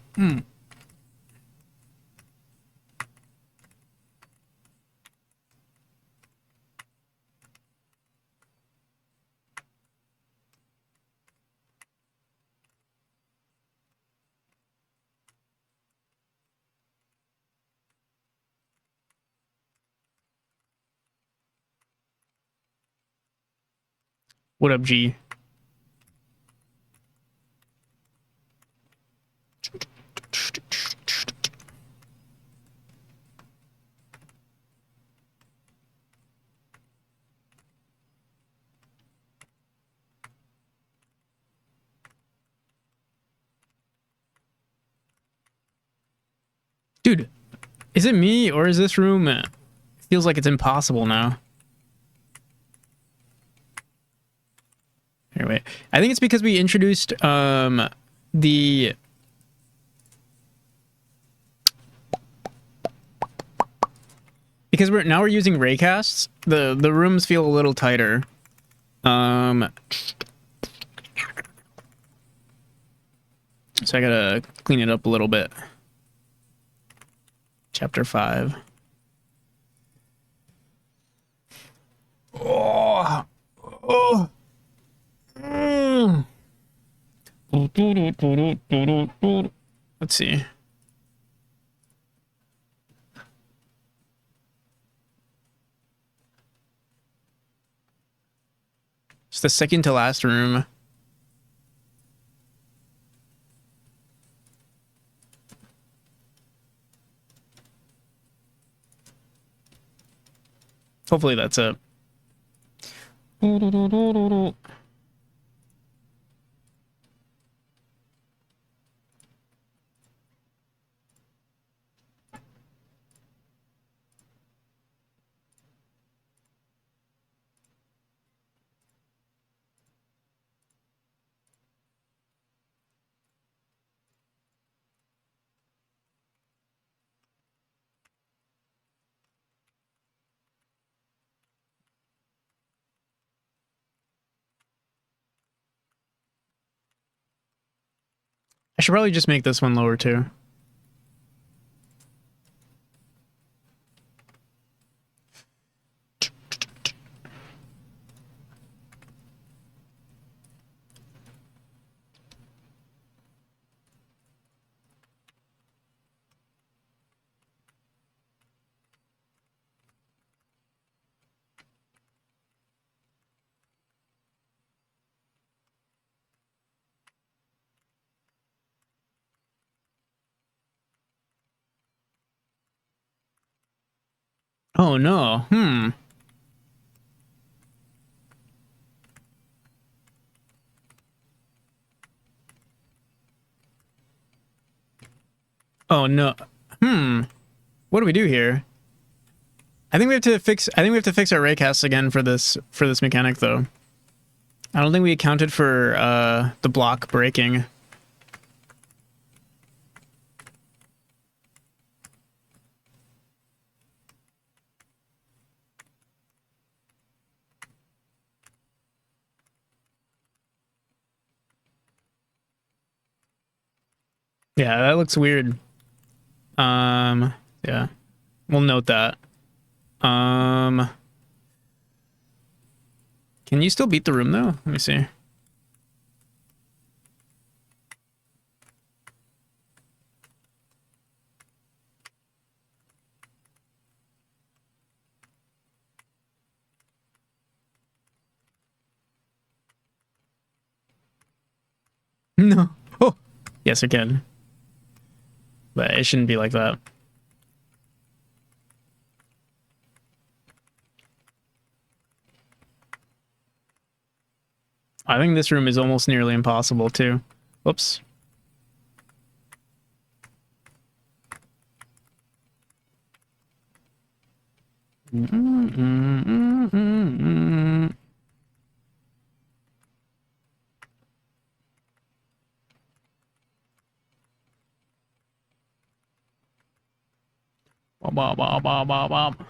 [SPEAKER 1] What up, G? Dude, is it me or is this room feels like it's impossible now? Anyway, I think it's because we introduced the because we're using raycasts. The rooms feel a little tighter. So I gotta clean it up a little bit. Chapter 5. Oh. Oh. Let's see. It's the second to last room. Hopefully that's it. I should probably just make this one lower too. Oh no. Oh no. What do we do here? I think we have to fix our raycasts again for this mechanic though. I don't think we accounted for the block breaking. Yeah, that looks weird. Yeah. We'll note that. Can you still beat the room though? Let me see. No. Oh. Yes, it can. But it shouldn't be like that. I think this room is almost nearly impossible, too. Whoops. Bob, bob, bob, bob, bob.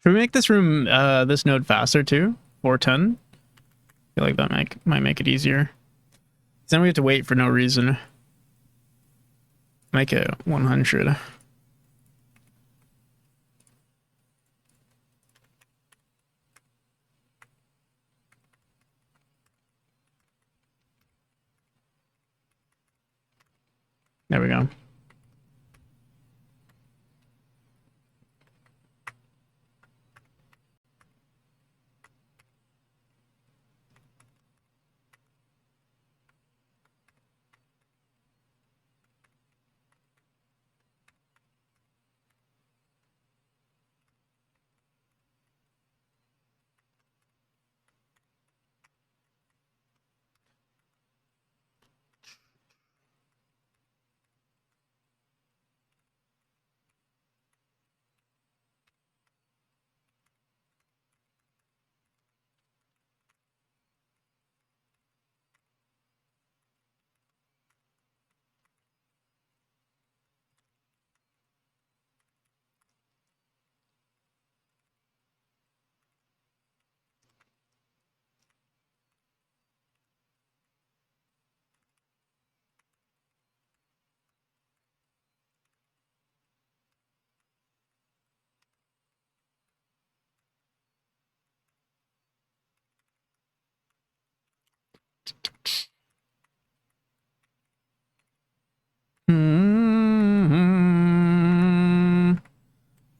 [SPEAKER 1] Should we make this room, this node faster too? 410? I feel like that might make it easier. Then we have to wait for no reason. Make it 100. There we go.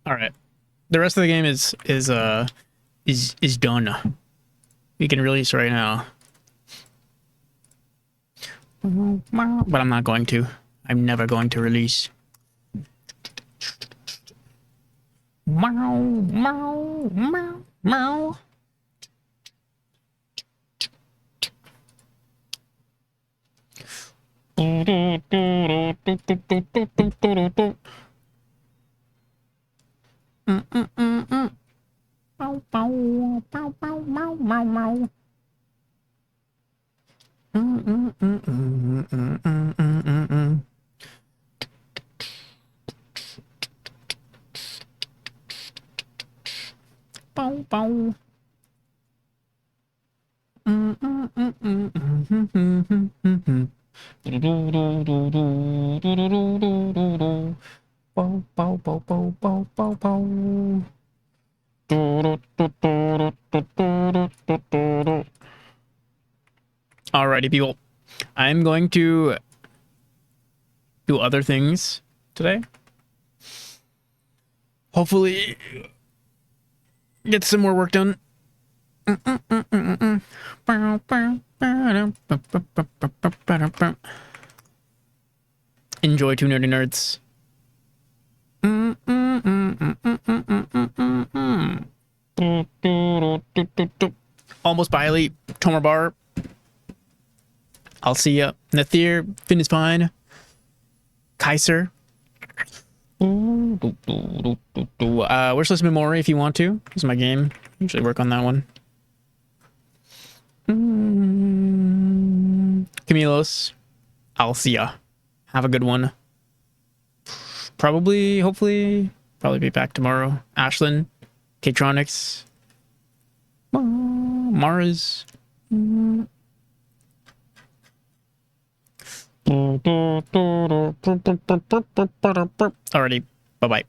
[SPEAKER 1] All right. The rest of the game is done. We can release right now. But I'm not going to. I'm never going to release. Meow, meow, meow, meow. Bow, bow, bow, bow, bow, bow, bow. Bow, bow. Bow, bow, bow, bow, bow, bow, bow. Alrighty, people. I'm going to do other things today. Hopefully, get some more work done. Enjoy, two nerdy nerds. Almost by elite. Tomer Bar. I'll see ya. Nathir, Finn is fine. Kaiser. Wish list Memory if you want to. This is my game. Usually work on that one. Camilos. I'll see ya. Have a good one. probably, hopefully, probably be back tomorrow. Ashlyn, Ktronics, Mars. Alrighty, bye bye.